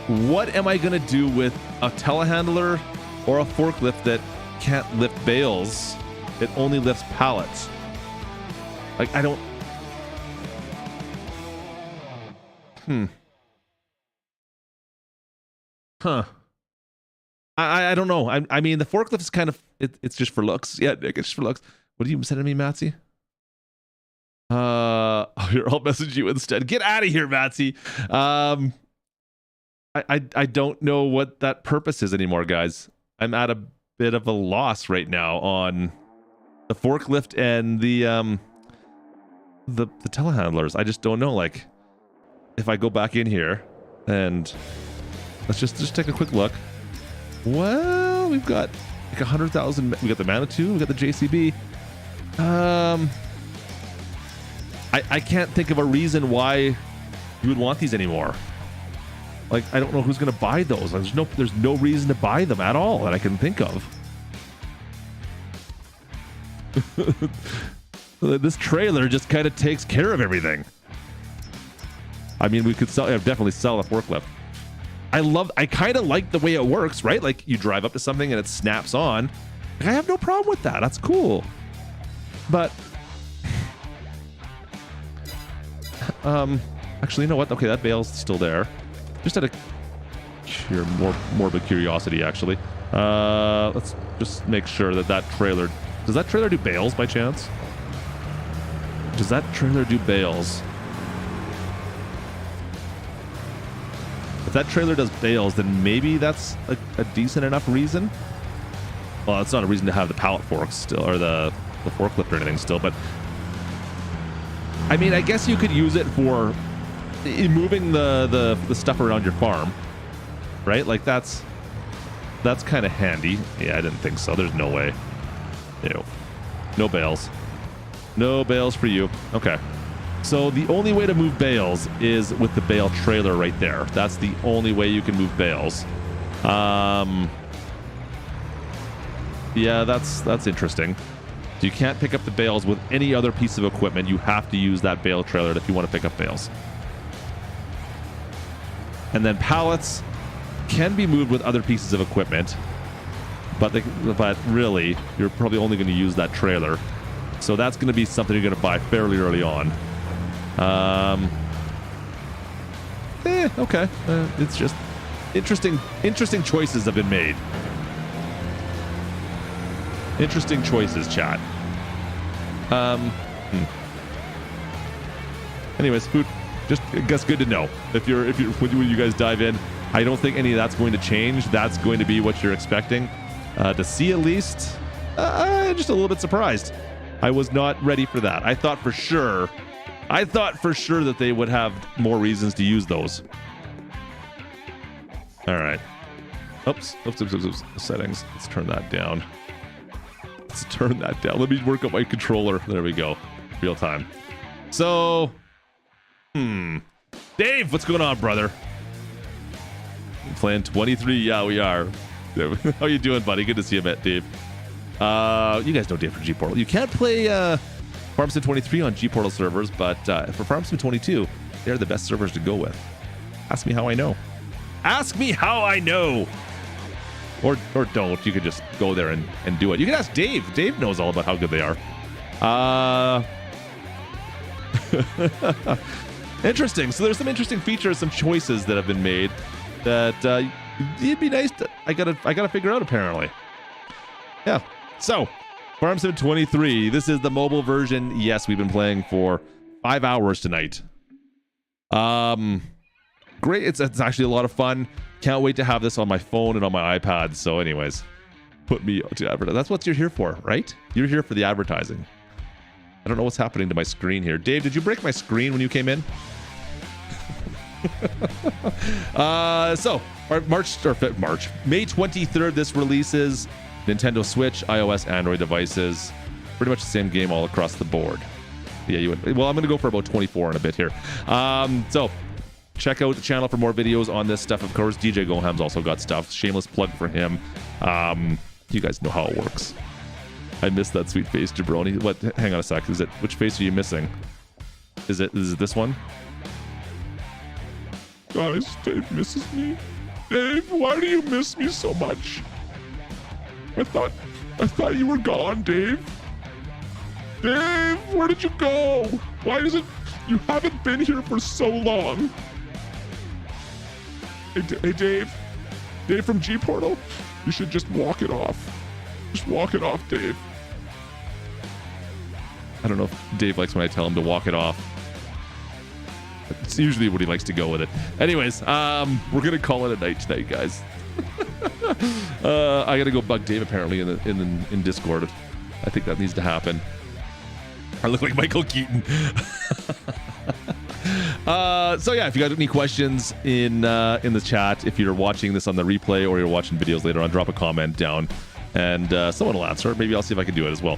what am I gonna do with a telehandler or a forklift that can't lift bales? It only lifts pallets. Like, I don't. Huh. I don't know. I mean, the forklift is kind of, it's just for looks. Yeah, Nick, it's just for looks. What are you sending me, Matsy? Here, I'll message you instead. Get out of here, Matsy. I don't know what that purpose is anymore, guys. I'm at a bit of a loss right now on the forklift and the telehandlers. I just don't know. Like, if I go back in here and let's just take a quick look. Well, we've got like 100,000. We got the Manitou. We got the JCB. I can't think of a reason why you would want these anymore. Like, I don't know who's going to buy those. There's no reason to buy them at all that I can think of. This trailer just kind of takes care of everything. I mean, we could definitely sell a forklift. I kind of like the way it works, right? Like, you drive up to something and it snaps on. Like, I have no problem with that. That's cool. But actually, you know what? Okay, that bale's still there. Just out of more morbid curiosity, actually. Let's just make sure that trailer... Does that trailer do bales by chance? Does that trailer do bales? If that trailer does bales, then maybe that's a decent enough reason. Well, it's not a reason to have the pallet forks still, or the forklift or anything still, but I mean, I guess you could use it for moving the stuff around your farm, right? Like, that's kind of handy. Yeah, I didn't think so. There's no way. Ew. No bales. No bales for you. Okay. So the only way to move bales is with the bale trailer right there. That's the only way you can move bales. Yeah, that's interesting. So you can't pick up the bales with any other piece of equipment. You have to use that bale trailer if you want to pick up bales. And then pallets can be moved with other pieces of equipment, but really, you're probably only going to use that trailer. So that's going to be something you're going to buy fairly early on. Okay. It's just interesting choices have been made. Interesting choices, chat. Anyways, food. Just, I guess, good to know. When you guys dive in, I don't think any of that's going to change. That's going to be what you're expecting to see, at least. Just a little bit surprised. I was not ready for that. I thought for sure that they would have more reasons to use those. All right. Oops. Settings. Let's turn that down. Let me work up my controller. There we go. Real time. So, Dave, what's going on, brother? I'm playing 23. Yeah, we are. How you doing, buddy? Good to see you, Dave. You guys know Dave from G-Portal. You can't play Farm Sim 23 on G-Portal servers, but for Farm Sim 22, they're the best servers to go with. Ask me how I know. Or don't. You could just go there and do it. You can ask Dave. Dave knows all about how good they are. Interesting. So there's some interesting features, some choices that have been made that it'd be nice to... I gotta figure out, apparently. Yeah. So, Farm Sim 23. This is the mobile version. Yes, we've been playing for 5 hours tonight. Great. It's actually a lot of fun. Can't wait to have this on my phone and on my iPad. So anyways, put me to advertise. That's what you're here for, right? You're here for the advertising. I don't know what's happening to my screen here. Dave, did you break my screen when you came in? So, May 23rd, this releases Nintendo Switch, iOS, Android devices. Pretty much the same game all across the board. Yeah, well, I'm going to go for about 24 in a bit here. So, check out the channel for more videos on this stuff. Of course, DJ Goham's also got stuff. Shameless plug for him. You guys know how it works. I missed that sweet face, jabroni. What? Hang on a sec. Which face are you missing? Is it this one? Guys, Dave misses me. Dave, why do you miss me so much? I thought you were gone, Dave. Dave, where did you go? Why is it you haven't been here for so long? Hey, Dave. Dave from G Portal, you should just walk it off. Just walk it off, Dave. I don't know if Dave likes when I tell him to walk it off. It's usually what he likes to go with it. Anyways, we're gonna call it a night tonight, guys. I gotta go bug Dave apparently in Discord. I think that needs to happen. I look like Michael Keaton. So yeah, if you got any questions in the chat, if you're watching this on the replay or you're watching videos later on, drop a comment down and someone will answer. Maybe I'll see if I can do it as well.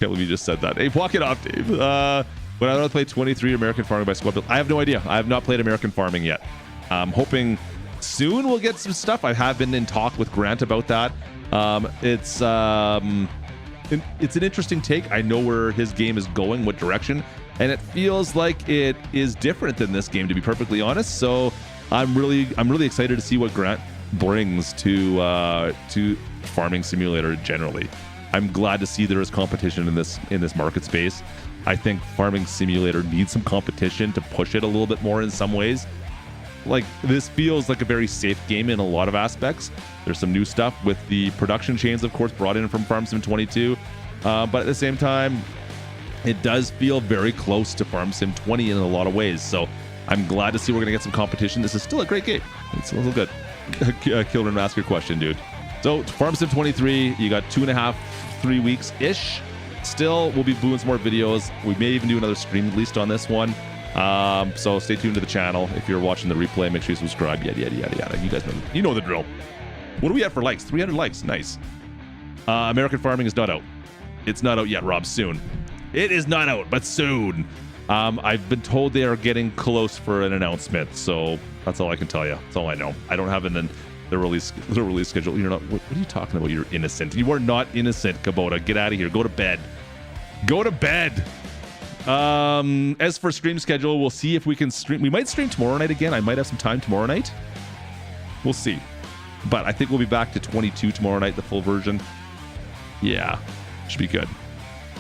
Can't believe you just said that. Hey, walk it off, Dave. When I want to play 23 American Farming by Squad Build, I have no idea. I have not played American Farming yet. I'm hoping soon we'll get some stuff. I have been in talk with Grant about that. It's an interesting take. I know where his game is going, what direction, and it feels like it is different than this game, to be perfectly honest. So I'm really excited to see what Grant brings to Farming Simulator generally. I'm glad to see there is competition in this market space. I think Farming Simulator needs some competition to push it a little bit more in some ways. Like, this feels like a very safe game in a lot of aspects. There's some new stuff with the production chains, of course, brought in from Farm Sim 22. But at the same time, it does feel very close to Farm Sim 20 in a lot of ways. So I'm glad to see we're going to get some competition. This is still a great game. It's a little good. Kildren, ask your question, dude. So Farm Sim 23, you got 2.5, 3 weeks-ish. Still, we'll be doing some more videos. We may even do another stream at least on this one. So stay tuned to the channel. If you're watching the replay, make sure you subscribe. Yada, yada, yada, yada. You guys know the drill. What do we have for likes? 300 likes. Nice. American Farming is not out. It's not out yet, Rob. Soon. It is not out, but soon. I've been told they are getting close for an announcement. So that's all I can tell you. That's all I know. I don't have the release schedule. You're not. What are you talking about? You're innocent. You are not innocent, Kubota. Get out of here. Go to bed. Go to bed. As for stream schedule, we'll see if we can stream. We might stream tomorrow night again. I might have some time tomorrow night. We'll see. But I think we'll be back to 22 tomorrow night, the full version. Yeah, should be good.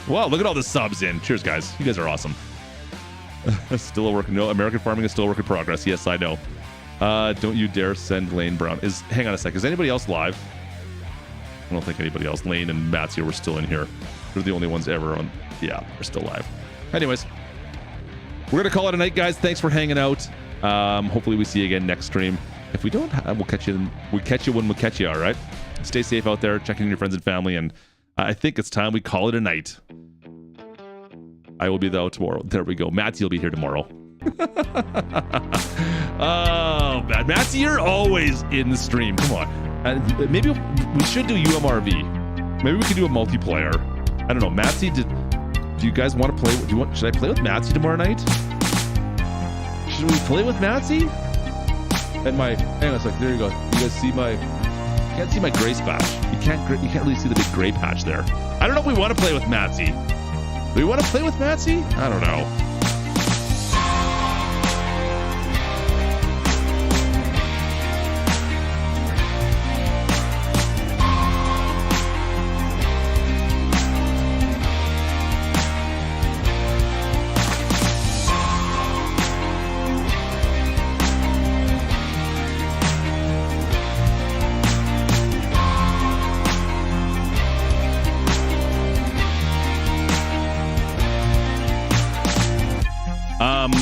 Wow, look at all the subs in. Cheers, guys. You guys are awesome. Still a work. No, American Farming is still a work in progress. Yes, I know. Don't you dare send Lane Brown. Hang on a sec. Is anybody else live? I don't think anybody else. Lane and Matthew were still in here. They're the only ones ever on. Yeah, they're still live. Anyways, we're gonna call it a night, guys. Thanks for hanging out. Hopefully we see you again next stream. If we don't, we'll catch you when we catch you. All right. Stay safe out there. Check in your friends and family, and I think it's time we call it a night. I will be there tomorrow. There we go. Matthew will be here tomorrow. Oh, man. Matthew, you're always in the stream. Come on. Maybe we should do UMRV. Maybe we could do a multiplayer. I don't know. Matthew, do you guys want to play? Should I play with Matthew tomorrow night? Should we play with Matthew? And hang on a sec. There you go. You guys see you can't see my gray patch. You can't really see the big gray patch there. I don't know if we want to play with Matthew. Do we want to play with Matthew? I don't know.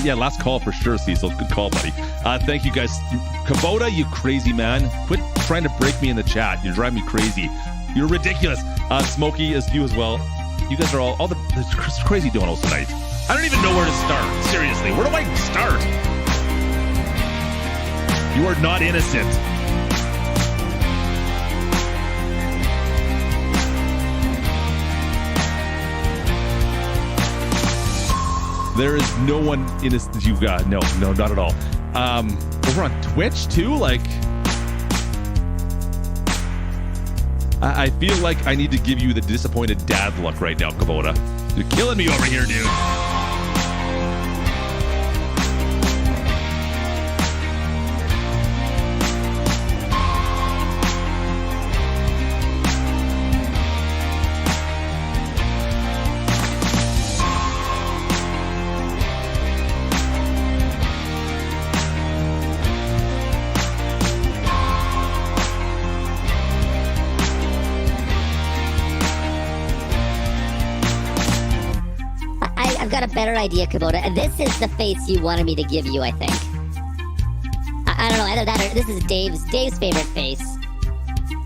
Yeah, last call for sure, Cecil. Good call, buddy. Thank you, guys. Kubota, you crazy man. Quit trying to break me in the chat. You're driving me crazy. You're ridiculous. Smokey is you as well. You guys are all the crazy donos tonight. I don't even know where to start. Seriously, where do I start? You are not innocent. There is no one innocent. You've got no, not at all. over on Twitch too. Like, I feel like I need to give you the disappointed dad look right now, Kubota. You're killing me over here, dude. I've got a better idea, Kubota. This is the face you wanted me to give you, I think. I don't know, either that or this is Dave's favorite face.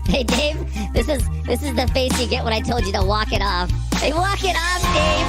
Hey, Dave, this is the face you get when I told you to walk it off. Hey, walk it off, Dave!